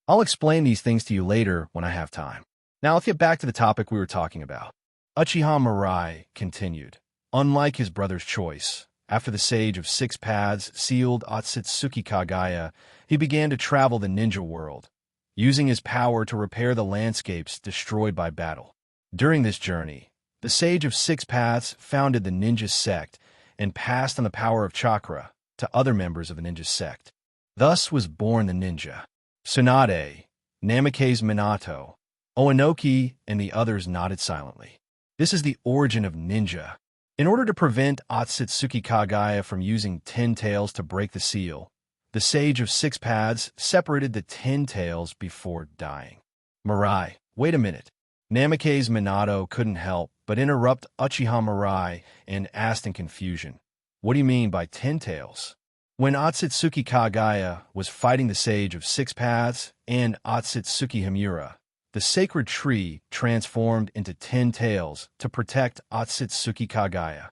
I'll explain these things to you later when I have time. Now let's get back to the topic we were talking about. Uchiha Mirai continued. Unlike his brother's choice, after the Sage of Six Paths sealed Otsutsuki Kagaya, he began to travel the ninja world, using his power to repair the landscapes destroyed by battle. During this journey, the Sage of Six Paths founded the ninja sect and passed on the power of chakra to other members of the ninja sect. Thus was born the ninja. Tsunade, Namikaze Minato, Oenoki, and the others nodded silently. This is the origin of ninja. In order to prevent Otsutsuki Kagaya from using 10 tails to break the seal, The Sage of Six Paths separated the 10 tails before dying. Mirai, wait a minute. Namikaze Minato couldn't help but interrupt Uchiha Mirai and asked in confusion, "What do you mean by 10 tails?" When Otsutsuki Kagaya was fighting the Sage of Six Paths and Otsutsuki Himura, the sacred tree transformed into 10 tails to protect Otsutsuki Kagaya.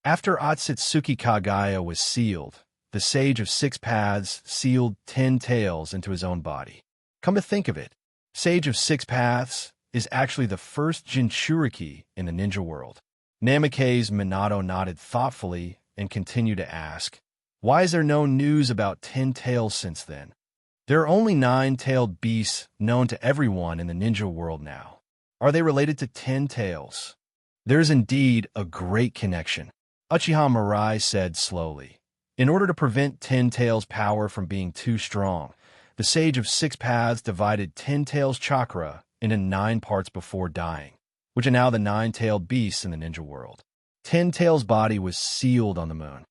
After Otsutsuki Kagaya was sealed, the Sage of Six Paths sealed 10 tails into his own body. Come to think of it, Sage of Six Paths is actually the first Jinchuriki in the ninja world. Namikaze Minato nodded thoughtfully and continued to ask, "Why is there no news about 10 tails since then?" There are only 9-tailed beasts known to everyone in the ninja world now. Are they related to 10 tails? There is indeed a great connection, Uchiha Mirai said slowly. In order to prevent 10 tails' power from being too strong, the Sage of Six Paths divided 10 tails chakra into 9 parts before dying, which are now the 9-tailed beasts in the ninja world. 10 tails' body was sealed on the moon.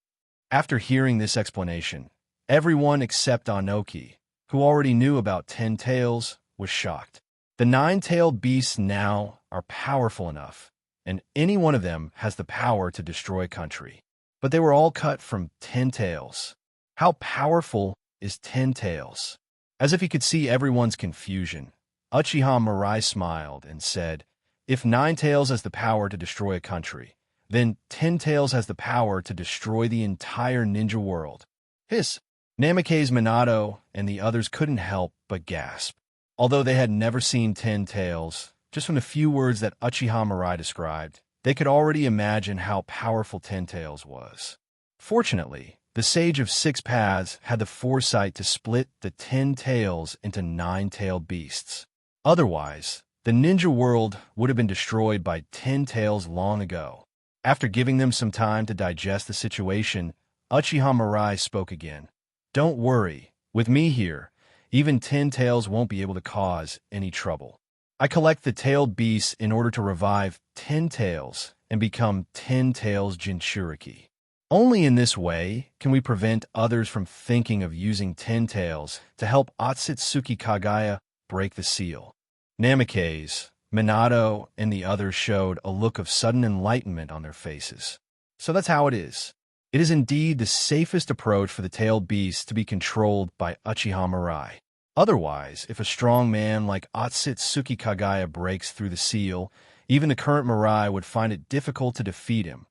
After hearing this explanation, everyone except Anoki, who already knew about 10 tails, was shocked. The 9-tailed beasts now are powerful enough, and any one of them has the power to destroy a country. But they were all cut from 10 tails. How powerful is 10 tails? As if he could see everyone's confusion, Uchiha Mirai smiled and said, "If 9 tails has the power to destroy a country, then 10 tails has the power to destroy the entire ninja world." Hiss! Namikaze Minato and the others couldn't help but gasp. Although they had never seen 10 tails, just from the few words that Uchiha Mirai described, they could already imagine how powerful 10 tails was. Fortunately, the Sage of Six Paths had the foresight to split the 10 tails into 9-tailed beasts. Otherwise, the ninja world would have been destroyed by 10 tails long ago. After giving them some time to digest the situation, Uchiha Mirai spoke again. "Don't worry, with me here, even 10 tails won't be able to cause any trouble. I collect the tailed beasts in order to revive 10 tails and become 10 tails Jinchuriki. Only in this way can we prevent others from thinking of using 10 tails to help Otsutsuki Kagaya break the seal." Namikaze, Minato, and the others showed a look of sudden enlightenment on their faces. So that's how it is. It is indeed the safest approach for the tailed beasts to be controlled by Uchiha Mirai. Otherwise, if a strong man like Otsutsuki Kagaya breaks through the seal, even the current Mirai would find it difficult to defeat him,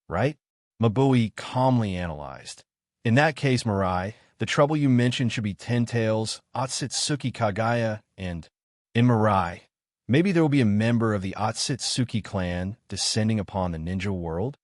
right? Mabui calmly analyzed. "In that case, Mirai, the trouble you mentioned should be 10 tails, Otsutsuki Kagaya, and in Mirai. Maybe there will be a member of the Otsutsuki clan descending upon the ninja world?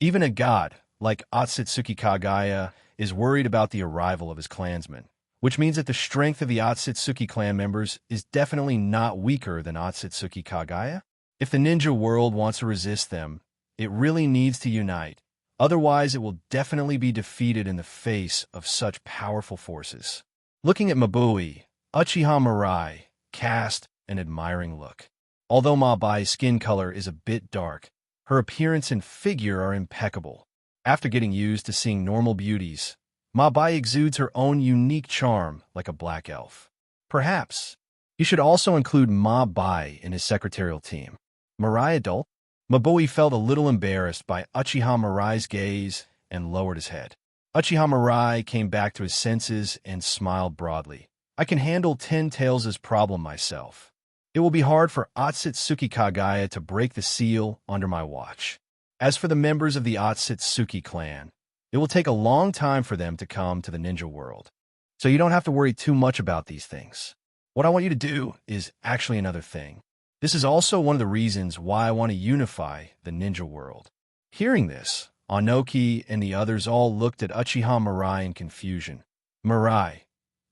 Even a god, like Otsutsuki Kagaya, is worried about the arrival of his clansmen, which means that the strength of the Otsutsuki clan members is definitely not weaker than Otsutsuki Kagaya. If the ninja world wants to resist them, it really needs to unite. Otherwise, it will definitely be defeated in the face of such powerful forces." Looking at Mabui, Uchiha Mirai cast an admiring look. Although Mabai's skin color is a bit dark, her appearance and figure are impeccable. After getting used to seeing normal beauties, Mabai exudes her own unique charm like a black elf. Perhaps you should also include Mabai in his secretarial team. Mirai adult? Mabui felt a little embarrassed by Uchiha Mirai's gaze and lowered his head. Uchiha Mirai came back to his senses and smiled broadly. "I can handle 10 tails' problem myself. It will be hard for Otsutsuki Kagaya to break the seal under my watch. As for the members of the Otsutsuki clan, it will take a long time for them to come to the ninja world. So you don't have to worry too much about these things. What I want you to do is actually another thing. This is also one of the reasons why I want to unify the ninja world." Hearing this, Anoki and the others all looked at Uchiha Mirai in confusion. "Mirai,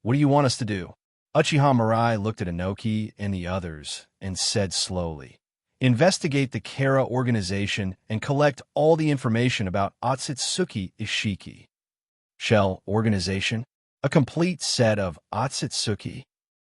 what do you want us to do?" Uchiha Mirai looked at Anoki and the others and said slowly, "Investigate the Kara organization and collect all the information about Otsutsuki Ishiki." Shell organization? A complete set of Otsutsuki?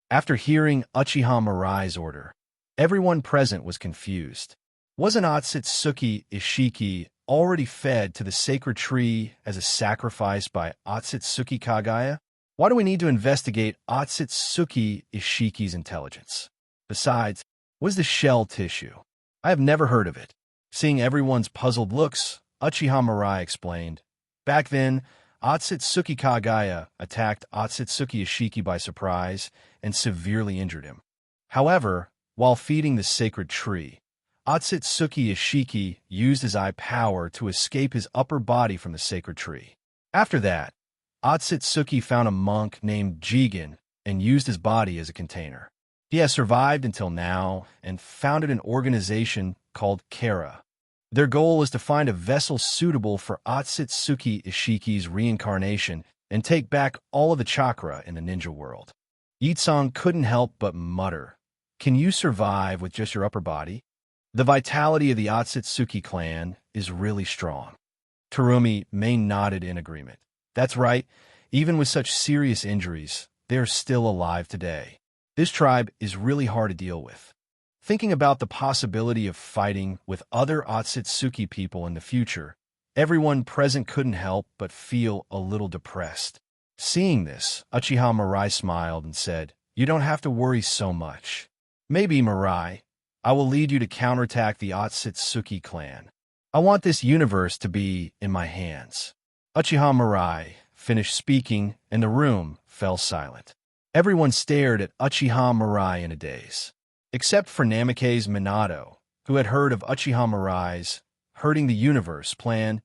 After hearing Uchiha Mirai's order, everyone present was confused. Wasn't Otsutsuki Ishiki already fed to the sacred tree as a sacrifice by Otsutsuki Kagaya? Why do we need to investigate Otsutsuki Ishiki's intelligence? Besides, what is the shell tissue? I have never heard of it. Seeing everyone's puzzled looks, Uchiha Mirai explained. Back then, Otsutsuki Kagaya attacked Otsutsuki Ishiki by surprise and severely injured him. However, while feeding the sacred tree, Otsutsuki Ishiki used his eye power to escape his upper body from the sacred tree. After that, Otsutsuki found a monk named Jigen and used his body as a container. He has survived until now and founded an organization called Kara. Their goal is to find a vessel suitable for Otsutsuki Ishiki's reincarnation and take back all of the chakra in the ninja world. Yitsong couldn't help but mutter, "Can you survive with just your upper body?" The vitality of the Otsutsuki clan is really strong. Terumi nodded in agreement. That's right, even with such serious injuries, they're still alive today. This tribe is really hard to deal with. Thinking about the possibility of fighting with other Otsutsuki people in the future, everyone present couldn't help but feel a little depressed. Seeing this, Uchiha Mirai smiled and said, "You don't have to worry so much. Maybe, Mirai, I will lead you to counterattack the Otsutsuki clan. I want this universe to be in my hands." Uchiha Mirai finished speaking, and the room fell silent. Everyone stared at Uchiha Mirai in a daze. Except for Namikaze Minato, who had heard of Uchiha Mirai's hurting the universe plan,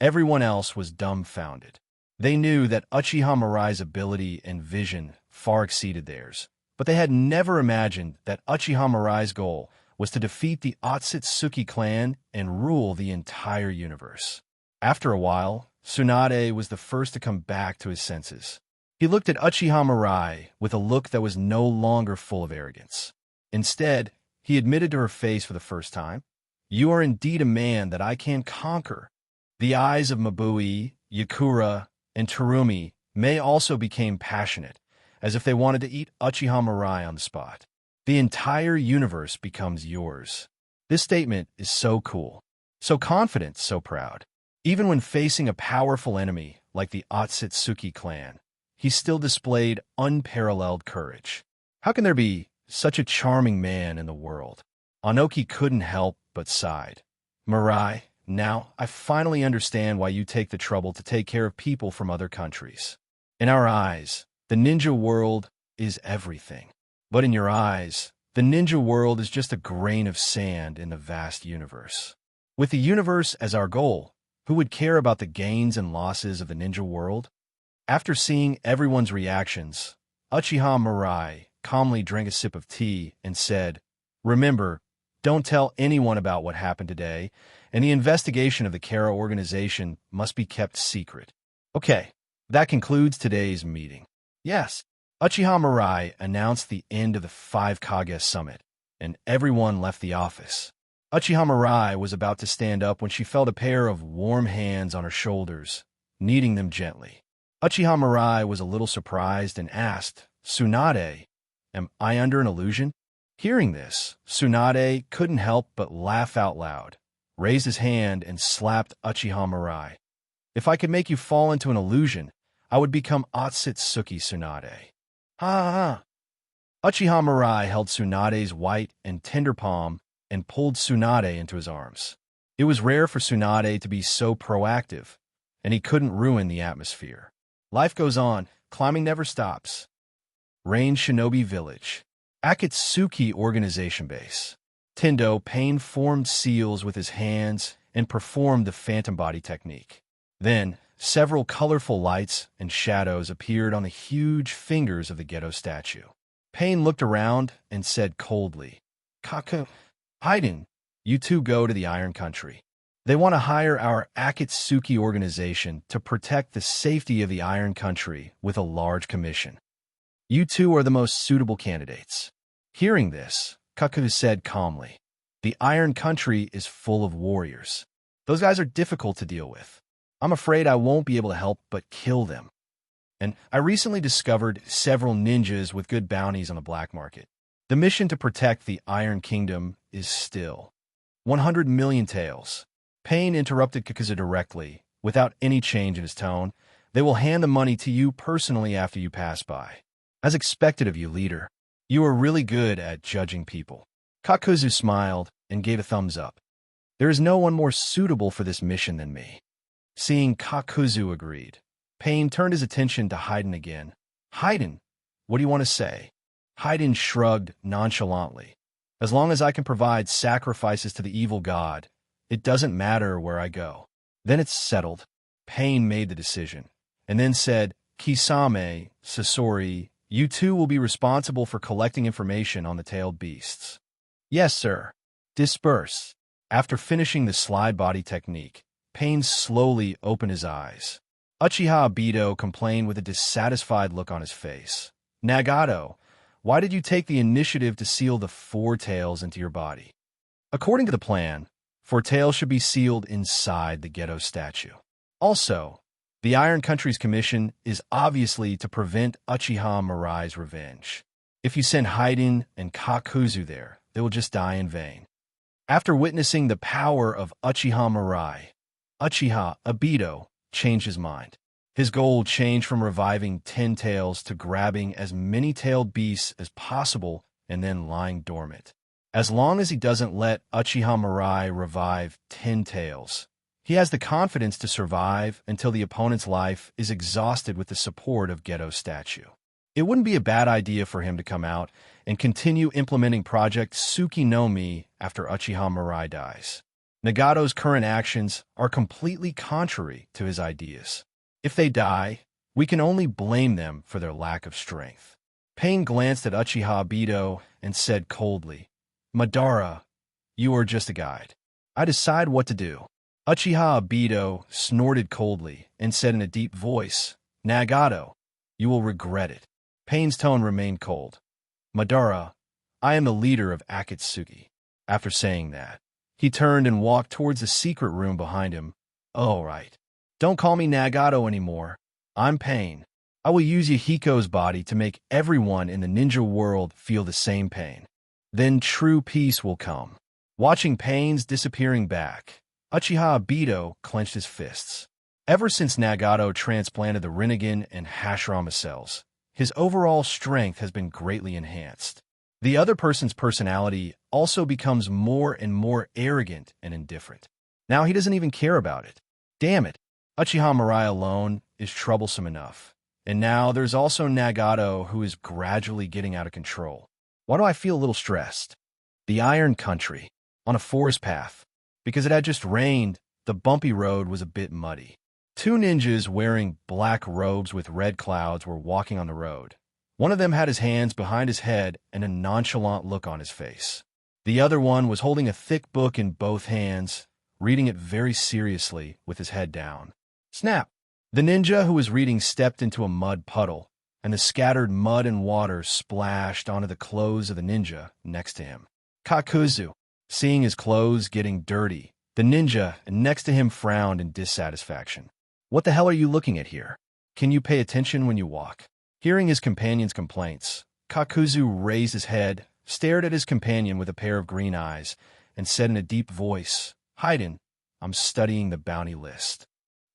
everyone else was dumbfounded. They knew that Uchiha Mirai's ability and vision far exceeded theirs, but they had never imagined that Uchiha Mirai's goal was to defeat the Otsutsuki clan and rule the entire universe. After a while, Tsunade was the first to come back to his senses. He looked at Uchiha Mirai with a look that was no longer full of arrogance. Instead, he admitted to her face for the first time, "You are indeed a man that I can conquer." The eyes of Mabui, Yakura, and Terumi also became passionate, as if they wanted to eat Uchiha Mirai on the spot. "The entire universe becomes yours." This statement is so cool, so confident, so proud. Even when facing a powerful enemy like the Otsutsuki clan, he still displayed unparalleled courage. How can there be such a charming man in the world? Anoki couldn't help but sighed. "Mirai, now I finally understand why you take the trouble to take care of people from other countries. In our eyes, the ninja world is everything. But in your eyes, the ninja world is just a grain of sand in the vast universe. With the universe as our goal, who would care about the gains and losses of the ninja world?" After seeing everyone's reactions, Uchiha Mirai calmly drank a sip of tea and said, "Remember, don't tell anyone about what happened today, and the investigation of the Kara organization must be kept secret." Okay, that concludes today's meeting. Yes, Uchiha Mirai announced the end of the 5 Kage Summit, and everyone left the office. Uchiha Mirai was about to stand up when she felt a pair of warm hands on her shoulders, kneading them gently. Uchiha Mirai was a little surprised and asked, "Tsunade, am I under an illusion?" Hearing this, Tsunade couldn't help but laugh out loud, raised his hand and slapped Uchiha Mirai. "If I could make you fall into an illusion, I would become Otsutsuki Tsunade." Ha ha ha. Uchiha Mirai held Tsunade's white and tender palm and pulled Tsunade into his arms. It was rare for Tsunade to be so proactive, and he couldn't ruin the atmosphere. Life goes on, climbing never stops. Rain Shinobi Village. Akatsuki Organization Base. Tendo Pain formed seals with his hands and performed the phantom body technique. Then, several colorful lights and shadows appeared on the huge fingers of the ghetto statue. Pain looked around and said coldly, "Kaku, Haiden, you two go to the Iron Country. They want to hire our Akatsuki organization to protect the safety of the Iron Country with a large commission. You two are the most suitable candidates." Hearing this, Kaku said calmly, "The Iron Country is full of warriors. Those guys are difficult to deal with. I'm afraid I won't be able to help but kill them. And I recently discovered several ninjas with good bounties on the black market. The mission to protect the Iron Kingdom is still 100 million taels." Pain interrupted Kakaza directly, without any change in his tone, They will hand the money to you personally after you pass by. As expected of you, leader. You are really good at judging people. Kakuzu smiled and gave a thumbs up. There is no one more suitable for this mission than me. Seeing Kakuzu agreed, Pain turned his attention to Haiden again. Haiden, what do you want to say? Haiden shrugged nonchalantly. As long as I can provide sacrifices to the evil god, it doesn't matter where I go. Then it's settled. Pain made the decision, and then said, Kisame, Sasori, you two will be responsible for collecting information on the tailed beasts. Yes, sir. Disperse. After finishing the slide body technique, Pain slowly opened his eyes. Uchiha Obito complained with a dissatisfied look on his face. Nagato, why did you take the initiative to seal the 4 tails into your body? According to the plan, 4 tails should be sealed inside the Gedo statue. Also, the Iron Country's commission is obviously to prevent Uchiha Mirai's revenge. If you send Haiden and Kakuzu there, they will just die in vain. After witnessing the power of Uchiha Mirai, Uchiha Obito changed his mind. His goal changed from reviving 10 tails to grabbing as many tailed beasts as possible and then lying dormant. As long as he doesn't let Uchiha Mirai revive 10 tails, he has the confidence to survive until the opponent's life is exhausted with the support of Gedo's statue. It wouldn't be a bad idea for him to come out and continue implementing Project Tsuki no Mi after Uchiha Mirai dies. Nagato's current actions are completely contrary to his ideas. If they die, we can only blame them for their lack of strength. Pain glanced at Uchiha Obito and said coldly, Madara, you are just a guide. I decide what to do. Uchiha Obito snorted coldly and said in a deep voice, Nagato, you will regret it. Pain's tone remained cold. Madara, I am the leader of Akatsuki. After saying that, he turned and walked towards the secret room behind him. All right. Don't call me Nagato anymore. I'm Pain. I will use Yahiko's body to make everyone in the ninja world feel the same pain. Then true peace will come. Watching Pain's disappearing back, Uchiha Obito clenched his fists. Ever since Nagato transplanted the Rinnegan and Hashirama cells, his overall strength has been greatly enhanced. The other person's personality also becomes more and more arrogant and indifferent. Now he doesn't even care about it. Damn it, Uchiha Mirai alone is troublesome enough. And now there's also Nagato who is gradually getting out of control. Why do I feel a little stressed? The Iron Country, on a forest path. Because it had just rained, the bumpy road was a bit muddy. 2 ninjas wearing black robes with red clouds were walking on the road. One of them had his hands behind his head and a nonchalant look on his face. The other one was holding a thick book in both hands, reading it very seriously with his head down. Snap! The ninja who was reading stepped into a mud puddle, and the scattered mud and water splashed onto the clothes of the ninja next to him. Kakuzu, seeing his clothes getting dirty, the ninja next to him frowned in dissatisfaction. What the hell are you looking at here? Can you pay attention when you walk? Hearing his companion's complaints, Kakuzu raised his head, stared at his companion with a pair of green eyes, and said in a deep voice, Haiden, I'm studying the bounty list.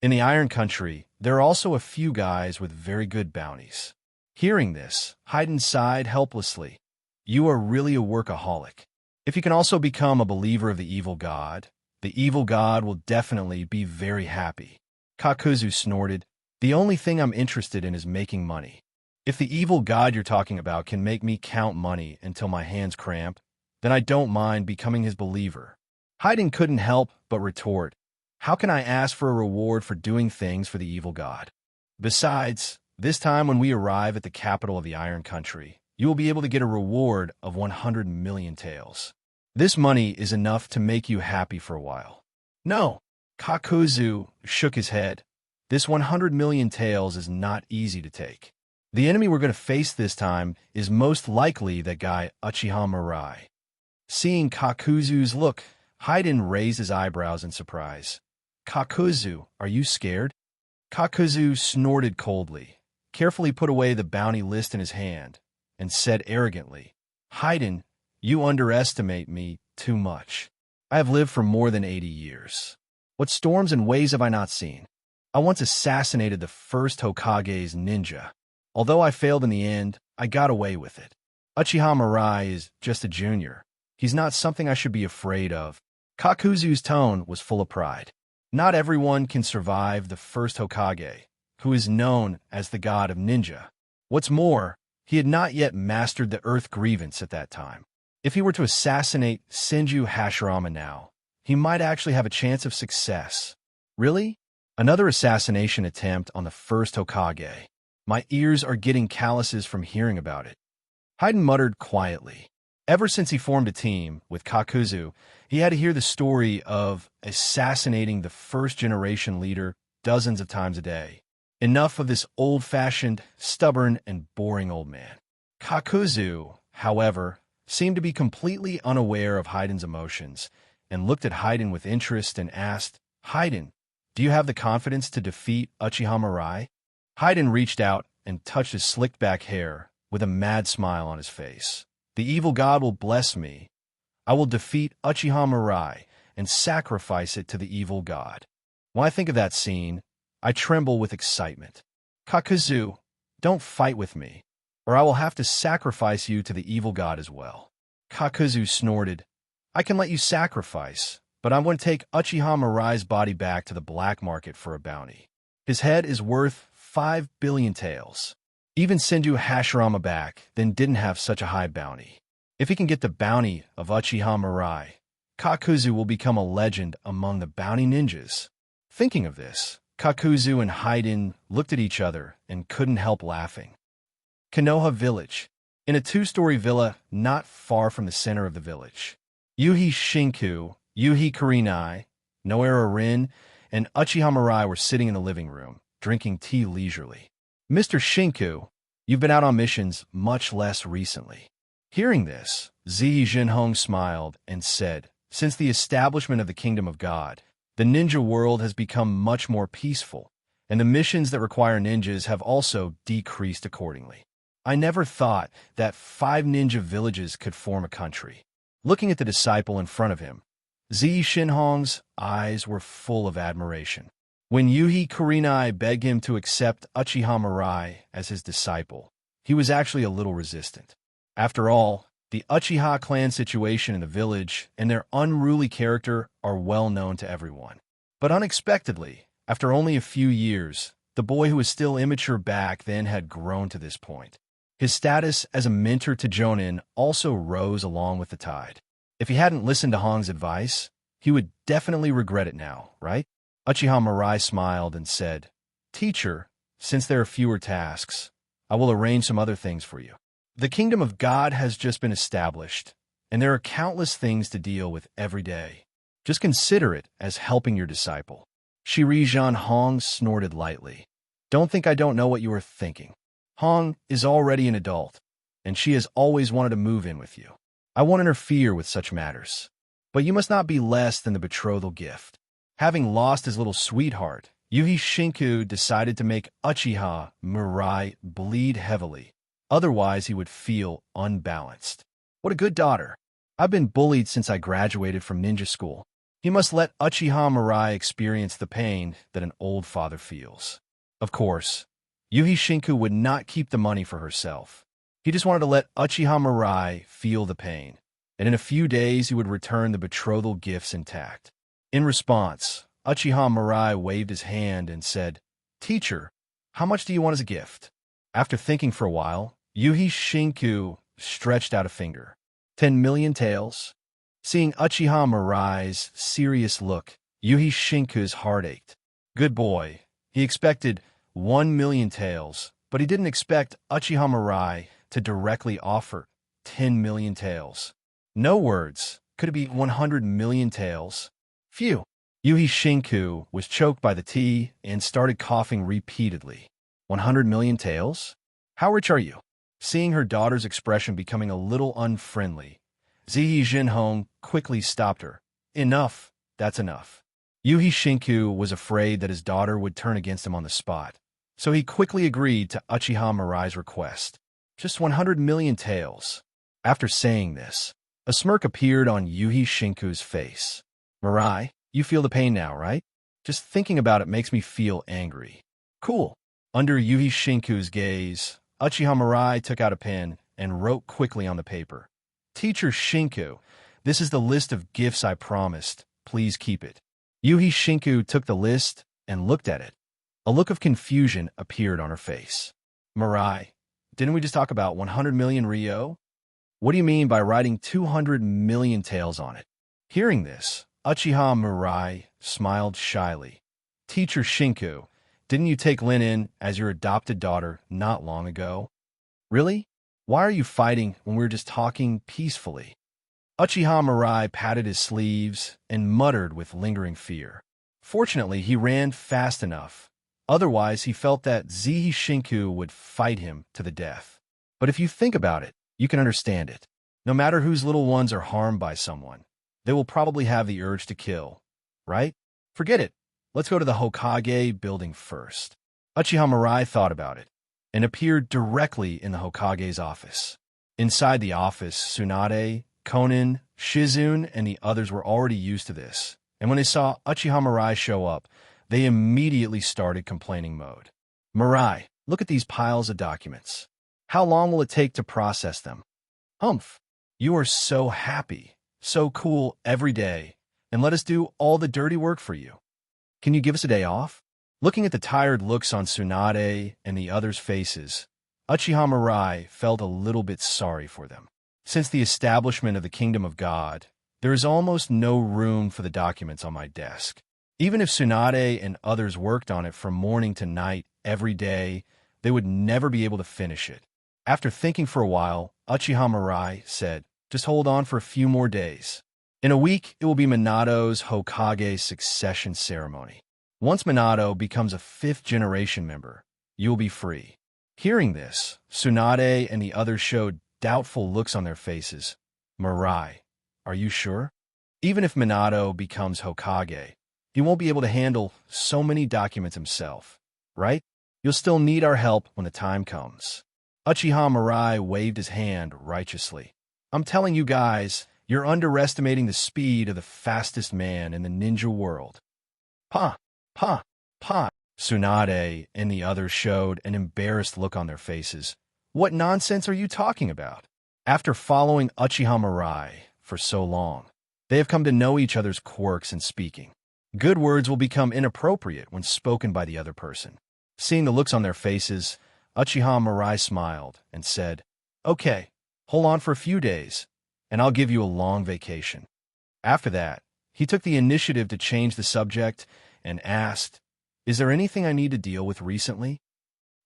In the Iron Country, there are also a few guys with very good bounties. Hearing this, Haiden sighed helplessly. You are really a workaholic. If you can also become a believer of the evil god will definitely be very happy. Kakuzu snorted. The only thing I'm interested in is making money. If the evil god you're talking about can make me count money until my hands cramp, then I don't mind becoming his believer. Haiden couldn't help but retort, how can I ask for a reward for doing things for the evil god? Besides, this time when we arrive at the capital of the Iron Country, you will be able to get a reward of 100 million taels. This money is enough to make you happy for a while. No, Kakuzu shook his head. This 100 million taels is not easy to take. The enemy we're going to face this time is most likely that guy Uchiha Mirai. Seeing Kakuzu's look, Haiden raised his eyebrows in surprise. Kakuzu, are you scared? Kakuzu snorted coldly, carefully put away the bounty list in his hand, and said arrogantly, Haiden, you underestimate me too much. I have lived for more than 80 years. What storms and waves have I not seen? I once assassinated the first Hokage's ninja. Although I failed in the end, I got away with it. Uchiha Mirai is just a junior. He's not something I should be afraid of. Kakuzu's tone was full of pride. Not everyone can survive the first Hokage, who is known as the god of ninja. What's more, he had not yet mastered the Earth Grievance at that time. If he were to assassinate Senju Hashirama now, he might actually have a chance of success. Really? Another assassination attempt on the first Hokage. My ears are getting calluses from hearing about it. Haiden muttered quietly. Ever since he formed a team with Kakuzu, he had to hear the story of assassinating the first-generation leader dozens of times a day. Enough of this old-fashioned, stubborn, and boring old man. Kakuzu, however, seemed to be completely unaware of Haiden's emotions and looked at Haiden with interest and asked, "Haiden, do you have the confidence to defeat Uchiha Mirai?" Haiden reached out and touched his slicked-back hair with a mad smile on his face. "The evil god will bless me. I will defeat Uchiha Mirai and sacrifice it to the evil god." When I think of that scene, I tremble with excitement. "Kakuzu, don't fight with me, or I will have to sacrifice you to the evil god as well." Kakuzu snorted. "I can let you sacrifice, but I'm going to take Uchiha Mirai's body back to the black market for a bounty. His head is worth 5 billion taels. Even Senju Hashirama back then didn't have such a high bounty. If he can get the bounty of Uchiha Mirai, Kakuzu will become a legend among the bounty ninjas." Thinking of this, Kakuzu and Haiden looked at each other and couldn't help laughing. Konoha Village. In a 2-story villa not far from the center of the village, Yuhi Shinku, Yuhi Kurenai, Noera Rin, and Uchiha Mirai were sitting in the living room, drinking tea leisurely. "Mr. Shinku, you've been out on missions much less recently." Hearing this, Ziyi Jinhong smiled and said, "Since the establishment of the Kingdom of God, the ninja world has become much more peaceful, and the missions that require ninjas have also decreased accordingly. I never thought that 5 ninja villages could form a country." Looking at the disciple in front of him, Ziyi Jinhong's eyes were full of admiration. When Yuhi Kurenai begged him to accept Uchiha Mirai as his disciple, he was actually a little resistant. After all, the Uchiha clan situation in the village and their unruly character are well known to everyone. But unexpectedly, after only a few years, the boy who was still immature back then had grown to this point. His status as a mentor to Jonin also rose along with the tide. If he hadn't listened to Hong's advice, he would definitely regret it now, right? Uchiha Mirai smiled and said, "Teacher, since there are fewer tasks, I will arrange some other things for you. The Kingdom of God has just been established, and there are countless things to deal with every day. Just consider it as helping your disciple." Shirijan Hong snorted lightly. "Don't think I don't know what you are thinking. Hong is already an adult, and she has always wanted to move in with you. I won't interfere with such matters. But you must not be less than the betrothal gift." Having lost his little sweetheart, Yuhi Shinku decided to make Uchiha Mirai bleed heavily. Otherwise, he would feel unbalanced. What a good daughter. "I've been bullied since I graduated from ninja school. He must let Uchiha Mirai experience the pain that an old father feels." Of course, Yuhi Shinku would not keep the money for herself. He just wanted to let Uchiha Mirai feel the pain, and in a few days he would return the betrothal gifts intact. In response, Uchiha Mirai waved his hand and said, "Teacher, how much do you want as a gift?" After thinking for a while, Yuhi Shinku stretched out a finger. 10 million taels. Seeing Uchiha Mirai's serious look, Yuhi Shinku's heart ached. Good boy. He expected 1 million taels, but he didn't expect Uchiha Mirai to directly offer 10 million taels. No words. Could it be 100 million taels? Phew. Yuhi Shinku was choked by the tea and started coughing repeatedly. 100 million taels? How rich are you? Seeing her daughter's expression becoming a little unfriendly, Ziyi Jinhong quickly stopped her. Enough. That's enough. Yuhi Shinku was afraid that his daughter would turn against him on the spot, so he quickly agreed to Uchiha Mirai's request. Just 100 million taels. After saying this, a smirk appeared on Yuhi Shinku's face. "Mirai, you feel the pain now, right? Just thinking about it makes me feel angry. Cool. Under Yuhi Shinku's gaze, Uchiha Mirai took out a pen and wrote quickly on the paper. Teacher Shinku, this is the list of gifts I promised. Please keep it. Yuhi Shinku took the list and looked at it. A look of confusion appeared on her face. Mirai, didn't we just talk about 100 million Ryo? What do you mean by writing 200 million taels on it? Hearing this, Uchiha Mirai smiled shyly. Teacher Shinku, didn't you take Lin in as your adopted daughter not long ago? Really? Why are you fighting when we were just talking peacefully? Uchiha Mirai patted his sleeves and muttered with lingering fear. Fortunately, he ran fast enough. Otherwise, he felt that Zihi Shinku would fight him to the death. But if you think about it, you can understand it. No matter whose little ones are harmed by someone, they will probably have the urge to kill, right? Forget it. Let's go to the Hokage building first. Uchiha Mirai thought about it and appeared directly in the Hokage's office. Inside the office, Tsunade, Konin, Shizune, and the others were already used to this, and when they saw Uchiha Mirai show up, they immediately started complaining mode. Mirai, look at these piles of documents. How long will it take to process them? Humph, you are so happy, so cool every day, and let us do all the dirty work for you. Can you give us a day off? Looking at the tired looks on Tsunade and the others' faces, Uchiha Mirai felt a little bit sorry for them. Since the establishment of the Kingdom of God, there is almost no room for the documents on my desk. Even if Tsunade and others worked on it from morning to night every day, they would never be able to finish it. After thinking for a while, Uchiha Mirai said, just hold on for a few more days. In a week, it will be Minato's Hokage succession ceremony. Once Minato becomes a fifth-generation member, you will be free. Hearing this, Tsunade and the others showed doubtful looks on their faces. Mirai, are you sure? Even if Minato becomes Hokage, he won't be able to handle so many documents himself, right? You'll still need our help when the time comes. Uchiha Mirai waved his hand righteously. I'm telling you guys, you're underestimating the speed of the fastest man in the ninja world. Pa! Tsunade and the others showed an embarrassed look on their faces. What nonsense are you talking about? After following Uchiha Mirai for so long, they have come to know each other's quirks in speaking. Good words will become inappropriate when spoken by the other person. Seeing the looks on their faces, Uchiha Mirai smiled and said, Okay, hold on for a few days, and I'll give you a long vacation. After that, he took the initiative to change the subject and asked, Is there anything I need to deal with recently?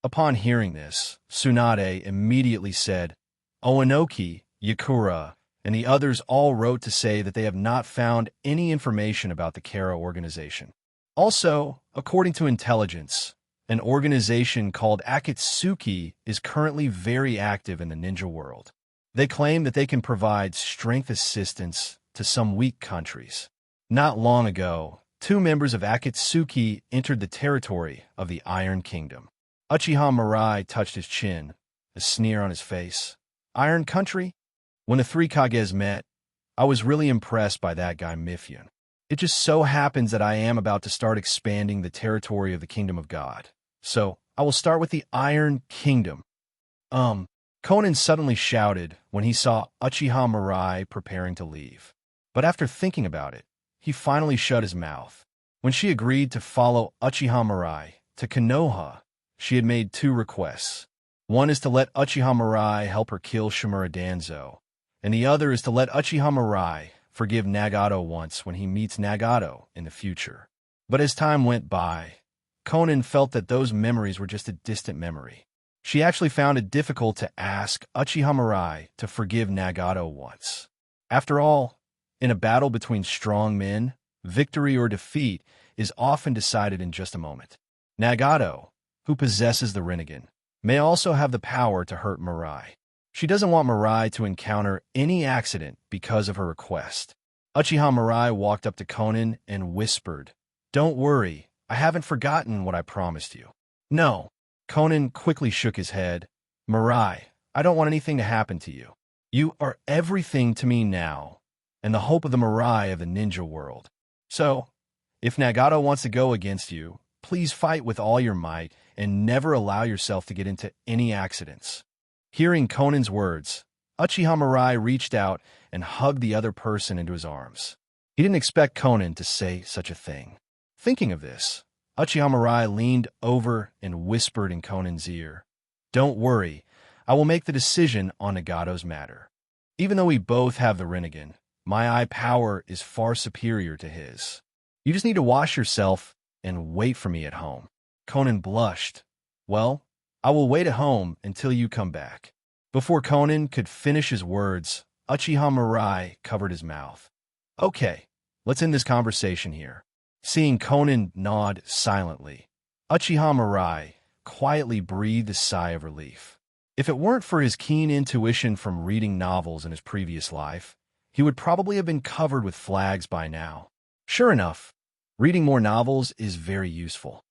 Upon hearing this, Tsunade immediately said, Oenoki, Yakura, and the others all wrote to say that they have not found any information about the Kara organization. Also, according to intelligence, an organization called Akatsuki is currently very active in the ninja world. They claim that they can provide strength assistance to some weak countries. Not long ago, 2 members of Akatsuki entered the territory of the Iron Kingdom. Uchiha Mirai touched his chin, a sneer on his face. Iron Country? When the 3 Kages met, I was really impressed by that guy Mifyun. It just so happens that I am about to start expanding the territory of the Kingdom of God. So, I will start with the Iron Kingdom. Conan suddenly shouted when he saw Uchiha Mirai preparing to leave. But after thinking about it, he finally shut his mouth. When she agreed to follow Uchiha Mirai to Konoha, she had made 2 requests. One is to let Uchiha Mirai help her kill Shimura Danzo, and the other is to let Uchiha Mirai forgive Nagato once when he meets Nagato in the future. But as time went by, Conan felt that those memories were just a distant memory. She actually found it difficult to ask Uchiha Mirai to forgive Nagato once. After all, in a battle between strong men, victory or defeat is often decided in just a moment. Nagato, who possesses the Rinnegan, may also have the power to hurt Mirai. She doesn't want Mirai to encounter any accident because of her request. Uchiha Mirai walked up to Conan and whispered, Don't worry, I haven't forgotten what I promised you. No. Conan quickly shook his head. Mirai, I don't want anything to happen to you. You are everything to me now, and the hope of the Mirai of the ninja world. So, If Nagato wants to go against you, please fight with all your might and never allow yourself to get into any accidents. Hearing Conan's words, Uchiha Mirai reached out and hugged the other person into his arms. He didn't expect Conan to say such a thing. Thinking of this, Uchiha Mirai leaned over and whispered in Conan's ear, "Don't worry, I will make the decision on Nagato's matter. Even though we both have the Rinnegan, my eye power is far superior to his. You just need to wash yourself and wait for me at home." Conan blushed. "Well, I will wait at home until you come back." Before Conan could finish his words, Uchiha Mirai covered his mouth. "Okay, let's end this conversation here." Seeing Conan nod silently, Uchiha Mirai quietly breathed a sigh of relief. If it weren't for his keen intuition from reading novels in his previous life, he would probably have been covered with flags by now. Sure enough, reading more novels is very useful.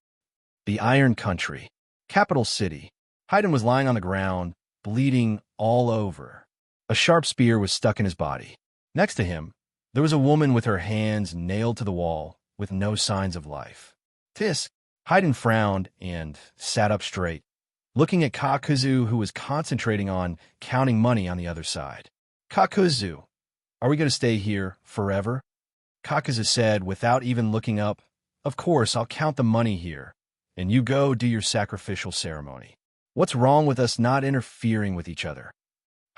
The Iron Country, capital city. Haydn was lying on the ground, bleeding all over. A sharp spear was stuck in his body. Next to him, there was a woman with her hands nailed to the wall, with no signs of life. "Tisk." Haydn frowned and sat up straight, looking at Kakuzu, who was concentrating on counting money on the other side. "Kakuzu, are we going to stay here forever?" Kakuzu said without even looking up, "Of course, I'll count the money here, and you go do your sacrificial ceremony. What's wrong with us not interfering with each other?"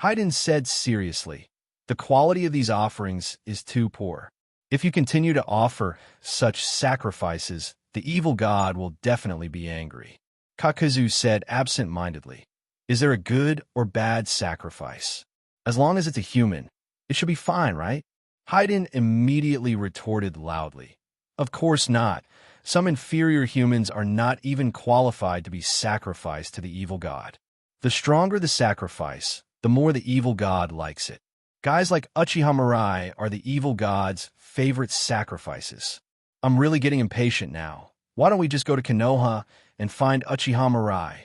Haydn said seriously, "The quality of these offerings is too poor. If you continue to offer such sacrifices, the evil god will definitely be angry." Kakuzu said absent-mindedly, "Is there a good or bad sacrifice? As long as it's a human, it should be fine, right?" Haydn immediately retorted loudly, "Of course not. Some inferior humans are not even qualified to be sacrificed to the evil god. The stronger the sacrifice, the more the evil god likes it. Guys like Uchiha Mirai are the evil god's favorite sacrifices. I'm really getting impatient now. Why don't we just go to Konoha and find Uchiha Mirai?"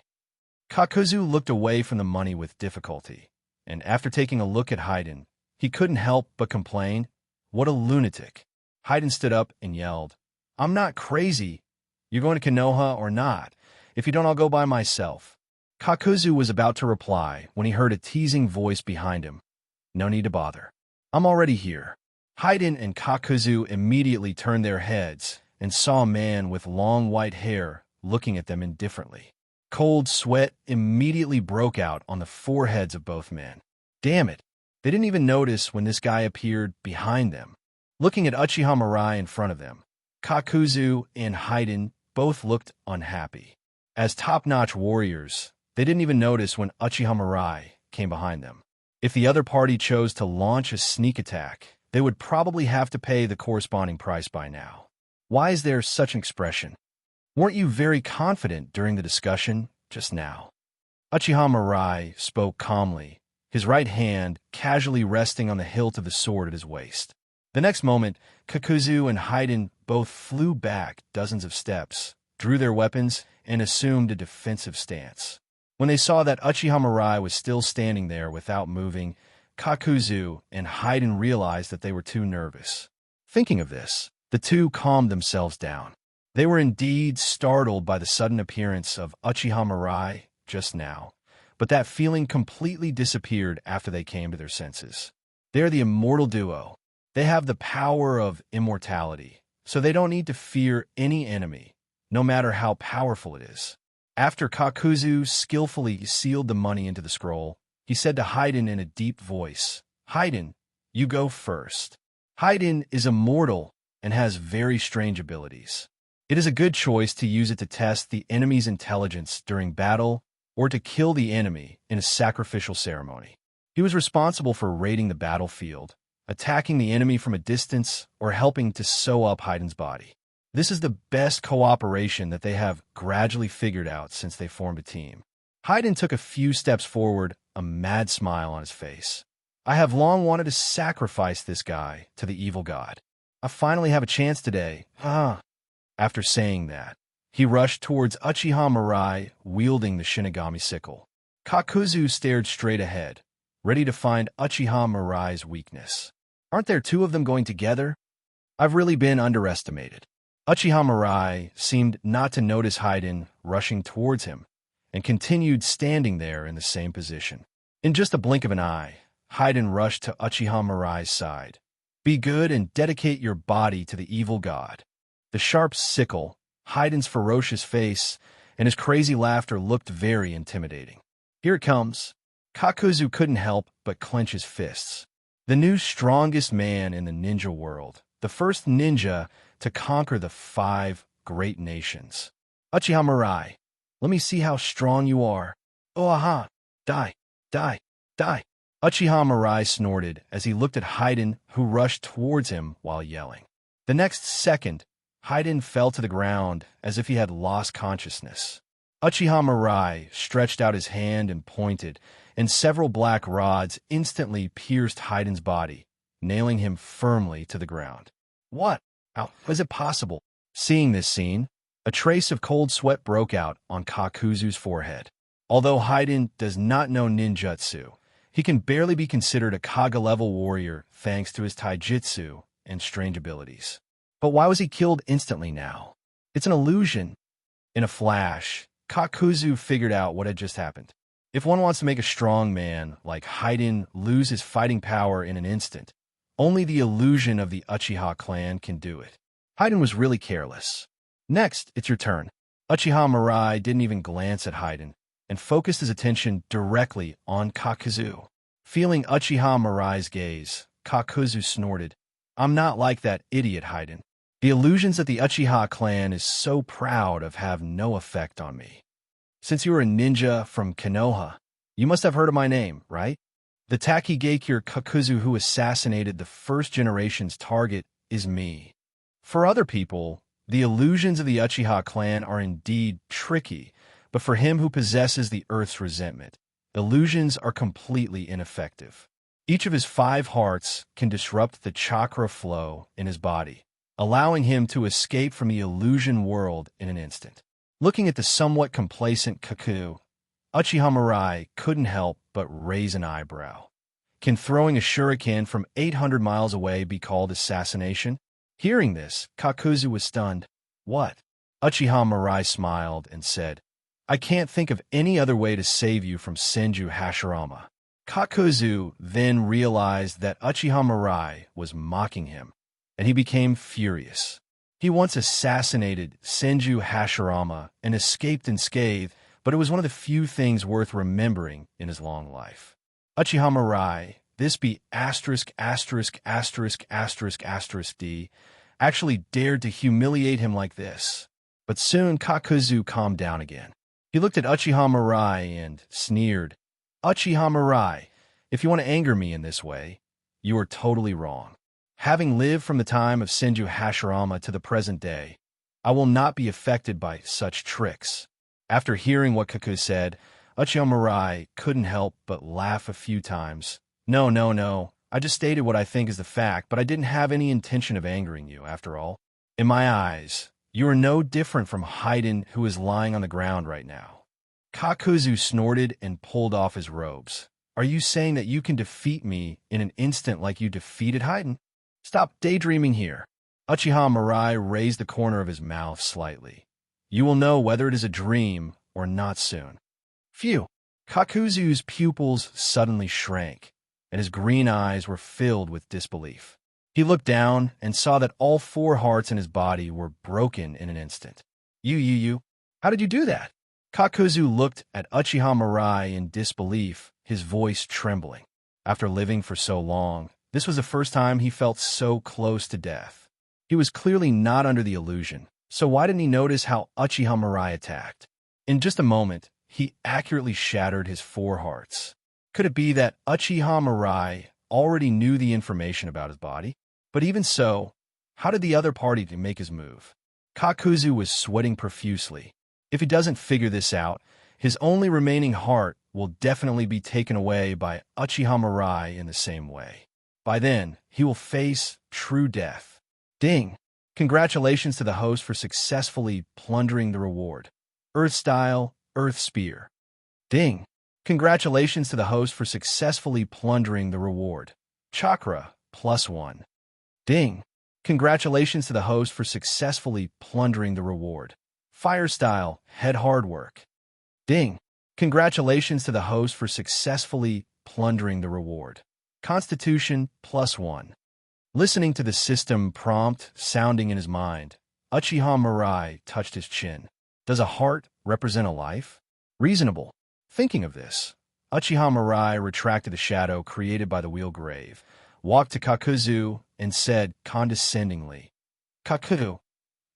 Kakuzu looked away from the money with difficulty, and after taking a look at Haydn, he couldn't help but complain, "What a lunatic." Haydn stood up and yelled, "I'm not crazy. You're going to Konoha or not. If you don't, I'll go by myself." Kakuzu was about to reply when he heard a teasing voice behind him. "No need to bother. I'm already here." Haydn and Kakuzu immediately turned their heads and saw a man with long white hair looking at them indifferently. Cold sweat immediately broke out on the foreheads of both men. Damn it, they didn't even notice when this guy appeared behind them. Looking at Uchiha Mirai in front of them, Kakuzu and Haydn both looked unhappy. As top-notch warriors, they didn't even notice when Uchiha Mirai came behind them. If the other party chose to launch a sneak attack, they would probably have to pay the corresponding price by now. Why is there such an expression? Weren't you very confident during the discussion just now? Uchiha Mirai spoke calmly, his right hand casually resting on the hilt of the sword at his waist. The next moment, Kakuzu and Haydn both flew back dozens of steps, drew their weapons, and assumed a defensive stance. When they saw that Uchiha Mirai was still standing there without moving, Kakuzu and Haydn realized that they were too nervous. Thinking of this, the two calmed themselves down. They were indeed startled by the sudden appearance of Uchiha Mirai just now, but that feeling completely disappeared after they came to their senses. They're the immortal duo. They have the power of immortality, so they don't need to fear any enemy, no matter how powerful it is. After Kakuzu skillfully sealed the money into the scroll, he said to Haydn in a deep voice, "Haydn, you go first." Haydn is immortal and has very strange abilities. It is a good choice to use it to test the enemy's intelligence during battle or to kill the enemy in a sacrificial ceremony. He was responsible for raiding the battlefield, attacking the enemy from a distance, or helping to sew up Haydn's body. This is the best cooperation that they have gradually figured out since they formed a team. Haydn took a few steps forward, a mad smile on his face. "I have long wanted to sacrifice this guy to the evil god. I finally have a chance today. After saying that, he rushed towards Uchiha Mirai, wielding the Shinigami sickle. Kakuzu stared straight ahead, ready to find Uchiha Mirai's weakness. Aren't there two of them going together? I've really been underestimated. Uchiha Mirai seemed not to notice Haiden rushing towards him and continued standing there in the same position. In just a blink of an eye, Haiden rushed to Uchiha Mirai's side. Be good and dedicate your body to the evil god. The sharp sickle, Haiden's ferocious face, and his crazy laughter looked very intimidating. Here it comes. Kakuzu couldn't help but clench his fists. The new strongest man in the ninja world, the first ninja to conquer the 5 great nations. Uchiha Mirai, let me see how strong you are. Oh aha! Die! Die! Die! Uchiha Mirai snorted as he looked at Haiden, who rushed towards him while yelling. The next second, Haiden fell to the ground as if he had lost consciousness. Uchiha Mirai stretched out his hand and pointed, and several black rods instantly pierced Haiden's body, nailing him firmly to the ground. What? How was it possible? Seeing this scene, a trace of cold sweat broke out on Kakuzu's forehead. Although Haiden does not know ninjutsu, he can barely be considered a Kage-level warrior thanks to his taijutsu and strange abilities. But why was he killed instantly now? It's an illusion. In a flash, Kakuzu figured out what had just happened. If one wants to make a strong man like Haiden lose his fighting power in an instant, only the illusion of the Uchiha clan can do it. Haiden was really careless. Next, it's your turn. Uchiha Mirai didn't even glance at Haiden and focused his attention directly on Kakuzu. Feeling Uchiha Mirai's gaze, Kakuzu snorted, I'm not like that idiot Haiden. The illusions that the Uchiha clan is so proud of have no effect on me. Since you are a ninja from Konoha, you must have heard of my name, right? The Takigakure Kakuzu who assassinated the first generation's target is me. For other people, the illusions of the Uchiha clan are indeed tricky, but for him who possesses the Earth's resentment, illusions are completely ineffective. Each of his 5 hearts can disrupt the chakra flow in his body, allowing him to escape from the illusion world in an instant. Looking at the somewhat complacent Kaku, Uchiha Mirai couldn't help but raise an eyebrow. Can throwing a shuriken from 800 miles away be called assassination? Hearing this, Kakuzu was stunned. What? Uchiha Mirai smiled and said, I can't think of any other way to save you from Senju Hashirama. Kakuzu then realized that Uchiha Mirai was mocking him, and he became furious. He once assassinated Senju Hashirama and escaped unscathed, but it was one of the few things worth remembering in his long life. Uchiha Mirai, this be *******D, actually dared to humiliate him like this. But soon Kakuzu calmed down again. He looked at Uchiha Mirai and sneered, Uchiha Mirai, if you want to anger me in this way, you are totally wrong. Having lived from the time of Senju Hashirama to the present day, I will not be affected by such tricks. After hearing what Kaku said, Uchiha Mirai couldn't help but laugh a few times. No. I just stated what I think is the fact, but I didn't have any intention of angering you, after all. In my eyes, you are no different from Haiden, who is lying on the ground right now. Kakuzu snorted and pulled off his robes. Are you saying that you can defeat me in an instant like you defeated Haiden? Stop daydreaming here. Uchiha Mirai raised the corner of his mouth slightly. You will know whether it is a dream or not soon. Phew! Kakuzu's pupils suddenly shrank, and his green eyes were filled with disbelief. He looked down and saw that all 4 hearts in his body were broken in an instant. You, how did you do that? Kakuzu looked at Uchiha Mirai in disbelief, his voice trembling. After living for so long, this was the first time he felt so close to death. He was clearly not under the illusion, so why didn't he notice how Uchiha Mirai attacked? In just a moment, he accurately shattered his 4 hearts. Could it be that Uchiha Mirai already knew the information about his body? But even so, how did the other party make his move? Kakuzu was sweating profusely. If he doesn't figure this out, his only remaining heart will definitely be taken away by Uchiha Mirai in the same way. By then, he will face true death. Ding! Congratulations to the host for successfully plundering the reward. Earth Style, Earth Spear. Ding! Congratulations to the host for successfully plundering the reward. Chakra, +1. Ding! Congratulations to the host for successfully plundering the reward. Fire style, head hard work. Ding. Congratulations to the host for successfully plundering the reward. Constitution +1. Listening to the system prompt sounding in his mind, Uchiha Mirai touched his chin. Does a heart represent a life? Reasonable. Thinking of this, Uchiha Mirai retracted the shadow created by the wheel grave, walked to Kakuzu, and said condescendingly, Kaku,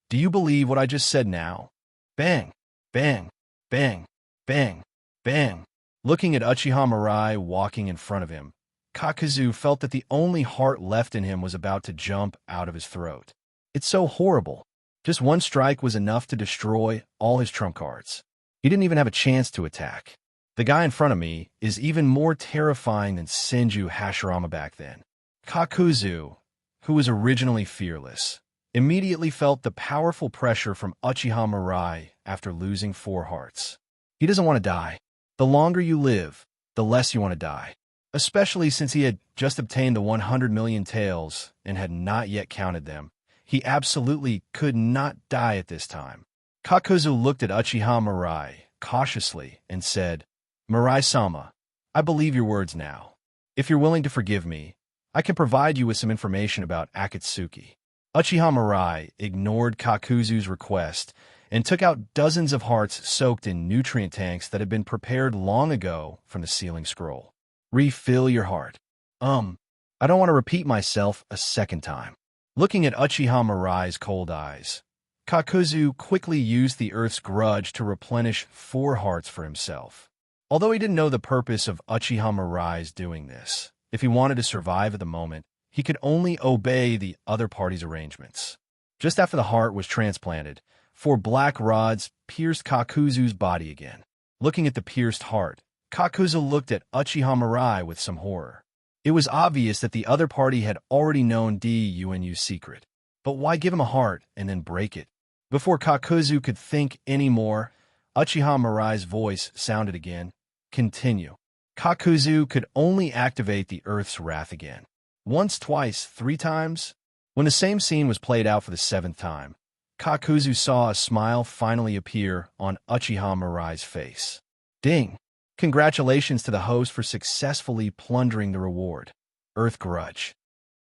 do you believe what I just said now? Bang, bang, bang, bang, bang. Looking at Uchiha Mirai walking in front of him, Kakuzu felt that the only heart left in him was about to jump out of his throat. It's so horrible. Just one strike was enough to destroy all his trump cards. He didn't even have a chance to attack. The guy in front of me is even more terrifying than Senju Hashirama back then. Kakuzu, who was originally fearless, immediately felt the powerful pressure from Uchiha Mirai after losing 4 hearts. He doesn't want to die. The longer you live, the less you want to die. Especially since he had just obtained the 100 million tails and had not yet counted them. He absolutely could not die at this time. Kakuzu looked at Uchiha Mirai cautiously and said, Mirai-sama, I believe your words now. If you're willing to forgive me, I can provide you with some information about Akatsuki. Uchiha Mirai ignored Kakuzu's request and took out dozens of hearts soaked in nutrient tanks that had been prepared long ago from the sealing scroll. Refill your heart. I don't want to repeat myself a second time. Looking at Uchiha Mirai's cold eyes, Kakuzu quickly used the Earth's grudge to replenish 4 hearts for himself. Although he didn't know the purpose of Uchiha Mirai's doing this, if he wanted to survive at the moment, he could only obey the other party's arrangements. Just after the heart was transplanted, 4 black rods pierced Kakuzu's body again. Looking at the pierced heart, Kakuzu looked at Uchiha Mirai with some horror. It was obvious that the other party had already known Dunu's secret. But why give him a heart and then break it? Before Kakuzu could think any more, Uchiha Mirai's voice sounded again. Continue. Kakuzu could only activate the Earth's wrath again. Once, twice, 3 times? When the same scene was played out for the 7th time, Kakuzu saw a smile finally appear on Uchiha Mirai's face. Ding! Congratulations to the host for successfully plundering the reward. Earth Grudge.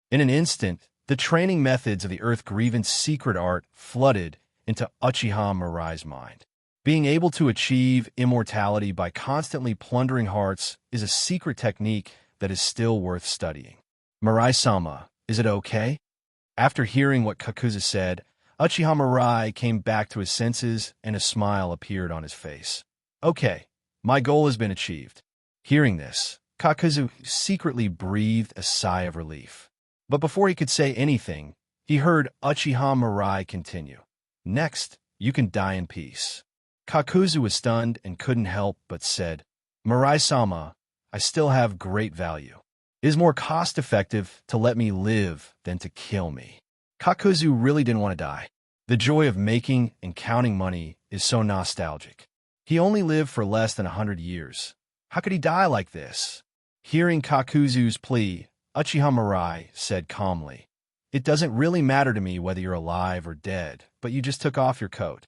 In an instant, the training methods of the Earth Grievance secret art flooded into Uchiha Mirai's mind. Being able to achieve immortality by constantly plundering hearts is a secret technique that is still worth studying. Mirai-sama, is it okay? After hearing what Kakuzu said, Uchiha Mirai came back to his senses and a smile appeared on his face. Okay, my goal has been achieved. Hearing this, Kakuzu secretly breathed a sigh of relief. But before he could say anything, he heard Uchiha Mirai continue. Next, you can die in peace. Kakuzu was stunned and couldn't help but said, Mirai-sama, I still have great value. It is more cost-effective to let me live than to kill me. Kakuzu really didn't want to die. The joy of making and counting money is so nostalgic. He only lived for less than 100 years. How could he die like this? Hearing Kakuzu's plea, Uchiha Mirai said calmly, It doesn't really matter to me whether you're alive or dead, but you just took off your coat.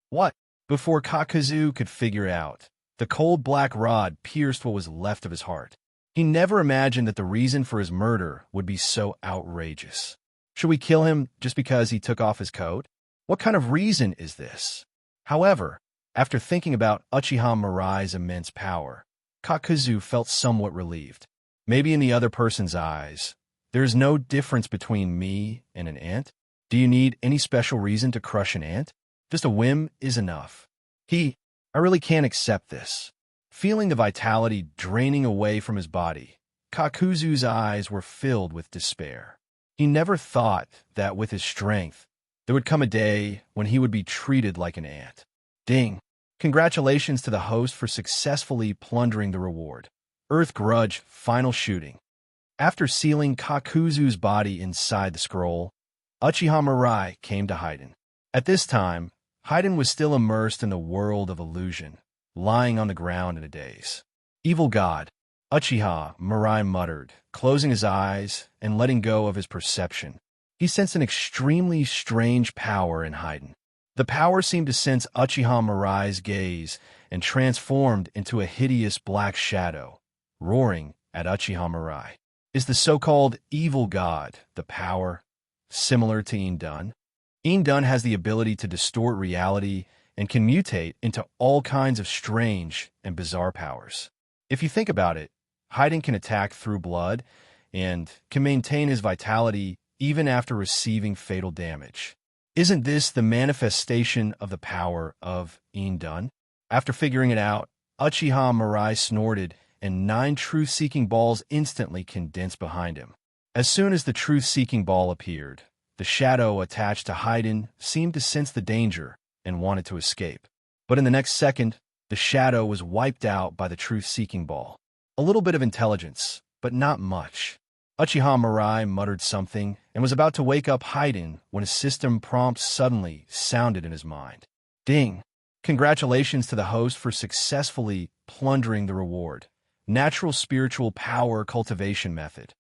What? Before Kakuzu could figure out, the cold black rod pierced what was left of his heart. He never imagined that the reason for his murder would be so outrageous. Should we kill him just because he took off his coat? What kind of reason is this? However, after thinking about Uchiha Mirai's immense power, Kakuzu felt somewhat relieved. Maybe in the other person's eyes, there is no difference between me and an ant. Do you need any special reason to crush an ant? Just a whim is enough. I really can't accept this. Feeling the vitality draining away from his body, Kakuzu's eyes were filled with despair. He never thought that with his strength, there would come a day when he would be treated like an ant. Ding! Congratulations to the host for successfully plundering the reward. Earth Grudge Final Shooting. After sealing Kakuzu's body inside the scroll, Uchiha Mirai came to Haiden. At this time, Haiden was still immersed in the world of illusion, lying on the ground in a daze. Evil God, Uchiha Mirai muttered, closing his eyes and letting go of his perception. he sensed an extremely strange power in Haydn. The power seemed to sense Uchiha Mirai's gaze and transformed into a hideous black shadow, roaring at Uchiha Mirai. Is the so-called evil god the power similar to Indun? Indun has the ability to distort reality and can mutate into all kinds of strange and bizarre powers. If you think about it, Haydn can attack through blood and can maintain his vitality even after receiving fatal damage. Isn't this the manifestation of the power of Indun? After figuring it out, Uchiha Mirai snorted, and 9 truth-seeking balls instantly condensed behind him. As soon as the truth-seeking ball appeared, the shadow attached to Haydn seemed to sense the danger and wanted to escape. But in the next second, the shadow was wiped out by the truth-seeking ball. A little bit of intelligence, but not much. Uchiha Mirai muttered something and was about to wake up Haydn when a system prompt suddenly sounded in his mind. Ding! Congratulations to the host for successfully plundering the reward. Natural Spiritual Power Cultivation Method.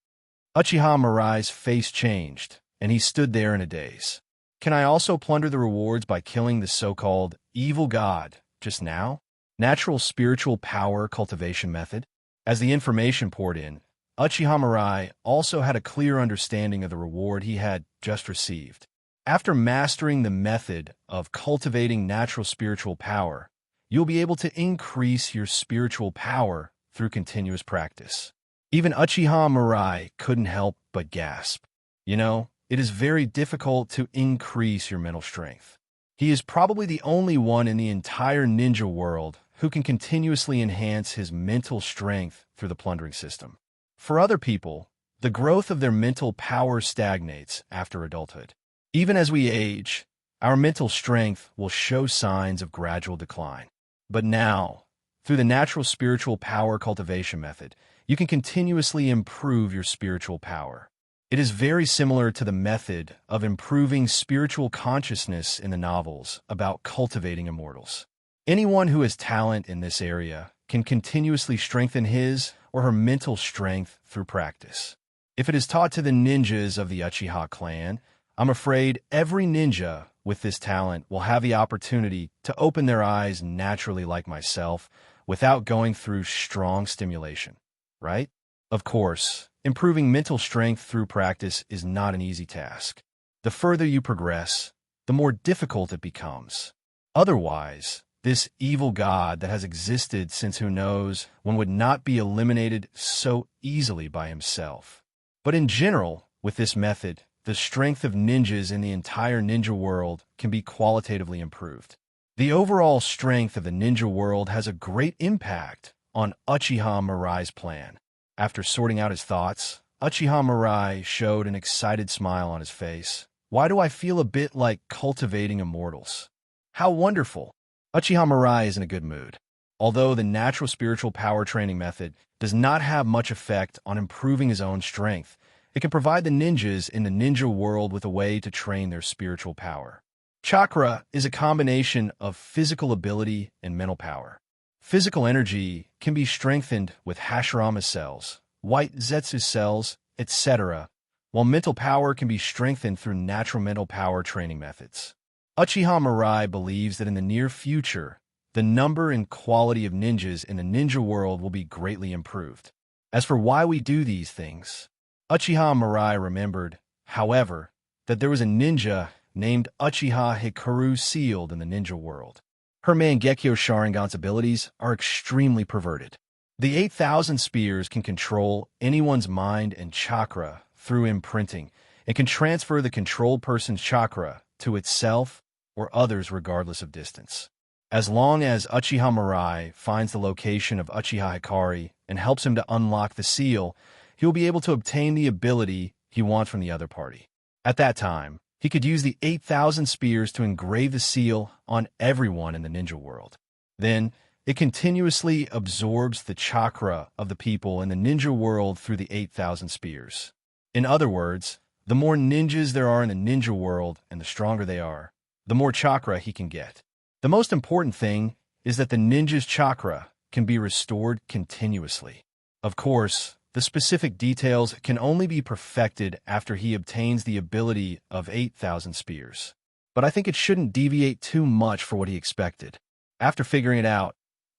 Uchiha Mirai's face changed, and he stood there in a daze. Can I also plunder the rewards by killing the so-called evil god just now? Natural Spiritual Power Cultivation Method. As the information poured in, Uchiha Mirai also had a clear understanding of the reward he had just received. After mastering the method of cultivating natural spiritual power, you'll be able to increase your spiritual power through continuous practice. Even Uchiha Mirai couldn't help but gasp. It is very difficult to increase your mental strength. He is probably the only one in the entire ninja world who can continuously enhance his mental strength through the plundering system. For other people, the growth of their mental power stagnates after adulthood. Even as we age, our mental strength will show signs of gradual decline. But now, through the natural spiritual power cultivation method, you can continuously improve your spiritual power. It is very similar to the method of improving spiritual consciousness in the novels about cultivating immortals. Anyone who has talent in this area can continuously strengthen his or her mental strength through practice. If it is taught to the ninjas of the Uchiha clan, I'm afraid every ninja with this talent will have the opportunity to open their eyes naturally like myself without going through strong stimulation, right? Of course, improving mental strength through practice is not an easy task. The further you progress, the more difficult it becomes. Otherwise, this evil god that has existed since who knows when would not be eliminated so easily by himself. But in general, with this method, the strength of ninjas in the entire ninja world can be qualitatively improved. The overall strength of the ninja world has a great impact on Uchiha Mirai's plan. After sorting out his thoughts, Uchiha Mirai showed an excited smile on his face. Why do I feel a bit like cultivating immortals? How wonderful! Uchiha Mirai is in a good mood. Although the natural spiritual power training method does not have much effect on improving his own strength, it can provide the ninjas in the ninja world with a way to train their spiritual power. Chakra is a combination of physical ability and mental power. Physical energy can be strengthened with Hashirama cells, white Zetsu cells, etc., while mental power can be strengthened through natural mental power training methods. Uchiha Mirai believes that in the near future, the number and quality of ninjas in the ninja world will be greatly improved. As for why we do these things, Uchiha Mirai remembered, however, that there was a ninja named Uchiha Hikaru sealed in the ninja world. Her Mangekyo Sharingan's abilities are extremely perverted. The 8,000 spears can control anyone's mind and chakra through imprinting and can transfer the controlled person's chakra to itself or others regardless of distance. As long as Uchiha Mirai finds the location of Uchiha Hikari and helps him to unlock the seal, he will be able to obtain the ability he wants from the other party. At that time, he could use the 8,000 spears to engrave the seal on everyone in the ninja world. Then, it continuously absorbs the chakra of the people in the ninja world through the 8,000 spears. In other words, the more ninjas there are in the ninja world and the stronger they are, the more chakra he can get. The most important thing is that the ninja's chakra can be restored continuously. Of course, The specific details can only be perfected after he obtains the ability of 8,000 spears. But I think it shouldn't deviate too much for what he expected. After figuring it out,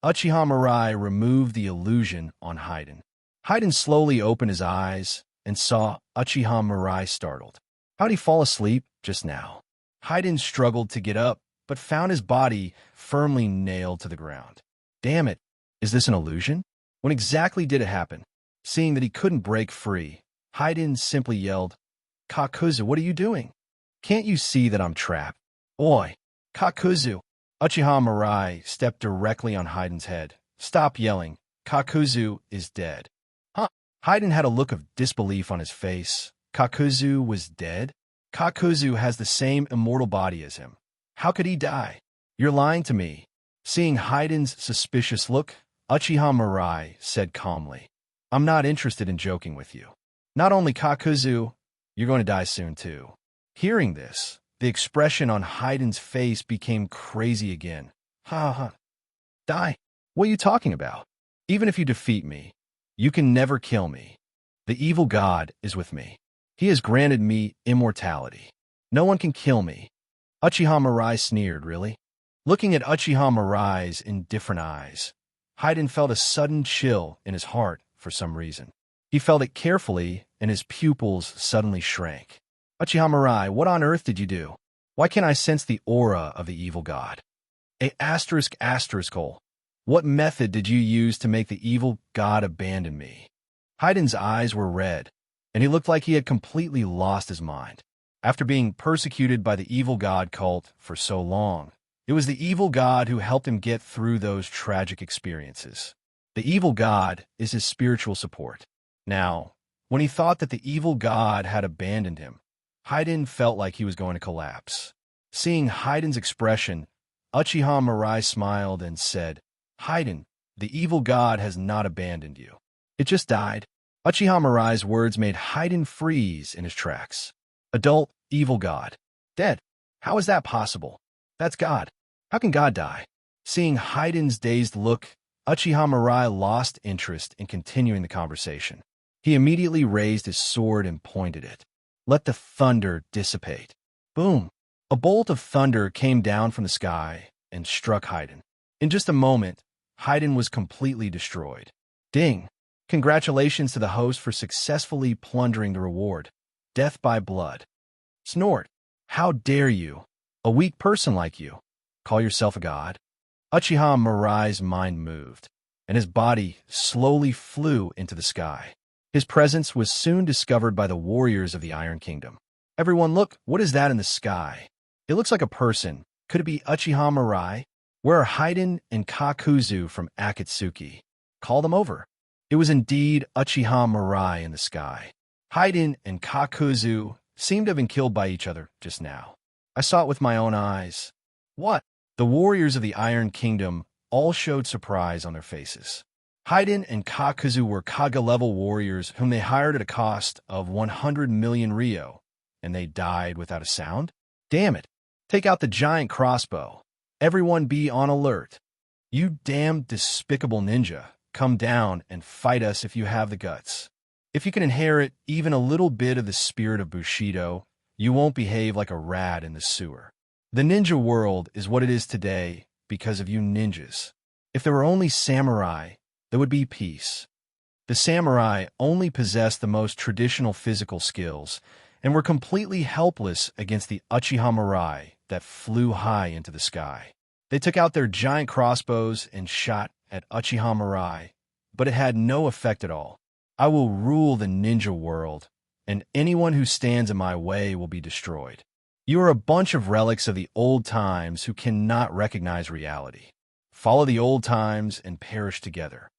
Uchiha Mirai removed the illusion on Haiden. Haiden slowly opened his eyes and saw Uchiha Mirai startled. How'd he fall asleep just now? Haiden struggled to get up, but found his body firmly nailed to the ground. Damn it, is this an illusion? When exactly did it happen? Seeing that he couldn't break free, Haiden simply yelled, "Kakuzu, what are you doing? Can't you see that I'm trapped?" "Oi, Kakuzu!" Uchiha Mirai stepped directly on Haiden's head. "Stop yelling. Kakuzu is dead." Huh? Haiden had a look of disbelief on his face. Kakuzu was dead? Kakuzu has the same immortal body as him. How could he die? You're lying to me. Seeing Haiden's suspicious look, Uchiha Mirai said calmly, "I'm not interested in joking with you. Not only Kakuzu, you're going to die soon too." Hearing this, the expression on Haiden's face became crazy again. "Ha ha. Die? What are you talking about? Even if you defeat me, you can never kill me. The evil god is with me. He has granted me immortality. No one can kill me." Uchiha Mirai sneered, "Really?" Looking at Uchiha Mirai's indifferent eyes, Haiden felt a sudden chill in his heart for some reason. He felt it carefully, and his pupils suddenly shrank. "Uchiha Mirai, what on earth did you do? Why can't I sense the aura of the evil god? ****. What method did you use to make the evil god abandon me?" Haiden's eyes were red, and he looked like he had completely lost his mind. After being persecuted by the evil god cult for so long, it was the evil god who helped him get through those tragic experiences. The evil god is his spiritual support. Now, when he thought that the evil god had abandoned him, Haiden felt like he was going to collapse. Seeing Haiden's expression, Uchiha Mirai smiled and said, "Haiden, the evil god has not abandoned you. It just died." Uchiha Mirai's words made Haiden freeze in his tracks. Adult evil god. Dead? How is that possible? That's God. How can God die? Seeing Haiden's dazed look, Uchiha Mirai lost interest in continuing the conversation. He immediately raised his sword and pointed it. "Let the thunder dissipate." Boom! A bolt of thunder came down from the sky and struck Haiden. In just a moment, Haiden was completely destroyed. Ding! Congratulations to the host for successfully plundering the reward. Death by blood. Snort! How dare you, a weak person like you, call yourself a god? Uchiha Mirai's mind moved, and his body slowly flew into the sky. His presence was soon discovered by the warriors of the Iron Kingdom. "Everyone look, what is that in the sky? It looks like a person. Could it be Uchiha Mirai? Where are Haiden and Kakuzu from Akatsuki? Call them over." It was indeed Uchiha Mirai in the sky. Haiden and Kakuzu seemed to have been killed by each other just now. I saw it with my own eyes. What? The warriors of the Iron Kingdom all showed surprise on their faces. Haiden and Kakuzu were Kaga-level warriors whom they hired at a cost of 100 million Ryo, and they died without a sound? Damn it! Take out the giant crossbow. Everyone be on alert. You damn despicable ninja, come down and fight us if you have the guts. If you can inherit even a little bit of the spirit of Bushido, you won't behave like a rat in the sewer. The ninja world is what it is today because of you ninjas. If there were only samurai, there would be peace. The samurai only possessed the most traditional physical skills and were completely helpless against the Uchiha Mirai that flew high into the sky. They took out their giant crossbows and shot at Uchiha Mirai, but it had no effect at all. I will rule the ninja world, and anyone who stands in my way will be destroyed. You are a bunch of relics of the old times who cannot recognize reality. Follow the old times and perish together.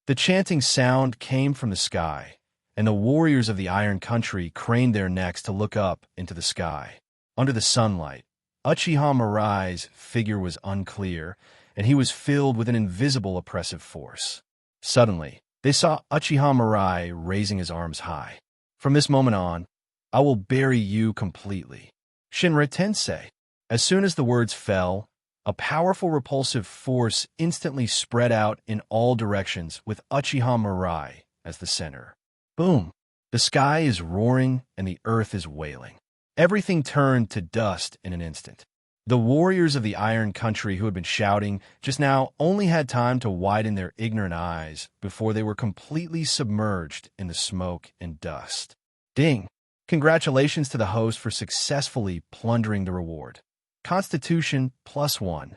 The chanting sound came from the sky, and the warriors of the Iron Country craned their necks to look up into the sky. Under the sunlight, Uchiha Mirai's figure was unclear, and he was filled with an invisible oppressive force. Suddenly, they saw Uchiha Mirai raising his arms high. "From this moment on, I will bury you completely. Shinra Tensei." As soon as the words fell, a powerful repulsive force instantly spread out in all directions with Uchiha Mirai as the center. Boom! The sky is roaring and the earth is wailing. Everything turned to dust in an instant. The warriors of the Iron Country who had been shouting just now only had time to widen their ignorant eyes before they were completely submerged in the smoke and dust. Ding! Congratulations to the host for successfully plundering the reward. Constitution +1.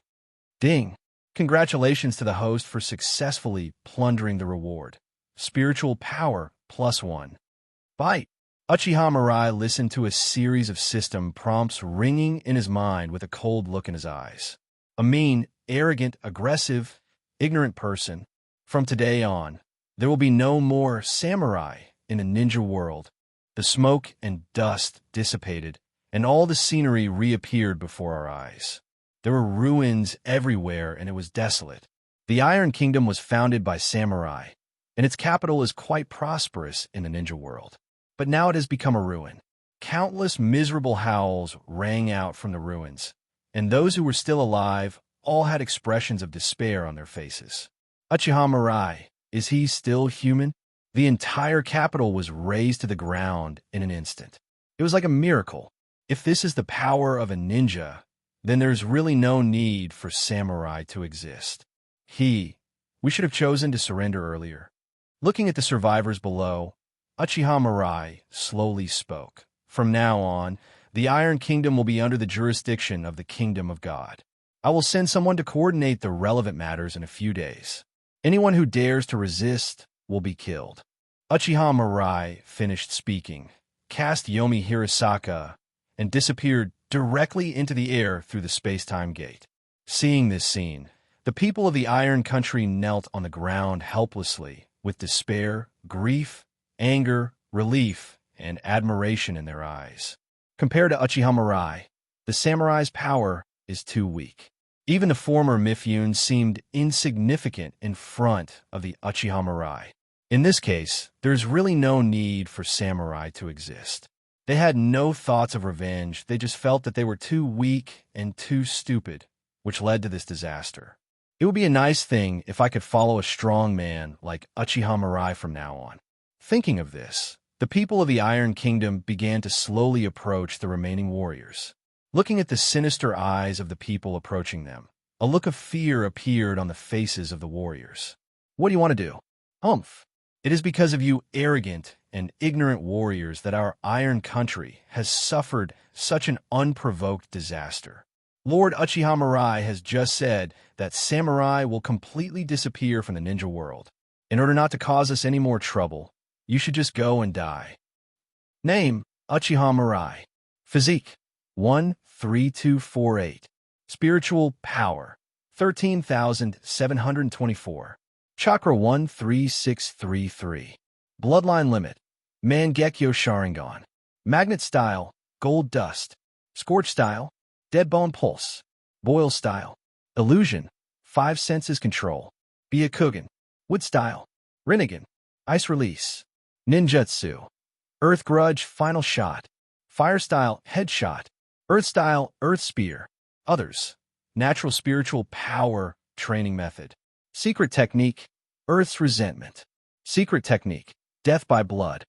Ding! Congratulations to the host for successfully plundering the reward. Spiritual power +1. Bite! Uchiha Mirai listened to a series of system prompts ringing in his mind with a cold look in his eyes. A mean, arrogant, aggressive, ignorant person. From today on, there will be no more samurai in the ninja world. The smoke and dust dissipated, and all the scenery reappeared before our eyes. There were ruins everywhere, and it was desolate. The Iron Kingdom was founded by samurai, and its capital is quite prosperous in the ninja world. But now it has become a ruin. Countless miserable howls rang out from the ruins, and those who were still alive all had expressions of despair on their faces. Uchiha Mirai, is he still human? The entire capital was razed to the ground in an instant. It was like a miracle. If this is the power of a ninja, then there's really no need for samurai to exist. We should have chosen to surrender earlier. Looking at the survivors below, Uchiha Mirai slowly spoke. From now on, the Iron Kingdom will be under the jurisdiction of the Kingdom of God. I will send someone to coordinate the relevant matters in a few days. Anyone who dares to resist will be killed. Uchiha Mirai finished speaking, cast Yomi Hirasaka, and disappeared directly into the air through the space-time gate. Seeing this scene, the people of the Iron Country knelt on the ground helplessly, with despair, grief, anger, relief, and admiration in their eyes. Compared to Uchiha Mirai, the samurai's power is too weak. Even the former Mifune seemed insignificant in front of the Uchiha Mirai. In this case, there's really no need for samurai to exist. They had no thoughts of revenge, they just felt that they were too weak and too stupid, which led to this disaster. It would be a nice thing if I could follow a strong man like Uchiha Mirai from now on. Thinking of this, the people of the Iron Kingdom began to slowly approach the remaining warriors. Looking at the sinister eyes of the people approaching them, a look of fear appeared on the faces of the warriors. What do you want to do? Humph! It is because of you arrogant and ignorant warriors that our Iron Country has suffered such an unprovoked disaster. Lord Uchiha Mirai has just said that samurai will completely disappear from the ninja world. In order not to cause us any more trouble, you should just go and die. Name, Uchiha Mirai. Physique, 13248. Spiritual power, 13,724. Chakra 13633. Bloodline limit, Mangekyo Sharingan. Magnet style, Gold Dust. Scorch style, Dead Bone Pulse. Boil style, Illusion, 5 senses control. Byakugan. Wood style, Rinnegan. Ice release. Ninjutsu. Earth Grudge Final Shot. Fire style Headshot. Earth style Earth Spear. Others. Natural Spiritual Power Training Method. Secret Technique Earth's Resentment. Secret Technique Death by Blood.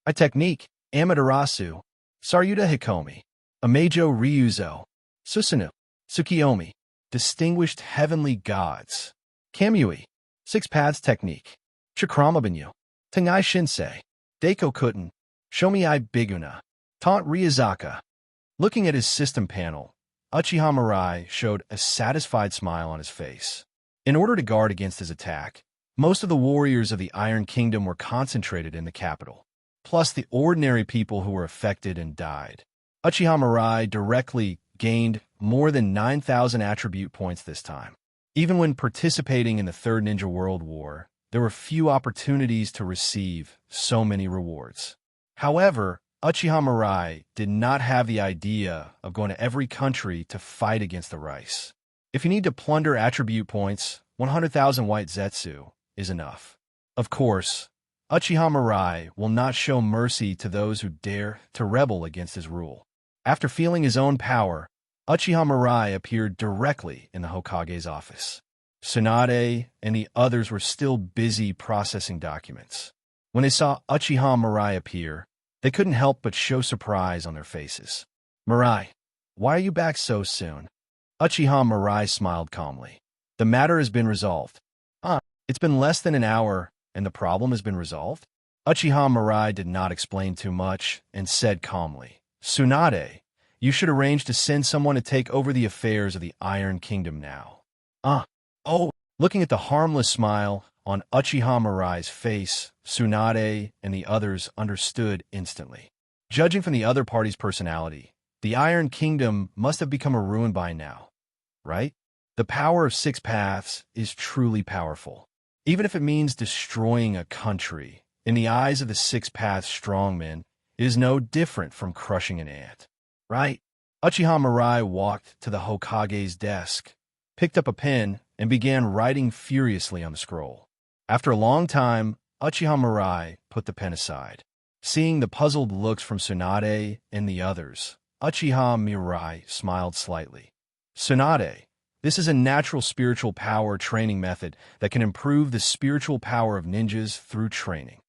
I Technique Amaterasu. Saryuta Hikomi. Amejo Ryuzo. Susanoo. Tsukiyomi. Distinguished Heavenly Gods. Kamui. Six Paths Technique. Chakramabanyu. Tengai Shinsei. Deiko Kuten. Shomiai Biguna. Taunt Ryuzaka. Looking at his system panel, Uchiha Mirai showed a satisfied smile on his face. In order to guard against his attack, most of the warriors of the Iron Kingdom were concentrated in the capital, plus the ordinary people who were affected and died. Uchiha Mirai directly gained more than 9,000 attribute points this time. Even when participating in the Third Ninja World War, there were few opportunities to receive so many rewards. However, Uchiha Mirai did not have the idea of going to every country to fight against the rice. If you need to plunder attribute points, 100,000 white zetsu is enough. Of course, Uchiha Mirai will not show mercy to those who dare to rebel against his rule. After feeling his own power, Uchiha Mirai appeared directly in the Hokage's office. Tsunade and the others were still busy processing documents. When they saw Uchiha Mirai appear, they couldn't help but show surprise on their faces. Mirai, why are you back so soon? Uchiha Mirai smiled calmly. The matter has been resolved. It's been less than an hour, and the problem has been resolved? Uchiha Mirai did not explain too much and said calmly, Tsunade, you should arrange to send someone to take over the affairs of the Iron Kingdom now. Looking at the harmless smile on Uchiha Mirai's face, Tsunade and the others understood instantly. Judging from the other party's personality, the Iron Kingdom must have become a ruin by now, right? The power of 6 paths is truly powerful. Even if it means destroying a country, in the eyes of the 6 paths strongmen, it is no different from crushing an ant, right? Uchiha Mirai walked to the Hokage's desk, picked up a pen, and began writing furiously on the scroll. After a long time, Uchiha Mirai put the pen aside. Seeing the puzzled looks from Tsunade and the others, Uchiha Mirai smiled slightly. Tsunade, this is a natural spiritual power training method that can improve the spiritual power of ninjas through training.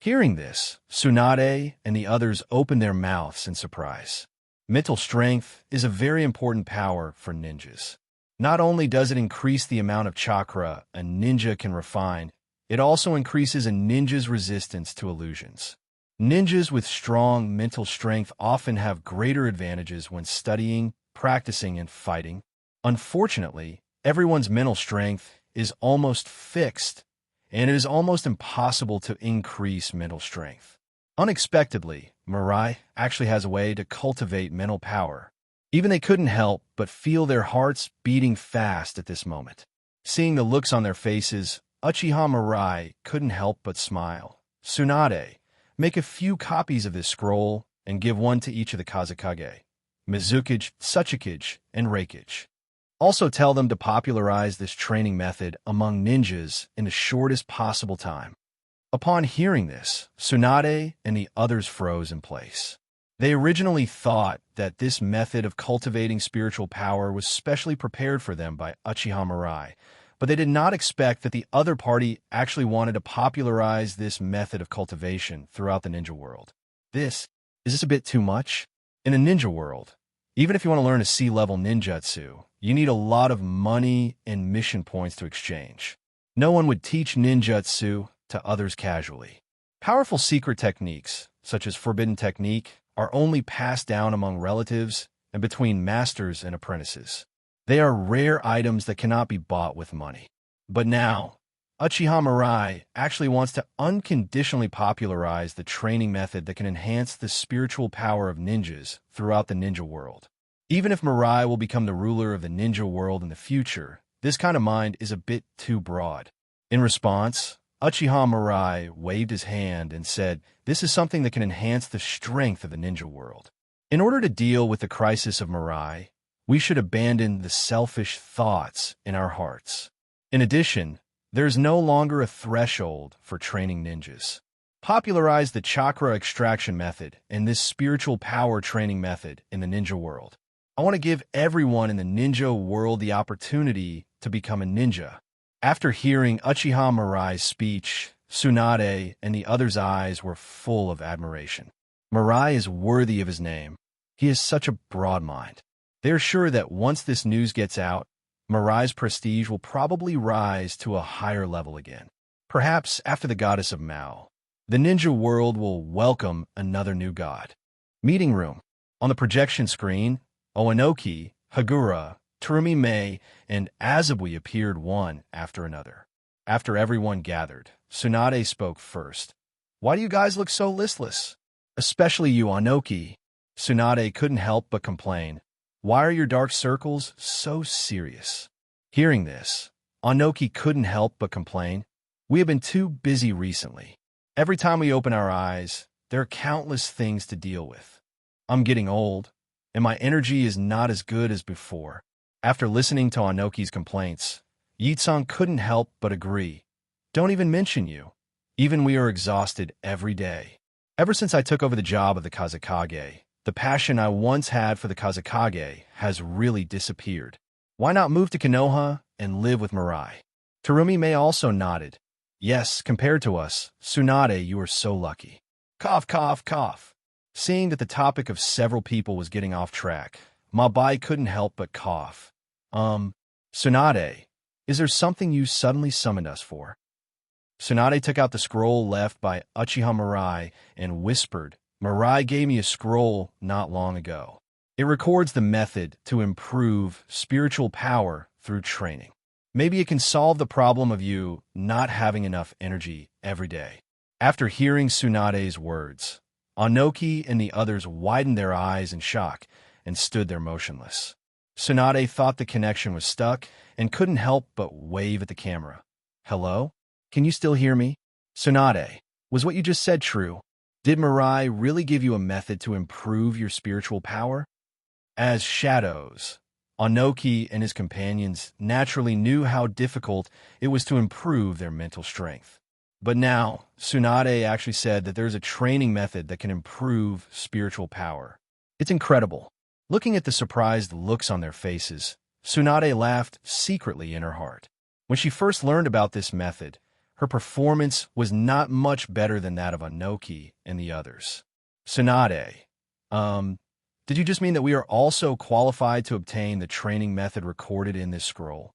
Hearing this, Tsunade and the others opened their mouths in surprise. Mental strength is a very important power for ninjas. Not only does it increase the amount of chakra a ninja can refine, it also increases a ninja's resistance to illusions. Ninjas with strong mental strength often have greater advantages when studying, practicing, and fighting. Unfortunately, everyone's mental strength is almost fixed, and it is almost impossible to increase mental strength. Unexpectedly, Mirai actually has a way to cultivate mental power. Even they couldn't help but feel their hearts beating fast at this moment. Seeing the looks on their faces, Uchiha Mirai couldn't help but smile. Tsunade, make a few copies of this scroll and give one to each of the Kazekage, Mizukage, Tsuchikage, and Reikage. Also tell them to popularize this training method among ninjas in the shortest possible time. Upon hearing this, Tsunade and the others froze in place. They originally thought that this method of cultivating spiritual power was specially prepared for them by Uchiha Mirai, but they did not expect that the other party actually wanted to popularize this method of cultivation throughout the ninja world. Is this a bit too much? In the ninja world, even if you want to learn a C-level ninjutsu, you need a lot of money and mission points to exchange. No one would teach ninjutsu to others casually. Powerful secret techniques, such as forbidden technique, are only passed down among relatives and between masters and apprentices. They are rare items that cannot be bought with money. But now, Uchiha Mirai actually wants to unconditionally popularize the training method that can enhance the spiritual power of ninjas throughout the ninja world. Even if Mirai will become the ruler of the ninja world in the future, this kind of mind is a bit too broad. In response, Uchiha Mirai waved his hand and said, this is something that can enhance the strength of the ninja world. In order to deal with the crisis of Mirai, we should abandon the selfish thoughts in our hearts. In addition, there is no longer a threshold for training ninjas. Popularize the chakra extraction method and this spiritual power training method in the ninja world. I want to give everyone in the ninja world the opportunity to become a ninja. After hearing Uchiha Mirai's speech, Tsunade and the others' eyes were full of admiration. Mirai is worthy of his name. He has such a broad mind. They are sure that once this news gets out, Mirai's prestige will probably rise to a higher level again. Perhaps after the goddess of Mao, the ninja world will welcome another new god. Meeting room. On the projection screen, Oanoki, Hagura, Terumi Mei, and Azabui appeared one after another. After everyone gathered, Tsunade spoke first. Why do you guys look so listless? Especially you, Oanoki. Tsunade couldn't help but complain. Why are your dark circles so serious? Hearing this, Oanoki couldn't help but complain. We have been too busy recently. Every time we open our eyes, there are countless things to deal with. I'm getting old, and my energy is not as good as before. After listening to Oanoki's complaints, Yitsung couldn't help but agree. Don't even mention you. Even we are exhausted every day. Ever since I took over the job of the Kazekage, the passion I once had for the Kazekage has really disappeared. Why not move to Konoha and live with Mirai? Terumi Mei also nodded. Yes, compared to us, Tsunade, you are so lucky. Cough, cough, cough. Seeing that the topic of several people was getting off track, Mabai couldn't help but cough. Tsunade, is there something you suddenly summoned us for? Tsunade took out the scroll left by Uchiha Mirai and whispered, Mirai gave me a scroll not long ago. It records the method to improve spiritual power through training. Maybe it can solve the problem of you not having enough energy every day. After hearing Tsunade's words, Anoki and the others widened their eyes in shock and stood there motionless. Tsunade thought the connection was stuck and couldn't help but wave at the camera. Hello? Can you still hear me? Tsunade, was what you just said true? Did Mirai really give you a method to improve your spiritual power? As shadows, Anoki and his companions naturally knew how difficult it was to improve their mental strength. But now, Tsunade actually said that there's a training method that can improve spiritual power. It's incredible. Looking at the surprised looks on their faces, Tsunade laughed secretly in her heart. When she first learned about this method, her performance was not much better than that of Anoki and the others. Tsunade, did you just mean that we are also qualified to obtain the training method recorded in this scroll?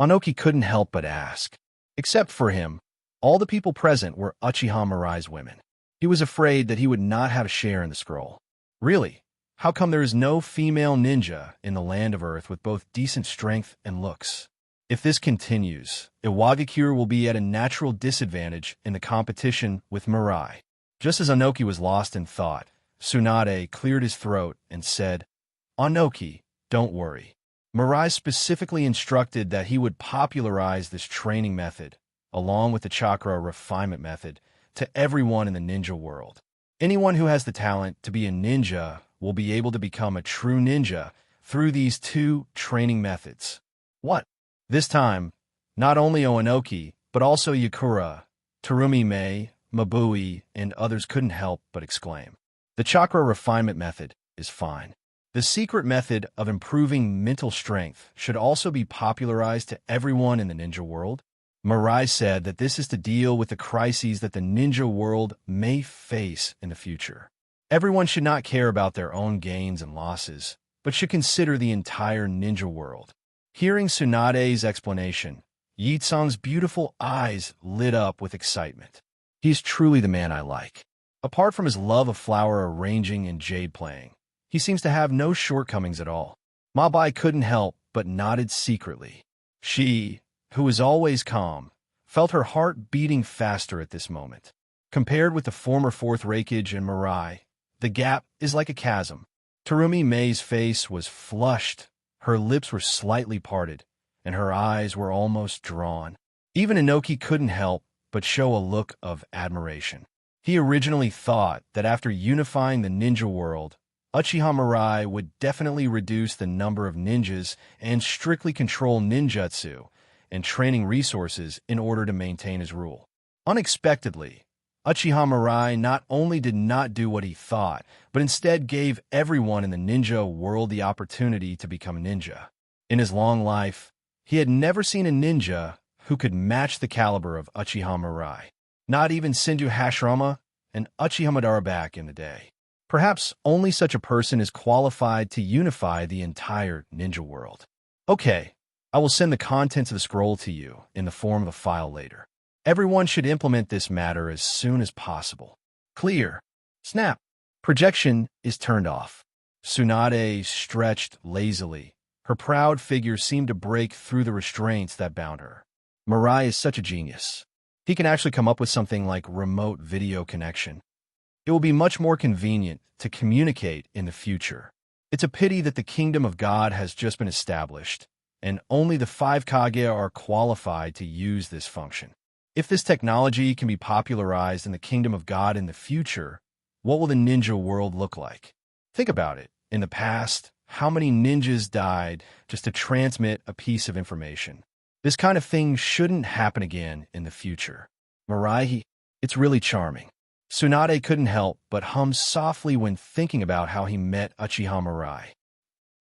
Anoki couldn't help but ask. Except for him, all the people present were Uchiha Mirai's women. He was afraid that he would not have a share in the scroll. Really? How come there is no female ninja in the land of Earth with both decent strength and looks? If this continues, Iwagakure will be at a natural disadvantage in the competition with Mirai. Just as Anoki was lost in thought, Tsunade cleared his throat and said, Anoki, don't worry. Mirai specifically instructed that he would popularize this training method, along with the chakra refinement method, to everyone in the ninja world. Anyone who has the talent to be a ninja will be able to become a true ninja through these two training methods. What? This time, not only Oanoki, but also Yakura, Terumi Mei, Mabui, and others couldn't help but exclaim. The chakra refinement method is fine. The secret method of improving mental strength should also be popularized to everyone in the ninja world. Mirai said that this is to deal with the crises that the ninja world may face in the future. Everyone should not care about their own gains and losses, but should consider the entire ninja world. Hearing Tsunade's explanation, Yitsang's beautiful eyes lit up with excitement. He is truly the man I like. Apart from his love of flower arranging and jade playing, he seems to have no shortcomings at all. Mabai couldn't help but nodded secretly. She, who was always calm, felt her heart beating faster at this moment. Compared with the former fourth Reikage and Mirai, the gap is like a chasm. Terumi Mei's face was flushed, her lips were slightly parted, and her eyes were almost drawn. Even Inoki couldn't help but show a look of admiration. He originally thought that after unifying the ninja world, Uchiha Mirai would definitely reduce the number of ninjas and strictly control ninjutsu and training resources in order to maintain his rule. Unexpectedly, Uchiha Mirai not only did not do what he thought, but instead gave everyone in the ninja world the opportunity to become a ninja. In his long life, he had never seen a ninja who could match the caliber of Uchiha Mirai. Not even Senju Hashirama and Uchiha Madara back in the day. Perhaps only such a person is qualified to unify the entire ninja world. Okay, I will send the contents of the scroll to you in the form of a file later. Everyone should implement this matter as soon as possible. Clear. Snap. Projection is turned off. Tsunade stretched lazily. Her proud figure seemed to break through the restraints that bound her. Mirai is such a genius. He can actually come up with something like remote video connection. It will be much more convenient to communicate in the future. It's a pity that the kingdom of God has just been established, and only the 5 Kage are qualified to use this function. If this technology can be popularized in the kingdom of God in the future, what will the ninja world look like? Think about it. In the past, how many ninjas died just to transmit a piece of information? This kind of thing shouldn't happen again in the future. Mirai, it's really charming. Tsunade couldn't help but hum softly when thinking about how he met Uchiha Mirai.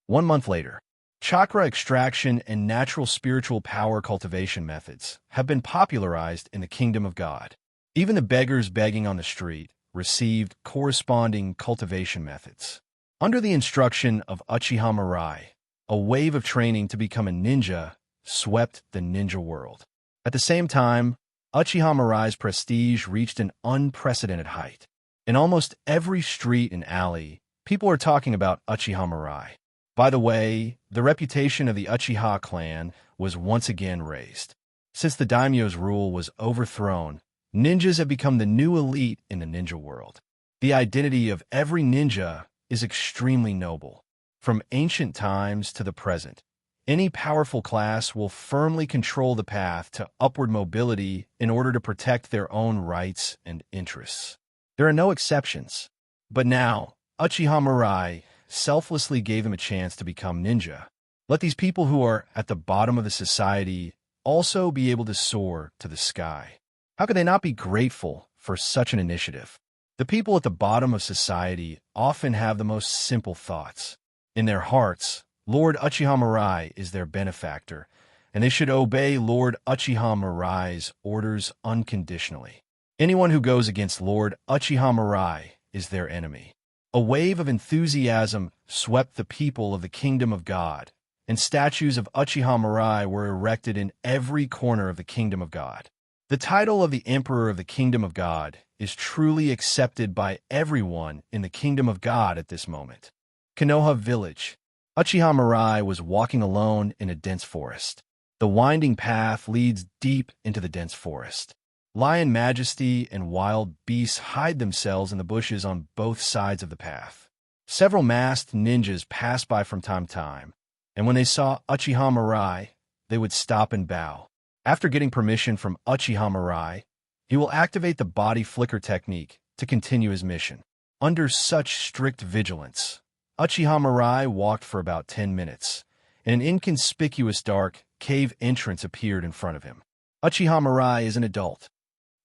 1 month later, Chakra extraction and natural spiritual power cultivation methods have been popularized in the kingdom of God. Even the beggars begging on the street received corresponding cultivation methods. Under the instruction of Uchiha Mirai, a wave of training to become a ninja swept the ninja world. At the same time, Uchiha Mirai's prestige reached an unprecedented height. In almost every street and alley, people are talking about Uchiha Mirai. By the way, the reputation of the Uchiha clan was once again raised. Since the daimyo's rule was overthrown, ninjas have become the new elite in the ninja world. The identity of every ninja is extremely noble. From ancient times to the present, any powerful class will firmly control the path to upward mobility in order to protect their own rights and interests. There are no exceptions. But now, Uchiha Mirai selflessly gave them a chance to become ninja. Let these people who are at the bottom of the society also be able to soar to the sky. How could they not be grateful for such an initiative? The people at the bottom of society often have the most simple thoughts. In their hearts, Lord Uchiha Mirai is their benefactor, and they should obey Lord Uchiha Mirai's orders unconditionally. Anyone who goes against Lord Uchiha Mirai is their enemy. A wave of enthusiasm swept the people of the kingdom of God, and statues of Uchiha Mirai were erected in every corner of the kingdom of God. The title of the Emperor of the Kingdom of God is truly accepted by everyone in the Kingdom of God at this moment. Konoha Village. Uchiha Mirai was walking alone in a dense forest. The winding path leads deep into the dense forest. Lion Majesty and wild beasts hide themselves in the bushes on both sides of the path. Several masked ninjas pass by from time to time, and when they saw Uchiha Mirai, they would stop and bow. After getting permission from Uchiha Mirai, he will activate the body flicker technique to continue his mission. Under such strict vigilance, Uchiha Mirai walked for about 10 minutes, and an inconspicuous dark cave entrance appeared in front of him. Uchiha Mirai is an adult.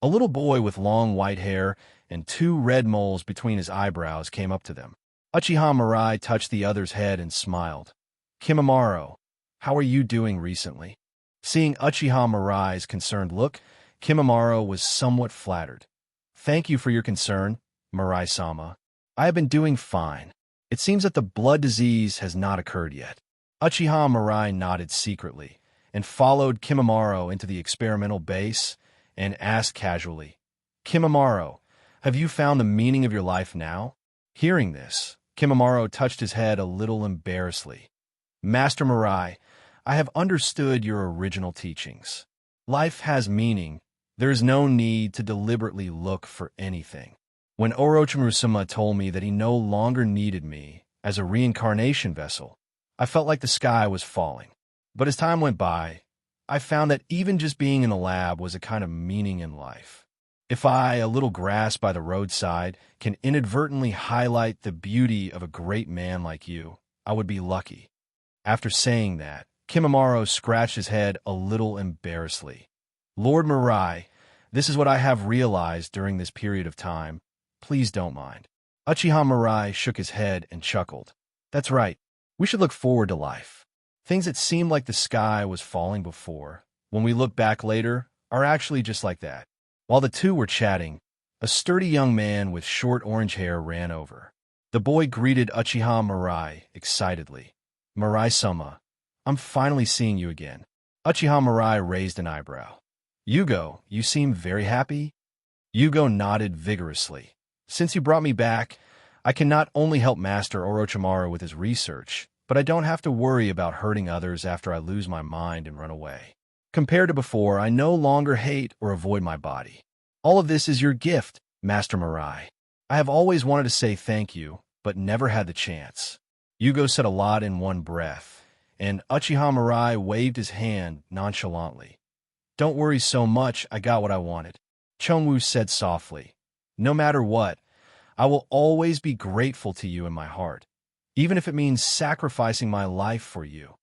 A little boy with long white hair and 2 red moles between his eyebrows came up to them. Uchiha Mirai touched the other's head and smiled. Kimimaro, how are you doing recently? Seeing Uchiha Mirai's concerned look, Kimimaro was somewhat flattered. Thank you for your concern, Mirai-sama. I have been doing fine. It seems that the blood disease has not occurred yet. Uchiha Mirai nodded secretly and followed Kimimaro into the experimental base and asked casually, Kimimaro, have you found the meaning of your life now? Hearing this, Kimimaro touched his head a little embarrassedly. Master Mirai, I have understood your original teachings. Life has meaning. There is no need to deliberately look for anything. When Orochimaru-sama told me that he no longer needed me as a reincarnation vessel, I felt like the sky was falling. But as time went by, I found that even just being in the lab was a kind of meaning in life. If I, a little grass by the roadside, can inadvertently highlight the beauty of a great man like you, I would be lucky. After saying that, Kimimaro scratched his head a little embarrassedly. Lord Mirai, this is what I have realized during this period of time. Please don't mind. Uchiha Mirai shook his head and chuckled. That's right. We should look forward to life. Things that seemed like the sky was falling before, when we look back later, are actually just like that. While the two were chatting, a sturdy young man with short orange hair ran over. The boy greeted Uchiha Mirai excitedly. Mirai-sama, I'm finally seeing you again. Uchiha Mirai raised an eyebrow. Yugo, you seem very happy? Yugo nodded vigorously. Since you brought me back, I can not only help Master Orochimaru with his research, but I don't have to worry about hurting others after I lose my mind and run away. Compared to before, I no longer hate or avoid my body. All of this is your gift, Master Mirai. I have always wanted to say thank you, but never had the chance. Yugo said a lot in one breath, and Uchiha Mirai waved his hand nonchalantly. Don't worry so much, I got what I wanted. Chongwu said softly. No matter what, I will always be grateful to you in my heart, even if it means sacrificing my life for you.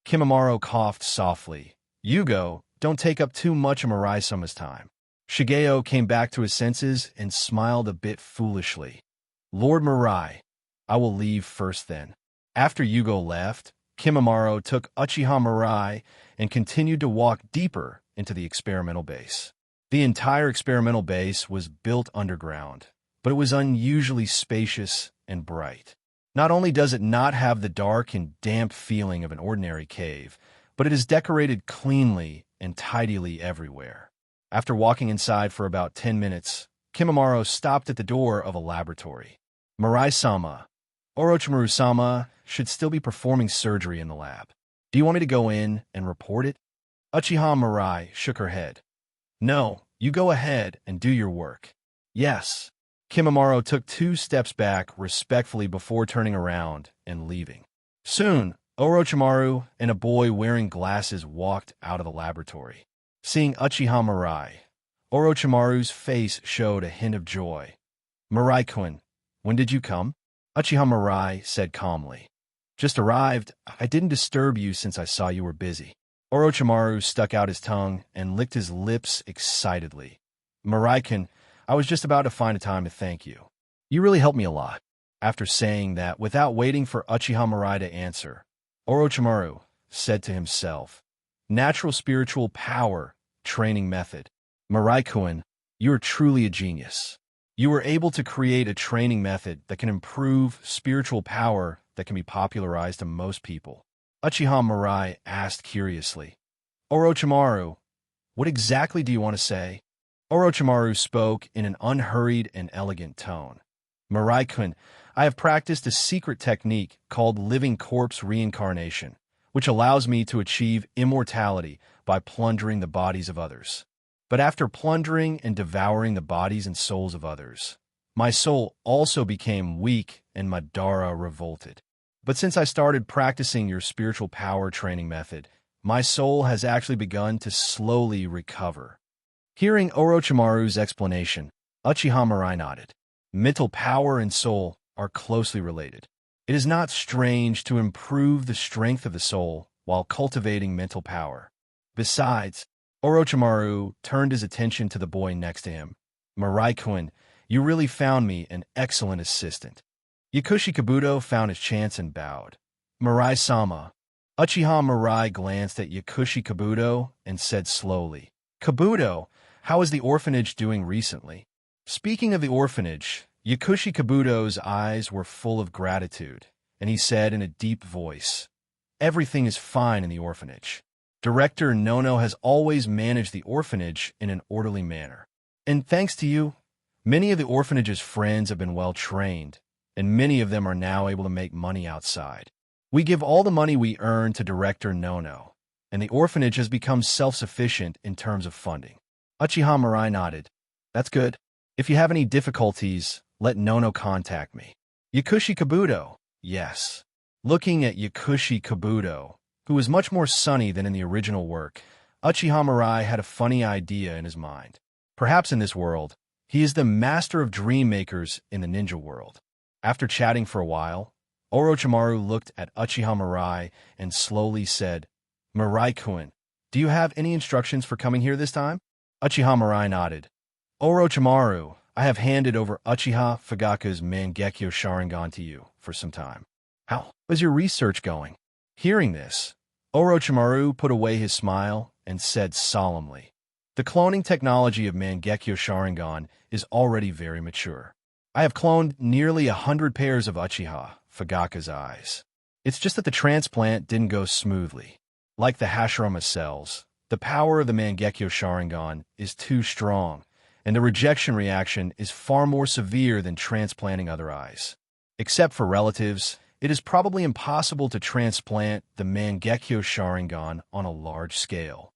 Kimimaro coughed softly. Yugo, don't take up too much of Mirai-sama's time. Shigeo came back to his senses and smiled a bit foolishly. Lord Mirai, I will leave first then. After Yugo left, Kimimaro took Uchiha Mirai and continued to walk deeper into the experimental base. The entire experimental base was built underground, but it was unusually spacious and bright. Not only does it not have the dark and damp feeling of an ordinary cave, but it is decorated cleanly and tidily everywhere. After walking inside for about 10 minutes, Kimimaro stopped at the door of a laboratory. Mirai-sama, Orochimaru-sama should still be performing surgery in the lab. Do you want me to go in and report it? Uchiha Mirai shook her head. No, you go ahead and do your work. Yes. Kimimaro took 2 steps back respectfully before turning around and leaving. Soon, Orochimaru and a boy wearing glasses walked out of the laboratory. Seeing Uchiha Mirai, Orochimaru's face showed a hint of joy. Mirai-kun, when did you come? Uchiha Mirai said calmly. Just arrived. I didn't disturb you since I saw you were busy. Orochimaru stuck out his tongue and licked his lips excitedly. Mirai-kun, I was just about to find a time to thank you. You really helped me a lot. After saying that, without waiting for Uchiha Mirai to answer, Orochimaru said to himself, Natural spiritual power training method. Mirai-kun, you are truly a genius. You were able to create a training method that can improve spiritual power that can be popularized to most people. Uchiha Mirai asked curiously, Orochimaru, what exactly do you want to say? Orochimaru spoke in an unhurried and elegant tone. Mirai-kun, I have practiced a secret technique called living corpse reincarnation, which allows me to achieve immortality by plundering the bodies of others. But after plundering and devouring the bodies and souls of others, my soul also became weak and Madara revolted. But since I started practicing your spiritual power training method, my soul has actually begun to slowly recover. Hearing Orochimaru's explanation, Uchiha Mirai nodded. Mental power and soul are closely related. It is not strange to improve the strength of the soul while cultivating mental power. Besides, Orochimaru turned his attention to the boy next to him. Mirai-kun, you really found me an excellent assistant. Yakushi Kabuto found his chance and bowed. Mirai-sama. Uchiha Mirai glanced at Yakushi Kabuto and said slowly, Kabuto, how is the orphanage doing recently? Speaking of the orphanage, Yakushi Kabuto's eyes were full of gratitude, and he said in a deep voice, Everything is fine in the orphanage. Director Nono has always managed the orphanage in an orderly manner. And thanks to you, many of the orphanage's friends have been well trained, and many of them are now able to make money outside. We give all the money we earn to Director Nono, and the orphanage has become self-sufficient in terms of funding. Uchiha Mirai nodded. That's good. If you have any difficulties, let Nono contact me. Yakushi Kabuto. Yes. Looking at Yakushi Kabuto, who was much more sunny than in the original work, Uchiha Mirai had a funny idea in his mind. Perhaps in this world, he is the master of dream makers in the ninja world. After chatting for a while, Orochimaru looked at Uchiha Mirai and slowly said, Mirai-kun, do you have any instructions for coming here this time? Uchiha Mirai nodded. Orochimaru, I have handed over Uchiha Fugaku's Mangekyo Sharingan to you for some time. How is your research going? Hearing this, Orochimaru put away his smile and said solemnly, The cloning technology of Mangekyo Sharingan is already very mature. I have cloned nearly 100 pairs of Uchiha Fugaku's eyes. It's just that the transplant didn't go smoothly. Like the Hashirama cells, the power of the Mangekyo Sharingan is too strong, and the rejection reaction is far more severe than transplanting other eyes. Except for relatives, it is probably impossible to transplant the Mangekyo Sharingan on a large scale.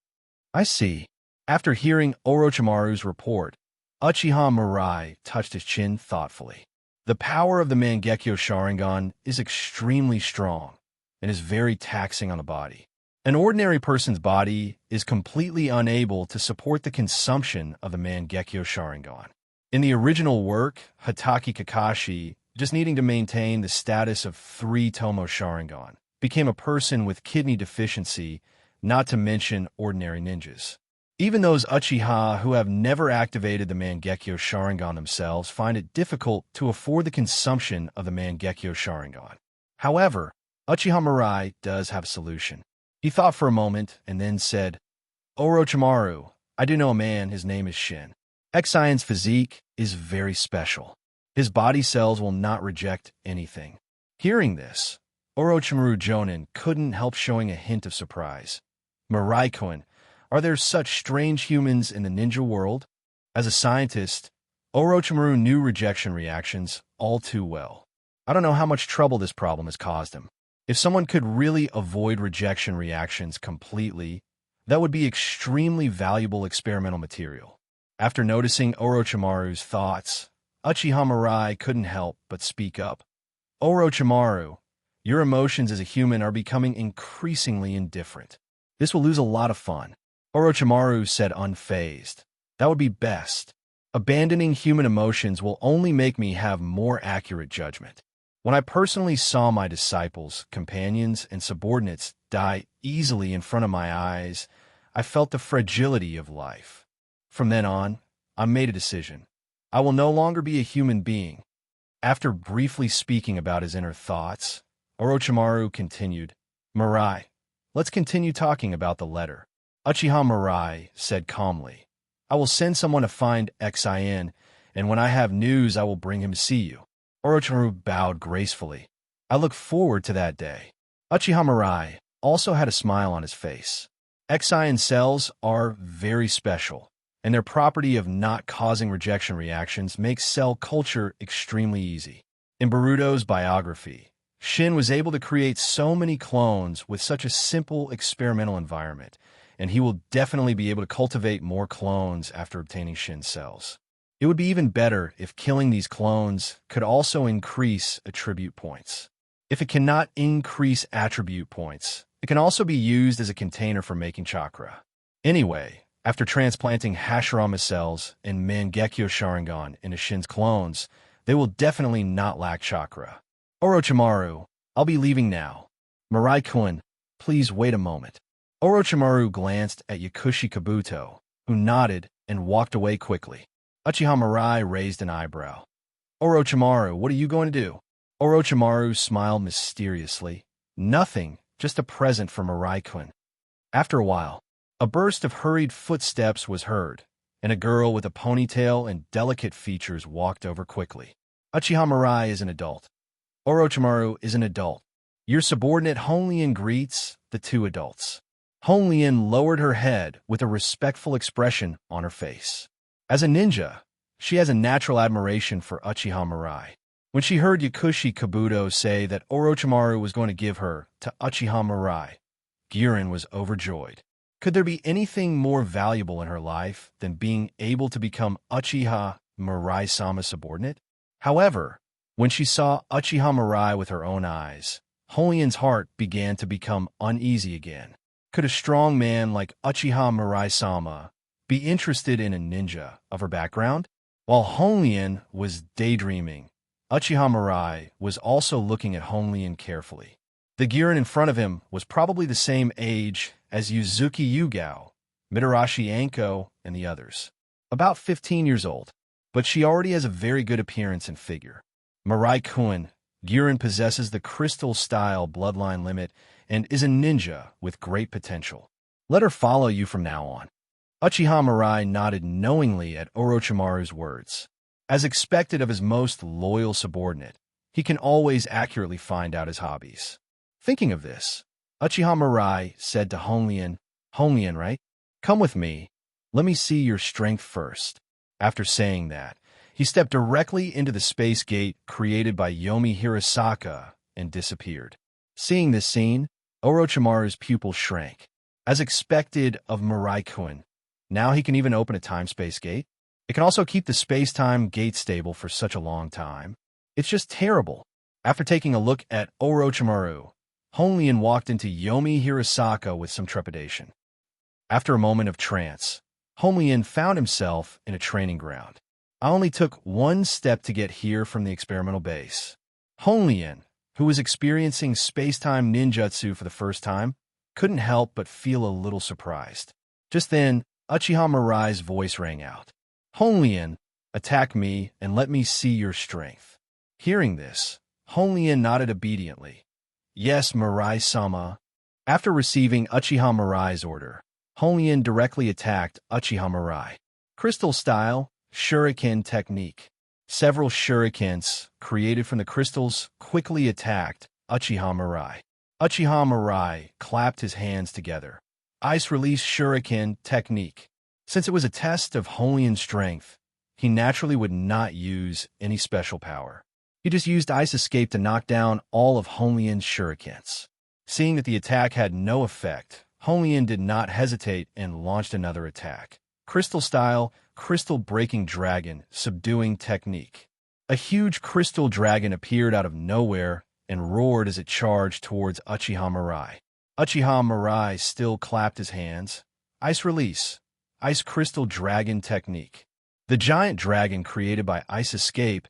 I see. After hearing Orochimaru's report, Uchiha Mirai touched his chin thoughtfully. The power of the Mangekyo Sharingan is extremely strong and is very taxing on the body. An ordinary person's body is completely unable to support the consumption of the Mangekyo Sharingan. In the original work, Hatake Kakashi, just needing to maintain the status of 3 Tomo Sharingan, became a person with kidney deficiency, not to mention ordinary ninjas. Even those Uchiha who have never activated the Mangekyo Sharingan themselves find it difficult to afford the consumption of the Mangekyo Sharingan. However, Uchiha Mirai does have a solution. He thought for a moment and then said, Orochimaru, I do know a man, his name is Shin. X-Scien's physique is very special. His body cells will not reject anything. Hearing this, Orochimaru Jonin couldn't help showing a hint of surprise. Mirai-kun, are there such strange humans in the ninja world? As a scientist, Orochimaru knew rejection reactions all too well. I don't know how much trouble this problem has caused him. If someone could really avoid rejection reactions completely, that would be extremely valuable experimental material. After noticing Orochimaru's thoughts, Uchiha Mirai couldn't help but speak up. Orochimaru, your emotions as a human are becoming increasingly indifferent. This will lose a lot of fun. Orochimaru said unfazed. That would be best. Abandoning human emotions will only make me have more accurate judgment. When I personally saw my disciples, companions, and subordinates die easily in front of my eyes, I felt the fragility of life. From then on, I made a decision. I will no longer be a human being. After briefly speaking about his inner thoughts, Orochimaru continued, Mirai, let's continue talking about the letter. Uchiha Mirai said calmly, I will send someone to find Xin, and when I have news, I will bring him to see you. Orochimaru bowed gracefully. I look forward to that day. Uchiha Mirai also had a smile on his face. Xin cells are very special, and their property of not causing rejection reactions makes cell culture extremely easy. In Boruto's biography, Shin was able to create so many clones with such a simple experimental environment, and he will definitely be able to cultivate more clones after obtaining Shin cells. It would be even better if killing these clones could also increase attribute points. If it cannot increase attribute points, it can also be used as a container for making chakra. Anyway, after transplanting Hashirama cells and Mangekyo Sharingan into Shin's clones, they will definitely not lack chakra. Orochimaru, I'll be leaving now. Mirai-kun, please wait a moment. Orochimaru glanced at Yakushi Kabuto, who nodded and walked away quickly. Uchiha Mirai raised an eyebrow. Orochimaru, what are you going to do? Orochimaru smiled mysteriously. Nothing, just a present for Mirai-kun. After a while, a burst of hurried footsteps was heard, and a girl with a ponytail and delicate features walked over quickly. Uchiha Mirai is an adult. Orochimaru is an adult. Your subordinate Honglin greets the two adults. Honglin lowered her head with a respectful expression on her face. As a ninja, she has a natural admiration for Uchiha Mirai. When she heard Yakushi Kabuto say that Orochimaru was going to give her to Uchiha Mirai, Girin was overjoyed. Could there be anything more valuable in her life than being able to become Uchiha Mirai-sama's subordinate? However, when she saw Uchiha Mirai with her own eyes, Honlin's heart began to become uneasy again. Could a strong man like Uchiha Mirai-sama be interested in a ninja of her background? While Honglin was daydreaming, Uchiha Mirai was also looking at Honglin carefully. The Girin in front of him was probably the same age as Yuzuki Yugao, Mitarashi Anko, and the others. About 15 years old, but she already has a very good appearance and figure. Mirai-kun, Girin possesses the crystal-style bloodline limit and is a ninja with great potential. Let her follow you from now on. Uchiha Mirai nodded knowingly at Orochimaru's words. As expected of his most loyal subordinate, he can always accurately find out his hobbies. Thinking of this, Uchiha Mirai said to Honglin, Honglin, right? Come with me. Let me see your strength first. After saying that, he stepped directly into the space gate created by Yomi Hirasaka and disappeared. Seeing this scene, Orochimaru's pupil shrank. As expected of Mirai-kun, now he can even open a time-space gate. It can also keep the space-time gate stable for such a long time. It's just terrible. After taking a look at Orochimaru, Honglin walked into Yomi Hirasaka with some trepidation. After a moment of trance, Honglin found himself in a training ground. I only took one step to get here from the experimental base. Honglin, who was experiencing space-time ninjutsu for the first time, couldn't help but feel a little surprised. Just then, Uchiha Mirai's voice rang out. Honglin, attack me and let me see your strength. Hearing this, Honglin nodded obediently. Yes, Mirai-sama. After receiving Uchiha Mirai's order, Honlin directly attacked Uchiha Mirai. Crystal Style, Shuriken Technique. Several shurikens, created from the crystals, quickly attacked Uchiha Mirai. Uchiha Mirai clapped his hands together. Ice Release Shuriken Technique. Since it was a test of Honlin's strength, he naturally would not use any special power. He just used Ice Escape to knock down all of Honlin's shurikens. Seeing that the attack had no effect, Honlin did not hesitate and launched another attack. Crystal Style, Crystal Breaking Dragon, Subduing Technique. A huge crystal dragon appeared out of nowhere and roared as it charged towards Uchiha Mirai. Uchiha Mirai still clapped his hands. Ice Release, Ice Crystal Dragon Technique. The giant dragon created by Ice Escape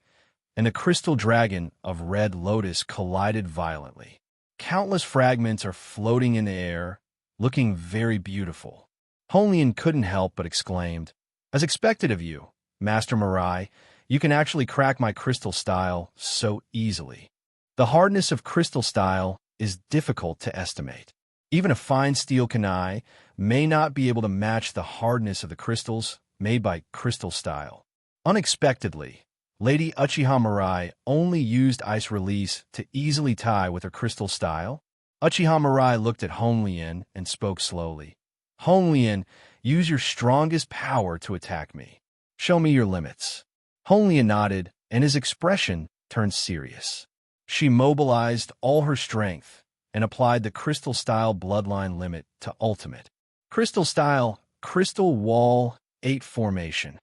and the crystal dragon of Red Lotus collided violently. Countless fragments are floating in the air, looking very beautiful. Honlin couldn't help but exclaimed, "As expected of you, Master Mirai, you can actually crack my crystal style so easily." The hardness of crystal style is difficult to estimate. Even a fine steel kunai may not be able to match the hardness of the crystals made by crystal style. Unexpectedly, Lady Uchiha Mirai only used Ice Release to easily tie with her crystal style. Uchiha Mirai looked at Honlin and spoke slowly. "Honlin, use your strongest power to attack me. Show me your limits." Honlin nodded, and his expression turned serious. She mobilized all her strength and applied the Crystal Style Bloodline Limit to Ultimate. Crystal Style, Crystal Wall 8 Formation.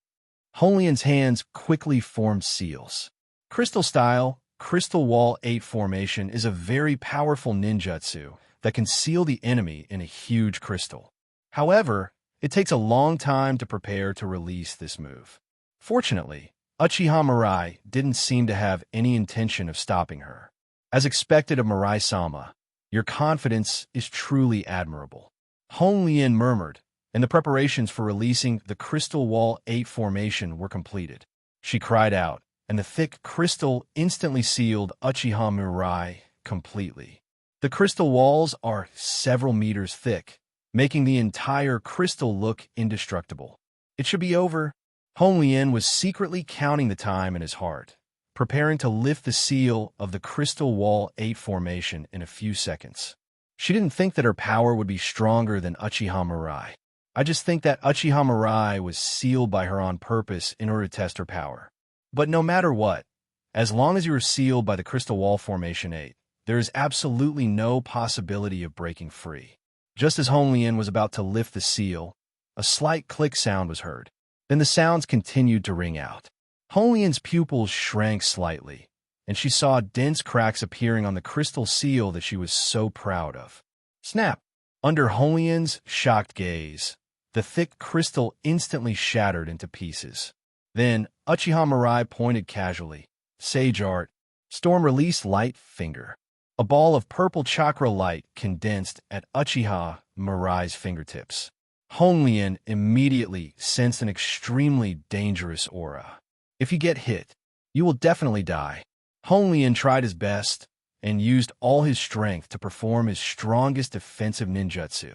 Honlin's hands quickly formed seals. Crystal Style, Crystal Wall 8 Formation is a very powerful ninjutsu that can seal the enemy in a huge crystal. However, it takes a long time to prepare to release this move. Fortunately, Uchiha Mirai didn't seem to have any intention of stopping her. As expected of Mirai-sama, your confidence is truly admirable. Honlin murmured, and the preparations for releasing the Crystal Wall 8 formation were completed. She cried out, and the thick crystal instantly sealed Uchiha Mirai completely. The crystal walls are several meters thick, making the entire crystal look indestructible. It should be over. Honlin was secretly counting the time in his heart, preparing to lift the seal of the Crystal Wall 8 formation in a few seconds. She didn't think that her power would be stronger than Uchiha Mirai. I just think that Uchiha Mirai was sealed by her on purpose in order to test her power. But no matter what, as long as you are sealed by the Crystal Wall Formation 8, there is absolutely no possibility of breaking free. Just as Honlin was about to lift the seal, a slight click sound was heard. Then the sounds continued to ring out. Honlin's pupils shrank slightly, and she saw dense cracks appearing on the crystal seal that she was so proud of. Snap! Under Honlin's shocked gaze, the thick crystal instantly shattered into pieces. Then, Uchiha Mirai pointed casually. Sage Art. Storm Release Light Finger. A ball of purple chakra light condensed at Uchiha Mirai's fingertips. Honlin immediately sensed an extremely dangerous aura. If you get hit, you will definitely die. Honlin tried his best and used all his strength to perform his strongest defensive ninjutsu.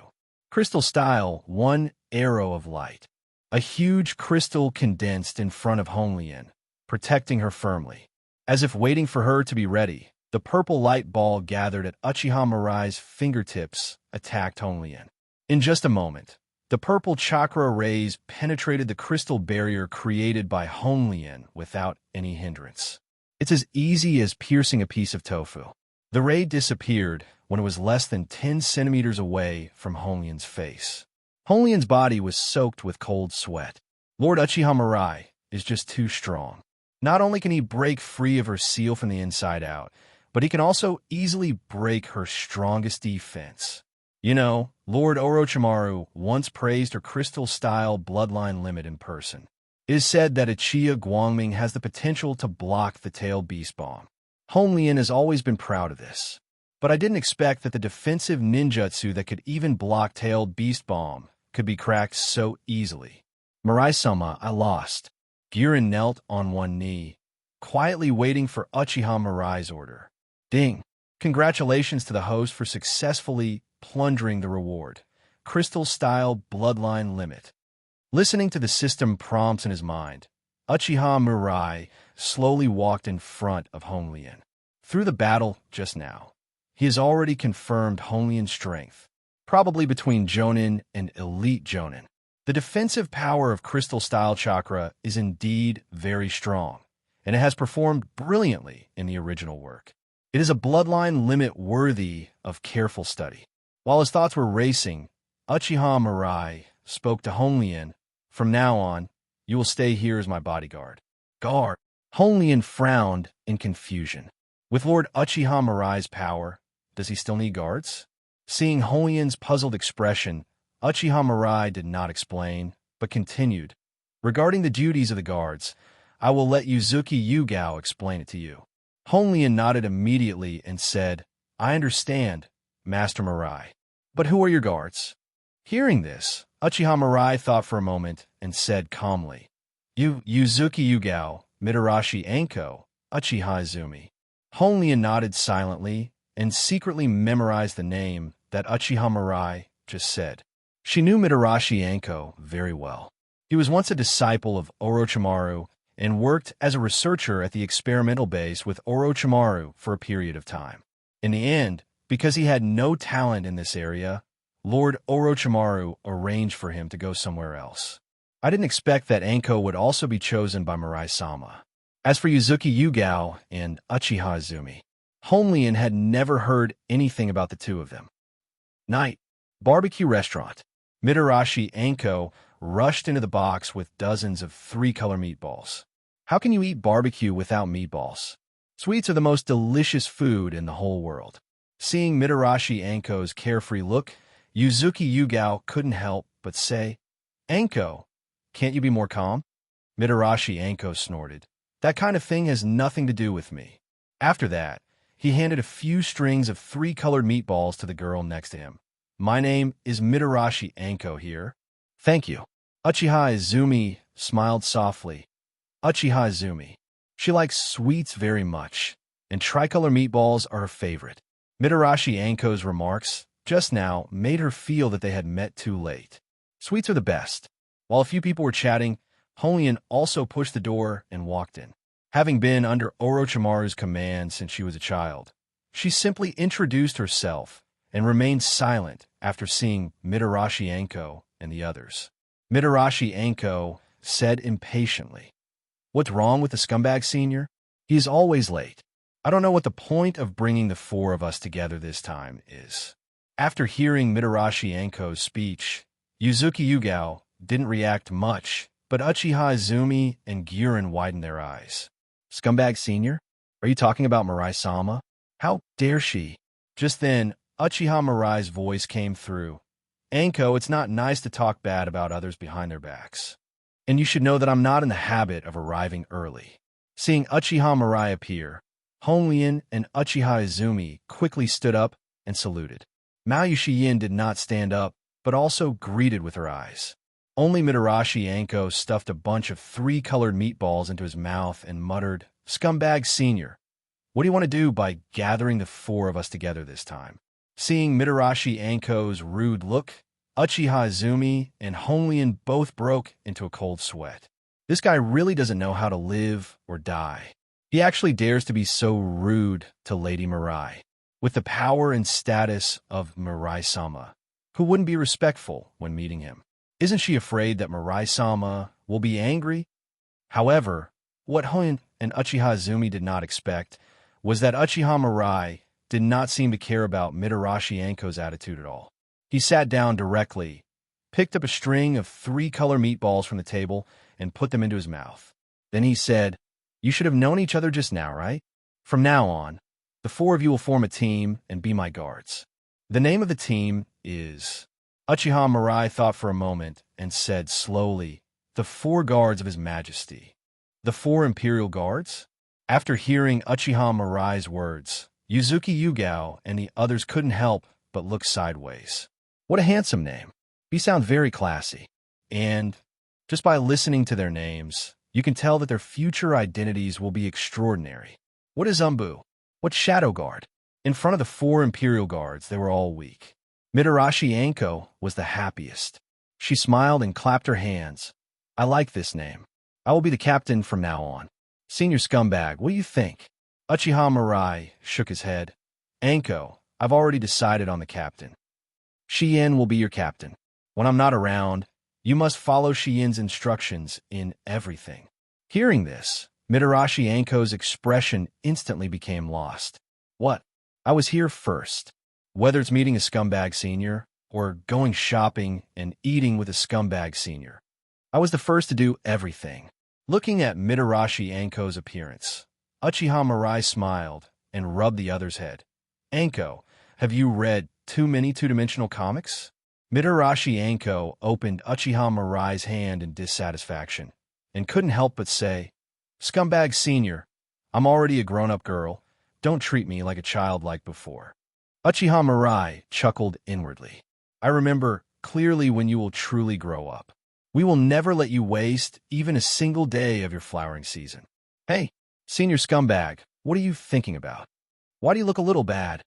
Crystal Style 1 Arrow of Light. A huge crystal condensed in front of Honlin, protecting her firmly. As if waiting for her to be ready, the purple light ball gathered at Uchiha Mirai's fingertips attacked Honlin. In just a moment, the purple chakra rays penetrated the crystal barrier created by Honlin without any hindrance. It's as easy as piercing a piece of tofu. The ray disappeared when it was less than 10 centimeters away from Honlin's face. Honlin's body was soaked with cold sweat. Lord Uchiha Mirai is just too strong. Not only can he break free of her seal from the inside out, but he can also easily break her strongest defense. You know, Lord Orochimaru once praised her crystal-style bloodline limit in person. It is said that Uchiha Guangming has the potential to block the tailed beast bomb. Honlin has always been proud of this. But I didn't expect that the defensive ninjutsu that could even block tailed beast bomb could be cracked so easily. Mirai-sama, I lost. Girin knelt on one knee, quietly waiting for Uchiha Mirai's order. Ding! Congratulations to the host for successfully plundering the reward. Crystal-style bloodline limit. Listening to the system prompts in his mind, Uchiha Mirai slowly walked in front of Honglian. Through the battle just now, he has already confirmed Honglian's strength, probably between Jonin and elite Jonin. The defensive power of Crystal Style Chakra is indeed very strong, and it has performed brilliantly in the original work. It is a bloodline limit worthy of careful study. While his thoughts were racing, Uchiha Mirai spoke to Honglian. From now on, you will stay here as my bodyguard. Guard. Honglian frowned in confusion. With Lord Uchiha Mirai's power, does he still need guards? Seeing Honglian's puzzled expression, Uchiha Mirai did not explain, but continued. Regarding the duties of the guards, I will let Yuzuki Yugao explain it to you. Honglian nodded immediately and said, I understand, Master Mirai. But who are your guards? Hearing this, Uchiha Mirai thought for a moment and said calmly, Yuzuki Yugao, Mitarashi Anko, Uchiha Izumi. Honglian nodded silently and secretly memorized the name that Uchiha Mirai just said. She knew Mitarashi Anko very well. He was once a disciple of Orochimaru and worked as a researcher at the experimental base with Orochimaru for a period of time. In the end, because he had no talent in this area, Lord Orochimaru arranged for him to go somewhere else. I didn't expect that Anko would also be chosen by Mirai-sama. As for Yuzuki Yugao and Uchiha Izumi, Honglian had never heard anything about the two of them. Night. Barbecue restaurant. Mitarashi Anko rushed into the box with dozens of three-color meatballs. How can you eat barbecue without meatballs? Sweets are the most delicious food in the whole world. Seeing Mitarashi Anko's carefree look, Yuzuki Yugao couldn't help but say, Anko, can't you be more calm? Mitarashi Anko snorted. That kind of thing has nothing to do with me. After that, he handed a few strings of three-colored meatballs to the girl next to him. My name is Mitarashi Anko here. Thank you. Uchiha Izumi smiled softly. Uchiha Izumi. She likes sweets very much, and tricolor meatballs are her favorite. Mitarashi Anko's remarks just now made her feel that they had met too late. Sweets are the best. While a few people were chatting, Honglian also pushed the door and walked in. Having been under Orochimaru's command since she was a child, she simply introduced herself and remained silent after seeing Mitarashi Anko and the others. Mitarashi Anko said impatiently, What's wrong with the scumbag senior? He is always late. I don't know what the point of bringing the four of us together this time is. After hearing Mitarashi Anko's speech, Yuzuki Yugao didn't react much, but Uchiha Izumi and Gyurin widened their eyes. Scumbag senior? Are you talking about Mirai-sama? How dare she? Just then, Uchiha Mirai's voice came through. Anko, it's not nice to talk bad about others behind their backs. And you should know that I'm not in the habit of arriving early. Seeing Uchiha Mirai appear, Honglian and Uchiha Izumi quickly stood up and saluted. Mao Yin did not stand up, but also greeted with her eyes. Only Mitarashi Anko stuffed a bunch of three-colored meatballs into his mouth and muttered, Scumbag senior, what do you want to do by gathering the four of us together this time? Seeing Mitarashi Anko's rude look, Uchiha Izumi and Honglian both broke into a cold sweat. This guy really doesn't know how to live or die. He actually dares to be so rude to Lady Mirai, with the power and status of Mirai-sama. Who wouldn't be respectful when meeting him? Isn't she afraid that Mirai-sama will be angry? However, what Honglian and Uchiha Izumi did not expect was that Uchiha Mirai did not seem to care about Mitarashi Anko's attitude at all. He sat down directly, picked up a string of three-color meatballs from the table, and put them into his mouth. Then he said, You should have known each other just now, right? From now on, the four of you will form a team and be my guards. The name of the team is... Uchiha Mirai thought for a moment and said slowly, The four guards of His Majesty. The four Imperial Guards? After hearing Uchiha Mirai's words, Yuzuki Yugao and the others couldn't help but look sideways. What a handsome name. These sound very classy. And just by listening to their names, you can tell that their future identities will be extraordinary. What is Umbu? What's Shadow Guard? In front of the 4 Imperial Guards, they were all weak. Mitarashi Anko was the happiest. She smiled and clapped her hands. I like this name. I will be the captain from now on. Senior scumbag, what do you think? Uchiha Mirai shook his head. Anko, I've already decided on the captain. Shien will be your captain. When I'm not around, you must follow Shien's instructions in everything. Hearing this, Mitarashi Anko's expression instantly became lost. What? I was here first. Whether it's meeting a scumbag senior or going shopping and eating with a scumbag senior, I was the first to do everything. Looking at Mitarashi Anko's appearance, Uchiha Mirai smiled and rubbed the other's head. Anko, have you read too many two-dimensional comics? Mitarashi Anko opened Uchiha Mirai's hand in dissatisfaction and couldn't help but say, Scumbag Senior, I'm already a grown-up girl. Don't treat me like a child like before. Uchiha Mirai chuckled inwardly. I remember clearly when you will truly grow up. We will never let you waste even a single day of your flowering season. Hey, Senior Scumbag, what are you thinking about? Why do you look a little bad?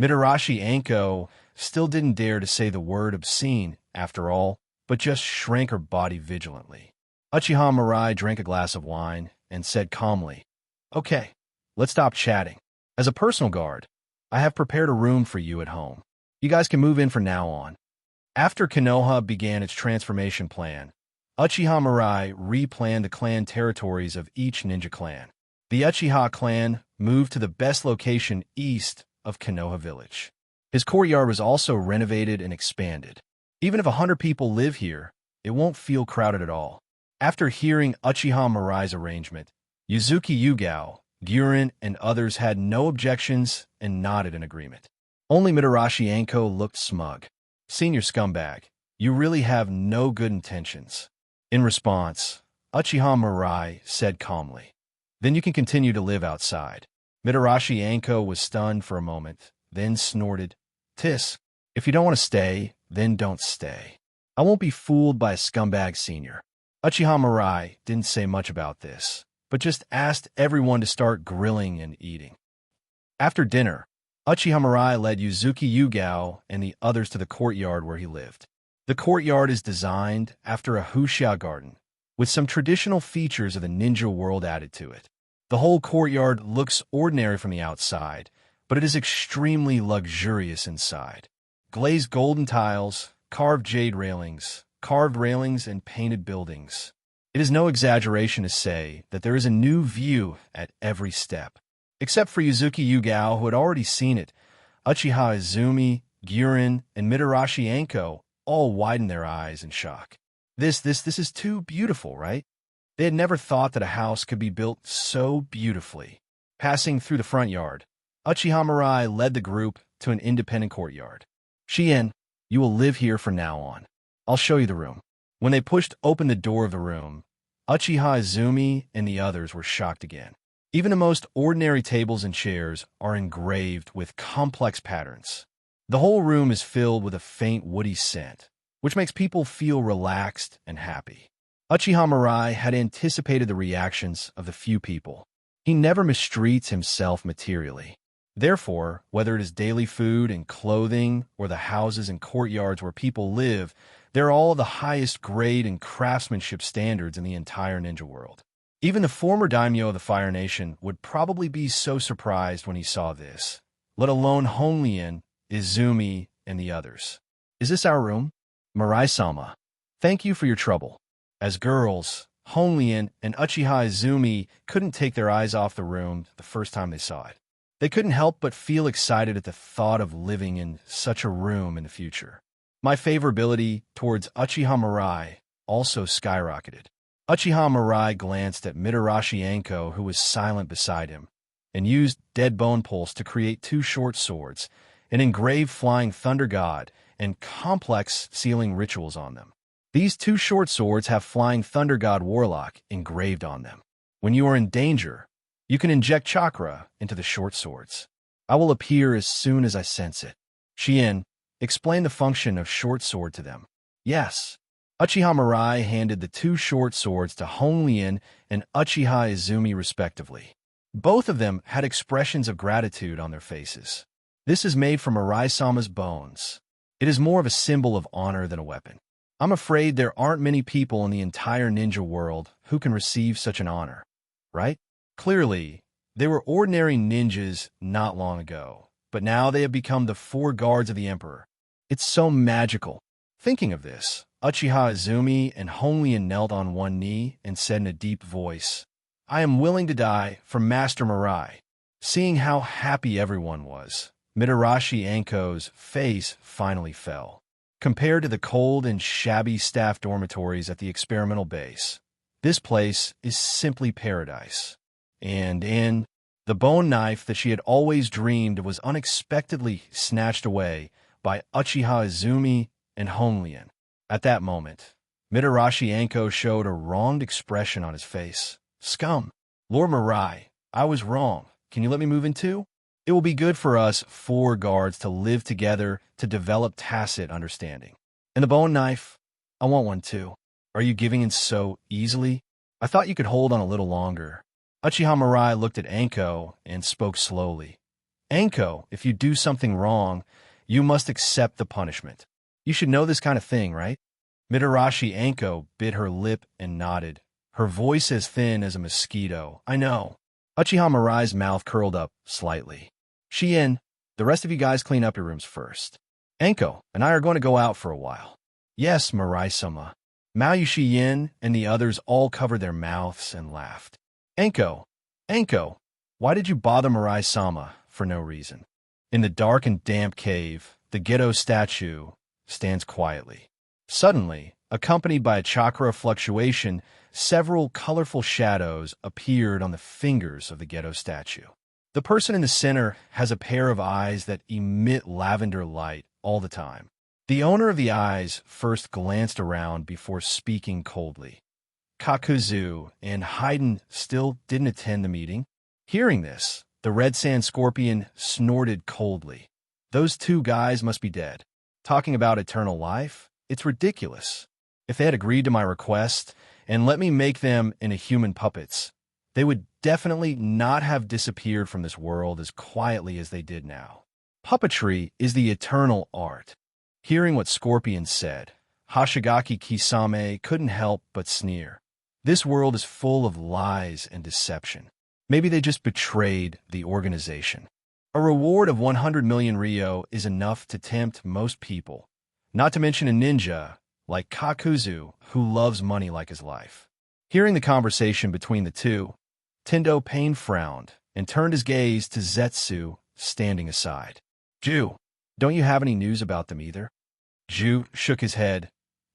Mitarashi Anko still didn't dare to say the word obscene, after all, but just shrank her body vigilantly. Uchiha Mirai drank a glass of wine and said calmly, Okay, let's stop chatting. As a personal guard, I have prepared a room for you at home. You guys can move in from now on. After Konoha began its transformation plan, Uchiha Mirai replanned the clan territories of each ninja clan. The Uchiha clan moved to the best location east of Konoha Village. His courtyard was also renovated and expanded. Even if 100 people live here, it won't feel crowded at all. After hearing Uchiha Mirai's arrangement, Yuzuki Yugao, Guren, and others had no objections and nodded in agreement. Only Mitarashi Anko looked smug. Senior Scumbag, you really have no good intentions. In response, Uchiha Mirai said calmly, Then you can continue to live outside. Mitarashi Anko was stunned for a moment, then snorted, Tis, if you don't want to stay, then don't stay. I won't be fooled by a scumbag senior. Uchiha Mirai didn't say much about this, but just asked everyone to start grilling and eating. After dinner, Uchiha Mirai led Yuzuki Yugao and the others to the courtyard where he lived. The courtyard is designed after a Huxia garden, with some traditional features of the ninja world added to it. The whole courtyard looks ordinary from the outside, but it is extremely luxurious inside. Glazed golden tiles, carved jade railings, and painted buildings. It is no exaggeration to say that there is a new view at every step. Except for Yuzuki Yugao, who had already seen it, Uchiha Izumi, Guren, and Mitarashi Anko all widened their eyes in shock. This is too beautiful, right? They had never thought that a house could be built so beautifully. Passing through the front yard, Uchiha Mirai led the group to an independent courtyard. Shien, you will live here from now on. I'll show you the room. When they pushed open the door of the room, Uchiha Izumi and the others were shocked again. Even the most ordinary tables and chairs are engraved with complex patterns. The whole room is filled with a faint woody scent, which makes people feel relaxed and happy. Uchiha Mirai had anticipated the reactions of the few people. He never mistreats himself materially. Therefore, whether it is daily food and clothing or the houses and courtyards where people live, they're all of the highest grade and craftsmanship standards in the entire ninja world. Even the former daimyo of the Fire Nation would probably be so surprised when he saw this, let alone Honglien, Izumi, and the others. Is this our room? Mirai-sama, thank you for your trouble. As girls, Honglien and Uchiha Izumi couldn't take their eyes off the room the first time they saw it. They couldn't help but feel excited at the thought of living in such a room in the future. My favorability towards Uchiha Mirai also skyrocketed. Uchiha Mirai glanced at Mitarashi Anko, who was silent beside him, and used Dead Bone Pulse to create 2 short swords, an engraved Flying Thunder God, and complex sealing rituals on them. These 2 short swords have Flying Thunder God Warlock engraved on them. When you are in danger, you can inject chakra into the short swords. I will appear as soon as I sense it. Shien, explain the function of short sword to them. Yes. Uchiha Mirai handed the 2 short swords to Honglien and Uchiha Izumi respectively. Both of them had expressions of gratitude on their faces. This is made from Arai-sama's bones. It is more of a symbol of honor than a weapon. I'm afraid there aren't many people in the entire ninja world who can receive such an honor, right? Clearly, they were ordinary ninjas not long ago, but now they have become the 4 guards of the Emperor. It's so magical. Thinking of this, Uchiha Izumi and Honglian knelt on one knee and said in a deep voice, "I am willing to die for Master Mirai." Seeing how happy everyone was, Mitarashi Anko's face finally fell. Compared to the cold and shabby staff dormitories at the experimental base, this place is simply paradise. And the bone knife that she had always dreamed was unexpectedly snatched away by Uchiha Izumi and Honglian. At that moment, Mitarashi Anko showed a wronged expression on his face. "Scum! Lord Mirai, I was wrong. Can you let me move in too? It will be good for us 4 guards to live together to develop tacit understanding. And the bone knife, I want one too. Are you giving in so easily? I thought you could hold on a little longer." Uchiha Mirai looked at Anko and spoke slowly. "Anko, if you do something wrong, you must accept the punishment. You should know this kind of thing, right?" Mitarashi Anko bit her lip and nodded, her voice as thin as a mosquito. "I know." Uchiha Mirai's mouth curled up slightly. "Shien, the rest of you guys clean up your rooms first. Anko and I are going to go out for a while." "Yes, Mirai-sama." Mao Yushi-yin and the others all covered their mouths and laughed. Anko, why did you bother Mirai-sama for no reason?" In the dark and damp cave, the Gedo statue stands quietly. Suddenly, accompanied by a chakra fluctuation, several colorful shadows appeared on the fingers of the Gedo statue. The person in the center has a pair of eyes that emit lavender light all the time. The owner of the eyes first glanced around before speaking coldly. Kakuzu and Haydn still didn't attend the meeting. Hearing this, the Red Sand Scorpion snorted coldly. "Those 2 guys must be dead. Talking about eternal life? It's ridiculous. If they had agreed to my request and let me make them into human puppets, they would definitely not have disappeared from this world as quietly as they did now. Puppetry is the eternal art." Hearing what Scorpion said, Hoshigaki Kisame couldn't help but sneer. This world is full of lies and deception. Maybe they just betrayed the organization. A reward of 100 million ryo is enough to tempt most people, not to mention a ninja like Kakuzu who loves money like his life. Hearing the conversation between the two, Tendo Pain frowned and turned his gaze to Zetsu standing aside. "Ju, don't you have any news about them either?" Ju shook his head.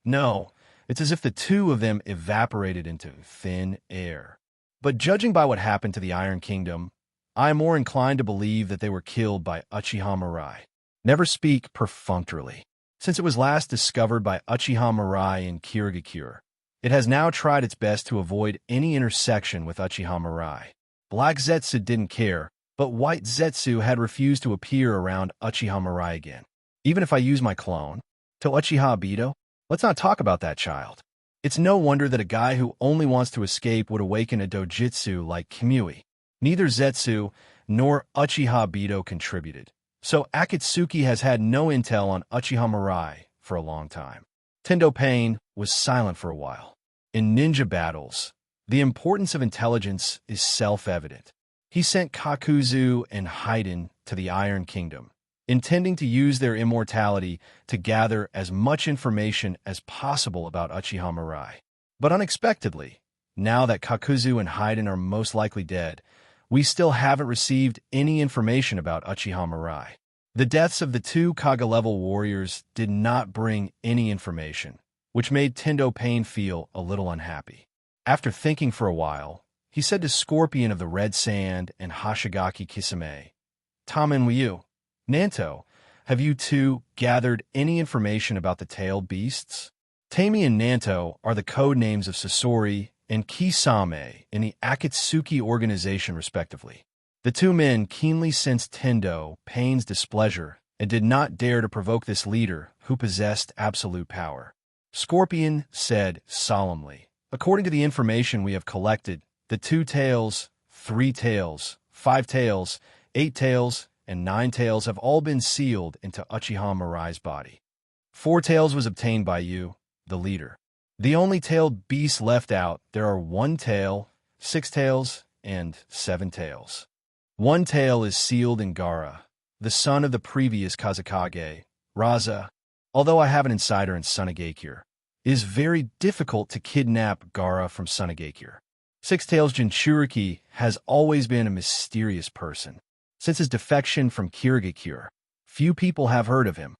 "No, it's as if the 2 of them evaporated into thin air. But judging by what happened to the Iron Kingdom, I am more inclined to believe that they were killed by Uchiha Mirai. Never speak perfunctorily. Since it was last discovered by Uchiha Mirai in Kirigakure, it has now tried its best to avoid any intersection with Uchiha Mirai. Black Zetsu didn't care, but White Zetsu had refused to appear around Uchiha Mirai again. Even if I use my clone, to Uchiha Obito, let's not talk about that child. It's no wonder that a guy who only wants to escape would awaken a dojutsu like Kamui. Neither Zetsu nor Uchiha Obito contributed, so Akatsuki has had no intel on Uchiha Mirai for a long time. Tendo Pain was silent for a while. In ninja battles, the importance of intelligence is self-evident. He sent Kakuzu and Haydn to the Iron Kingdom, intending to use their immortality to gather as much information as possible about Uchiha Mirai. But unexpectedly, now that Kakuzu and Haydn are most likely dead, we still haven't received any information about Uchiha Mirai. The deaths of the 2 Kage-level warriors did not bring any information, which made Tendo Pain feel a little unhappy. After thinking for a while, he said to Scorpion of the Red Sand and Hoshigaki Kisame, "Tama and Wyu, Nanto, have you 2 gathered any information about the tailed beasts?" Tami and Nanto are the code names of Sasori and Kisame in the Akatsuki organization, respectively. The 2 men keenly sensed Tendo Pain's displeasure and did not dare to provoke this leader who possessed absolute power. Scorpion said solemnly, "According to the information we have collected, the 2 tails 3 tails, 5 tails, 8 tails, and 9 tails have all been sealed into Uchiha Mirai's body. 4 tails was obtained by you, the leader. The only tailed beasts left out, there are 1 tail, 6 tails, and 7 tails. 1 tail is sealed in Gaara, the son of the previous Kazekage, Raza. Although I have an insider in Sunagakure, it is very difficult to kidnap Gaara from Sunagakure. 6 tails Jinchuriki has always been a mysterious person. Since his defection from Kirigakure, few people have heard of him.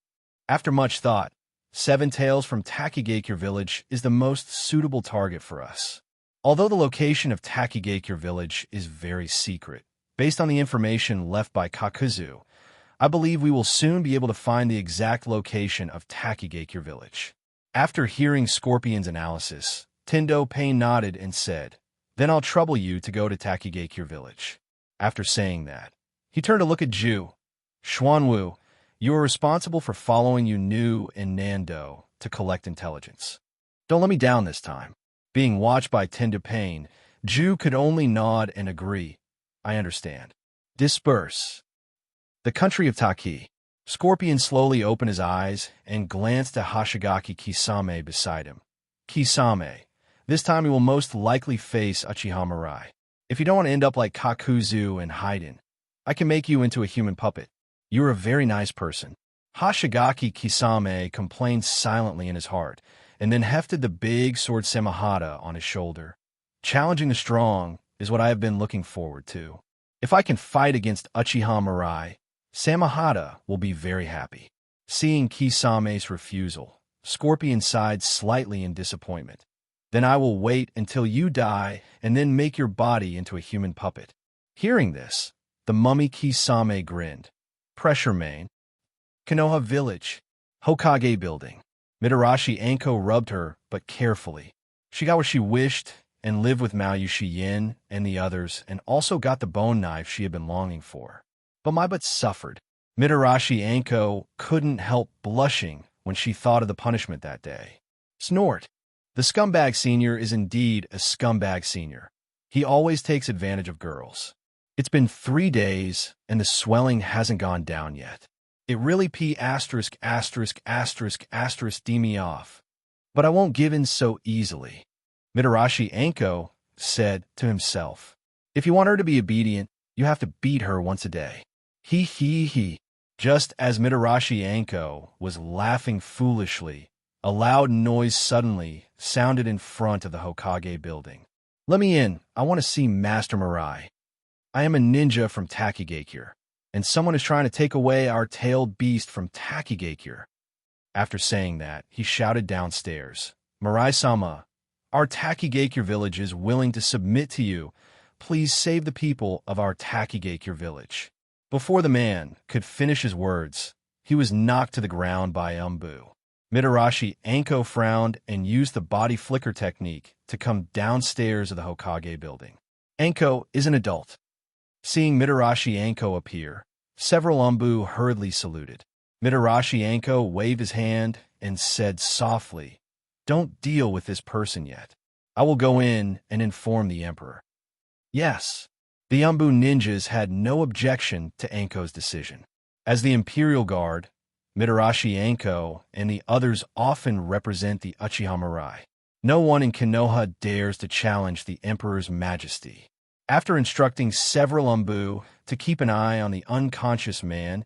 After much thought, 7 tails from Takigakure village is the most suitable target for us. Although the location of Takigakure village is very secret, based on the information left by Kakuzu, I believe we will soon be able to find the exact location of Takigakure village. After hearing Scorpion's analysis, Tendo Pain nodded and said, "Then I'll trouble you to go to Takigakure village." After saying that, he turned to look at Ju. "Xuanwu, you are responsible for following Yunu and Nando to collect intelligence. Don't let me down this time." Being watched by Tendo Pain, Ju could only nod and agree. "I understand." Disperse. The country of Taki. Scorpion slowly opened his eyes and glanced at Hoshigaki Kisame beside him. "Kisame, this time you will most likely face Uchiha Mirai. If you don't want to end up like Kakuzu and Haiden, I can make you into a human puppet. You're a very nice person." Hoshigaki Kisame complained silently in his heart, and then hefted the big sword Samahata on his shoulder. "Challenging the strong is what I have been looking forward to. If I can fight against Uchiha Mirai, Samahata will be very happy." Seeing Kisame's refusal, Scorpion sighed slightly in disappointment. "Then I will wait until you die and then make your body into a human puppet." Hearing this, the mummy Kisame grinned. Pressure main. Konoha Village. Hokage Building. Mitarashi Anko rubbed her, but carefully. She got what she wished and lived with Mao Yin and the others, and also got the bone knife she had been longing for. But my butt suffered. Mitarashi Anko couldn't help blushing when she thought of the punishment that day. Snort. The scumbag senior is indeed a scumbag senior. He always takes advantage of girls. It's been 3 days, and the swelling hasn't gone down yet. It really d me off. But I won't give in so easily. Mitarashi Anko said to himself, "If you want her to be obedient, you have to beat her once a day." He. Just as Mitarashi Anko was laughing foolishly, a loud noise suddenly sounded in front of the Hokage building. "Let me in. I want to see Master Mirai. I am a ninja from Takigakure, and someone is trying to take away our tailed beast from Takigakure." After saying that, he shouted downstairs, "Mirai-sama, our Takigakure village is willing to submit to you. Please save the people of our Takigakure village." Before the man could finish his words, he was knocked to the ground by Umbu. Mitarashi Anko frowned and used the body flicker technique to come downstairs of the Hokage building. Anko is an adult. Seeing Mitarashi Anko appear, several Umbu hurriedly saluted. Mitarashi Anko waved his hand and said softly, "Don't deal with this person yet. I will go in and inform the emperor." Yes. The Umbu ninjas had no objection to Anko's decision. As the Imperial Guard, Mitarashi Anko and the others often represent the Uchiha Mirai. No one in Konoha dares to challenge the Emperor's majesty. After instructing several Umbu to keep an eye on the unconscious man,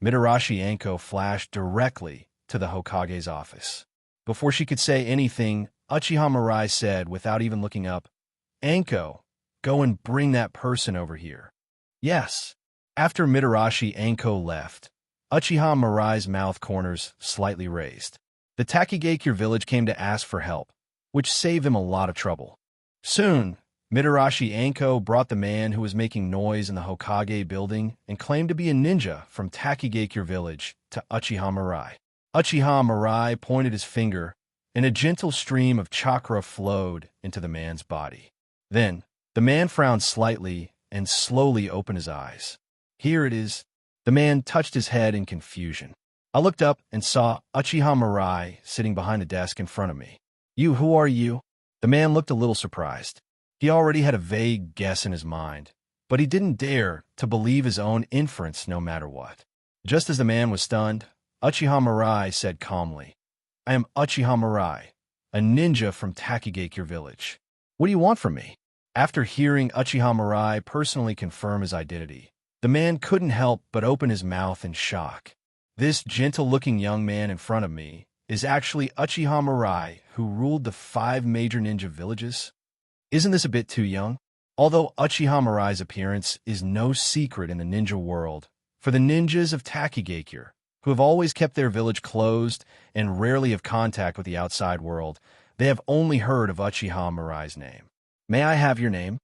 Mitarashi Anko flashed directly to the Hokage's office. Before she could say anything, Uchiha Mirai said, without even looking up, "Anko, go and bring that person over here." Yes. After Mitarashi Anko left, Uchiha Mirai's mouth corners slightly raised. The Takigakure village came to ask for help, which saved him a lot of trouble. Soon, Mitarashi Anko brought the man who was making noise in the Hokage building and claimed to be a ninja from Takigakure village to Uchiha Mirai. Uchiha Mirai pointed his finger, and a gentle stream of chakra flowed into the man's body. Then, the man frowned slightly and slowly opened his eyes. "Here it is." The man touched his head in confusion. I looked up and saw Uchiha Mirai sitting behind the desk in front of me. Who are you?" The man looked a little surprised. He already had a vague guess in his mind, but he didn't dare to believe his own inference no matter what. Just as the man was stunned, Uchiha Mirai said calmly, "I am Uchiha Mirai, a ninja from Takigakure village. What do you want from me?" After hearing Uchiha Mirai personally confirm his identity, the man couldn't help but open his mouth in shock. This gentle-looking young man in front of me is actually Uchiha Mirai, who ruled the 5 major ninja villages? Isn't this a bit too young? Although Uchiha Mirai's appearance is no secret in the ninja world, for the ninjas of Takigakure, who have always kept their village closed and rarely have contact with the outside world, they have only heard of Uchiha Mirai's name. "May I have your name?"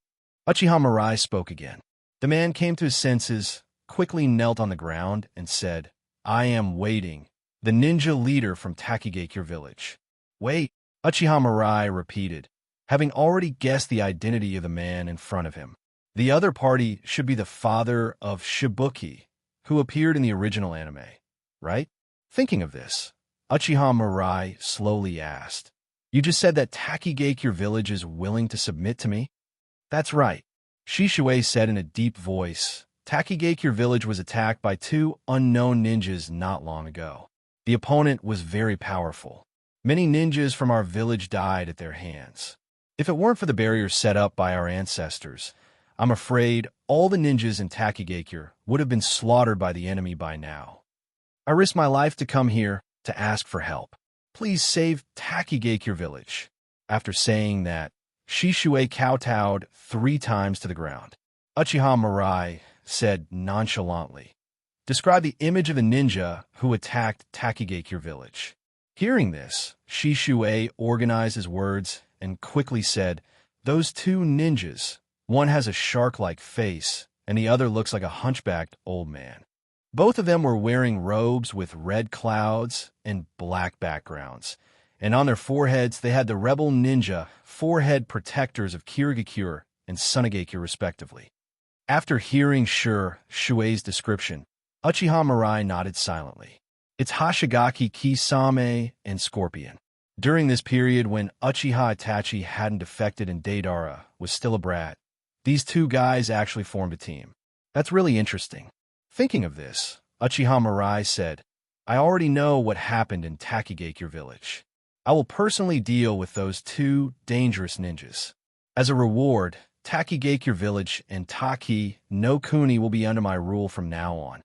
Uchiha Mirai spoke again. The man came to his senses, quickly knelt on the ground, and said, "I am Waiting, the ninja leader from Takigakure village." "Wait," Uchiha Mirai repeated, having already guessed the identity of the man in front of him. The other party should be the father of Shibuki, who appeared in the original anime, right? Thinking of this, Uchiha Mirai slowly asked, "You just said that Takigakure village is willing to submit to me?" "That's right," Shisue said in a deep voice. "Takigakure village was attacked by 2 unknown ninjas not long ago. The opponent was very powerful. Many ninjas from our village died at their hands. If it weren't for the barriers set up by our ancestors, I'm afraid all the ninjas in Takigakure would have been slaughtered by the enemy by now. I risked my life to come here to ask for help. Please save Takigakure village." After saying that, Shisue kowtowed 3 times to the ground. Uchiha Mirai said nonchalantly, "Describe the image of a ninja who attacked Takigakure village." Hearing this, Shisue organized his words and quickly said, "Those 2 ninjas, one has a shark-like face, and the other looks like a hunchbacked old man. Both of them were wearing robes with red clouds and black backgrounds, and on their foreheads they had the rebel ninja forehead protectors of Kirigakure and Sunagakure respectively." After hearing Shuei's description, Uchiha Mirai nodded silently. "It's Hoshigaki Kisame and Scorpion. During this period when Uchiha Itachi hadn't defected and Deidara was still a brat, these 2 guys actually formed a team. That's really interesting." Thinking of this, Uchiha Mirai said, "I already know what happened in Takigakure village. I will personally deal with those 2 dangerous ninjas. As a reward, Takigakure village and Taki no Kuni will be under my rule from now on."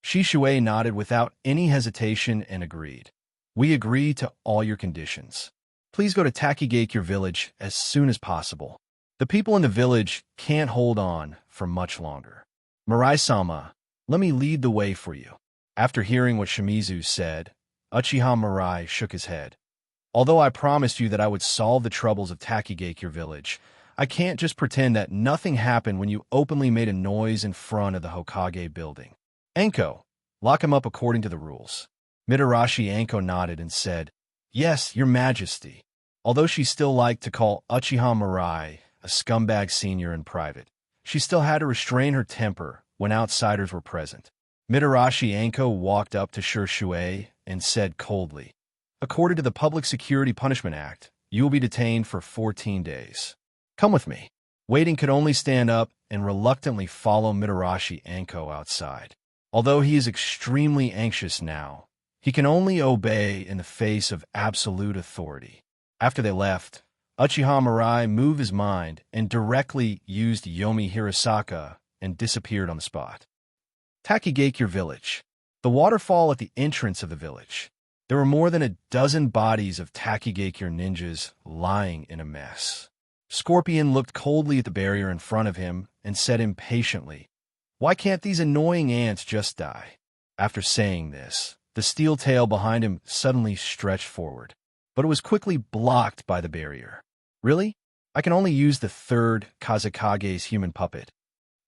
Shisue nodded without any hesitation and agreed. "We agree to all your conditions. Please go to Takigakure village as soon as possible. The people in the village can't hold on for much longer. Mirai-sama, let me lead the way for you." After hearing what Shimizu said, Uchiha Mirai shook his head. "Although I promised you that I would solve the troubles of Takigakure village, I can't just pretend that nothing happened when you openly made a noise in front of the Hokage building. Anko, lock him up according to the rules." Mitarashi Anko nodded and said, "Yes, your majesty," although she still liked to call Uchiha Mirai a scumbag senior in private. She still had to restrain her temper when outsiders were present. Mitarashi Anko walked up to Shuei and said coldly, "According to the Public Security Punishment Act, you will be detained for 14 days. Come with me." Waiting could only stand up and reluctantly follow Mitarashi Anko outside. Although he is extremely anxious now, he can only obey in the face of absolute authority. After they left, Uchiha Mirai moved his mind and directly used Yomi Hirasaka and disappeared on the spot. Takigakure village. The waterfall at the entrance of the village. There were more than a dozen bodies of Takigakure ninjas lying in a mess. Scorpion looked coldly at the barrier in front of him and said impatiently, "Why can't these annoying ants just die?" After saying this, the steel tail behind him suddenly stretched forward, but it was quickly blocked by the barrier. "Really? I can only use the 3rd Kazekage's human puppet."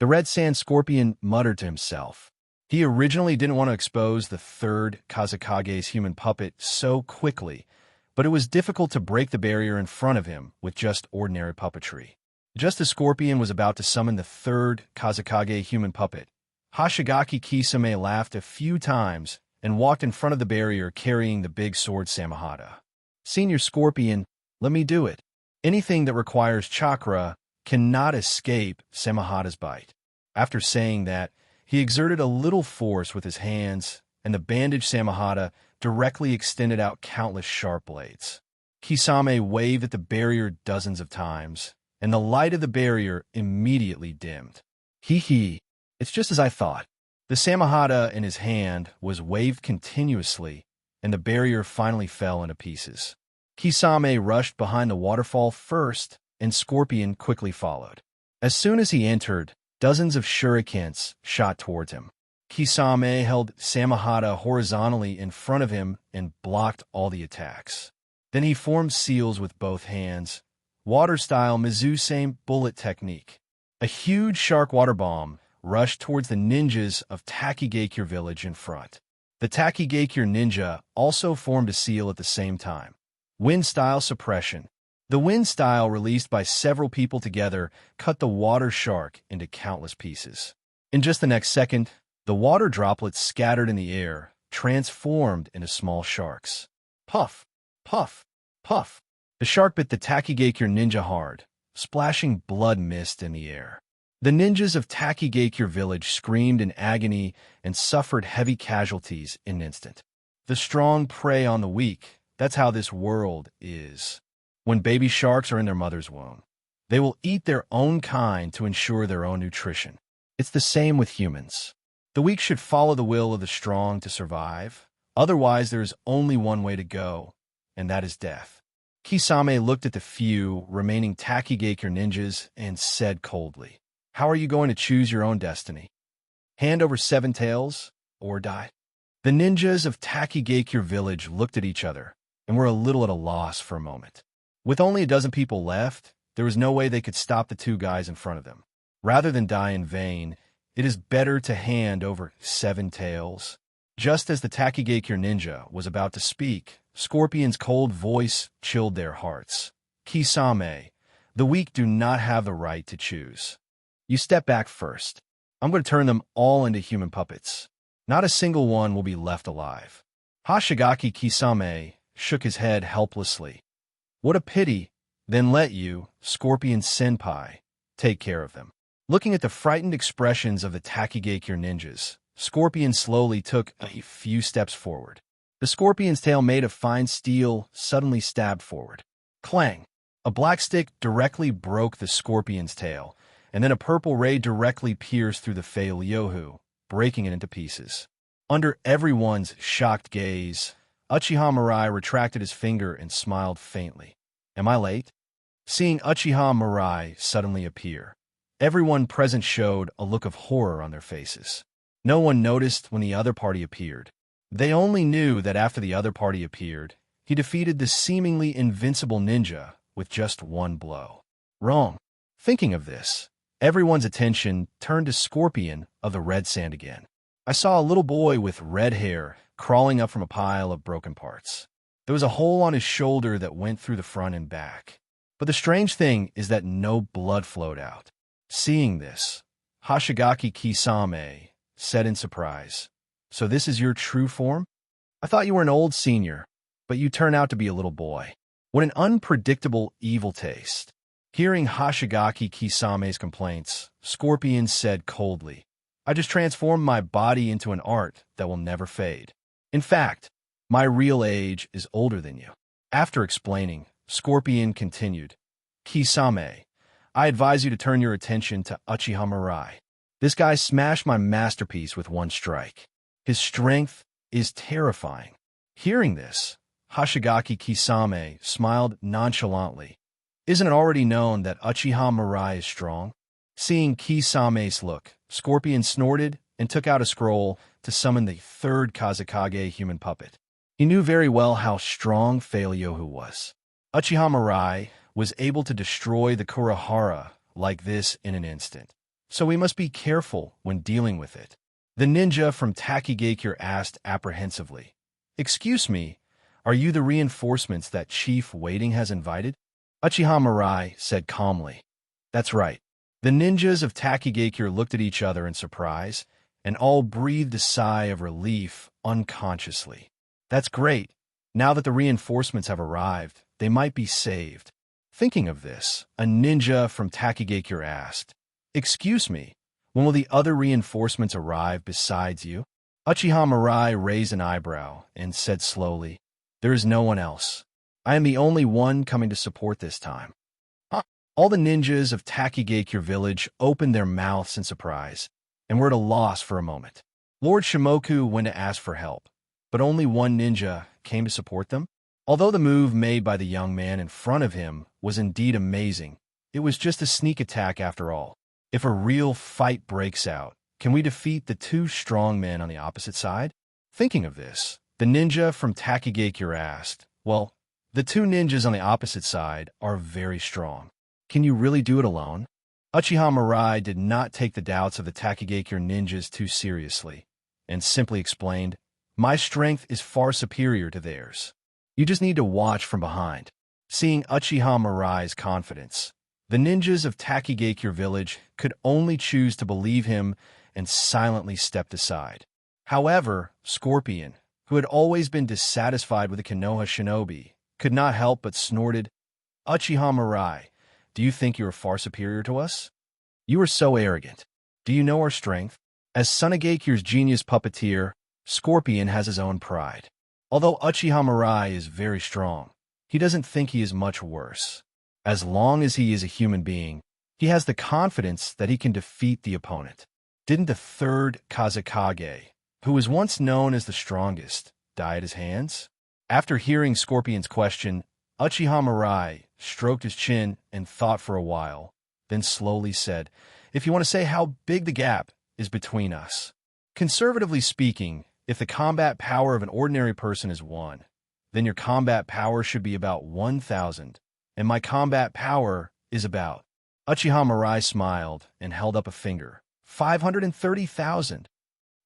The red sand scorpion muttered to himself. He originally didn't want to expose the 3rd Kazekage's human puppet so quickly, but it was difficult to break the barrier in front of him with just ordinary puppetry. Just as Scorpion was about to summon the 3rd Kazekage human puppet, Hoshigaki Kisame laughed a few times and walked in front of the barrier carrying the big sword Samahata. "Senior Scorpion, let me do it. Anything that requires chakra cannot escape Samahata's bite." After saying that, he exerted a little force with his hands, and the bandaged Samahata directly extended out countless sharp blades. Kisame waved at the barrier dozens of times, and the light of the barrier immediately dimmed. Hee hee, it's just as I thought. The Samahata in his hand was waved continuously, and the barrier finally fell into pieces. Kisame rushed behind the waterfall first, and Scorpion quickly followed. As soon as he entered, dozens of shurikens shot towards him. Kisame held Samahata horizontally in front of him and blocked all the attacks. Then he formed seals with both hands, water-style Mizu same bullet technique. A huge shark water bomb rushed towards the ninjas of Takigakure village in front. The Takigakure ninja also formed a seal at the same time. Wind-style suppression. The wind style released by several people together cut the water shark into countless pieces. In just the next second, the water droplets scattered in the air, transformed into small sharks. Puff, puff, puff. The shark bit the Takigakure ninja hard, splashing blood mist in the air. The ninjas of Takigakure village screamed in agony and suffered heavy casualties in an instant. The strong prey on the weak. That's how this world is. When baby sharks are in their mother's womb, they will eat their own kind to ensure their own nutrition. It's the same with humans. The weak should follow the will of the strong to survive. Otherwise, there is only one way to go, and that is death. Kisame looked at the few remaining Takigakure ninjas and said coldly, "How are you going to choose your own destiny? Hand over 7 tails, or die?" The ninjas of Takigakure village looked at each other and were a little at a loss for a moment. With only a dozen people left, there was no way they could stop the 2 guys in front of them. Rather than die in vain, it is better to hand over 7 tails. Just as the Takigakure ninja was about to speak, Scorpion's cold voice chilled their hearts. "Kisame, the weak do not have the right to choose. You step back first. I'm going to turn them all into human puppets. Not a single one will be left alive." Hoshigaki Kisame shook his head helplessly. "What a pity. Then let you, Scorpion Senpai, take care of them." Looking at the frightened expressions of the Takigakure ninjas, Scorpion slowly took a few steps forward. The Scorpion's tail made of fine steel suddenly stabbed forward. Clang! A black stick directly broke the Scorpion's tail, and then a purple ray directly pierced through the Fei-Lyohu, breaking it into pieces. Under everyone's shocked gaze, Uchiha Mirai retracted his finger and smiled faintly. "Am I late?" Seeing Uchiha Mirai suddenly appear, everyone present showed a look of horror on their faces. No one noticed when the other party appeared. They only knew that after the other party appeared, he defeated the seemingly invincible ninja with just 1 blow. Wrong. Thinking of this, everyone's attention turned to Scorpion of the Red Sand again. I saw a little boy with red hair crawling up from a pile of broken parts. There was a hole on his shoulder that went through the front and back. But the strange thing is that no blood flowed out. Seeing this, Hoshigaki Kisame said in surprise, "So this is your true form? I thought you were an old senior, but you turn out to be a little boy. What an unpredictable evil taste." Hearing Hoshigaki Kisame's complaints, Scorpion said coldly, "I just transformed my body into an art that will never fade. In fact, my real age is older than you." After explaining, Scorpion continued, "Kisame, I advise you to turn your attention to Uchiha Mirai. This guy smashed my masterpiece with 1 strike. His strength is terrifying." Hearing this, Hoshigaki Kisame smiled nonchalantly. "Isn't it already known that Uchiha Mirai is strong?" Seeing Kisame's look, Scorpion snorted and took out a scroll to summon the 3rd Kazekage human puppet. He knew very well how strong Fei-Lyohu was. Uchiha Mirai was able to destroy the Kurahara like this in an instant, so we must be careful when dealing with it. The ninja from Takigakure asked apprehensively, "Excuse me, are you the reinforcements that Chief Waiting has invited?" Uchiha Mirai said calmly, "That's right." The ninjas of Takigakure looked at each other in surprise, and all breathed a sigh of relief unconsciously. "That's great. Now that the reinforcements have arrived, they might be saved." Thinking of this, a ninja from Takigakure asked, "Excuse me, When will the other reinforcements arrive besides you? Uchiha Mirai raised an eyebrow and said slowly, "There is no one else. I am the only one coming to support this time." Huh. All the ninjas of Takigakure village opened their mouths in surprise and were at a loss for a moment. Lord Shimoku went to ask for help, but only one ninja came to support them. Although the move made by the young man in front of him was indeed amazing, it was just a sneak attack after all. If a real fight breaks out, can we defeat the two strong men on the opposite side? Thinking of this, the ninja from Takigakure asked, "Well, the two ninjas on the opposite side are very strong. Can you really do it alone?" Uchiha Mirai did not take the doubts of the Takigakure ninjas too seriously, and simply explained, "My strength is far superior to theirs. You just need to watch from behind." Seeing Uchiha Mirai's confidence, the ninjas of Takigakure village could only choose to believe him and silently stepped aside. However, Scorpion, who had always been dissatisfied with the Konoha shinobi, could not help but snorted, "Uchiha Mirai, do you think you are far superior to us? You are so arrogant. Do you know our strength?" As Sunagakure's genius puppeteer, Scorpion has his own pride. Although Uchiha Mirai is very strong, he doesn't think he is much worse. As long as he is a human being, he has the confidence that he can defeat the opponent. Didn't the third Kazekage, who was once known as the strongest, die at his hands? After hearing Scorpion's question, Uchiha Mirai stroked his chin and thought for a while, then slowly said, "If you want to say how big the gap is between us. Conservatively speaking, if the combat power of an ordinary person is 1, then your combat power should be about 1,000, and my combat power is about..." Uchiha Mirai smiled and held up a finger. 530,000.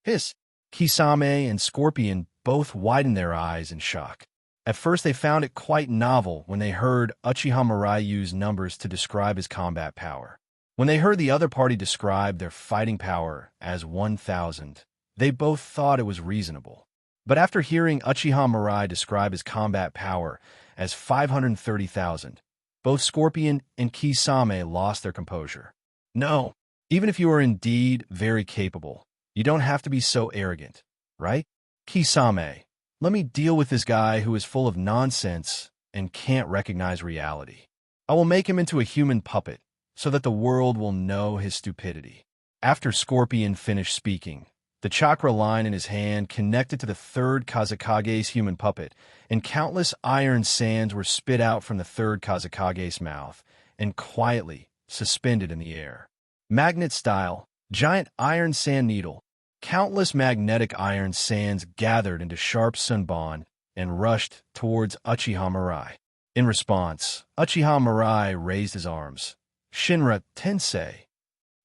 Hiss. Kisame and Scorpion both widened their eyes in shock. At first they found it quite novel when they heard Uchiha Mirai use numbers to describe his combat power. When they heard the other party describe their fighting power as 1,000, they both thought it was reasonable. But after hearing Uchiha Mirai describe his combat power as 530,000, both Scorpion and Kisame lost their composure. "No, even if you are indeed very capable, you don't have to be so arrogant, right? Kisame, let me deal with this guy who is full of nonsense and can't recognize reality. I will make him into a human puppet so that the world will know his stupidity." After Scorpion finished speaking, the chakra line in his hand connected to the third Kazekage's human puppet, and countless iron sands were spit out from the third Kazekage's mouth and quietly suspended in the air. Magnet style, giant iron sand needle. Countless magnetic iron sands gathered into sharp sunbon and rushed towards Uchiha Mirai. In response, Uchiha Mirai raised his arms. Shinra Tensei.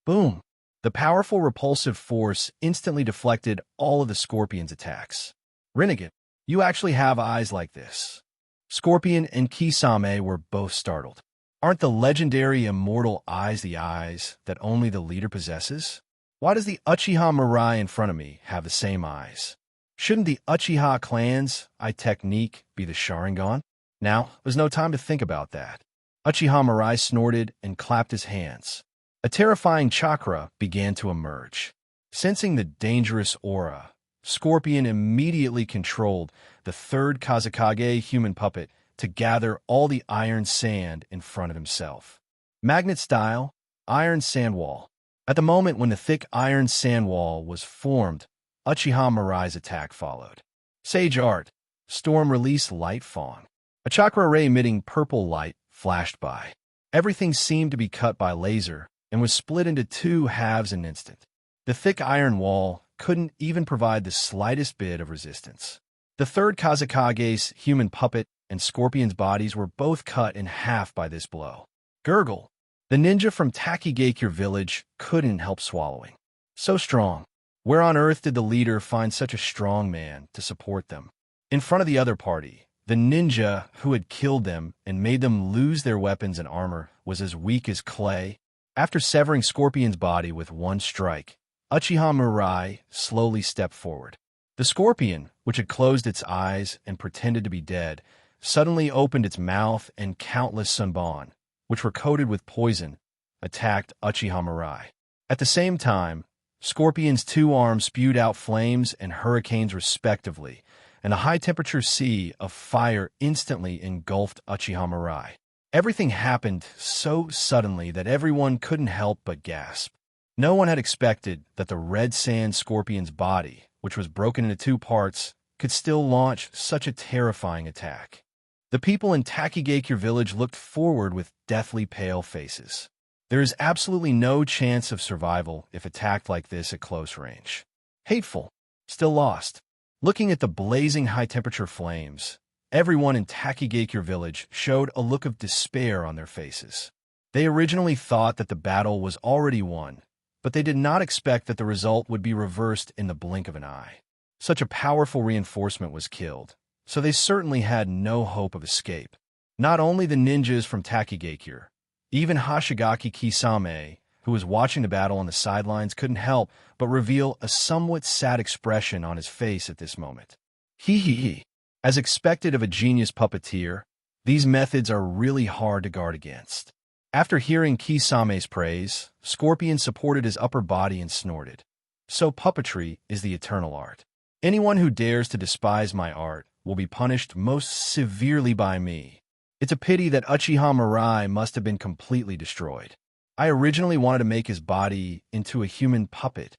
Boom! The powerful repulsive force instantly deflected all of the Scorpion's attacks. "Renegade, you actually have eyes like this." Scorpion and Kisame were both startled. Aren't the legendary immortal eyes the eyes that only the leader possesses? Why does the Uchiha Mirai in front of me have the same eyes? Shouldn't the Uchiha clan's eye technique be the Sharingan? Now, there's no time to think about that. Uchiha Mirai snorted and clapped his hands. A terrifying chakra began to emerge. Sensing the dangerous aura, Scorpion immediately controlled the third Kazekage human puppet to gather all the iron sand in front of himself. Magnet style, iron sand wall. At the moment when the thick iron sand wall was formed, Uchiha Mirai's attack followed. Sage Art, Storm Release Light Fawn. A chakra ray emitting purple light flashed by. Everything seemed to be cut by laser and was split into two halves in an instant. The thick iron wall couldn't even provide the slightest bit of resistance. The third Kazekage's human puppet and Scorpion's bodies were both cut in half by this blow. Gurgle, the ninja from Takigakure village, couldn't help swallowing. So strong. Where on earth did the leader find such a strong man to support them? In front of the other party, the ninja who had killed them and made them lose their weapons and armor was as weak as clay. After severing Scorpion's body with one strike, Uchiha Mirai slowly stepped forward. The Scorpion, which had closed its eyes and pretended to be dead, suddenly opened its mouth, and countless sunbon, which were coated with poison, attacked Uchiha Mirai. At the same time, Scorpion's two arms spewed out flames and hurricanes respectively, and a high-temperature sea of fire instantly engulfed Uchiha Mirai. Everything happened so suddenly that everyone couldn't help but gasp. No one had expected that the red sand scorpion's body, which was broken into two parts, could still launch such a terrifying attack. The people in Takigakure village looked forward with deathly pale faces. There is absolutely no chance of survival if attacked like this at close range. Hateful. Still lost. Looking at the blazing high-temperature flames, everyone in Takigakure village showed a look of despair on their faces. They originally thought that the battle was already won, but they did not expect that the result would be reversed in the blink of an eye. Such a powerful reinforcement was killed, so they certainly had no hope of escape. Not only the ninjas from Takigakure, even Hoshigaki Kisame, who was watching the battle on the sidelines, couldn't help but reveal a somewhat sad expression on his face at this moment. Hee hee hee. As expected of a genius puppeteer, these methods are really hard to guard against. After hearing Kisame's praise, Scorpion supported his upper body and snorted. So puppetry is the eternal art. Anyone who dares to despise my art will be punished most severely by me. It's a pity that Uchiha Mirai must have been completely destroyed. I originally wanted to make his body into a human puppet.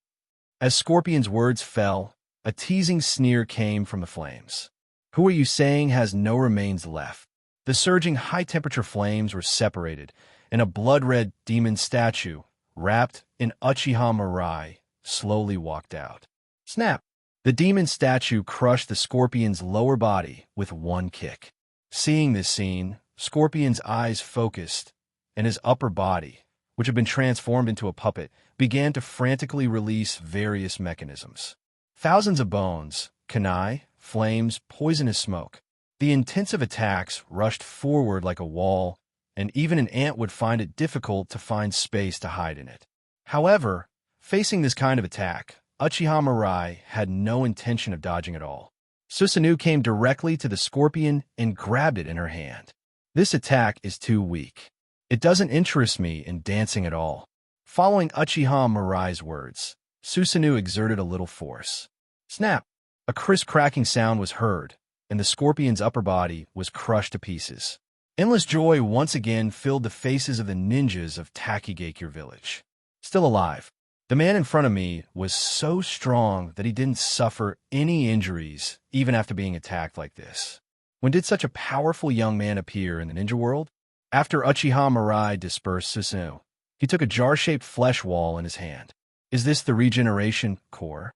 As Scorpion's words fell, a teasing sneer came from the flames. Who are you saying has no remains left? The surging high-temperature flames were separated, and a blood-red demon statue, wrapped in Uchiha Mirai, slowly walked out. Snap! The demon statue crushed the Scorpion's lower body with one kick. Seeing this scene, Scorpion's eyes focused, and his upper body, which had been transformed into a puppet, began to frantically release various mechanisms. Thousands of bones, kunai, flames, poisonous smoke. The intensive attacks rushed forward like a wall, and even an ant would find it difficult to find space to hide in it. However, facing this kind of attack, Uchiha Mirai had no intention of dodging at all. Susanoo came directly to the Scorpion and grabbed it in her hand. This attack is too weak. It doesn't interest me in dancing at all. Following Uchiha Mirai's words, Susanoo exerted a little force. Snap! A crisp cracking sound was heard, and the Scorpion's upper body was crushed to pieces. Endless joy once again filled the faces of the ninjas of Takigakure village. Still alive, the man in front of me was so strong that he didn't suffer any injuries even after being attacked like this. When did such a powerful young man appear in the ninja world? After Uchiha Mirai dispersed Susanoo, he took a jar-shaped flesh wall in his hand. Is this the regeneration core?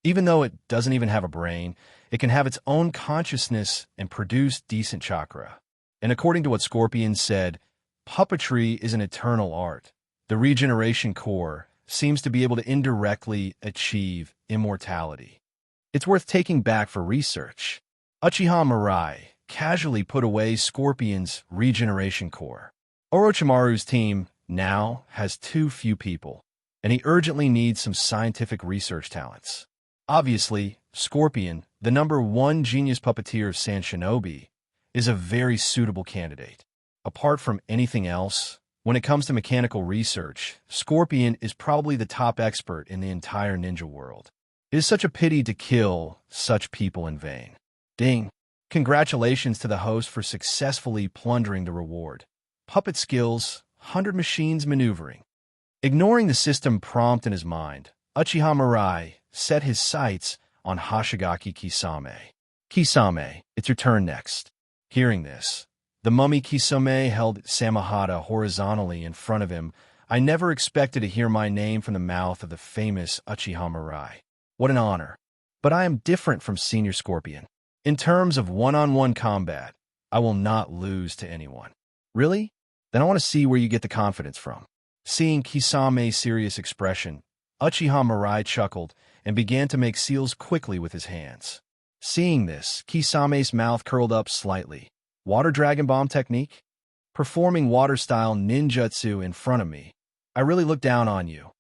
Even though it doesn't even have a brain, it can have its own consciousness and produce decent chakra. And according to what Scorpion said, puppetry is an eternal art. The regeneration core seems to be able to indirectly achieve immortality. It's worth taking back for research. Uchiha Mirai casually put away Scorpion's regeneration core. Orochimaru's team now has too few people, and he urgently needs some scientific research talents. Obviously, Scorpion, the #1 genius puppeteer of Sand Shinobi, is a very suitable candidate. Apart from anything else, when it comes to mechanical research, Scorpion is probably the top expert in the entire ninja world. It is such a pity to kill such people in vain. Ding! Congratulations to the host for successfully plundering the reward. Puppet skills, 100 machines maneuvering. Ignoring the system prompt in his mind, Uchiha Mirai set his sights on Hoshigaki Kisame. Kisame, it's your turn next. Hearing this, the mummy Kisame held Samahata horizontally in front of him. I never expected to hear my name from the mouth of the famous Uchiha Mirai. What an honor. But I am different from Senior Scorpion. In terms of one-on-one combat, I will not lose to anyone. Really? Then I want to see where you get the confidence from. Seeing Kisame's serious expression, Uchiha Mirai chuckled and began to make seals quickly with his hands. Seeing this, Kisame's mouth curled up slightly. Water Dragon Bomb technique? Performing water-style ninjutsu in front of me. I really looked down on you.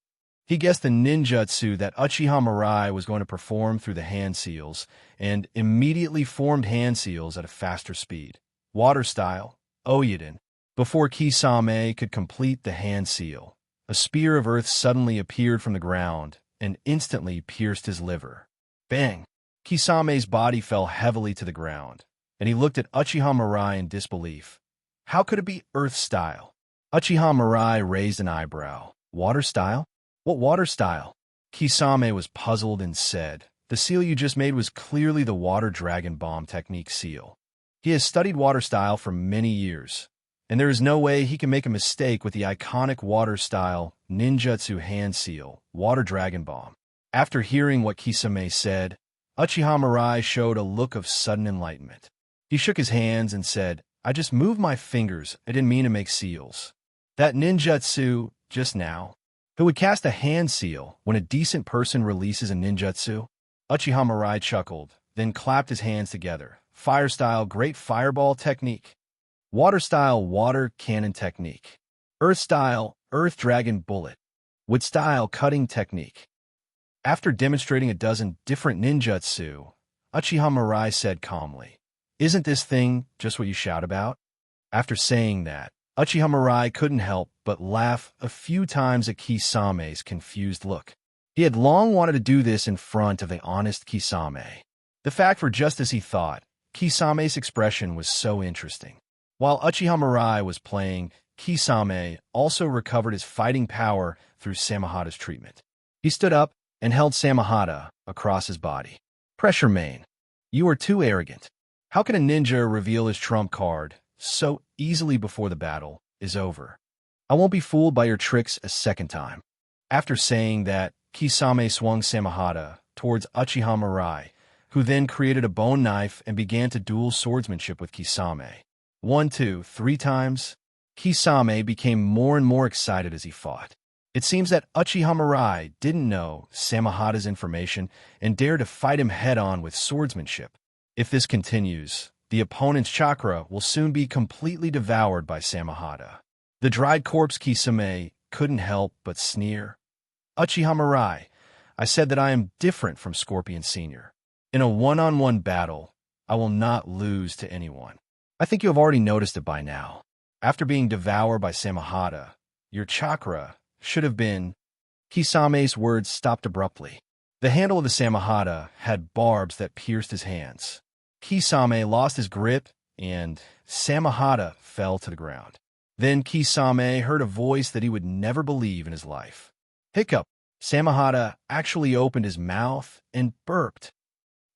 He guessed the ninjutsu that Uchiha Mirai was going to perform through the hand seals, and immediately formed hand seals at a faster speed. Water-style, Oyuden. Before Kisame could complete the hand seal, A spear of earth suddenly appeared from the ground and instantly pierced his liver. Bang! Kisame's body fell heavily to the ground, and he looked at Uchiha Mirai in disbelief. How could it be earth style? Uchiha Mirai raised an eyebrow. Water style? What water style? Kisame was puzzled and said, the seal you just made was clearly the water dragon bomb technique seal. He has studied water style for many years, and there is no way he can make a mistake with the iconic water style ninjutsu hand seal, water dragon bomb. After hearing what Kisame said, Uchiha Mirai showed a look of sudden enlightenment. He shook his hands and said, I just moved my fingers. I didn't mean to make seals. That ninjutsu, just now. Who would cast a hand seal when a decent person releases a ninjutsu? Uchiha Mirai chuckled, then clapped his hands together. Fire style, great fireball technique. Water style, water cannon technique. Earth style, earth dragon bullet. Wood style, cutting technique. After demonstrating a dozen different ninjutsu, Uchiha Mirai said calmly, Isn't this thing just what you shout about? After saying that, Uchiha Mirai couldn't help but laugh a few times at Kisame's confused look. He had long wanted to do this in front of the honest Kisame. The fact were just as he thought. Kisame's expression was so interesting. While Uchiha Mirai was playing, Kisame also recovered his fighting power through Samahata's treatment. He stood up and held Samahata across his body. Pressure main. You are too arrogant. How can a ninja reveal his trump card so easily before the battle is over? I won't be fooled by your tricks a second time. After saying that, Kisame swung Samahata towards Uchiha Mirai, who then created a bone knife and began to duel swordsmanship with Kisame. 1, 2, 3 times. Kisame became more and more excited as he fought. It seems that Uchiha Mirai didn't know Samahata's information and dared to fight him head-on with swordsmanship. If this continues, the opponent's chakra will soon be completely devoured by Samahata. The dried corpse Kisame couldn't help but sneer. Uchiha Mirai, I said that I am different from Scorpion Sr. In a one-on-one battle, I will not lose to anyone. I think you have already noticed it by now. After being devoured by Samahata, your chakra should have been... Kisame's words stopped abruptly. The handle of the Samahata had barbs that pierced his hands. Kisame lost his grip, and Samahata fell to the ground. Then Kisame heard a voice that he would never believe in his life. Hiccup! Samahata actually opened his mouth and burped.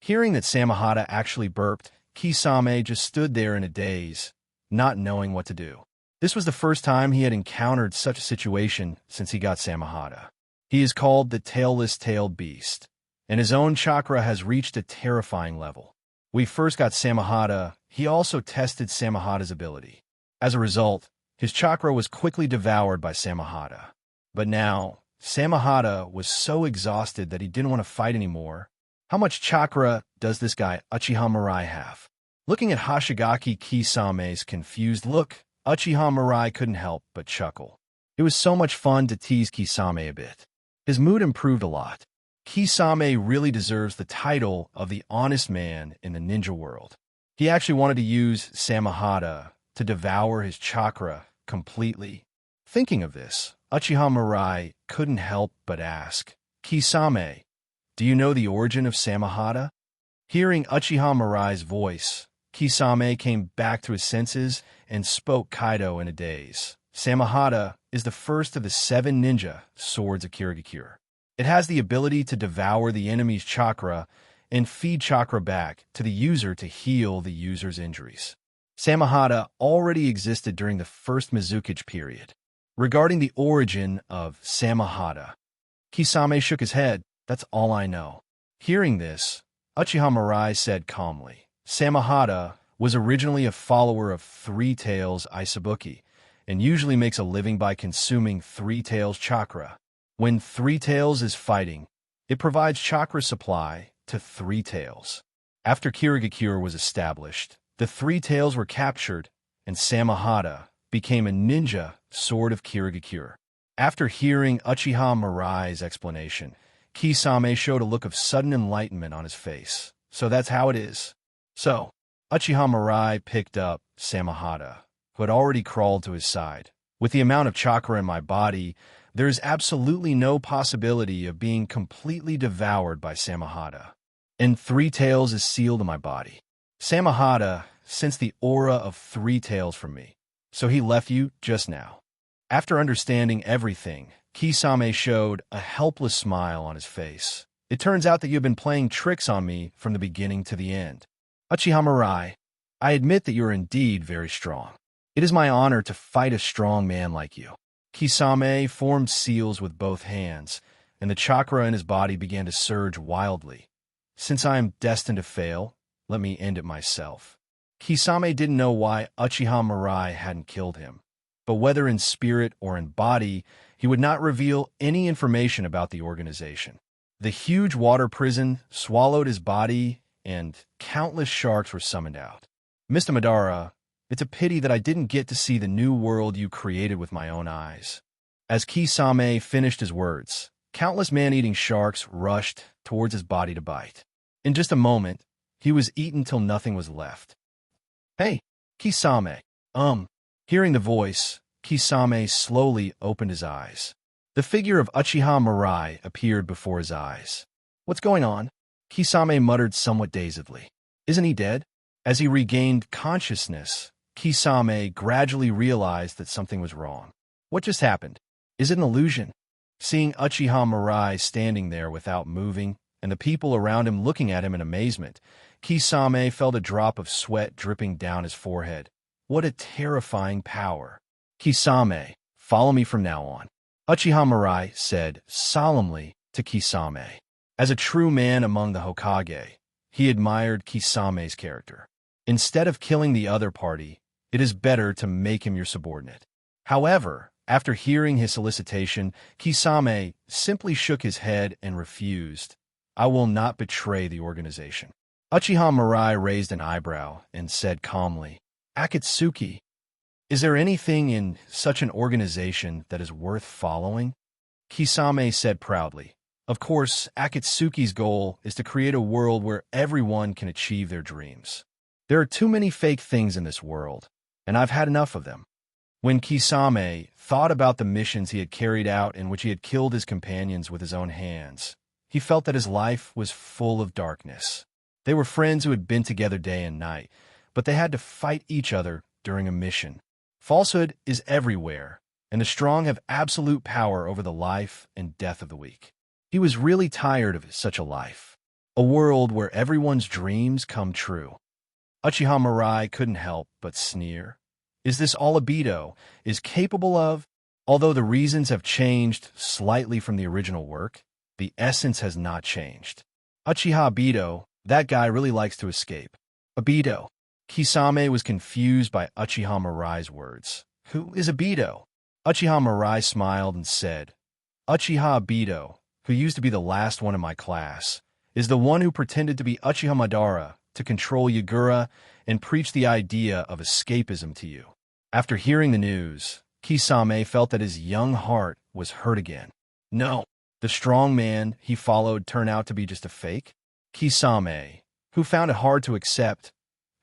Hearing that Samahata actually burped, Kisame just stood there in a daze, not knowing what to do. This was the first time he had encountered such a situation since he got Samahata. He is called the tailless-tailed beast, and his own chakra has reached a terrifying level. When he first got Samahata, he also tested Samahata's ability. As a result, his chakra was quickly devoured by Samahata. But now, Samahata was so exhausted that he didn't want to fight anymore. How much chakra does this guy Uchiha Mirai have? Looking at Hoshigaki Kisame's confused look, Uchiha Mirai couldn't help but chuckle. It was so much fun to tease Kisame a bit. His mood improved a lot. Kisame really deserves the title of the honest man in the ninja world. He actually wanted to use Samahata to devour his chakra completely. Thinking of this, Uchiha Mirai couldn't help but ask, Kisame, do you know the origin of Samahata? Hearing Uchiha Mirai's voice, Kisame came back to his senses and spoke Kaido in a daze. Samahata is the first of the 7 ninja swords of Kirigakure. It has the ability to devour the enemy's chakra and feed chakra back to the user to heal the user's injuries. Samahata already existed during the first Mizukage period. Regarding the origin of Samahata, Kisame shook his head. That's all I know. Hearing this, Uchiha Mirai said calmly, Samahata was originally a follower of Three Tails Isabuki, and usually makes a living by consuming Three Tails chakra. When Three Tails is fighting, it provides chakra supply to Three Tails. After Kirigakure was established, the Three Tails were captured, and Samahata became a ninja sword of Kirigakure. After hearing Uchiha Mirai's explanation, Kisame showed a look of sudden enlightenment on his face. So that's how it is. So, Uchiha Mirai picked up Samahata, who had already crawled to his side. With the amount of chakra in my body, There is absolutely no possibility of being completely devoured by Samahata. And Three Tails is sealed in my body. Samahata sensed the aura of Three Tails from me, so he left you just now. After understanding everything, Kisame showed a helpless smile on his face. It turns out that you have been playing tricks on me from the beginning to the end. Uchiha Mirai, I admit that you are indeed very strong. It is my honor to fight a strong man like you. Kisame formed seals with both hands, and the chakra in his body began to surge wildly. Since I am destined to fail, let me end it myself. Kisame didn't know why Uchiha Mirai hadn't killed him, but whether in spirit or in body, he would not reveal any information about the organization. The huge water prison swallowed his body, and countless sharks were summoned out. Mr. Madara, it's a pity that I didn't get to see the new world you created with my own eyes. As Kisame finished his words, countless man-eating sharks rushed towards his body to bite. In just a moment, he was eaten till nothing was left. Hey, Kisame. Hearing the voice, Kisame slowly opened his eyes. The figure of Uchiha Mirai appeared before his eyes. What's going on? Kisame muttered somewhat dazedly. Isn't he dead? As he regained consciousness, Kisame gradually realized that something was wrong. What just happened? Is it an illusion? Seeing Uchiha Mirai standing there without moving, and the people around him looking at him in amazement, Kisame felt a drop of sweat dripping down his forehead. What a terrifying power. Kisame, follow me from now on. Uchiha Mirai said solemnly to Kisame. As a true man among the Hokage, he admired Kisame's character. Instead of killing the other party, it is better to make him your subordinate. However, after hearing his solicitation, Kisame simply shook his head and refused. I will not betray the organization. Uchiha Mirai raised an eyebrow and said calmly, Akatsuki, is there anything in such an organization that is worth following? Kisame said proudly, of course, Akatsuki's goal is to create a world where everyone can achieve their dreams. There are too many fake things in this world, and I've had enough of them. When Kisame thought about the missions he had carried out in which he had killed his companions with his own hands, he felt that his life was full of darkness. They were friends who had been together day and night, but they had to fight each other during a mission. Falsehood is everywhere, and the strong have absolute power over the life and death of the weak. He was really tired of such a life, a world where everyone's dreams come true. Uchiha Mirai couldn't help but sneer. Is this all Obito is capable of? Although the reasons have changed slightly from the original work, the essence has not changed. Uchiha Obito, that guy really likes to escape. Obito. Kisame was confused by Uchiha Mirai's words. Who is Obito? Uchiha Mirai smiled and said, Uchiha Obito, who used to be the last one in my class, is the one who pretended to be Uchiha Madara to control Yagura and preach the idea of escapism to you. After hearing the news, Kisame felt that his young heart was hurt again. No, the strong man he followed turned out to be just a fake? Kisame, who found it hard to accept,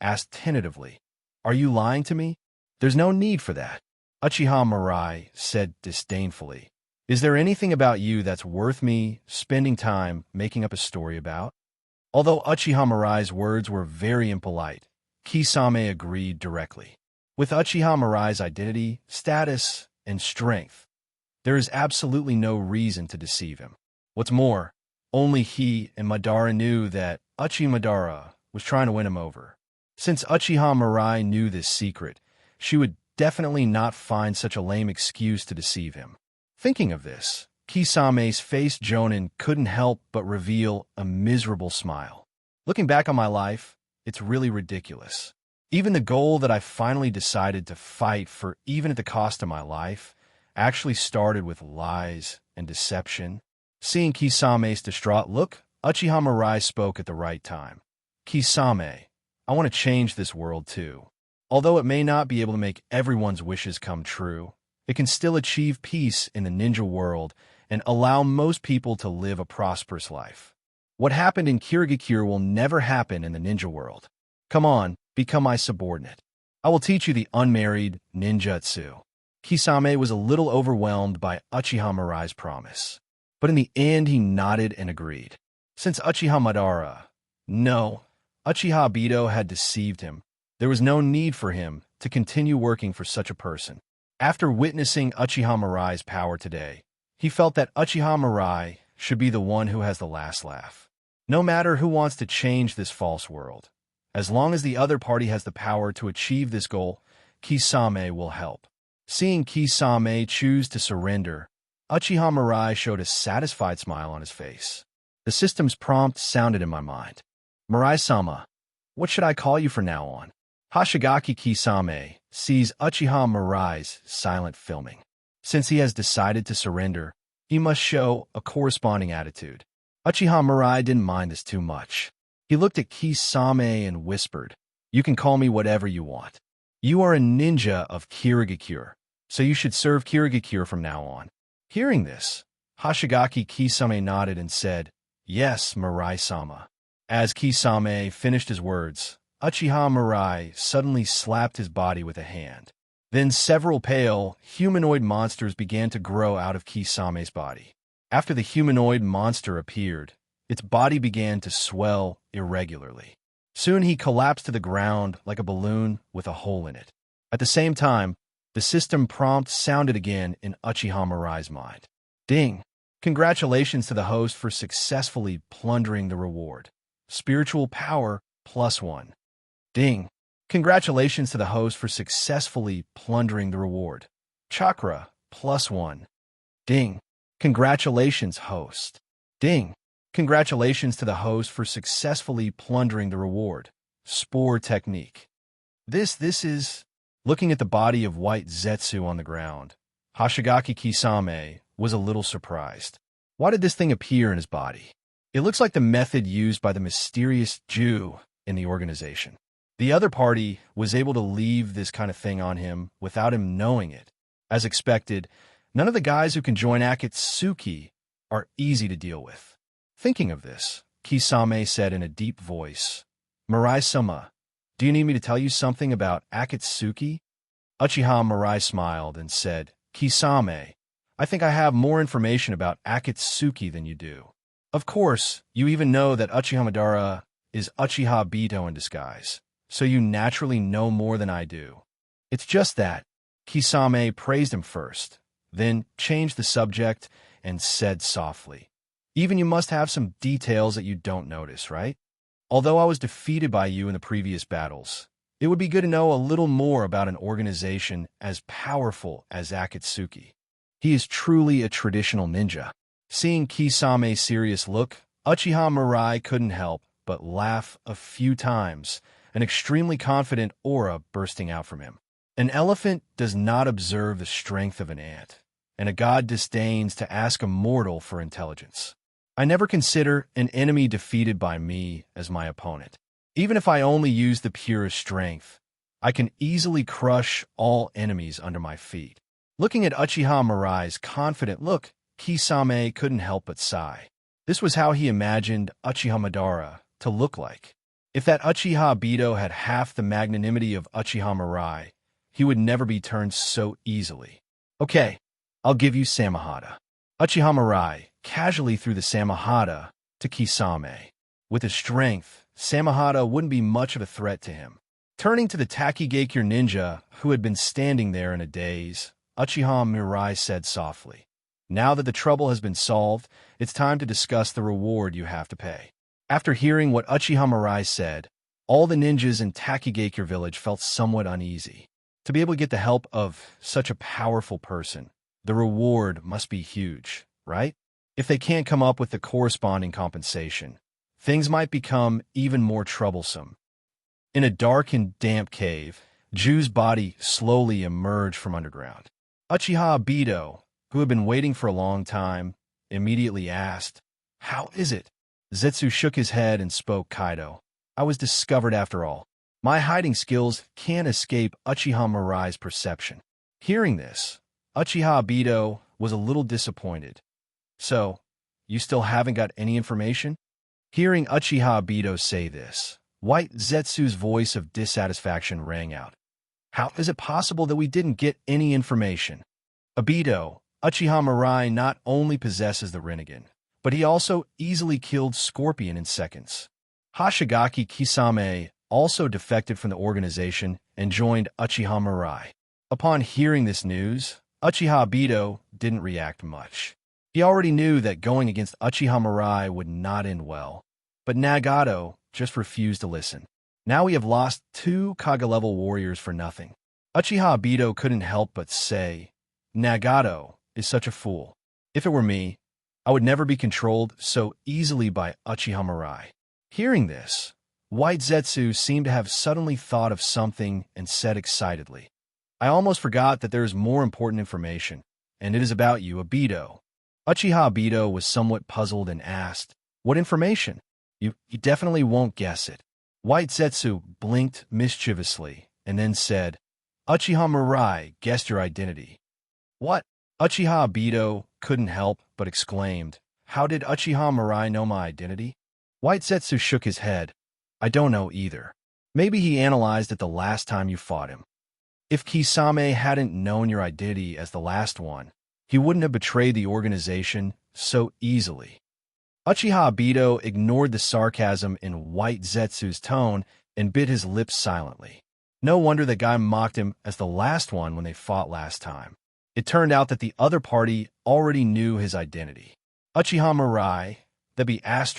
asked tentatively, Are you lying to me? There's no need for that. Uchiha Mirai said disdainfully, Is there anything about you that's worth me spending time making up a story about? Although Uchiha Mirai's words were very impolite, Kisame agreed directly. With Uchiha Mirai's identity, status, and strength, there is absolutely no reason to deceive him. What's more, only he and Madara knew that Uchiha Madara was trying to win him over. Since Uchiha Mirai knew this secret, she would definitely not find such a lame excuse to deceive him. Thinking of this, Kisame's face Jonin couldn't help but reveal a miserable smile. Looking back on my life, it's really ridiculous. Even the goal that I finally decided to fight for, even at the cost of my life, actually started with lies and deception. Seeing Kisame's distraught look, Uchiha Mirai spoke at the right time. Kisame, I want to change this world too. Although it may not be able to make everyone's wishes come true, it can still achieve peace in the ninja world and allow most people to live a prosperous life. What happened in Kirigakure will never happen in the ninja world. Come on, become my subordinate. I will teach you the unmarried ninjutsu. Kisame was a little overwhelmed by Uchiha Mirai's promise. But in the end, he nodded and agreed. Since Uchiha Madara, no, Uchiha Obito had deceived him, there was no need for him to continue working for such a person. After witnessing Uchiha Mirai's power today, he felt that Uchiha Mirai should be the one who has the last laugh. No matter who wants to change this false world, as long as the other party has the power to achieve this goal, Kisame will help. Seeing Kisame choose to surrender, Uchiha Mirai showed a satisfied smile on his face. The system's prompt sounded in my mind. Mirai-sama, what should I call you from now on? Hoshigaki Kisame sees Uchiha Mirai's silent filming. Since he has decided to surrender, he must show a corresponding attitude. Uchiha Mirai didn't mind this too much. He looked at Kisame and whispered, "You can call me whatever you want. You are a ninja of Kirigakure, so you should serve Kirigakure from now on." Hearing this, Hoshigaki Kisame nodded and said, "Yes, Mirai-sama." As Kisame finished his words, Uchiha Mirai suddenly slapped his body with a hand. Then several pale, humanoid monsters began to grow out of Kisame's body. After the humanoid monster appeared, its body began to swell irregularly. Soon he collapsed to the ground like a balloon with a hole in it. At the same time, the system prompt sounded again in Uchiha Mirai's mind. Ding! Congratulations to the host for successfully plundering the reward. Spiritual power +1. Ding! Congratulations to the host for successfully plundering the reward. Chakra +1. Ding! Congratulations, host. Ding! Congratulations to the host for successfully plundering the reward. Spore technique. This is... Looking at the body of white Zetsu on the ground, Hoshigaki Kisame was a little surprised. Why did this thing appear in his body? It looks like the method used by the mysterious Jew in the organization. The other party was able to leave this kind of thing on him without him knowing it. As expected, none of the guys who can join Akatsuki are easy to deal with. Thinking of this, Kisame said in a deep voice, "Mirai-sama, do you need me to tell you something about Akatsuki?" Uchiha Mirai smiled and said, "Kisame, I think I have more information about Akatsuki than you do. Of course, you even know that Uchiha Madara is Uchiha Obito in disguise, so you naturally know more than I do. It's just that." Kisame praised him first, then changed the subject and said softly, "Even you must have some details that you don't notice, right? Although I was defeated by you in the previous battles, it would be good to know a little more about an organization as powerful as Akatsuki. He is truly a traditional ninja." Seeing Kisame's serious look, Uchiha Mirai couldn't help but laugh a few times, an extremely confident aura bursting out from him. An elephant does not observe the strength of an ant, and a god disdains to ask a mortal for intelligence. I never consider an enemy defeated by me as my opponent. Even if I only use the purest strength, I can easily crush all enemies under my feet. Looking at Uchiha Mirai's confident look, Kisame couldn't help but sigh. This was how he imagined Uchiha Madara to look like. If that Uchiha Obito had half the magnanimity of Uchiha Mirai, he would never be turned so easily. "Okay, I'll give you Samahata." Uchiha Mirai casually threw the Samahata to Kisame. With his strength, Samahata wouldn't be much of a threat to him. Turning to the Takigakure ninja, who had been standing there in a daze, Uchiha Mirai said softly, "Now that the trouble has been solved, it's time to discuss the reward you have to pay." After hearing what Uchiha Mirai said, all the ninjas in Takigakure village felt somewhat uneasy. To be able to get the help of such a powerful person, the reward must be huge, right? If they can't come up with the corresponding compensation, things might become even more troublesome. In a dark and damp cave, Ju's body slowly emerged from underground. Uchiha Obito, who had been waiting for a long time, immediately asked, "How is it?" Zetsu shook his head and spoke Kaido. "I was discovered after all. My hiding skills can't escape Uchiha Mirai's perception." Hearing this, Uchiha Obito was a little disappointed. "So, you still haven't got any information?" Hearing Uchiha Obito say this, White Zetsu's voice of dissatisfaction rang out. How is it possible that we didn't get any information? Obito, Uchiha Mirai not only possesses the Rinnegan, but he also easily killed Scorpion in seconds. Hoshigaki Kisame also defected from the organization and joined Uchiha Mirai. Upon hearing this news, Uchiha Obito didn't react much. He already knew that going against Uchiha Mirai would not end well, but Nagato just refused to listen. Now we have lost 2 Kage-level warriors for nothing. Uchiha Obito couldn't help but say, Nagato is such a fool. If it were me, I would never be controlled so easily by Uchiha Mirai. Hearing this, White Zetsu seemed to have suddenly thought of something and said excitedly, I almost forgot that there is more important information, and it is about you, Obito. Uchiha Obito was somewhat puzzled and asked, What information? You definitely won't guess it. White Zetsu blinked mischievously and then said, Uchiha Mirai guessed your identity. What? Uchiha Obito couldn't help but exclaimed, How did Uchiha Mirai know my identity? White Zetsu shook his head. I don't know either. Maybe he analyzed it the last time you fought him. If Kisame hadn't known your identity as the last one, he wouldn't have betrayed the organization so easily. Uchiha Obito ignored the sarcasm in White Zetsu's tone and bit his lips silently. No wonder the guy mocked him as the last one when they fought last time. It turned out that the other party already knew his identity. Uchiha Mirai, that be ********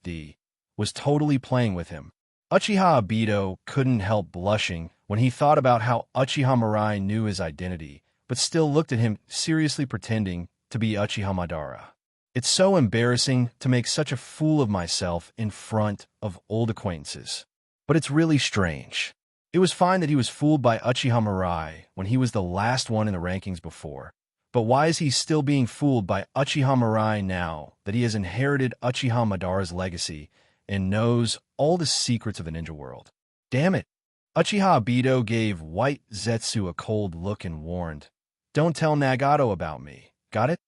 D, was totally playing with him. Uchiha Obito couldn't help blushing when he thought about how Uchiha Mirai knew his identity, but still looked at him seriously pretending to be Uchiha Madara. It's so embarrassing to make such a fool of myself in front of old acquaintances. But it's really strange. It was fine that he was fooled by Uchiha Mirai when he was the last one in the rankings before. But why is he still being fooled by Uchiha Mirai now that he has inherited Uchiha Madara's legacy and knows all the secrets of the ninja world? Damn it! Uchiha Obito gave White Zetsu a cold look and warned, Don't tell Nagato about me. Got it?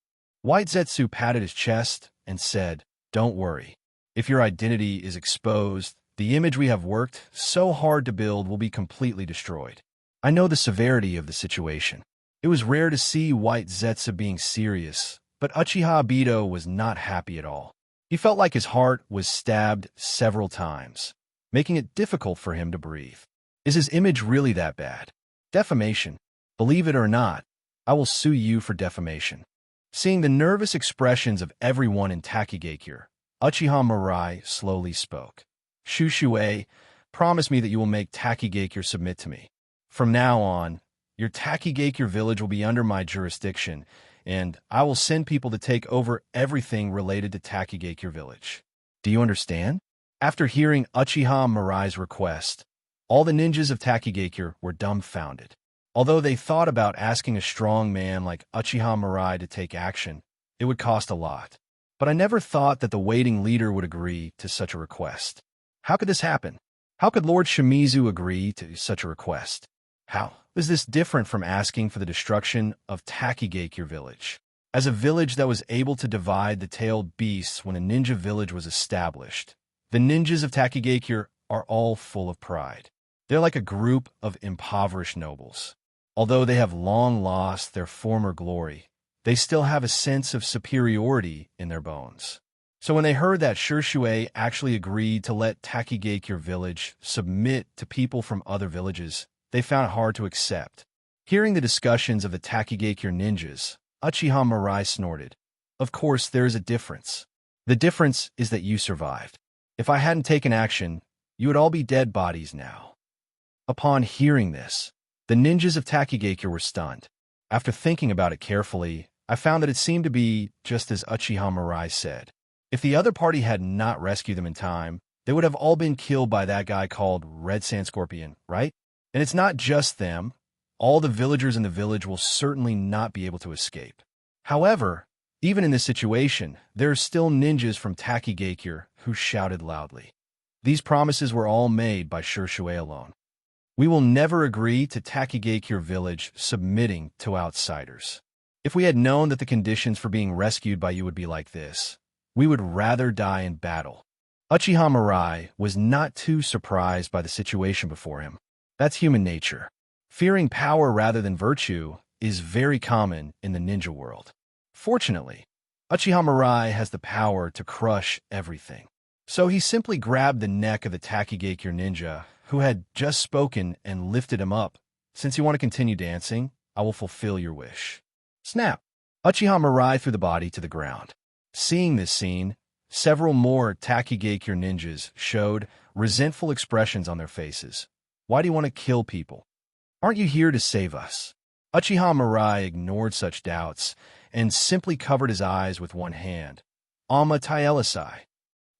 White Zetsu patted his chest and said, Don't worry. If your identity is exposed, the image we have worked so hard to build will be completely destroyed. I know the severity of the situation. It was rare to see White Zetsu being serious, but Uchiha Obito was not happy at all. He felt like his heart was stabbed several times, making it difficult for him to breathe. Is his image really that bad? Defamation. Believe it or not, I will sue you for defamation. Seeing the nervous expressions of everyone in Takigakure, Uchiha Mirai slowly spoke. Shushue, promise me that you will make Takigakure submit to me. From now on, your Takigakure village will be under my jurisdiction, and I will send people to take over everything related to Takigakure village. Do you understand? After hearing Uchiha Mirai's request, all the ninjas of Takigakure were dumbfounded. Although they thought about asking a strong man like Uchiha Mirai to take action, it would cost a lot. But I never thought that the waiting leader would agree to such a request. How could this happen? How could Lord Shimizu agree to such a request? How is this different from asking for the destruction of Takigakure village? As a village that was able to divide the tailed beasts when a ninja village was established, the ninjas of Takigakure are all full of pride. They're like a group of impoverished nobles. Although they have long lost their former glory, they still have a sense of superiority in their bones. So when they heard that Shushue actually agreed to let Takigakure village submit to people from other villages, they found it hard to accept. Hearing the discussions of the Takigakure ninjas, Uchiha Mirai snorted. Of course, there is a difference. The difference is that you survived. If I hadn't taken action, you would all be dead bodies now. Upon hearing this, the ninjas of Takigakure were stunned. After thinking about it carefully, I found that it seemed to be just as Uchiha Mirai said. If the other party had not rescued them in time, they would have all been killed by that guy called Red Sand Scorpion, right? And it's not just them. All the villagers in the village will certainly not be able to escape. However, even in this situation, there are still ninjas from Takigakure who shouted loudly. These promises were all made by Shushue alone. We will never agree to Takigakure village submitting to outsiders. If we had known that the conditions for being rescued by you would be like this, we would rather die in battle. Uchiha Mirai was not too surprised by the situation before him. That's human nature. Fearing power rather than virtue is very common in the ninja world. Fortunately, Uchiha Mirai has the power to crush everything. So he simply grabbed the neck of the Takigakure ninja, who had just spoken, and lifted him up. Since you want to continue dancing, I will fulfill your wish. Snap! Uchiha Mirai threw the body to the ground. Seeing this scene, several more Takigakure ninjas showed resentful expressions on their faces. Why do you want to kill people? Aren't you here to save us? Uchiha Mirai ignored such doubts and simply covered his eyes with one hand. Amma Tielisai.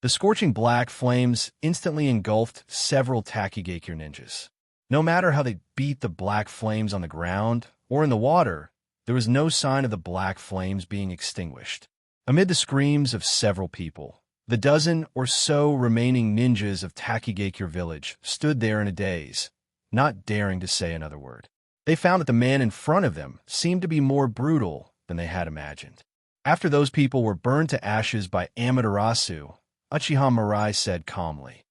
The scorching black flames instantly engulfed several Takigakure ninjas. No matter how they beat the black flames on the ground or in the water, there was no sign of the black flames being extinguished. Amid the screams of several people, the dozen or so remaining ninjas of Takigakure village stood there in a daze, not daring to say another word. They found that the man in front of them seemed to be more brutal than they had imagined. After those people were burned to ashes by Amaterasu, Uchiha Mirai said calmly,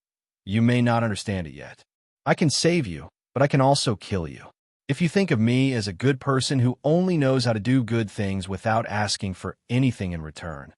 "You may not understand it yet. I can save you, but I can also kill you. If you think of me as a good person who only knows how to do good things without asking for anything in return,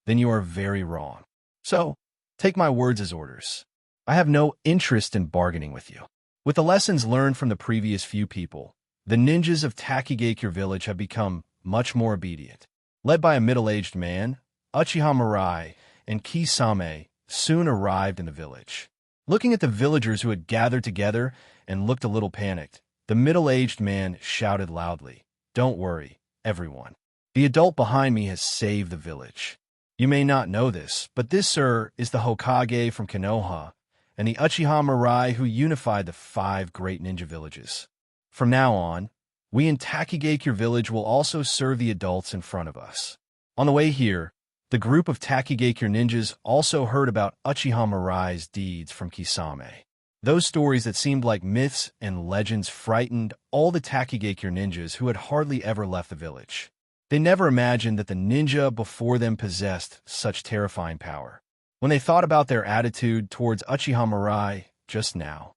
then you are very wrong. So, take my words as orders. I have no interest in bargaining with you." With the lessons learned from the previous few people, the ninjas of Takigakure village have become much more obedient. Led by a middle-aged man, Uchiha Mirai and Kisame soon arrived in the village. Looking at the villagers who had gathered together and looked a little panicked, the middle-aged man shouted loudly, "Don't worry, everyone. The adult behind me has saved the village. You may not know this, but this, sir, is the Hokage from Konoha and the Uchiha Mirai who unified the 5 great ninja villages. From now on, we in Takigakure village will also serve the adults in front of us." On the way here, the group of Takigakure ninjas also heard about Uchiha Mirai's deeds from Kisame. Those stories that seemed like myths and legends frightened all the Takigakure ninjas who had hardly ever left the village. They never imagined that the ninja before them possessed such terrifying power. When they thought about their attitude towards Uchiha Mirai just now,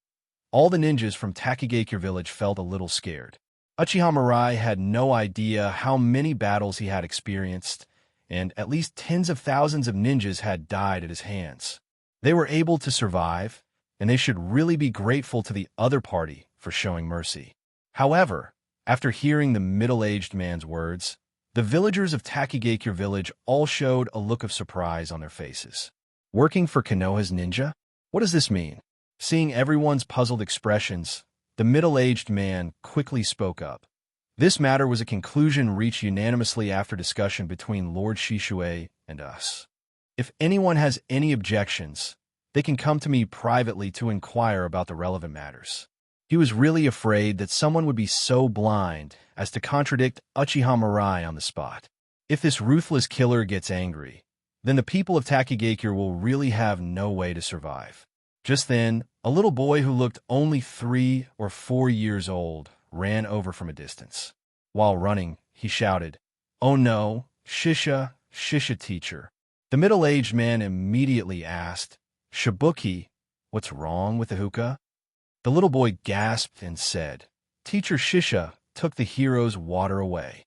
all the ninjas from Takigakure village felt a little scared. Uchiha Mirai had no idea how many battles he had experienced, and at least tens of thousands of ninjas had died at his hands. They were able to survive, and they should really be grateful to the other party for showing mercy. However, after hearing the middle-aged man's words, the villagers of Takigakure village all showed a look of surprise on their faces. Working for Konoha's ninja? What does this mean? Seeing everyone's puzzled expressions, the middle-aged man quickly spoke up. This matter was a conclusion reached unanimously after discussion between Lord Shishue and us. If anyone has any objections, they can come to me privately to inquire about the relevant matters. He was really afraid that someone would be so blind as to contradict Uchiha Mirai on the spot. If this ruthless killer gets angry, then the people of Takigakure will really have no way to survive. Just then, a little boy who looked only 3 or 4 years old ran over from a distance. While running, he shouted, "Oh no, Shisha teacher." The middle-aged man immediately asked, "Shibuki, what's wrong with the hookah?" The little boy gasped and said, "Teacher Shisha took the hero's water away."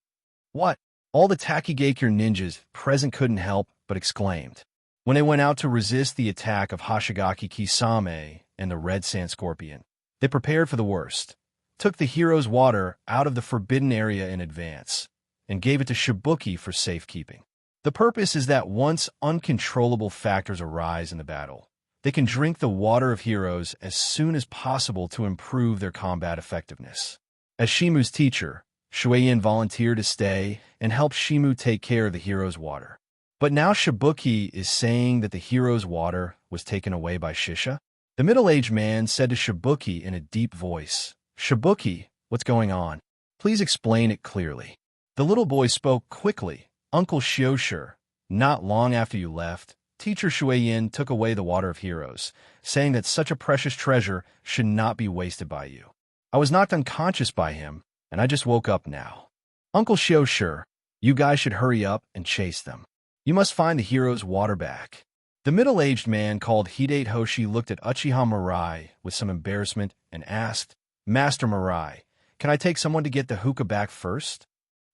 What? All the Takigakure ninjas present couldn't help but exclaimed. When they went out to resist the attack of Hoshigaki Kisame and the Red Sand Scorpion, they prepared for the worst, took the hero's water out of the forbidden area in advance, and gave it to Shibuki for safekeeping. The purpose is that once uncontrollable factors arise in the battle, they can drink the water of heroes as soon as possible to improve their combat effectiveness. As Shimu's teacher, Shuein volunteered to stay and help Shimu take care of the hero's water. But now Shibuki is saying that the hero's water was taken away by Shisha? The middle-aged man said to Shibuki in a deep voice, "Shibuki, what's going on? Please explain it clearly." The little boy spoke quickly. "Uncle Shioshir, not long after you left, Teacher Shuein took away the water of heroes, saying that such a precious treasure should not be wasted by you. I was knocked unconscious by him, and I just woke up now. Uncle Shioshir, you guys should hurry up and chase them. You must find the hero's water back." The middle-aged man called Hideyoshi looked at Uchiha Mirai with some embarrassment and asked, Master Mirai, can I take someone to get the hookah back first?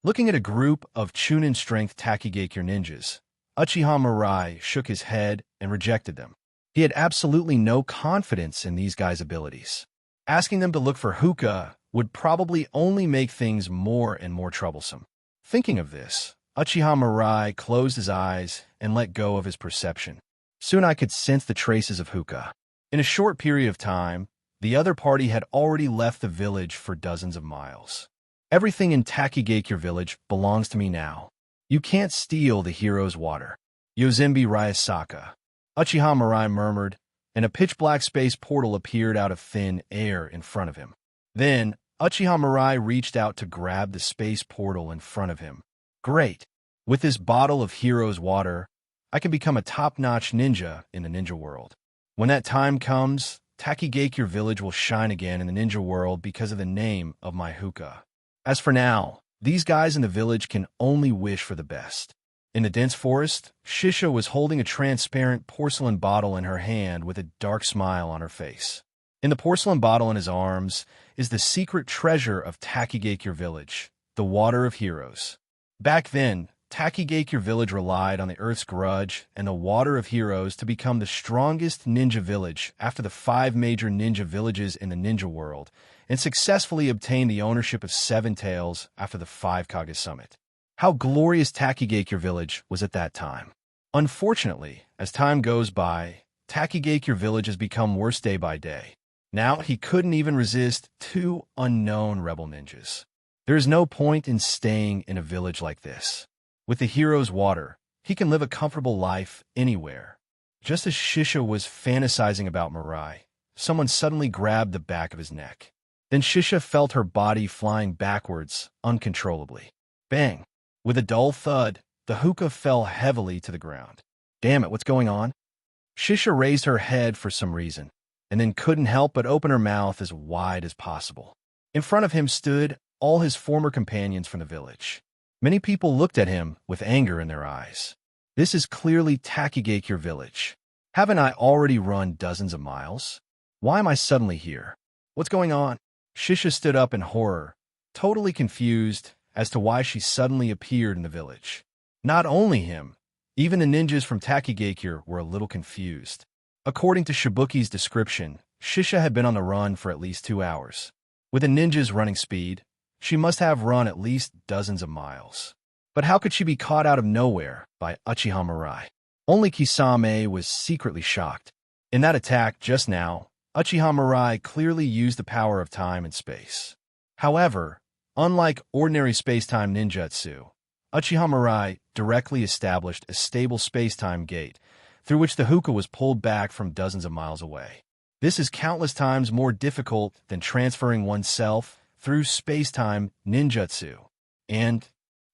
Looking at a group of Chunin-strength Takigakure ninjas, Uchiha Mirai shook his head and rejected them. He had absolutely no confidence in these guys' abilities. Asking them to look for hookah would probably only make things more and more troublesome. Thinking of this, Uchiha Mirai closed his eyes and let go of his perception. Soon I could sense the traces of hookah. In a short period of time, the other party had already left the village for dozens of miles. Everything in Takigakure village belongs to me now. You can't steal the hero's water. Yozimbi Ryasaka. Uchiha Mirai murmured, and a pitch-black space portal appeared out of thin air in front of him. Then, Uchiha Mirai reached out to grab the space portal in front of him. Great! With this bottle of hero's water, I can become a top-notch ninja in the ninja world. When that time comes, Takigakure village will shine again in the ninja world because of the name of my hookah. As for now, these guys in the village can only wish for the best. In the dense forest, Shisha was holding a transparent porcelain bottle in her hand with a dark smile on her face. In the porcelain bottle in his arms is the secret treasure of Takigakure village, the water of heroes. Back then, Takigakure village relied on the Earth's grudge and the water of heroes to become the strongest ninja village after the 5 major ninja villages in the ninja world, and successfully obtained the ownership of 7 Tails after the 5 Kage summit. How glorious Takigakure village was at that time. Unfortunately, as time goes by, Takigakure village has become worse day by day. Now he couldn't even resist 2 unknown rebel ninjas. There is no point in staying in a village like this. With the hero's water, he can live a comfortable life anywhere. Just as Shisha was fantasizing about Mirai, someone suddenly grabbed the back of his neck. Then Shisha felt her body flying backwards uncontrollably. Bang! With a dull thud, the hookah fell heavily to the ground. Damn it, what's going on? Shisha raised her head for some reason, and then couldn't help but open her mouth as wide as possible. In front of him stood all his former companions from the village. Many people looked at him with anger in their eyes. This is clearly Takigakure village. Haven't I already run dozens of miles? Why am I suddenly here? What's going on? Shisha stood up in horror, totally confused as to why she suddenly appeared in the village. Not only him, even the ninjas from Takigakure were a little confused. According to Shibuki's description, Shisha had been on the run for at least 2 hours. With a ninja's running speed, she must have run at least dozens of miles. But how could she be caught out of nowhere by Uchiha Mirai? Only Kisame was secretly shocked. In that attack just now, Uchiha Mirai clearly used the power of time and space. However, unlike ordinary space-time ninjutsu, Uchiha Mirai directly established a stable space-time gate through which the hookah was pulled back from dozens of miles away. This is countless times more difficult than transferring oneself through space-time ninjutsu. And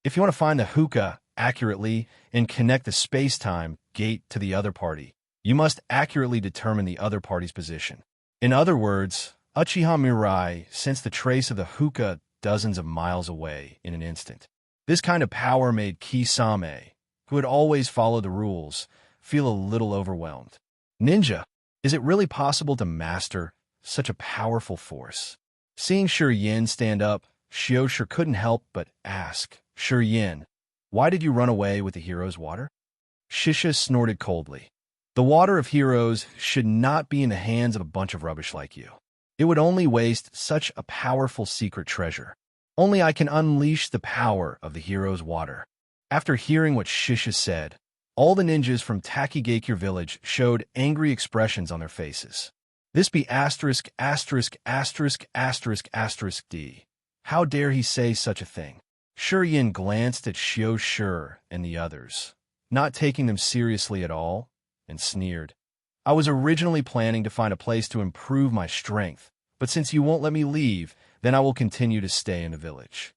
if you want to find the hookah accurately and connect the space-time gate to the other party, you must accurately determine the other party's position. In other words, Uchiha Mirai sensed the trace of the hookah dozens of miles away in an instant. This kind of power made Kisame, who had always followed the rules, feel a little overwhelmed. Ninja, is it really possible to master such a powerful force? Seeing Yin stand up, Shioshu couldn't help but ask, Yin, why did you run away with the hero's water? Shisha snorted coldly. The water of heroes should not be in the hands of a bunch of rubbish like you. It would only waste such a powerful secret treasure. Only I can unleash the power of the hero's water. After hearing what Shisha said, all the ninjas from Takigakure village showed angry expressions on their faces. This be asterisk, asterisk, asterisk, asterisk, asterisk D. How dare he say such a thing? Yin glanced at Shioshu and the others, not taking them seriously at all, and sneered. I was originally planning to find a place to improve my strength, but since you won't let me leave, then I will continue to stay in the village.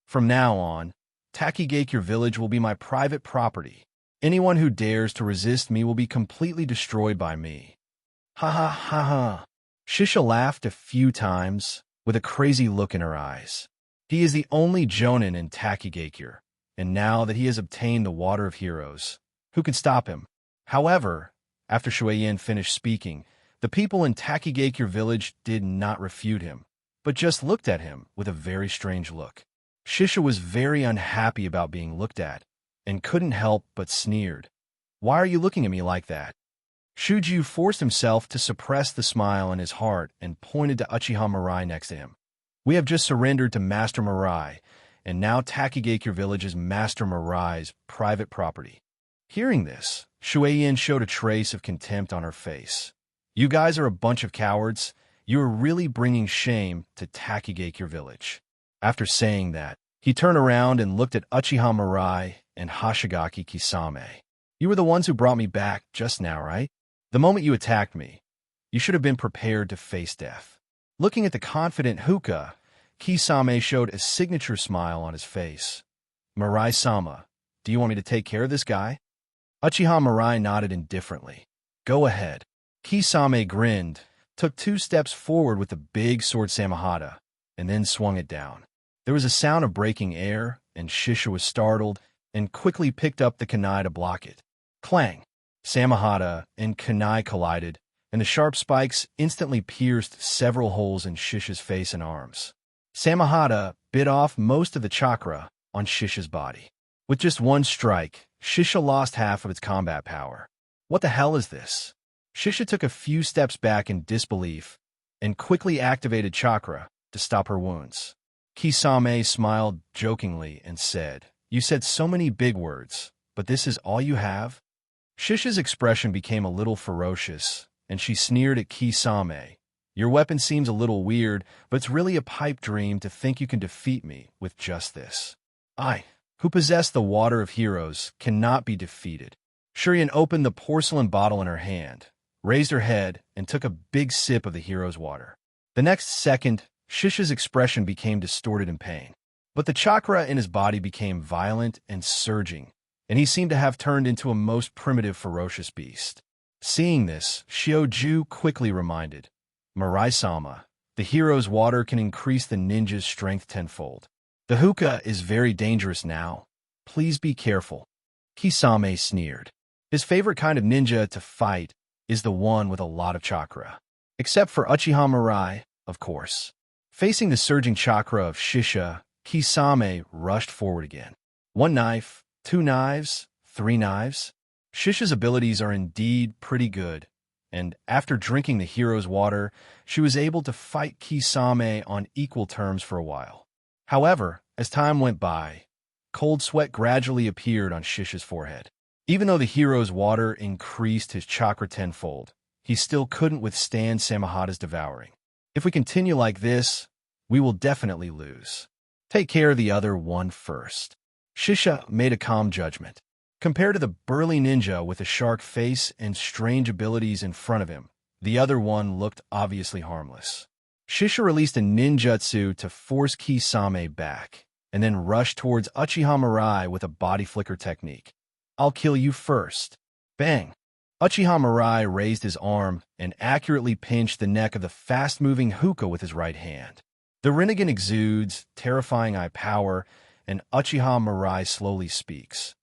From now on, Takigakure village will be my private property. Anyone who dares to resist me will be completely destroyed by me. Ha ha ha ha. Shisha laughed a few times, with a crazy look in her eyes. He is the only Jonin in Takigakure, and now that he has obtained the water of heroes, who can stop him? However, After Shueyin finished speaking, the people in Takigakure village did not refute him, but just looked at him with a very strange look. Shisha was very unhappy about being looked at, and couldn't help but sneered. "Why are you looking at me like that?" Shuju forced himself to suppress the smile in his heart and pointed to Uchiha Mirai next to him. "We have just surrendered to Master Mirai, and now Takigakure village is Master Mirai's private property." Hearing this, Shueyin showed a trace of contempt on her face. "You guys are a bunch of cowards. You are really bringing shame to Takigakure village." After saying that, he turned around and looked at Uchiha Mirai and Hoshigaki Kisame. "You were the ones who brought me back just now, right? The moment you attacked me, you should have been prepared to face death." Looking at the confident Hookah, Kisame showed a signature smile on his face. "Mirai-sama, do you want me to take care of this guy?" Uchiha Mirai nodded indifferently. "Go ahead." Kisame grinned, took 2 steps forward with the big sword Samahata, and then swung it down. There was a sound of breaking air, and Shisha was startled and quickly picked up the kunai to block it. Clang! Samahata and kunai collided, and the sharp spikes instantly pierced several holes in Shisha's face and arms. Samahata bit off most of the chakra on Shisha's body. With just one strike, Shisha lost half of its combat power. What the hell is this? Shisha took a few steps back in disbelief and quickly activated chakra to stop her wounds. Kisame smiled jokingly and said, "You said so many big words, but this is all you have?" Shisha's expression became a little ferocious, and she sneered at Kisame. "Your weapon seems a little weird, but it's really a pipe dream to think you can defeat me with just this. I, who possess the water of heroes, cannot be defeated." Shurian opened the porcelain bottle in her hand, raised her head, and took a big sip of the hero's water. The next second, Shisha's expression became distorted in pain. But the chakra in his body became violent and surging, and he seemed to have turned into a most primitive, ferocious beast. Seeing this, Shioju quickly reminded, "Mirai-sama, the hero's water can increase the ninja's strength tenfold. The hookah is very dangerous now. Please be careful." Kisame sneered. His favorite kind of ninja to fight is the one with a lot of chakra. Except for Uchiha Mirai, of course. Facing the surging chakra of Shisha, Kisame rushed forward again. 1 knife, 2 knives, 3 knives. Shisha's abilities are indeed pretty good, and after drinking the hero's water, she was able to fight Kisame on equal terms for a while. However, as time went by, cold sweat gradually appeared on Shisha's forehead. Even though the hero's water increased his chakra tenfold, he still couldn't withstand Samahata's devouring. "If we continue like this, we will definitely lose. Take care of the other one first." Shisha made a calm judgment. Compared to the burly ninja with a shark face and strange abilities in front of him, the other one looked obviously harmless. Shisha released a ninjutsu to force Kisame back, and then rushed towards Uchiha Mirai with a body flicker technique. "I'll kill you first." Bang! Uchiha Mirai raised his arm and accurately pinched the neck of the fast-moving hookah with his right hand. The Rinnegan exudes terrifying eye power, and Uchiha Mirai slowly speaks.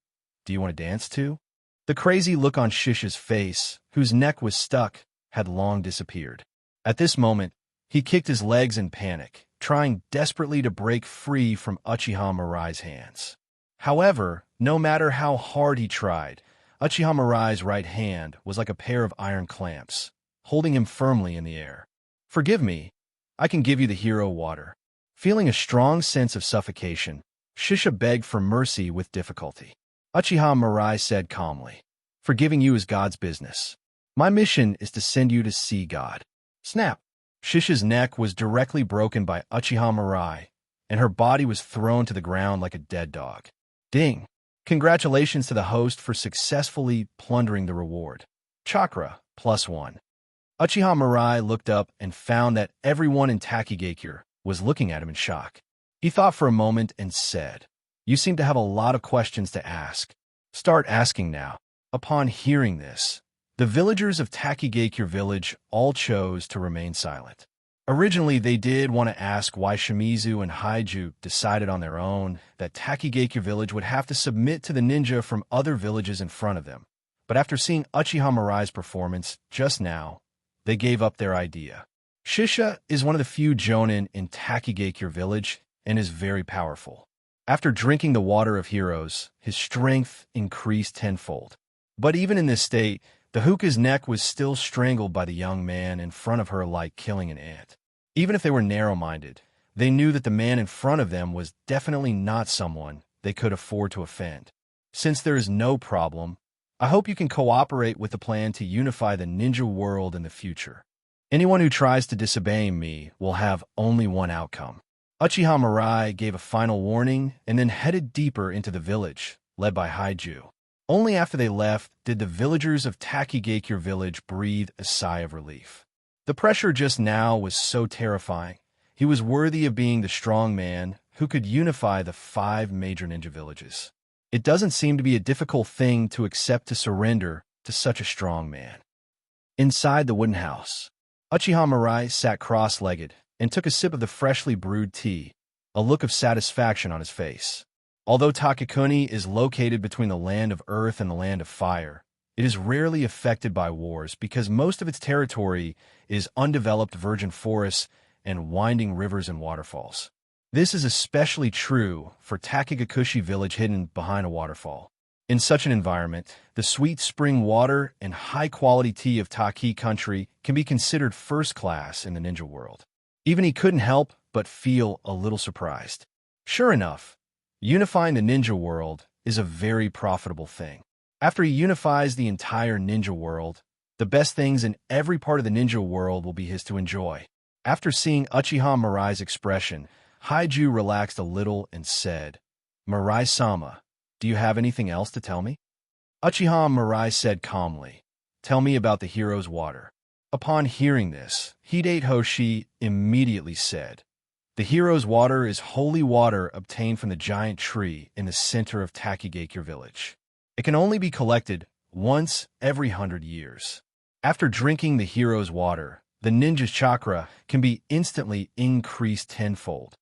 "Do you want to dance too?" The crazy look on Shisha's face, whose neck was stuck, had long disappeared. At this moment, he kicked his legs in panic, trying desperately to break free from Uchiha Mirai's hands. However, no matter how hard he tried, Uchiha Mirai's right hand was like a pair of iron clamps, holding him firmly in the air. "Forgive me, I can give you the hero water." Feeling a strong sense of suffocation, Shisha begged for mercy with difficulty. Uchiha Mirai said calmly, "Forgiving you is God's business. My mission is to send you to see God." Snap! Shisha's neck was directly broken by Uchiha Mirai, and her body was thrown to the ground like a dead dog. Ding! Congratulations to the host for successfully plundering the reward. Chakra, +1. Uchiha Mirai looked up and found that everyone in Takigakure was looking at him in shock. He thought for a moment and said, "You seem to have a lot of questions to ask. Start asking now." Upon hearing this, the villagers of Takigakure village all chose to remain silent. Originally, they did want to ask why Shimizu and Haiju decided on their own that Takigakure village would have to submit to the ninja from other villages in front of them. But after seeing Uchiha Mirai's performance just now, they gave up their idea. Shisha is one of the few jonin in Takigakure village and is very powerful. After drinking the water of heroes, his strength increased tenfold. But even in this state, the Hokage's neck was still strangled by the young man in front of her like killing an ant. Even if they were narrow-minded, they knew that the man in front of them was definitely not someone they could afford to offend. Since there is no problem, I hope you can cooperate with the plan to unify the ninja world in the future. Anyone who tries to disobey me will have only one outcome. Uchiha Mirai gave a final warning and then headed deeper into the village, led by Haiju. Only after they left did the villagers of Takigakure village breathe a sigh of relief. The pressure just now was so terrifying. He was worthy of being the strong man who could unify the 5 major ninja villages. It doesn't seem to be a difficult thing to accept to surrender to such a strong man. Inside the wooden house, Uchiha Mirai sat cross-legged and took a sip of the freshly brewed tea, a look of satisfaction on his face. Although Takakuni is located between the land of earth and the land of fire, it is rarely affected by wars because most of its territory is undeveloped virgin forests and winding rivers and waterfalls. This is especially true for Takagakushi village hidden behind a waterfall. In such an environment, the sweet spring water and high-quality tea of Taki country can be considered first class in the ninja world. Even he couldn't help but feel a little surprised. Sure enough, unifying the ninja world is a very profitable thing. After he unifies the entire ninja world, the best things in every part of the ninja world will be his to enjoy. After seeing Uchiha Mirai's expression, Haiju relaxed a little and said, "Mirai-sama, do you have anything else to tell me?" Uchiha Mirai said calmly, "Tell me about the hero's water." Upon hearing this, Hideyoshi immediately said, "The hero's water is holy water obtained from the giant tree in the center of Takigakure village. It can only be collected once every 100 years. After drinking the hero's water, the ninja's chakra can be instantly increased tenfold.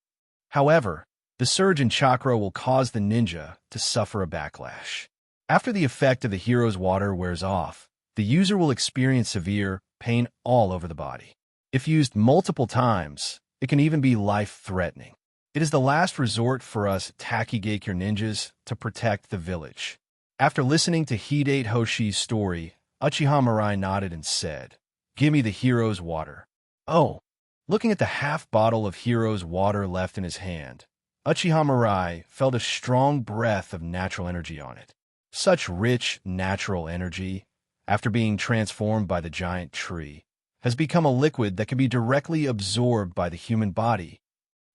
However, the surge in chakra will cause the ninja to suffer a backlash. After the effect of the hero's water wears off, the user will experience severe pain all over the body. If used multiple times, it can even be life-threatening. It is the last resort for us Takigakure ninjas to protect the village." After listening to Hidehoshi's story, Uchiha Mirai nodded and said, "Give me the hero's water." Oh, looking at the half bottle of hero's water left in his hand, Uchiha Mirai felt a strong breath of natural energy on it. Such rich, natural energy, after being transformed by the giant tree, has become a liquid that can be directly absorbed by the human body.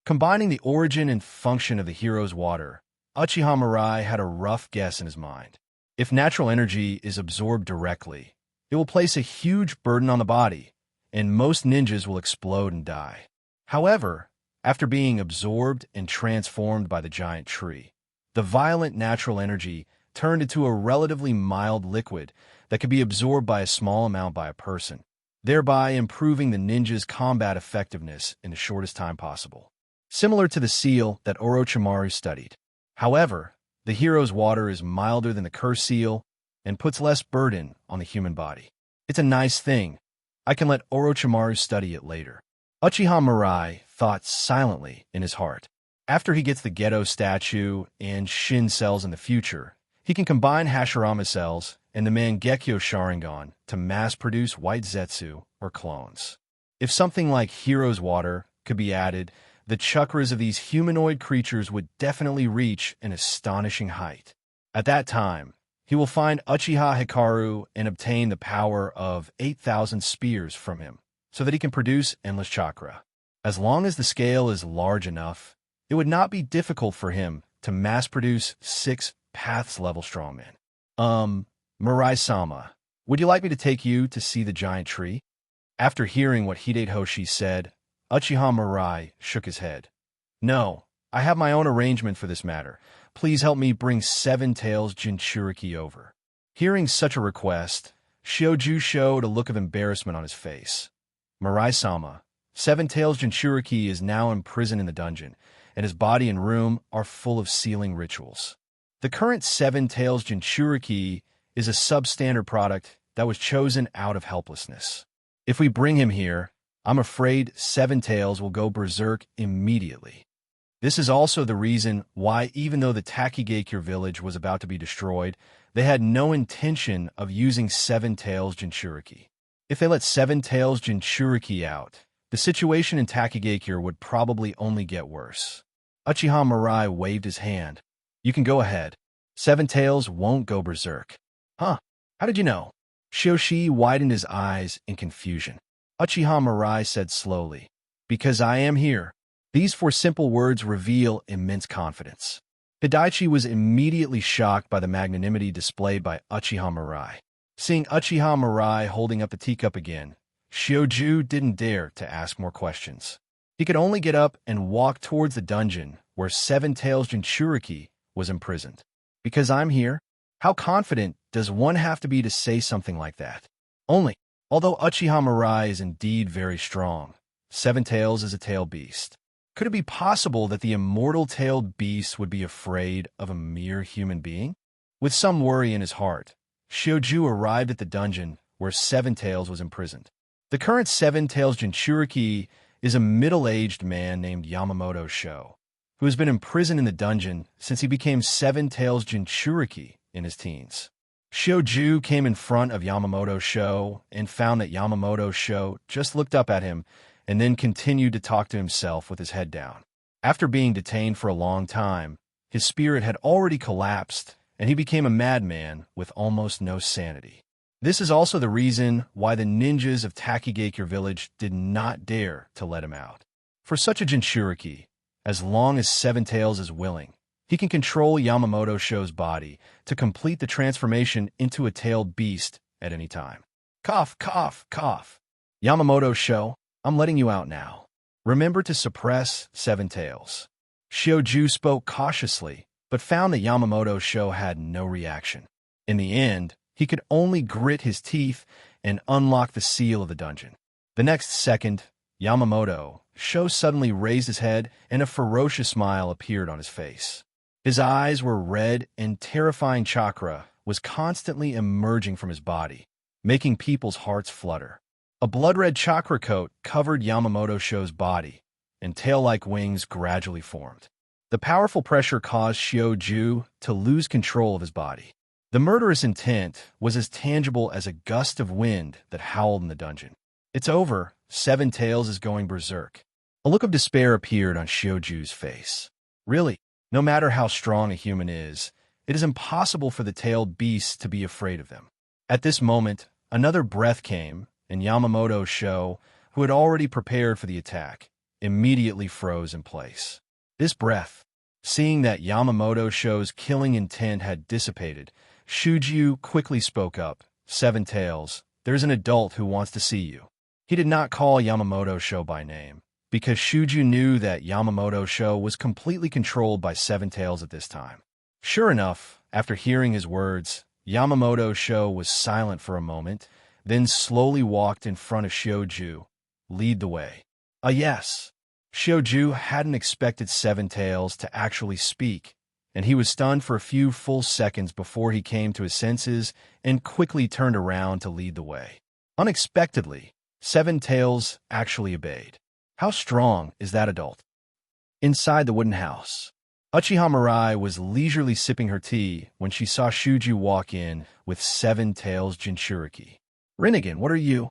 Combining the origin and function of the hero's water, Uchiha Mirai had a rough guess in his mind. If natural energy is absorbed directly, it will place a huge burden on the body, and most ninjas will explode and die. However, after being absorbed and transformed by the giant tree, the violent natural energy turned into a relatively mild liquid that could be absorbed by a small amount by a person, thereby improving the ninja's combat effectiveness in the shortest time possible. Similar to the seal that Orochimaru studied. However, the hero's water is milder than the curse seal and puts less burden on the human body. It's a nice thing. I can let Orochimaru study it later. Uchiha Mirai thought silently in his heart. After he gets the Geto statue and Shin cells in the future, he can combine Hashirama cells and the Mangekyo Sharingan to mass-produce white Zetsu or clones. If something like hero's water could be added, the chakras of these humanoid creatures would definitely reach an astonishing height. At that time, he will find Uchiha Hikaru and obtain the power of 8,000 spears from him, so that he can produce endless chakra. As long as the scale is large enough, it would not be difficult for him to mass-produce 6 Paths-level strongmen. Mirai-sama, would you like me to take you to see the giant tree? After hearing what Hideyoshi said, Uchiha Mirai shook his head. "No, I have my own arrangement for this matter. Please help me bring 7 Tails Jinchuriki over." Hearing such a request, Shioju showed a look of embarrassment on his face. "Mirai-sama, 7 Tails Jinchuriki is now imprisoned in the dungeon, and his body and room are full of sealing rituals. The current 7 Tails Jinchuriki is a substandard product that was chosen out of helplessness. If we bring him here, I'm afraid Seven Tails will go berserk immediately. This is also the reason why, even though the Takigakure village was about to be destroyed, they had no intention of using Seven Tails Jinchuriki. If they let Seven Tails Jinchuriki out, the situation in Takigakure would probably only get worse. Uchiha Mirai waved his hand. You can go ahead. Seven Tails won't go berserk. Huh? How did you know? Shioshi widened his eyes in confusion. Uchiha Mirai said slowly, because I am here. These four simple words reveal immense confidence. Hidaichi was immediately shocked by the magnanimity displayed by Uchiha Mirai. Seeing Uchiha Mirai holding up the teacup again, Shioju didn't dare to ask more questions. He could only get up and walk towards the dungeon where Seven Tails Jinchuriki was imprisoned. Because I'm here? How confident does one have to be to say something like that? Although Uchiha Mirai is indeed very strong, Seven Tails is a tail beast. Could it be possible that the immortal tailed beast would be afraid of a mere human being? With some worry in his heart, Shioju arrived at the dungeon where Seven Tails was imprisoned. The current Seven Tails Jinchuriki is a middle-aged man named Yamamoto Sho, who has been imprisoned in the dungeon since he became Seven Tails Jinchuriki in his teens. Shioju came in front of Yamamoto Sho and found that Yamamoto Sho just looked up at him and then continued to talk to himself with his head down. After being detained for a long time, his spirit had already collapsed and he became a madman with almost no sanity. This is also the reason why the ninjas of Takigakure village did not dare to let him out. For such a Jinchuriki, as long as Seven Tails is willing, he can control Yamamoto Sho's body to complete the transformation into a tailed beast at any time. Cough, cough, cough. Yamamoto Sho, I'm letting you out now. Remember to suppress Seven Tails. Shioju spoke cautiously, but found that Yamamoto Sho had no reaction. In the end, he could only grit his teeth and unlock the seal of the dungeon. The next second, Yamamoto Sho suddenly raised his head and a ferocious smile appeared on his face. His eyes were red and terrifying chakra was constantly emerging from his body, making people's hearts flutter. A blood-red chakra coat covered Yamamoto Sho's body, and tail-like wings gradually formed. The powerful pressure caused Shioju to lose control of his body. The murderous intent was as tangible as a gust of wind that howled in the dungeon. It's over. Seven Tails is going berserk. A look of despair appeared on Shioju's face. Really, no matter how strong a human is, it is impossible for the tailed beasts to be afraid of them. At this moment, another breath came, and Yamamoto Sho, who had already prepared for the attack, immediately froze in place. This breath, seeing that Yamamoto Sho's killing intent had dissipated, Shioju quickly spoke up. Seven Tails, there's an adult who wants to see you. He did not call Yamamoto Sho by name, because Shioju knew that Yamamoto Sho was completely controlled by Seven Tails at this time. Sure enough, after hearing his words, Yamamoto Sho was silent for a moment, then slowly walked in front of Shioju. Lead the way. Yes. Shioju hadn't expected Seven Tails to actually speak, and he was stunned for a few full seconds before he came to his senses and quickly turned around to lead the way. Unexpectedly, Seven Tails actually obeyed. How strong is that adult? Inside the wooden house, Uchiha Mirai was leisurely sipping her tea when she saw Shioju walk in with Seven Tails Jinchuriki. Rinnegan, what are you?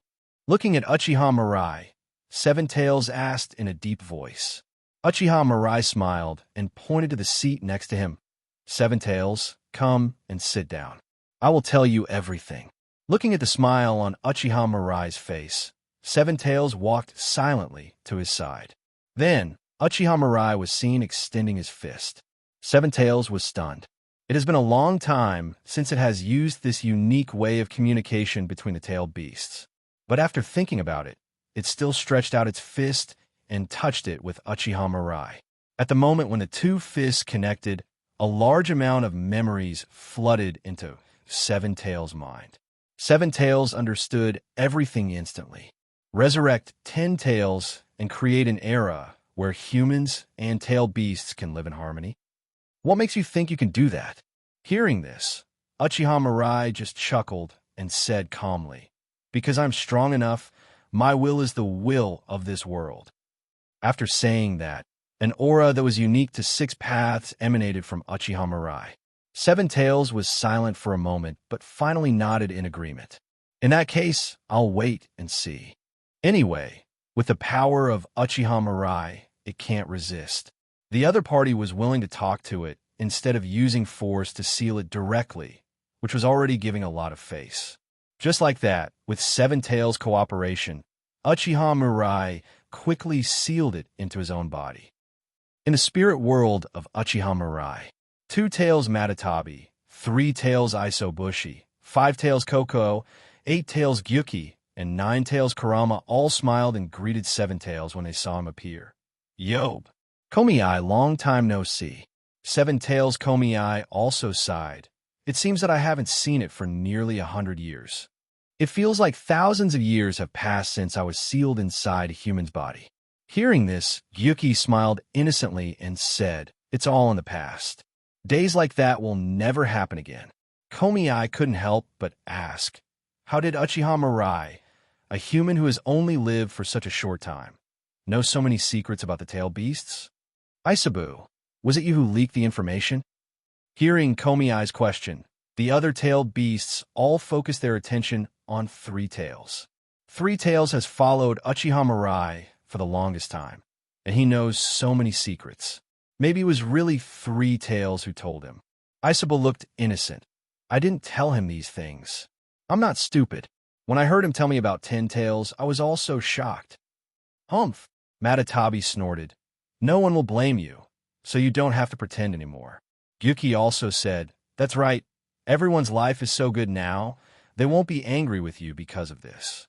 Looking at Uchiha Mirai, Seven Tails asked in a deep voice. Uchiha Mirai smiled and pointed to the seat next to him. Seven Tails, come and sit down. I will tell you everything. Looking at the smile on Uchiha Mirai's face, Seven Tails walked silently to his side. Then, Uchiha Mirai was seen extending his fist. Seven Tails was stunned. It has been a long time since it has used this unique way of communication between the tailed beasts. But after thinking about it, it still stretched out its fist and touched it with Uchiha Mirai. At the moment when the two fists connected, a large amount of memories flooded into Seven Tails' mind. Seven Tails understood everything instantly. Resurrect 10 tails and create an era where humans and tailed beasts can live in harmony. What makes you think you can do that? Hearing this, Uchiha Mirai just chuckled and said calmly, "Because I'm strong enough, my will is the will of this world." After saying that, an aura that was unique to six paths emanated from Uchiha Mirai. Seven Tails was silent for a moment, but finally nodded in agreement. "In that case, I'll wait and see. Anyway, with the power of Uchiha Mirai, it can't resist." The other party was willing to talk to it instead of using force to seal it directly, which was already giving a lot of face. Just like that, with Seven Tails' cooperation, Uchiha Mirai quickly sealed it into his own body. In the spirit world of Uchiha Mirai, 2 Tails Matatabi, 3 Tails Isobushi, 5 Tails Koko, 8 Tails Gyuki, and 9 Tails Kurama all smiled and greeted 7 Tails when they saw him appear. "Yob! Komi-ai, long time no see." 7 Tails Komi-ai also sighed. "It seems that I haven't seen it for nearly 100 years. It feels like thousands of years have passed since I was sealed inside a human's body." Hearing this, Gyuki smiled innocently and said, "It's all in the past. Days like that will never happen again." Komi-ai couldn't help but ask, how did Uchiha Mirai, a human who has only lived for such a short time, know so many secrets about the tailed beasts? "Isabu, was it you who leaked the information?" Hearing Komi-ai's question, the other tailed beasts all focused their attention on 3 Tails. 3 Tails has followed Uchiha Mirai for the longest time, and he knows so many secrets. Maybe it was really 3 Tails who told him. Isabu looked innocent. "I didn't tell him these things. I'm not stupid. When I heard him tell me about 10 Tails, I was also shocked." "Humph," Matatabi snorted. "No one will blame you, so you don't have to pretend anymore." Gyuki also said, "That's right. Everyone's life is so good now, they won't be angry with you because of this."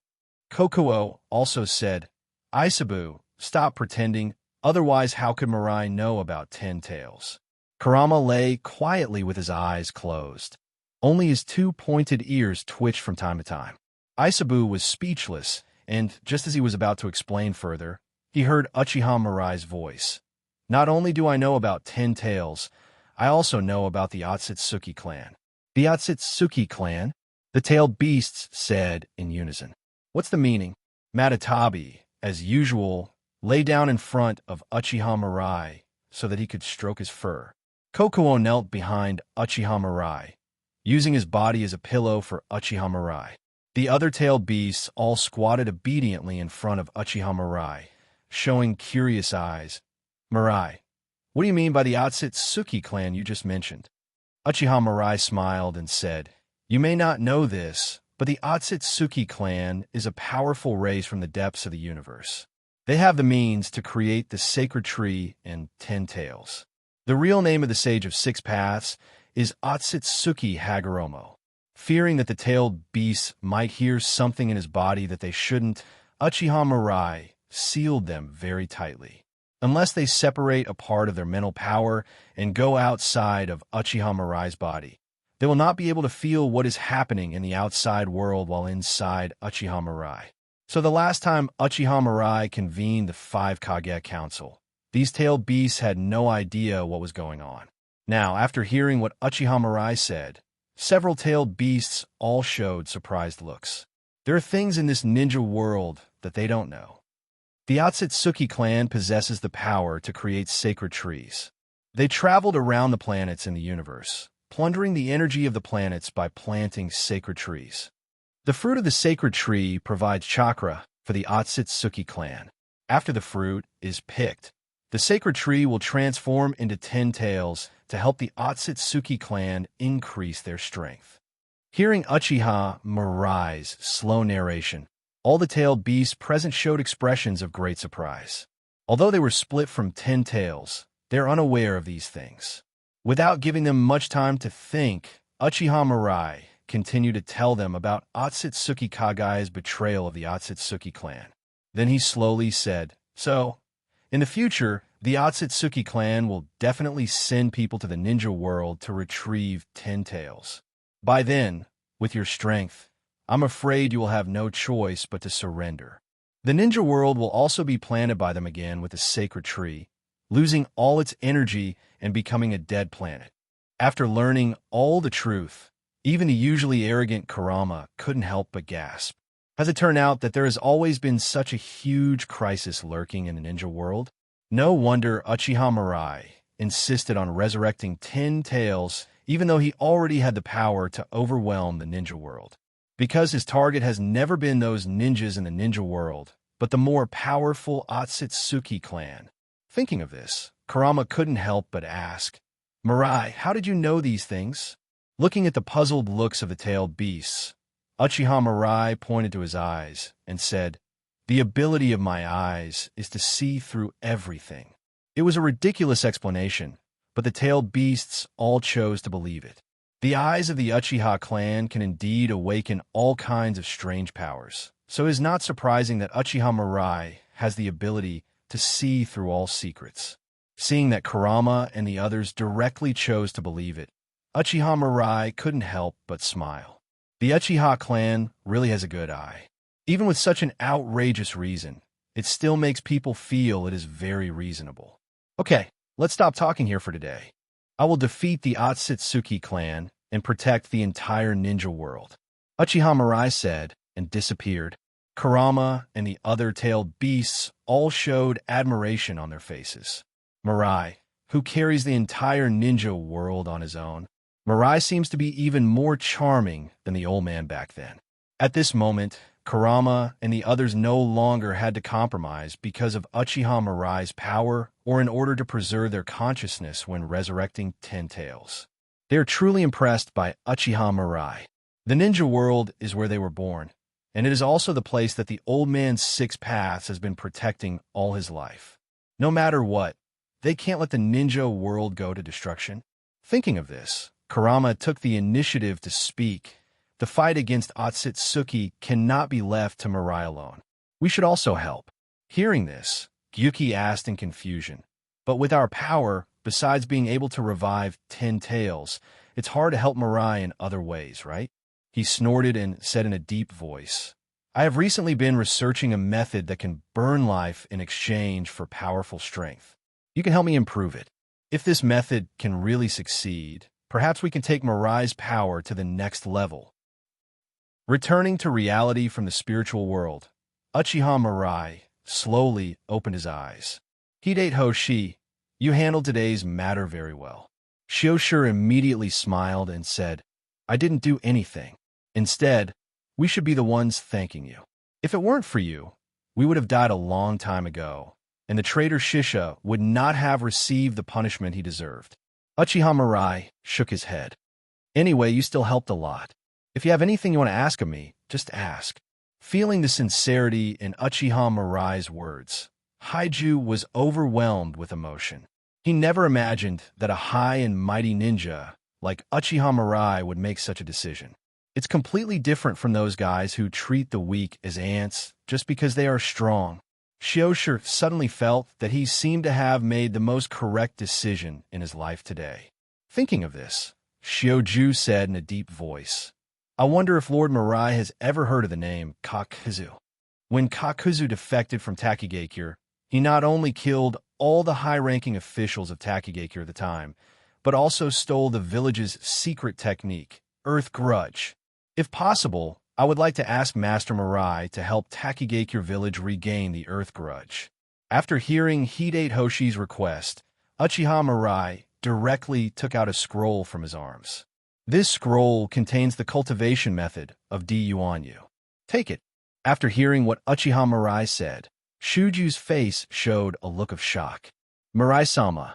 Kokuo also said, "Isabu, stop pretending, otherwise how could Mirai know about 10 Tails?" Kurama lay quietly with his eyes closed. Only his 2 pointed ears twitched from time to time. Isabu was speechless, and just as he was about to explain further, he heard Uchiha Mirai's voice. "Not only do I know about 10 Tails, I also know about the Otsutsuki clan." "The Otsutsuki clan?" the tailed beasts said in unison. "What's the meaning?" Matatabi, as usual, lay down in front of Uchiha Mirai so that he could stroke his fur. Kokuo knelt behind Uchiha Mirai, using his body as a pillow for Uchiha Mirai. The other tailed beasts all squatted obediently in front of Uchiha Mirai, showing curious eyes. "Mirai, what do you mean by the Otsutsuki clan you just mentioned?" Uchiha Mirai smiled and said, "You may not know this, but the Otsutsuki clan is a powerful race from the depths of the universe. They have the means to create the sacred tree and 10 Tails. The real name of the Sage of 6 Paths is Otsutsuki Hagoromo." Fearing that the tailed beasts might hear something in his body that they shouldn't, Uchiha Mirai sealed them very tightly. Unless they separate a part of their mental power and go outside of Uchiha Mirai's body, they will not be able to feel what is happening in the outside world while inside Uchiha Mirai. So the last time Uchiha Mirai convened the 5 Kage Council, these tailed beasts had no idea what was going on. Now, after hearing what Uchiha Mirai said, several tailed beasts all showed surprised looks. There are things in this ninja world that they don't know. The Otsutsuki clan possesses the power to create sacred trees. They traveled around the planets in the universe, plundering the energy of the planets by planting sacred trees. The fruit of the sacred tree provides chakra for the Otsutsuki clan. After the fruit is picked, the sacred tree will transform into 10 Tails to help the Otsutsuki clan increase their strength. Hearing Uchiha Mirai's slow narration, all the tailed beasts present showed expressions of great surprise. Although they were split from 10 Tails, they're unaware of these things. Without giving them much time to think, Uchiha Mirai continued to tell them about Otsutsuki Kage's betrayal of the Otsutsuki clan. Then he slowly said, "So, in the future, the Otsutsuki clan will definitely send people to the ninja world to retrieve 10 Tails. By then, with your strength, I'm afraid you will have no choice but to surrender. The ninja world will also be planted by them again with a sacred tree, losing all its energy and becoming a dead planet. After learning all the truth, Even the usually arrogant Kurama couldn't help but gasp. Has it turned out that there has always been such a huge crisis lurking in the ninja world? No wonder Uchiha Mirai insisted on resurrecting 10 tails even though he already had the power to overwhelm the ninja world. Because his target has never been those ninjas in the ninja world, but the more powerful Otsutsuki clan. Thinking of this, Kurama couldn't help but ask, Mirai, how did you know these things? Looking at the puzzled looks of the tailed beasts, Uchiha Mirai pointed to his eyes and said, the ability of my eyes is to see through everything. It was a ridiculous explanation, but the tailed beasts all chose to believe it. The eyes of the Uchiha clan can indeed awaken all kinds of strange powers, so it is not surprising that Uchiha Mirai has the ability to see through all secrets. Seeing that Kurama and the others directly chose to believe it, Uchiha Mirai couldn't help but smile. The Uchiha clan really has a good eye. Even with such an outrageous reason, it still makes people feel it is very reasonable. Okay, let's stop talking here for today. I will defeat the Otsutsuki clan and protect the entire ninja world. Uchiha Mirai said and disappeared. Kurama and the other tailed beasts all showed admiration on their faces. Mirai, who carries the entire ninja world on his own, Mirai seems to be even more charming than the old man back then. At this moment, Kurama and the others no longer had to compromise because of Uchiha Mirai's power or in order to preserve their consciousness when resurrecting 10 tails. They are truly impressed by Uchiha Mirai. The ninja world is where they were born, and it is also the place that the old man's 6 paths has been protecting all his life. No matter what, they can't let the ninja world go to destruction. Thinking of this, Kurama took the initiative to speak. The fight against Otsutsuki cannot be left to Mirai alone. We should also help. Hearing this, Gyuki asked in confusion, but with our power, besides being able to revive 10 tails, it's hard to help Mirai in other ways, right? He snorted and said in a deep voice, I have recently been researching a method that can burn life in exchange for powerful strength. You can help me improve it. If this method can really succeed, perhaps we can take Mirai's power to the next level. Returning to reality from the spiritual world, Uchiha Mirai slowly opened his eyes. Hidate Hoshi, you handled today's matter very well. Shioshur immediately smiled and said, I didn't do anything. Instead, we should be the ones thanking you. If it weren't for you, we would have died a long time ago, and the traitor Shisha would not have received the punishment he deserved. Uchiha Mirai shook his head. Anyway, you still helped a lot. If you have anything you want to ask of me, just ask. Feeling the sincerity in Uchiha Mirai's words, Haiju was overwhelmed with emotion. He never imagined that a high and mighty ninja like Uchiha Mirai would make such a decision. It's completely different from those guys who treat the weak as ants just because they are strong. Shioshur suddenly felt that he seemed to have made the most correct decision in his life today. Thinking of this, Shioju said in a deep voice, I wonder if Lord Mirai has ever heard of the name Kakuzu. When Kakuzu defected from Takigakure, he not only killed all the high-ranking officials of Takigakure at the time, but also stole the village's secret technique, Earth Grudge. If possible, I would like to ask Master Mirai to help Takigakure village regain the Earth Grudge. After hearing Hidate Hoshi's request, Uchiha Mirai directly took out a scroll from his arms. This scroll contains the cultivation method of Dyuanyu. Take it. After hearing what Uchiha Mirai said, Shuju's face showed a look of shock. Mirai-sama,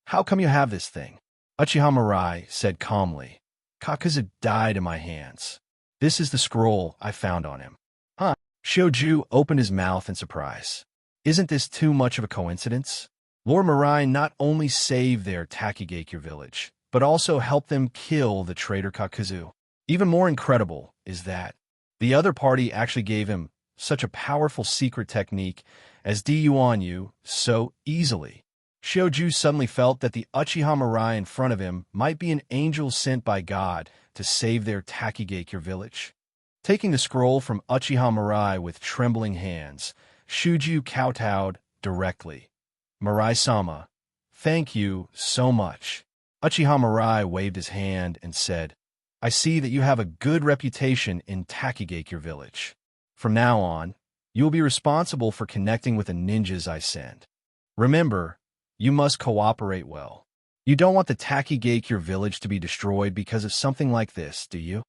how come you have this thing? Uchiha Mirai said calmly, Kakuzu died in my hands. This is the scroll I found on him. Huh? Shioju opened his mouth in surprise. Isn't this too much of a coincidence? Lord Mirai not only saved their Takigakure village, but also helped them kill the traitor Kakuzu. Even more incredible is that the other party actually gave him such a powerful secret technique as Dyuanyu so easily. Shioju suddenly felt that the Uchiha Mirai in front of him might be an angel sent by God to save their Takigakure village. Taking the scroll from Uchiha Mirai with trembling hands, Shuju kowtowed directly. Mirai-sama, thank you so much. Uchiha Mirai waved his hand and said, I see that you have a good reputation in Takigakure village. From now on, you will be responsible for connecting with the ninjas I send. Remember, you must cooperate well. You don't want the Takigakure village to be destroyed because of something like this, do you?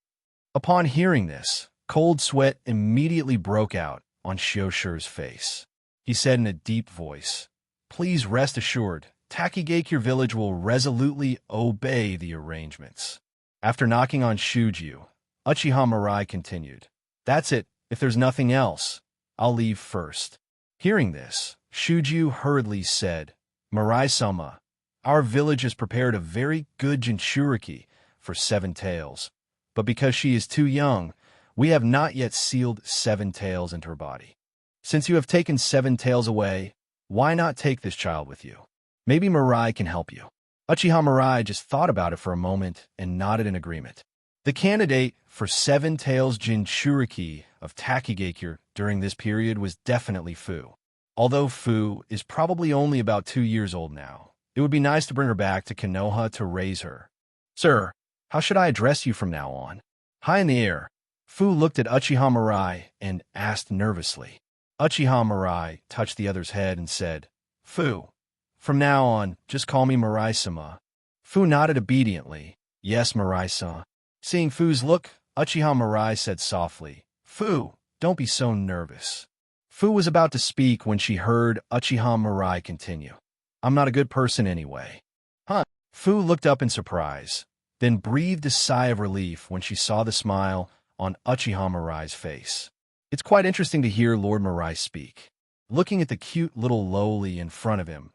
Upon hearing this, cold sweat immediately broke out on Shioshi's face. He said in a deep voice, "Please rest assured, Takigakure village will resolutely obey the arrangements." After knocking on Shuju, Uchiha Mirai continued, "That's it. If there's nothing else, I'll leave first." Hearing this, Shuju hurriedly said, "Mirai-sama, our village has prepared a very good Jinchuriki for Seven Tails, but because she is too young, we have not yet sealed Seven Tails into her body. Since you have taken Seven Tails away, why not take this child with you? Maybe Mirai can help you." Uchiha Mirai just thought about it for a moment and nodded in agreement. The candidate for Seven Tails Jinchuriki of Takigakure during this period was definitely Fu. Although Fu is probably only about 2 years old now, it would be nice to bring her back to Konoha to raise her. "Sir, how should I address you from now on?" High in the air, Fu looked at Uchiha Mirai and asked nervously. Uchiha Mirai touched the other's head and said, "Fu, from now on, just call me Mirai-sama." Fu nodded obediently. "Yes, Mirai-sama." Seeing Fu's look, Uchiha Mirai said softly, "Fu, don't be so nervous." Fu was about to speak when she heard Uchiha Mirai continue, "I'm not a good person anyway." Huh? Fu looked up in surprise, then breathed a sigh of relief when she saw the smile on Uchiha Mirai's face. It's quite interesting to hear Lord Mirai speak. Looking at the cute little loli in front of him,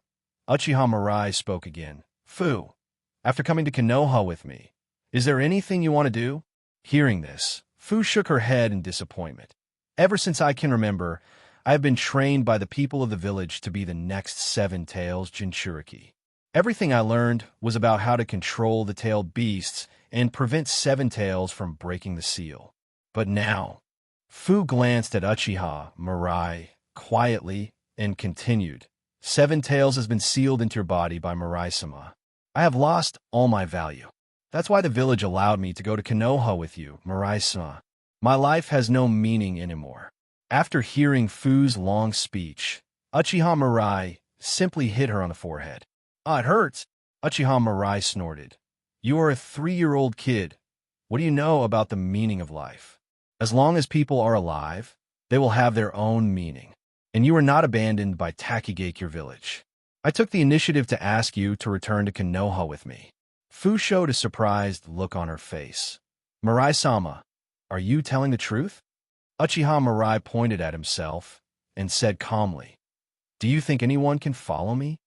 Uchiha Mirai spoke again. "Fu, after coming to Konoha with me, is there anything you want to do?" Hearing this, Fu shook her head in disappointment. "Ever since I can remember, I have been trained by the people of the village to be the next Seven Tails Jinchuriki. Everything I learned was about how to control the tailed beasts and prevent Seven Tails from breaking the seal. But now..." Fu glanced at Uchiha Mirai quietly and continued, "Seven Tails has been sealed into your body by Mirai-sama. I have lost all my value. That's why the village allowed me to go to Konoha with you, Mirai-sama. My life has no meaning anymore." After hearing Fu's long speech, Uchiha Mirai simply hit her on the forehead. "Ah, it hurts." Uchiha Mirai snorted. "You are a 3-year-old kid. What do you know about the meaning of life? As long as people are alive, they will have their own meaning. And you are not abandoned by Takigakure village. I took the initiative to ask you to return to Konoha with me." Fu showed a surprised look on her face. "Mirai-sama, are you telling the truth?" Uchiha Mirai pointed at himself and said calmly, "Do you think anyone can follow me?"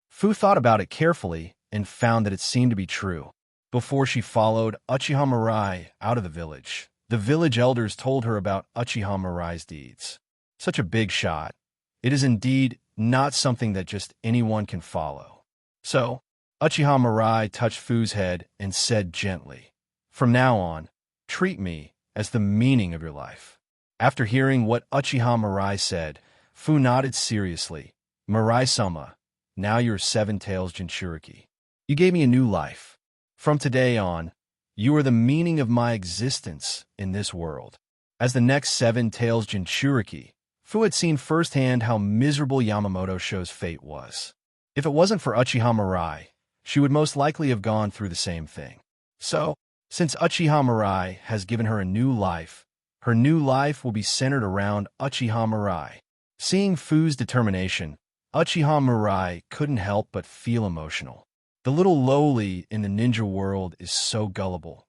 Fu thought about it carefully and found that it seemed to be true. Before she followed Uchiha Mirai out of the village elders told her about Uchiha Mirai's deeds. Such a big shot. It is indeed not something that just anyone can follow. So, Uchiha Mirai touched Fu's head and said gently, "From now on, treat me as the meaning of your life." After hearing what Uchiha Mirai said, Fu nodded seriously. "Mirai-sama, now you're Seven Tails Jinchuriki. You gave me a new life. From today on, you are the meaning of my existence in this world." As the next Seven Tails Jinchuriki, Fu had seen firsthand how miserable Yamamoto Sho's fate was. If it wasn't for Uchiha Mirai, she would most likely have gone through the same thing. So, since Uchiha Mirai has given her a new life, her new life will be centered around Uchiha Mirai. Seeing Fu's determination, Uchiha Mirai couldn't help but feel emotional. The little loli in the ninja world is so gullible.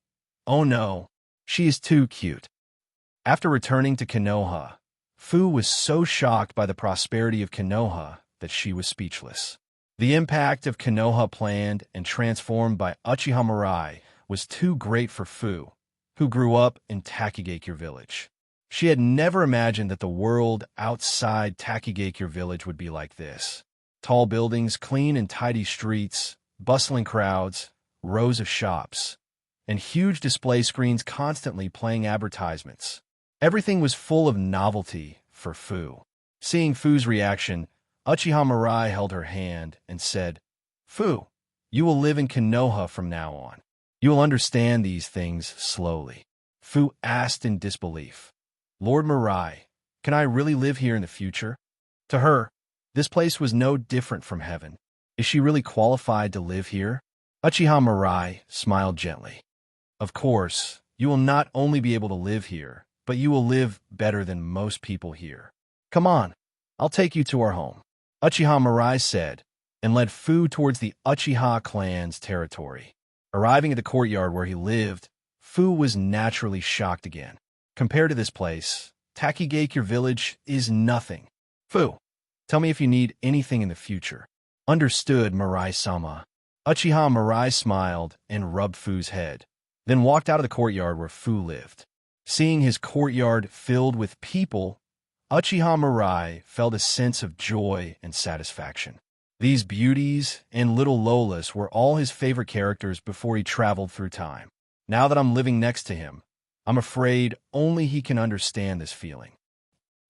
Oh no, she is too cute. After returning to Konoha, Fu was so shocked by the prosperity of Konoha that she was speechless. The impact of Konoha planned and transformed by Uchiha Mirai was too great for Fu, who grew up in Takigakure village. She had never imagined that the world outside Takigakure village would be like this. Tall buildings, clean and tidy streets, bustling crowds, rows of shops, and huge display screens constantly playing advertisements. Everything was full of novelty for Fu. Seeing Fu's reaction, Uchiha Mirai held her hand and said, "Fu, you will live in Konoha from now on. You will understand these things slowly. Fu asked in disbelief. Lord Mirai, can I really live here in the future? To her, this place was no different from heaven. Is she really qualified to live here? Uchiha Mirai smiled gently. Of course, you will not only be able to live here, but you will live better than most people here. Come on, I'll take you to our home. Uchiha Mirai said, and led Fu towards the Uchiha clan's territory. Arriving at the courtyard where he lived, Fu was naturally shocked again. Compared to this place, Takigakure village is nothing. Fu, tell me if you need anything in the future. Understood, Mirai-sama. Uchiha Mirai smiled and rubbed Fu's head, then walked out of the courtyard where Fu lived. Seeing his courtyard filled with people, Uchiha Mirai felt a sense of joy and satisfaction. These beauties and little Lolas were all his favorite characters before he traveled through time. Now that I'm living next to him, I'm afraid only he can understand this feeling.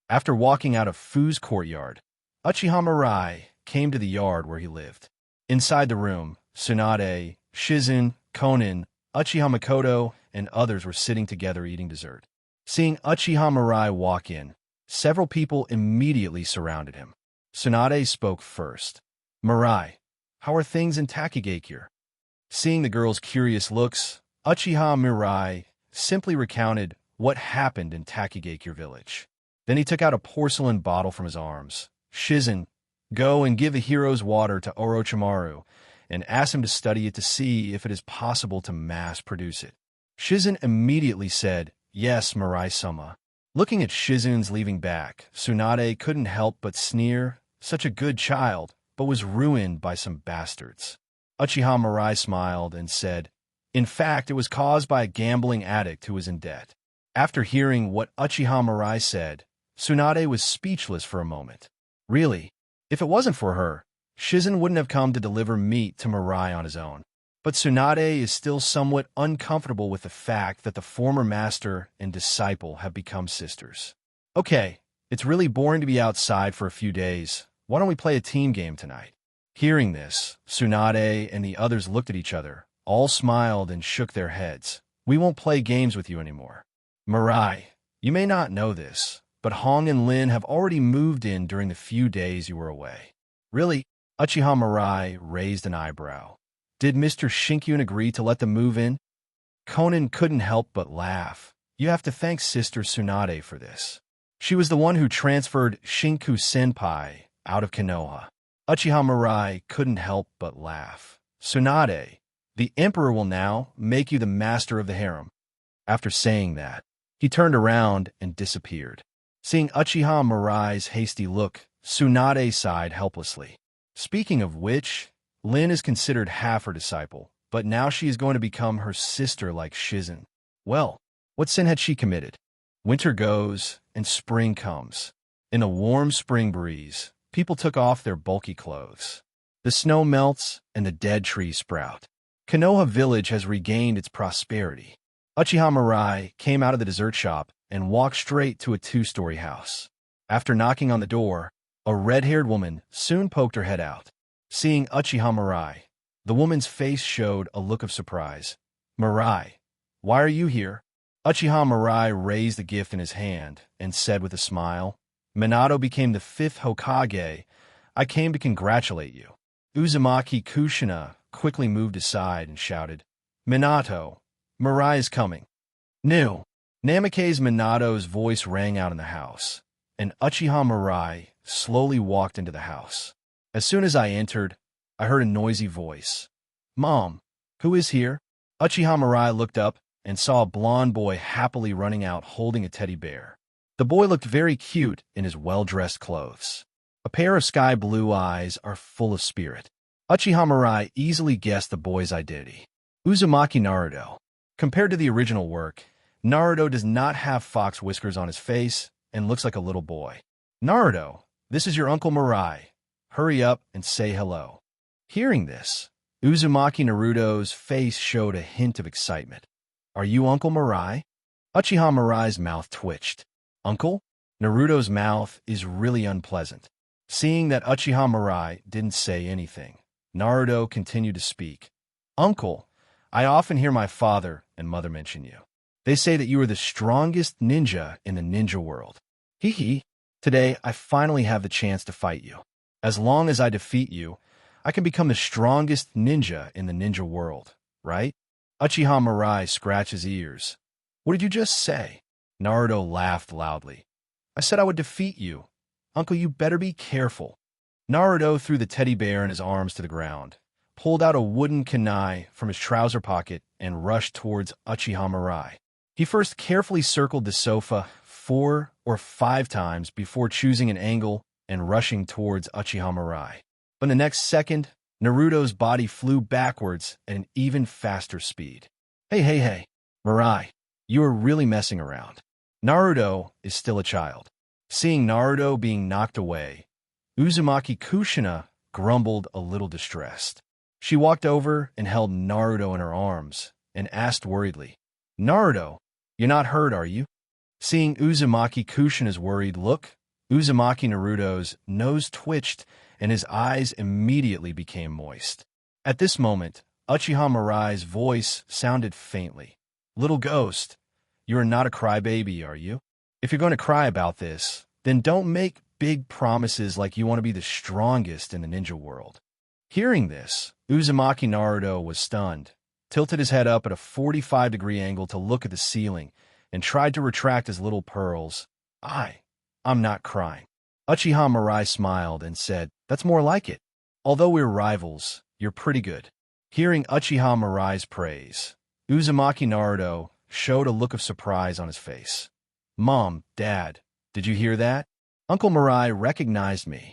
After walking out of Fu's courtyard, Uchiha Mirai came to the yard where he lived. Inside the room, Tsunade, Shizen, Konin, Uchiha Makoto, and others were sitting together eating dessert. Seeing Uchiha Mirai walk in, several people immediately surrounded him. Tsunade spoke first. Mirai, how are things in Takigakure? Seeing the girl's curious looks, Uchiha Mirai simply recounted what happened in Takigakure village. Then he took out a porcelain bottle from his arms. Shizen, go and give the hero's water to Orochimaru, and ask him to study it to see if it is possible to mass-produce it. Shizen immediately said, yes, Mirai-sama. Looking at Shizen's leaving back, Tsunade couldn't help but sneer, such a good child, but was ruined by some bastards. Uchiha Mirai smiled and said, in fact, it was caused by a gambling addict who was in debt. After hearing what Uchiha Mirai said, Tsunade was speechless for a moment. Really, if it wasn't for her, Shizen wouldn't have come to deliver meat to Mirai on his own. But Tsunade is still somewhat uncomfortable with the fact that the former master and disciple have become sisters. Okay, it's really boring to be outside for a few days. Why don't we play a team game tonight? Hearing this, Tsunade and the others looked at each other, all smiled and shook their heads. We won't play games with you anymore. Mirai, you may not know this, but Hong and Lin have already moved in during the few days you were away. Really? Uchiha Mirai raised an eyebrow. Did Mr. Shinkyun agree to let them move in? Konin couldn't help but laugh. You have to thank Sister Tsunade for this. She was the one who transferred Shinku Senpai out of Konoha. Uchiha Mirai couldn't help but laugh. Tsunade, the Emperor will now make you the master of the harem. After saying that, he turned around and disappeared. Seeing Uchiha Mirai's hasty look, Tsunade sighed helplessly. Speaking of which, Lin is considered half her disciple, but now she is going to become her sister like Shizen. Well, what sin had she committed? Winter goes, and spring comes. In a warm spring breeze, people took off their bulky clothes. The snow melts, and the dead trees sprout. Konoha village has regained its prosperity. Uchiha Mirai came out of the dessert shop and walked straight to a two-story house. After knocking on the door, a red-haired woman soon poked her head out. Seeing Uchiha Mirai, the woman's face showed a look of surprise. Mirai, why are you here? Uchiha Mirai raised the gift in his hand and said with a smile, Minato became the 5th Hokage. I came to congratulate you. Uzumaki Kushina quickly moved aside and shouted, Minato, Mirai is coming. No. Namake's Minato's voice rang out in the house, and Uchiha Mirai slowly walked into the house. As soon as I entered, I heard a noisy voice. Mom, who is here? Uchiha Mirai looked up and saw a blond boy happily running out holding a teddy bear. The boy looked very cute in his well-dressed clothes. A pair of sky-blue eyes are full of spirit. Uchiha Mirai easily guessed the boy's identity. Uzumaki Naruto. Compared to the original work, Naruto does not have fox whiskers on his face and looks like a little boy. Naruto, this is your Uncle Mirai. Hurry up and say hello. Hearing this, Uzumaki Naruto's face showed a hint of excitement. Are you Uncle Mirai? Uchiha Mirai's mouth twitched. Uncle? Naruto's mouth is really unpleasant. Seeing that Uchiha Mirai didn't say anything, Naruto continued to speak. Uncle, I often hear my father and mother mention you. They say that you are the strongest ninja in the ninja world. Hee hee. Today, I finally have the chance to fight you. As long as I defeat you, I can become the strongest ninja in the ninja world, right? Uchiha Mirai scratched his ears. What did you just say? Naruto laughed loudly. I said I would defeat you. Uncle, you better be careful. Naruto threw the teddy bear in his arms to the ground, pulled out a wooden kunai from his trouser pocket, and rushed towards Uchiha Mirai. He first carefully circled the sofa 4 or 5 times before choosing an angle and rushing towards Uchiha Mirai. But in the next second, Naruto's body flew backwards at an even faster speed. Hey, Mirai, you are really messing around. Naruto is still a child. Seeing Naruto being knocked away, Uzumaki Kushina grumbled a little distressed. She walked over and held Naruto in her arms and asked worriedly, Naruto, you're not hurt, are you? Seeing Uzumaki Kushina's worried look, Uzumaki Naruto's nose twitched and his eyes immediately became moist. At this moment, Uchiha Mirai's voice sounded faintly. Little ghost, you are not a crybaby, are you? If you're going to cry about this, then don't make big promises like you want to be the strongest in the ninja world. Hearing this, Uzumaki Naruto was stunned, tilted his head up at a 45-degree angle to look at the ceiling, and tried to retract his little pearls. I'm not crying. Uchiha Mirai smiled and said, that's more like it. Although we're rivals, you're pretty good. Hearing Uchiha Mirai's praise, Uzumaki Naruto showed a look of surprise on his face. Mom, Dad, did you hear that? Uncle Mirai recognized me.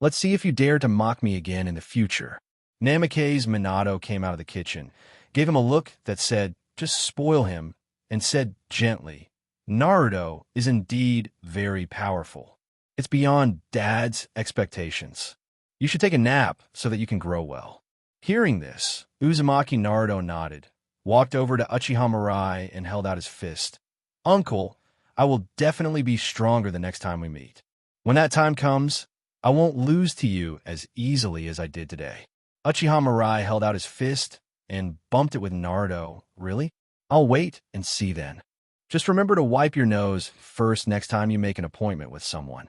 Let's see if you dare to mock me again in the future. Namikaze Minato came out of the kitchen, gave him a look that said, just spoil him, and said gently, Naruto is indeed very powerful. It's beyond Dad's expectations. You should take a nap so that you can grow well. Hearing this, Uzumaki Naruto nodded, walked over to Uchiha Mirai and held out his fist. Uncle, I will definitely be stronger the next time we meet. When that time comes, I won't lose to you as easily as I did today. Uchiha Mirai held out his fist and bumped it with Naruto. Really? I'll wait and see then. Just remember to wipe your nose first next time you make an appointment with someone.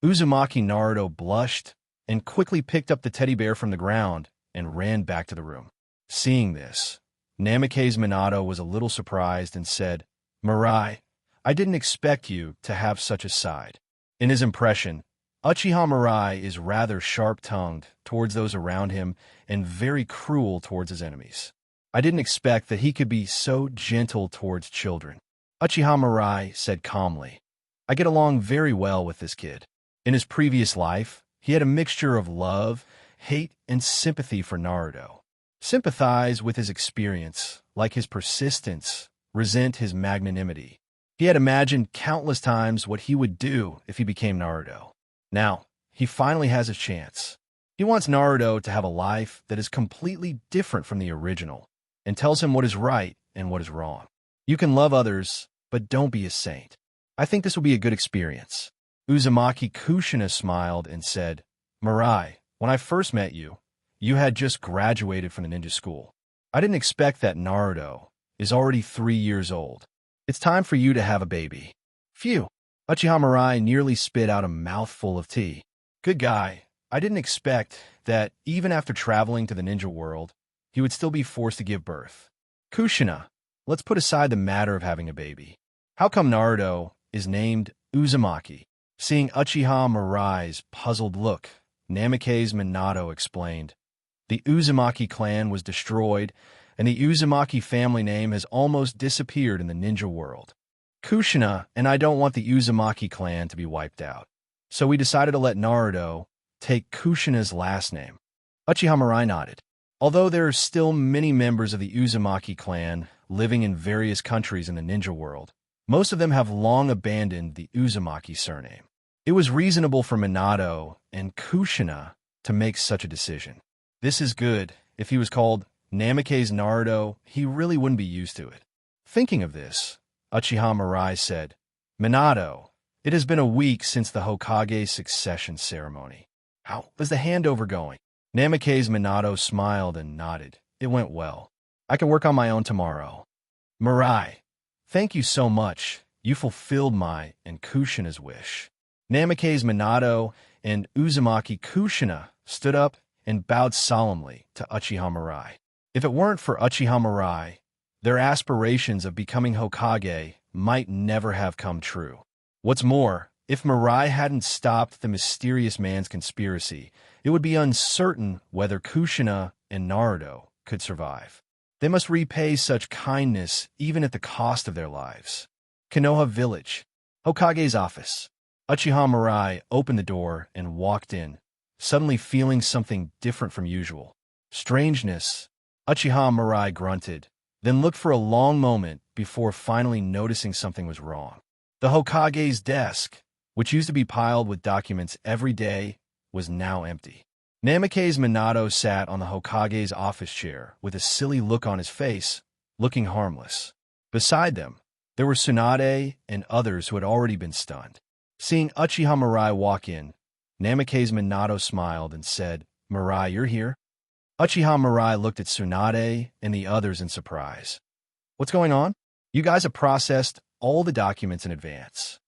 Uzumaki Naruto blushed and quickly picked up the teddy bear from the ground and ran back to the room. Seeing this, Namikaze Minato was a little surprised and said, Mirai, I didn't expect you to have such a side. In his impression, Uchiha Mirai is rather sharp-tongued towards those around him and very cruel towards his enemies. I didn't expect that he could be so gentle towards children. Uchiha Mirai said calmly, I get along very well with this kid. In his previous life, he had a mixture of love, hate, and sympathy for Naruto. Sympathize with his experience, like his persistence, resent his magnanimity. He had imagined countless times what he would do if he became Naruto. Now, he finally has his chance. He wants Naruto to have a life that is completely different from the original, and tells him what is right and what is wrong. You can love others, but don't be a saint. I think this will be a good experience. Uzumaki Kushina smiled and said, Mirai, when I first met you, you had just graduated from the ninja school. I didn't expect that Naruto is already 3 years old. It's time for you to have a baby. Phew. Uchiha Mirai nearly spit out a mouthful of tea. Good guy. I didn't expect that even after traveling to the ninja world, he would still be forced to give birth. Kushina, let's put aside the matter of having a baby. How come Naruto is named Uzumaki? Seeing Uchiha Mirai's puzzled look, Namikaze Minato explained, the Uzumaki clan was destroyed, and the Uzumaki family name has almost disappeared in the ninja world. Kushina and I don't want the Uzumaki clan to be wiped out, so we decided to let Naruto take Kushina's last name. Uchiha Mirai nodded. Although there are still many members of the Uzumaki clan living in various countries in the ninja world, most of them have long abandoned the Uzumaki surname. It was reasonable for Minato and Kushina to make such a decision. This is good. If he was called Namikaze Naruto, he really wouldn't be used to it. Thinking of this, Uchiha Mirai said, Minato, it has been a week since the Hokage succession ceremony. How was the handover going? Namikaze Minato smiled and nodded. It went well. I can work on my own tomorrow. Mirai, thank you so much. You fulfilled my and Kushina's wish. Namikaze Minato and Uzumaki Kushina stood up and bowed solemnly to Uchiha Mirai. If it weren't for Uchiha Mirai, their aspirations of becoming Hokage might never have come true. What's more, if Mirai hadn't stopped the mysterious man's conspiracy, it would be uncertain whether Kushina and Naruto could survive. They must repay such kindness even at the cost of their lives. Konoha Village, Hokage's office. Uchiha Mirai opened the door and walked in, suddenly feeling something different from usual. Strangeness. Uchiha Mirai grunted, then looked for a long moment before finally noticing something was wrong. The Hokage's desk, which used to be piled with documents every day, was now empty. Namikaze Minato sat on the Hokage's office chair with a silly look on his face, looking harmless. Beside them, there were Tsunade and others who had already been stunned. Seeing Uchiha Mirai walk in, Namikaze Minato smiled and said, "Mirai, you're here?" Uchiha Mirai looked at Tsunade and the others in surprise. "What's going on? You guys have processed all the documents in advance."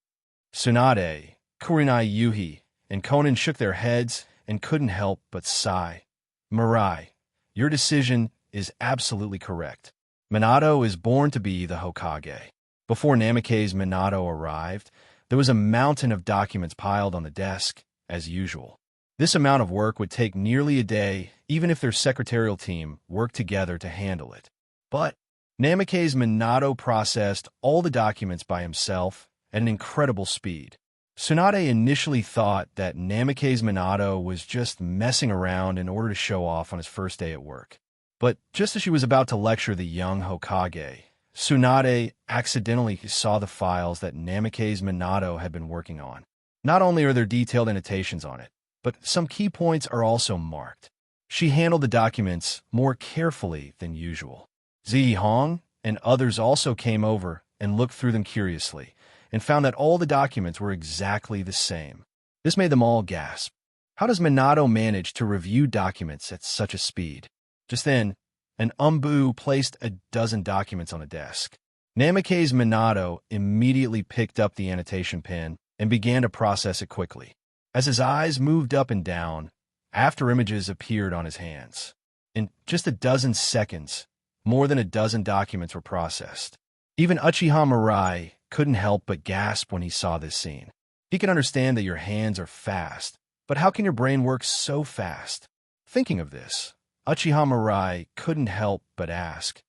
Tsunade, Kurenai Yuhi, and Konan shook their heads and couldn't help but sigh. "Mirai, your decision is absolutely correct. Minato is born to be the Hokage." Before Namikaze Minato arrived, there was a mountain of documents piled on the desk, as usual. This amount of work would take nearly a day, even if their secretarial team worked together to handle it. But Namikaze Minato processed all the documents by himself at an incredible speed. Tsunade initially thought that Namikaze Minato was just messing around in order to show off on his first day at work. But just as she was about to lecture the young Hokage, Tsunade accidentally saw the files that Namikaze Minato had been working on. Not only are there detailed annotations on it, but some key points are also marked. She handled the documents more carefully than usual. Zi Hong and others also came over and looked through them curiously, and found that all the documents were exactly the same. This made them all gasp. How does Minato manage to review documents at such a speed? Just then, an Umbu placed a dozen documents on a desk. Namikaze Minato immediately picked up the annotation pen and began to process it quickly. As his eyes moved up and down, after images appeared on his hands. In just a dozen seconds, more than a dozen documents were processed. Even Uchiha Mirai couldn't help but gasp when he saw this scene. He can understand that your hands are fast, but how can your brain work so fast? Thinking of this, Uchiha Mirai couldn't help but ask,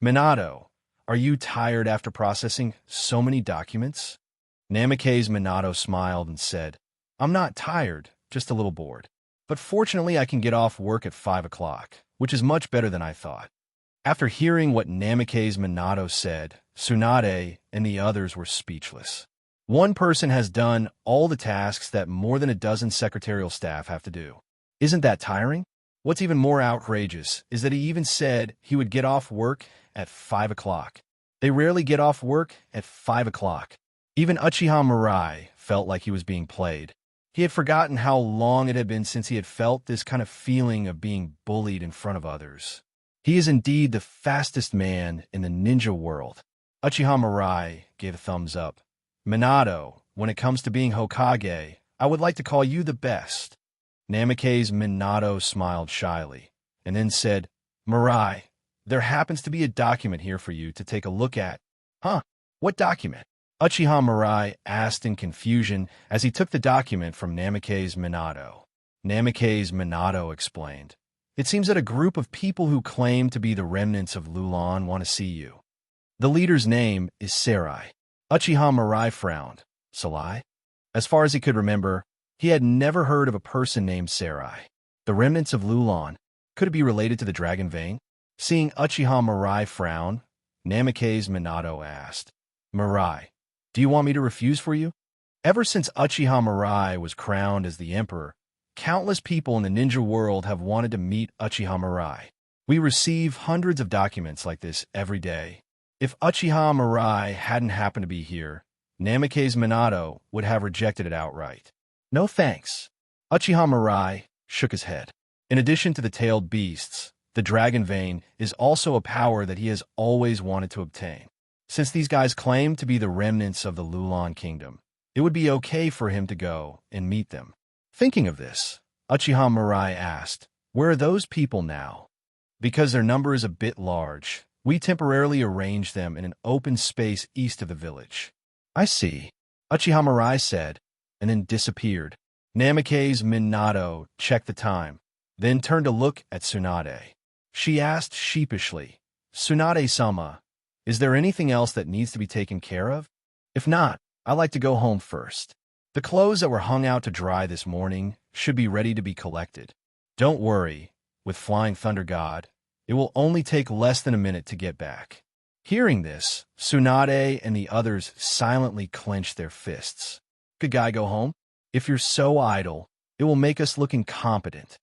"Minato, are you tired after processing so many documents?" Namikaze Minato smiled and said, "I'm not tired, just a little bored. But fortunately I can get off work at 5 o'clock, which is much better than I thought." After hearing what Namikaze Minato said, Tsunade and the others were speechless. One person has done all the tasks that more than a dozen secretarial staff have to do. Isn't that tiring? What's even more outrageous is that he even said he would get off work at 5 o'clock. They rarely get off work at 5 o'clock. Even Uchiha Mirai felt like he was being played. He had forgotten how long it had been since he had felt this kind of feeling of being bullied in front of others. He is indeed the fastest man in the ninja world. Uchiha Mirai gave a thumbs up. "Minato, when it comes to being Hokage, I would like to call you the best." Namikaze Minato smiled shyly, and then said, "Mirai, there happens to be a document here for you to take a look at." "Huh? What document?" Uchiha Mirai asked in confusion as he took the document from Namikaze Minato. Namikaze Minato explained, "It seems that a group of people who claim to be the remnants of Lulan want to see you. The leader's name is Serai." Uchiha Mirai frowned. Serai? As far as he could remember, he had never heard of a person named Serai. The remnants of Lulan? Could it be related to the dragon vein? Seeing Uchiha Mirai frown, Namikaze Minato asked, "Mirai, do you want me to refuse for you?" Ever since Uchiha Mirai was crowned as the emperor, countless people in the ninja world have wanted to meet Uchiha Mirai. We receive hundreds of documents like this every day. If Uchiha Mirai hadn't happened to be here, Namikaze Minato would have rejected it outright. "No thanks." Uchiha Mirai shook his head. In addition to the tailed beasts, the Dragon Vein, is also a power that he has always wanted to obtain. Since these guys claim to be the remnants of the Lulan Kingdom, it would be okay for him to go and meet them. Thinking of this, Uchiha Mirai asked, "Where are those people now?" "Because their number is a bit large, we temporarily arranged them in an open space east of the village." "I see," Uchiha Mirai said, and then disappeared. Namikaze Minato checked the time, then turned to look at Tsunade. She asked sheepishly, "Tsunade-sama, is there anything else that needs to be taken care of? If not, I'd like to go home first. The clothes that were hung out to dry this morning should be ready to be collected. Don't worry, with Flying Thunder God, it will only take less than a minute to get back." Hearing this, Tsunade and the others silently clenched their fists. "Good guy, go home? If you're so idle, it will make us look incompetent."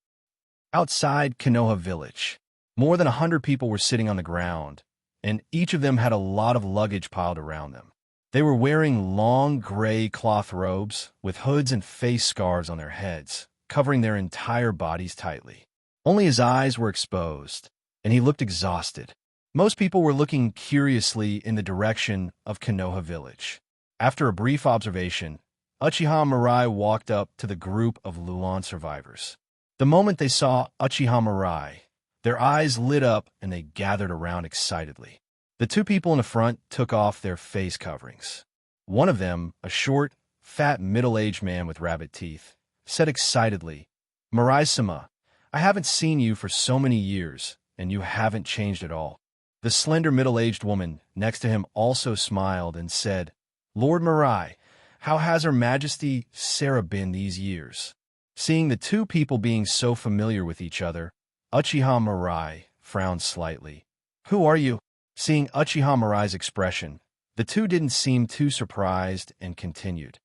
Outside Konoha village, more than 100 people were sitting on the ground, and each of them had a lot of luggage piled around them. They were wearing long gray cloth robes with hoods and face scarves on their heads, covering their entire bodies tightly. Only his eyes were exposed, and he looked exhausted. Most people were looking curiously in the direction of Konoha village. After a brief observation, Uchiha Mirai walked up to the group of Lulan survivors. The moment they saw Uchiha Mirai, their eyes lit up and they gathered around excitedly. The two people in the front took off their face coverings. One of them, a short, fat, middle-aged man with rabbit teeth, said excitedly, "Mirai-sama, I haven't seen you for so many years, and you haven't changed at all." The slender middle-aged woman next to him also smiled and said, "Lord Mirai, how has Her Majesty Sarah been these years?" Seeing the two people being so familiar with each other, Uchiha Mirai frowned slightly. "Who are you?" Seeing Uchiha Mirai's expression, the two didn't seem too surprised and continued,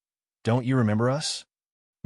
"Don't you remember us?"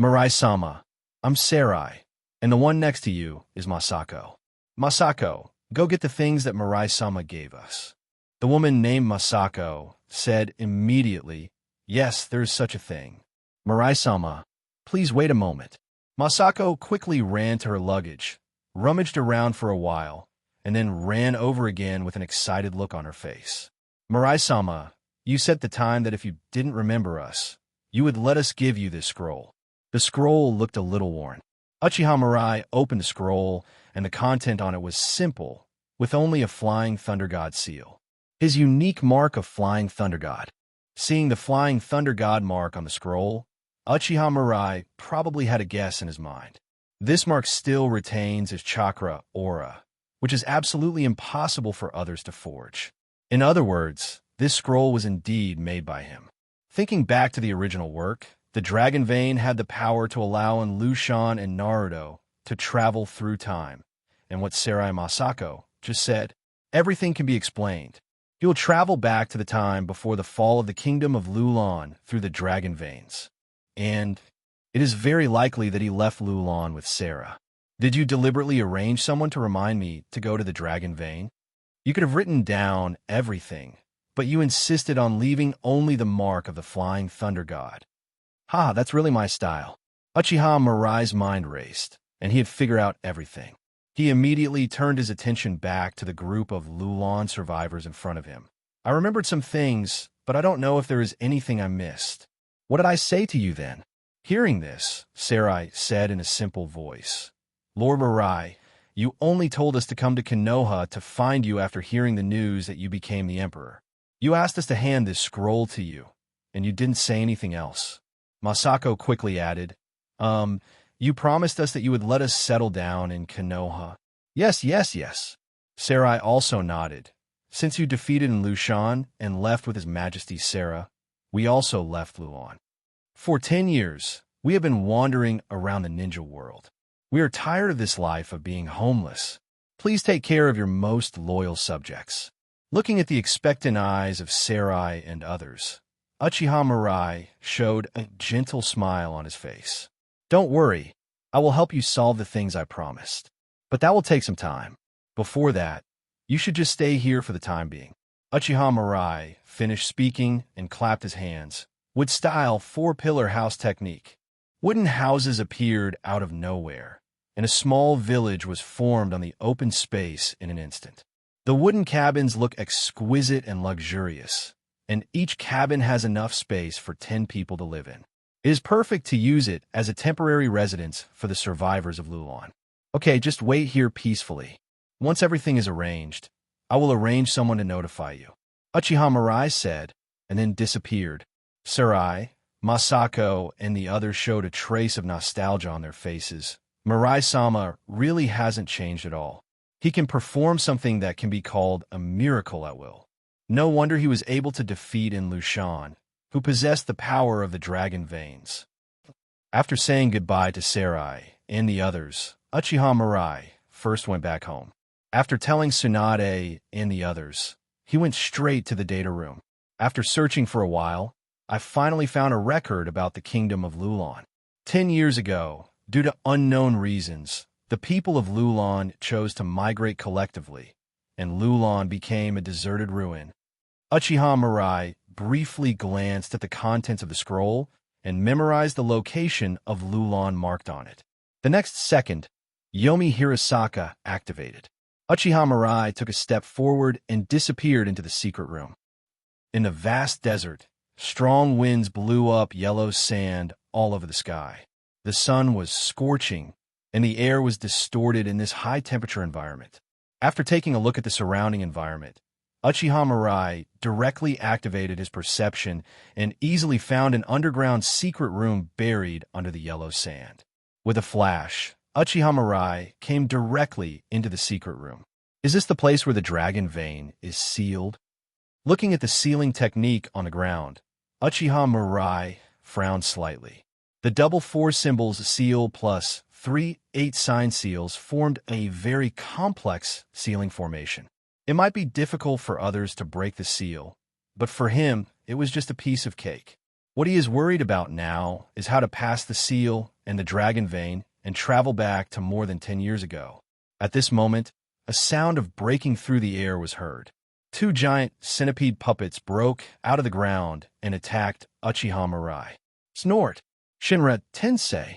"Mirai-sama, I'm Sarai, and the one next to you is Masako." "Masako, go get the things that Mirai-sama gave us." The woman named Masako said immediately, "Yes, there is such a thing." "Mirai-sama, please wait a moment." Masako quickly ran to her luggage, rummaged around for a while, and then ran over again with an excited look on her face. "Mirai-sama, you set the time that if you didn't remember us, you would let us give you this scroll." The scroll looked a little worn. Uchiha Mirai opened the scroll, and the content on it was simple, with only a Flying Thunder God seal. His unique mark of Flying Thunder God. Seeing the Flying Thunder God mark on the scroll, Uchiha Mirai probably had a guess in his mind. This mark still retains his chakra aura, which is absolutely impossible for others to forge. In other words, this scroll was indeed made by him. Thinking back to the original work, the Dragon Vein had the power to allow Lushan and Naruto to travel through time, and what Sarai Masako just said, everything can be explained. He will travel back to the time before the fall of the kingdom of Lulan through the Dragon Veins. And it is very likely that he left Lulan with Sarah. Did you deliberately arrange someone to remind me to go to the Dragon Vein? You could have written down everything, but you insisted on leaving only the mark of the Flying Thunder God. Ha, that's really my style. Uchiha Mirai's mind raced, and he had figured out everything. He immediately turned his attention back to the group of Lulan survivors in front of him. "I remembered some things, but I don't know if there is anything I missed." "What did I say to you then?" Hearing this, Sarai said in a simple voice, "Lord Mirai, you only told us to come to Konoha to find you after hearing the news that you became the emperor. You asked us to hand this scroll to you, and you didn't say anything else." Masako quickly added, You promised us that you would let us settle down in Konoha." Yes, yes, yes." Sarai also nodded. "Since you defeated Lushan and left with His Majesty Sarah, we also left Lulan. For 10 years, we have been wandering around the ninja world. We are tired of this life of being homeless. Please take care of your most loyal subjects." Looking at the expectant eyes of Sarai and others, Uchiha Mirai showed a gentle smile on his face. "Don't worry, I will help you solve the things I promised. But that will take some time. Before that, you should just stay here for the time being." Uchiha Mirai finished speaking and clapped his hands. Wood style 4-pillar house technique. Wooden houses appeared out of nowhere, and a small village was formed on the open space in an instant. The wooden cabins look exquisite and luxurious, and each cabin has enough space for 10 people to live in. It is perfect to use it as a temporary residence for the survivors of Lulon. Okay, just wait here peacefully. Once everything is arranged, I will arrange someone to notify you. Uchiha Mirai said, and then disappeared. Sarai, Masako, and the others showed a trace of nostalgia on their faces. Mirai-sama really hasn't changed at all. He can perform something that can be called a miracle at will. No wonder he was able to defeat in Lushan, who possessed the power of the dragon veins. After saying goodbye to Sarai and the others, Uchiha Mirai first went back home. After telling Tsunade and the others, he went straight to the data room. After searching for a while, I finally found a record about the kingdom of Lulon. 10 years ago, due to unknown reasons, the people of Lulon chose to migrate collectively, and Lulon became a deserted ruin. Uchiha Mirai briefly glanced at the contents of the scroll and memorized the location of Lulon marked on it. The next second, Yomi Hirasaka activated. Uchiha Mirai took a step forward and disappeared into the secret room. In the vast desert, strong winds blew up yellow sand all over the sky. The sun was scorching, and the air was distorted in this high-temperature environment. After taking a look at the surrounding environment, Uchiha Mirai directly activated his perception and easily found an underground secret room buried under the yellow sand. With a flash, Uchiha Mirai came directly into the secret room. Is this the place where the dragon vein is sealed? Looking at the sealing technique on the ground, Uchiha Mirai frowned slightly. The double 4 symbols seal plus 3 8 sign seals formed a very complex sealing formation. It might be difficult for others to break the seal, but for him, it was just a piece of cake. What he is worried about now is how to pass the seal and the dragon vein and travel back to more than 10 years ago. At this moment, a sound of breaking through the air was heard. 2 giant centipede puppets broke out of the ground and attacked Uchiha Mirai. Snort! Shinra Tensei!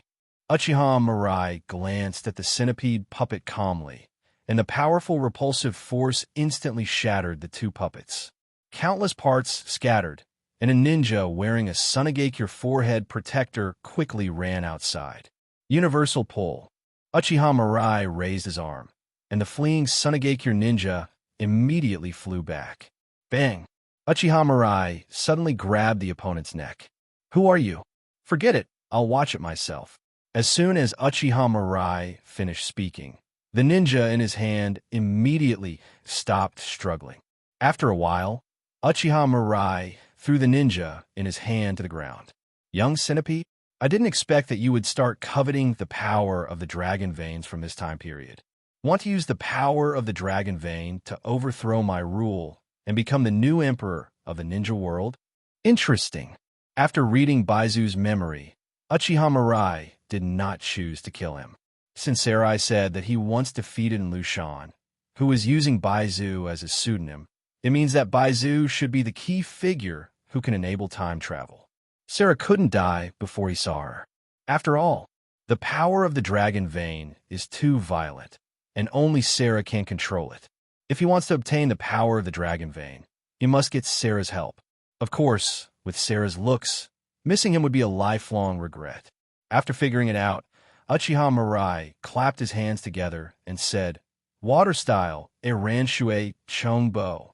Uchiha Mirai glanced at the centipede puppet calmly, and the powerful repulsive force instantly shattered the 2 puppets. Countless parts scattered, and a ninja wearing a Sunagakure forehead protector quickly ran outside. Universal pull. Uchiha Mirai raised his arm, and the fleeing Sunagakure ninja immediately flew back. Bang! Uchiha Mirai suddenly grabbed the opponent's neck. Who are you? Forget it, I'll watch it myself. As soon as Uchiha Mirai finished speaking, the ninja in his hand immediately stopped struggling. After a while, Uchiha Mirai threw the ninja in his hand to the ground. Young centipede, I didn't expect that you would start coveting the power of the dragon veins from this time period. Want to use the power of the dragon vein to overthrow my rule and become the new emperor of the ninja world? Interesting. After reading Baizu's memory, Uchiha Mirai did not choose to kill him. Since Sarai said that he once defeated Lushan, who was using Baizu as a pseudonym, it means that Baizu should be the key figure who can enable time travel. Sarah couldn't die before he saw her. After all, the power of the dragon vein is too violent, and only Sarah can control it. If he wants to obtain the power of the dragon vein, he must get Sarah's help. Of course, with Sarah's looks, missing him would be a lifelong regret. After figuring it out, Uchiha Mirai clapped his hands together and said, Water style, Eranshui Chongbo.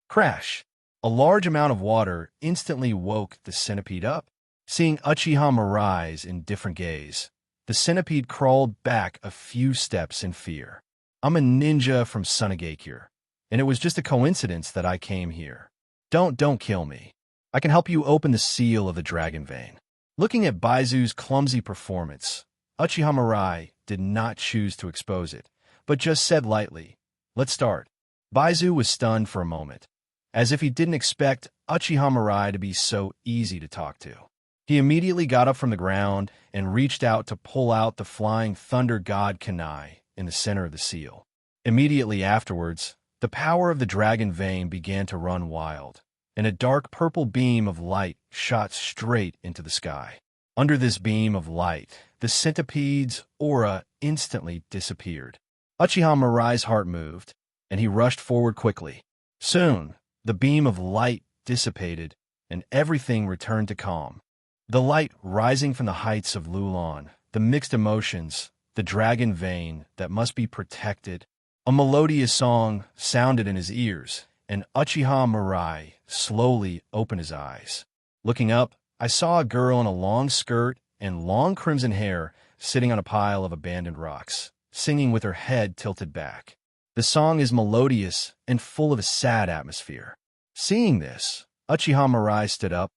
Crash! A large amount of water instantly woke the centipede up. Seeing Uchiha Mirai's indifferent gaze, the centipede crawled back a few steps in fear. I'm a ninja from Sunagakure, and it was just a coincidence that I came here. Don't kill me. I can help you open the seal of the dragon vein. Looking at Baizu's clumsy performance, Uchiha Mirai did not choose to expose it, but just said lightly, Let's start. Baizu was stunned for a moment, as if he didn't expect Uchiha Mirai to be so easy to talk to. He immediately got up from the ground and reached out to pull out the flying thunder god kunai in the center of the seal. Immediately afterwards, the power of the dragon vein began to run wild, and a dark purple beam of light shot straight into the sky. Under this beam of light, the centipede's aura instantly disappeared. Uchiha Mirai's heart moved, and he rushed forward quickly. Soon, the beam of light dissipated, and everything returned to calm. The light rising from the heights of Lulan, the mixed emotions, the dragon vein that must be protected. A melodious song sounded in his ears, and Uchiha Mirai slowly opened his eyes. Looking up, I saw a girl in a long skirt and long crimson hair sitting on a pile of abandoned rocks, singing with her head tilted back. The song is melodious and full of a sad atmosphere. Seeing this, Uchiha Mirai stood up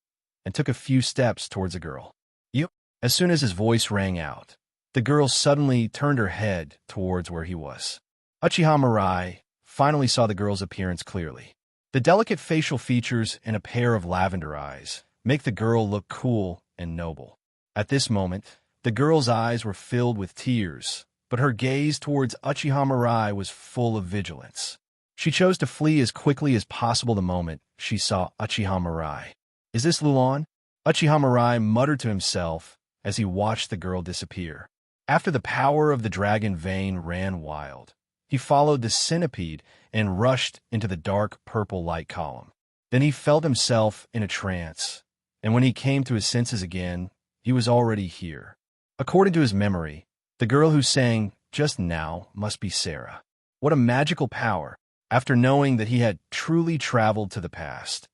and took a few steps towards the girl. "You." As soon as his voice rang out, the girl suddenly turned her head towards where he was. Uchiha Mirai finally saw the girl's appearance clearly. The delicate facial features and a pair of lavender eyes make the girl look cool and noble. At this moment, the girl's eyes were filled with tears, but her gaze towards Uchiha Mirai was full of vigilance. She chose to flee as quickly as possible the moment she saw Uchiha Mirai. "Is this Lulan?" Uchiha Mirai muttered to himself as he watched the girl disappear. After the power of the dragon vein ran wild, he followed the centipede and rushed into the dark purple light column. Then he felt himself in a trance, and when he came to his senses again, he was already here. According to his memory, the girl who sang just now must be Sarah. What a magical power! After knowing that he had truly traveled to the past,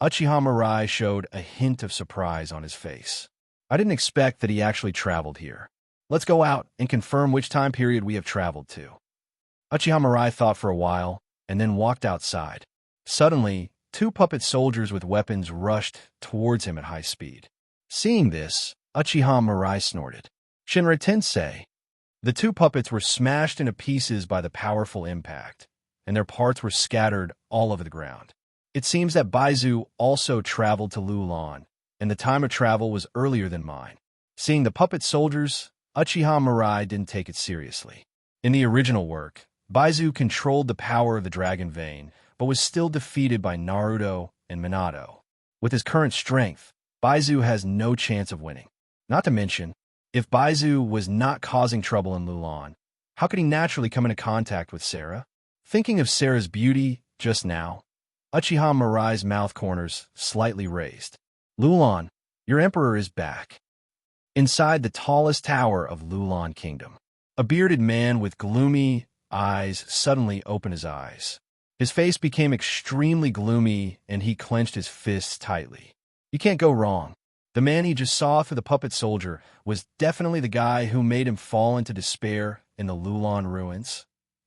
Uchiha Mirai showed a hint of surprise on his face. "I didn't expect that he actually traveled here. Let's go out and confirm which time period we have traveled to." Uchiha Mirai thought for a while and then walked outside. Suddenly, two puppet soldiers with weapons rushed towards him at high speed. Seeing this, Uchiha Mirai snorted. "Shinra Tensei!" The two puppets were smashed into pieces by the powerful impact, and their parts were scattered all over the ground. It seems that Baizu also traveled to Lulan, and the time of travel was earlier than mine. Seeing the puppet soldiers, Uchiha Mirai didn't take it seriously. In the original work, Baizu controlled the power of the dragon vein, but was still defeated by Naruto and Minato. With his current strength, Baizu has no chance of winning. Not to mention, if Baizu was not causing trouble in Lulan, how could he naturally come into contact with Sarah? Thinking of Sarah's beauty just now, Uchiha Mirai's mouth corners slightly raised. "Lulan, your emperor is back." Inside the tallest tower of Lulan Kingdom, a bearded man with gloomy eyes suddenly opened his eyes. His face became extremely gloomy, and he clenched his fists tightly. You can't go wrong. The man he just saw through the puppet soldier was definitely the guy who made him fall into despair in the Lulan ruins.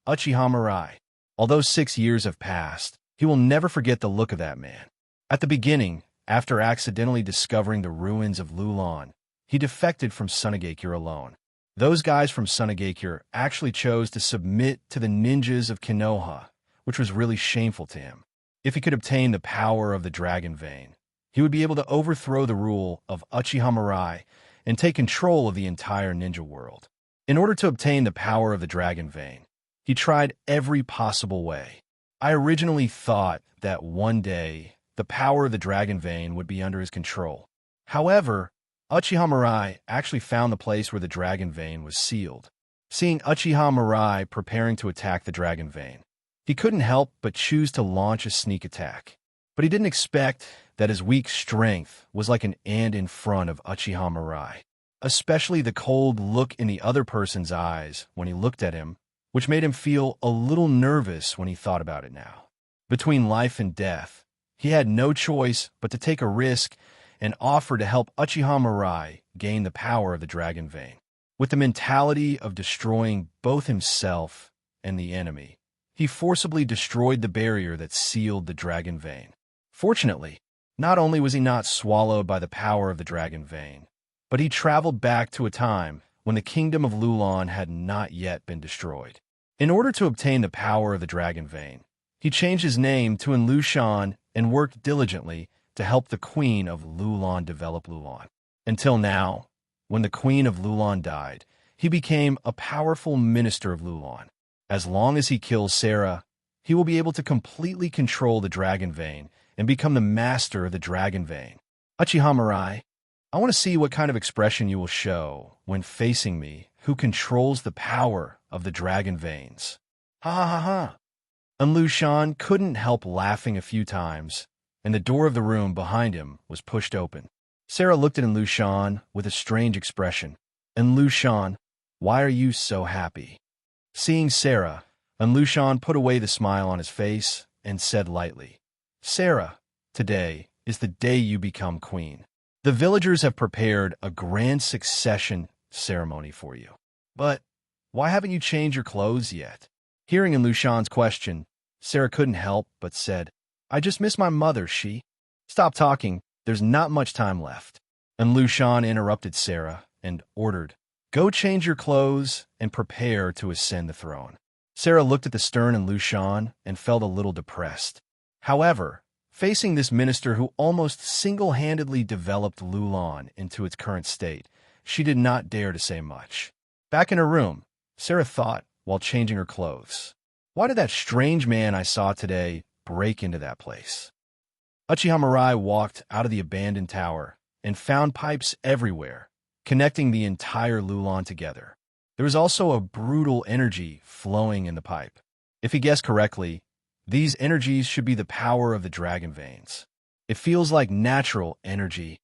Uchiha Mirai. Although 6 years have passed, he will never forget the look of that man. At the beginning, after accidentally discovering the ruins of Lulan, he defected from Sunagakure alone. Those guys from Sunagakure actually chose to submit to the ninjas of Konoha, which was really shameful to him. If he could obtain the power of the dragon vein, he would be able to overthrow the rule of Uchiha Mirai and take control of the entire ninja world. In order to obtain the power of the dragon vein, he tried every possible way. I originally thought that one day the power of the dragon vein would be under his control. However, Uchiha Mirai actually found the place where the dragon vein was sealed. Seeing Uchiha Mirai preparing to attack the dragon vein, he couldn't help but choose to launch a sneak attack. But he didn't expect that his weak strength was like an ant in front of Uchiha Mirai, especially the cold look in the other person's eyes when he looked at him, which made him feel a little nervous when he thought about it now. Between life and death, he had no choice but to take a risk and offer to help Uchiha Mirai gain the power of the dragon vein. With the mentality of destroying both himself and the enemy, he forcibly destroyed the barrier that sealed the dragon vein. Fortunately, not only was he not swallowed by the power of the dragon vein, but he traveled back to a time when the kingdom of Lulan had not yet been destroyed. In order to obtain the power of the dragon vein, he changed his name to Enlushan and worked diligently to help the queen of Lulan develop Lulan. Until now, when the queen of Lulan died, he became a powerful minister of Lulan. As long as he kills Sarah, he will be able to completely control the dragon vein and become the master of the dragon vein. Uchiha Mirai, I want to see what kind of expression you will show when facing me, who controls the power of the dragon veins. Ha ha ha ha. And Lu Shan couldn't help laughing a few times, and the door of the room behind him was pushed open. Sarah looked at Lu Shan with a strange expression. And Lu Shan, why are you so happy? Seeing Sarah, Lu Shan put away the smile on his face and said lightly, Sarah, today is the day you become queen. The villagers have prepared a grand succession ceremony for you. But why haven't you changed your clothes yet? Hearing Lu Shan's question, Sarah couldn't help but said, I just miss my mother, she. Stop talking, there's not much time left. And Lu Shan interrupted Sarah and ordered, Go change your clothes and prepare to ascend the throne. Sarah looked at the stern Lu Shan and felt a little depressed. However, facing this minister who almost single-handedly developed Lulan into its current state, she did not dare to say much. Back in her room, Sarah thought while changing her clothes, why did that strange man I saw today break into that place? Uchiha Mirai walked out of the abandoned tower and found pipes everywhere, connecting the entire Lulan together. There was also a brutal energy flowing in the pipe. If he guessed correctly, these energies should be the power of the dragon veins. It feels like natural energy.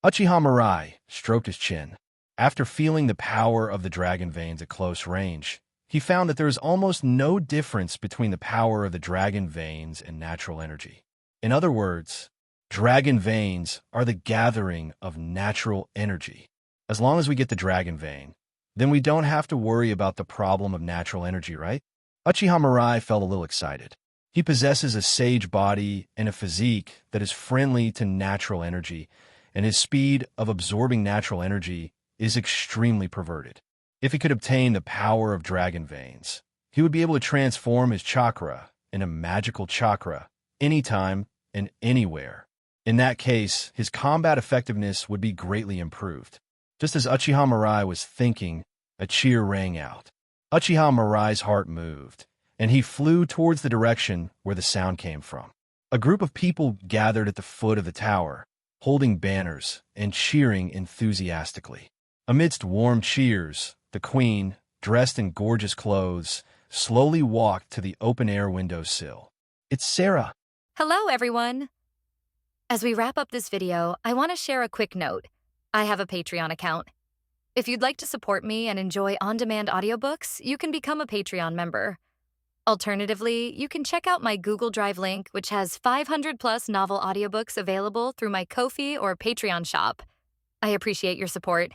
Uchiha Mirai stroked his chin. After feeling the power of the dragon veins at close range, he found that there is almost no difference between the power of the dragon veins and natural energy. In other words, dragon veins are the gathering of natural energy. As long as we get the dragon vein, then we don't have to worry about the problem of natural energy, right? Uchiha Mirai felt a little excited. He possesses a sage body and a physique that is friendly to natural energy, and his speed of absorbing natural energy is extremely perverted. If he could obtain the power of dragon veins, he would be able to transform his chakra in a magical chakra anytime and anywhere. In that case, his combat effectiveness would be greatly improved. Just as Uchiha Mirai was thinking, a cheer rang out. Uchiha Mirai's heart moved, and he flew towards the direction where the sound came from. A group of people gathered at the foot of the tower, holding banners and cheering enthusiastically. Amidst warm cheers, the queen, dressed in gorgeous clothes, slowly walked to the open-air windowsill. It's Sarah. Hello, everyone. As we wrap up this video, I want to share a quick note. I have a Patreon account. If you'd like to support me and enjoy on-demand audiobooks, you can become a Patreon member. Alternatively, you can check out my Google Drive link, which has 500-plus novel audiobooks available through my Ko-fi or Patreon shop. I appreciate your support.